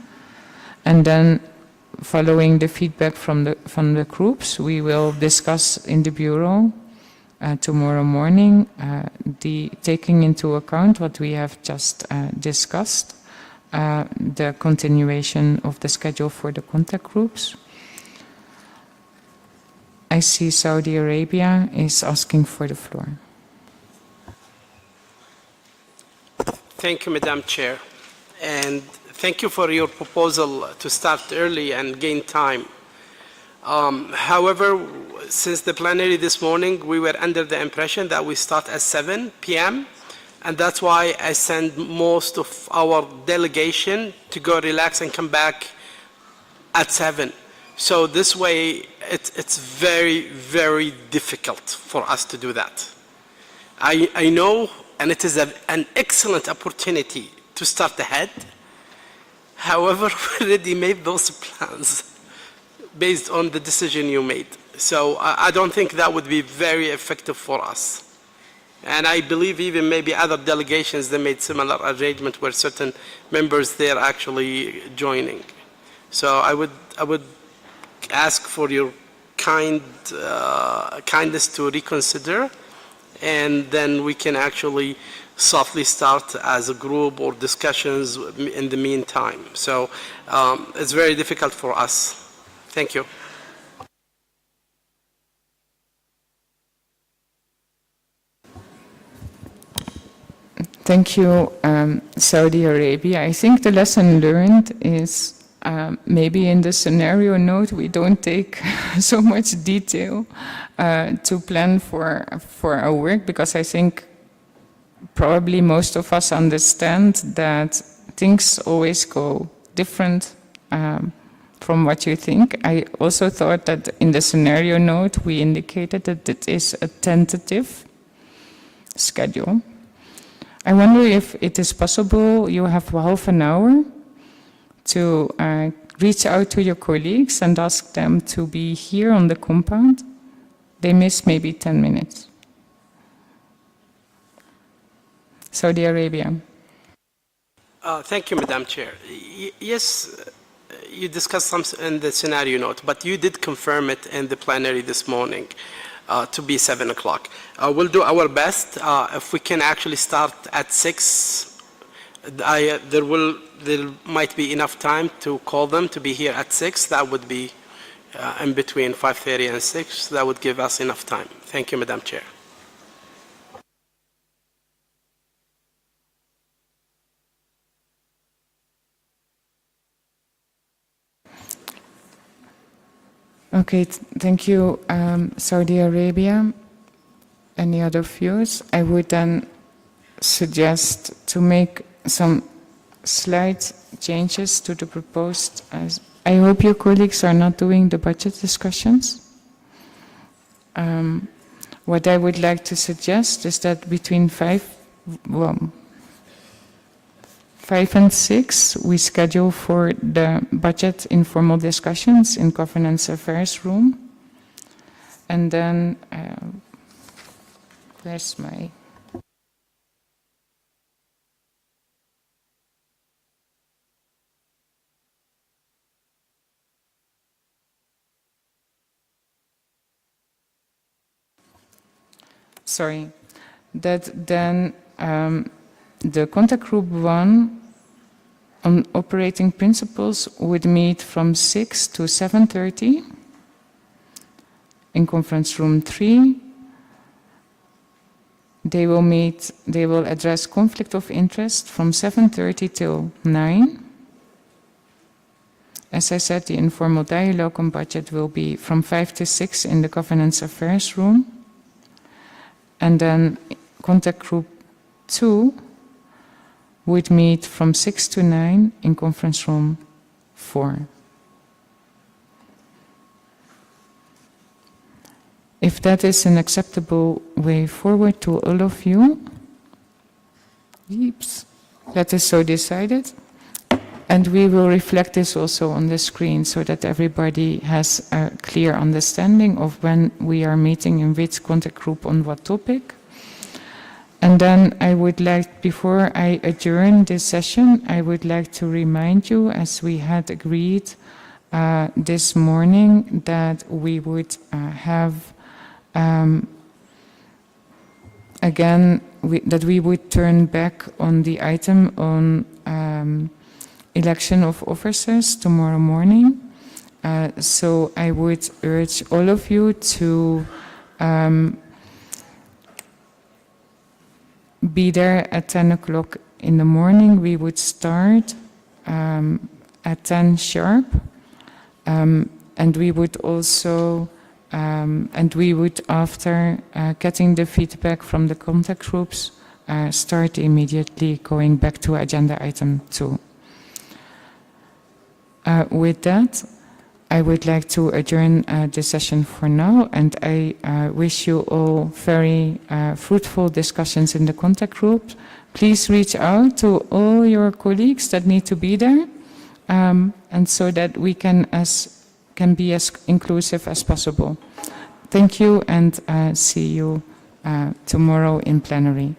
And then, following the feedback from the groups, we will discuss in the bureau tomorrow morning, taking into account what we have just discussed, the continuation of the schedule for the contact groups. I see Saudi Arabia is asking for the floor. Thank you, Madam Chair. And thank you for your proposal to start early and gain time. However, since the plenary this morning, we were under the impression that we start at 7 p.m. And that's why I sent most of our delegation to go relax and come back at 7. So this way, it's very, very difficult for us to do that. I know, and it is an excellent opportunity to start ahead. However, we already made those plans based on the decision you made. So I don't think that would be very effective for us. And I believe even maybe other delegations, they made similar arrangement where certain members they are actually joining. So I would ask for your kindness to reconsider, and then we can actually softly start as a group or discussions in the meantime. So it's very difficult for us. Thank you. Thank you, Saudi Arabia. I think the lesson learned is maybe in the scenario note we don't take so much detail to plan for our work, because I think probably most of us understand that things always go different from what you think. I also thought that in the scenario note we indicated that it is a tentative schedule. I wonder if it is possible you have half an hour to reach out to your colleagues and ask them to be here on the compound. They miss maybe 10 minutes. Saudi Arabia. Thank you, Madam Chair. Yes, you discussed some in the scenario note, but you did confirm it in the plenary this morning. to be 7 o'clock. We'll do our best. If we can actually start at 6, there might be enough time to call them to be here at 6. That would be in between 5:30 and 6. That would give us enough time. Thank you, Madam Chair. Okay, thank you, Saudi Arabia. Any other views? I would then suggest to make some slight changes to the proposed. I hope your colleagues are not doing the budget discussions. What I would like to suggest is that between 5 and 6, we schedule for the budget informal discussions in Governance Affairs room. And then, where's my... Sorry, that then the contact group 1 on operating principles would meet from 6 to 7:30 in conference room 3. They will address conflict of interest from 7:30 till 9. As I said, the informal dialogue on budget will be from 5 to 6 in the governance affairs room. And then contact group 2 would meet from 6 to 9 in conference room 4. If that is an acceptable way forward to all of you, that is so decided. And we will reflect this also on the screen so that everybody has a clear understanding of when we are meeting in which contact group on what topic. And then I would like, before I adjourn this session, I would like to remind you, as we had agreed this morning, that we would have, that we would turn back on the item on election of officers tomorrow morning. So I would urge all of you to be there at 10 o'clock in the morning. We would start at 10 sharp, and we would also, after getting the feedback from the contact groups, start immediately going back to agenda item 2. With that, I would like to adjourn the session for now, and I wish you all very fruitful discussions in the contact group. Please reach out to all your colleagues that need to be there, and so that we can be as inclusive as possible. Thank you, and see you tomorrow in plenary.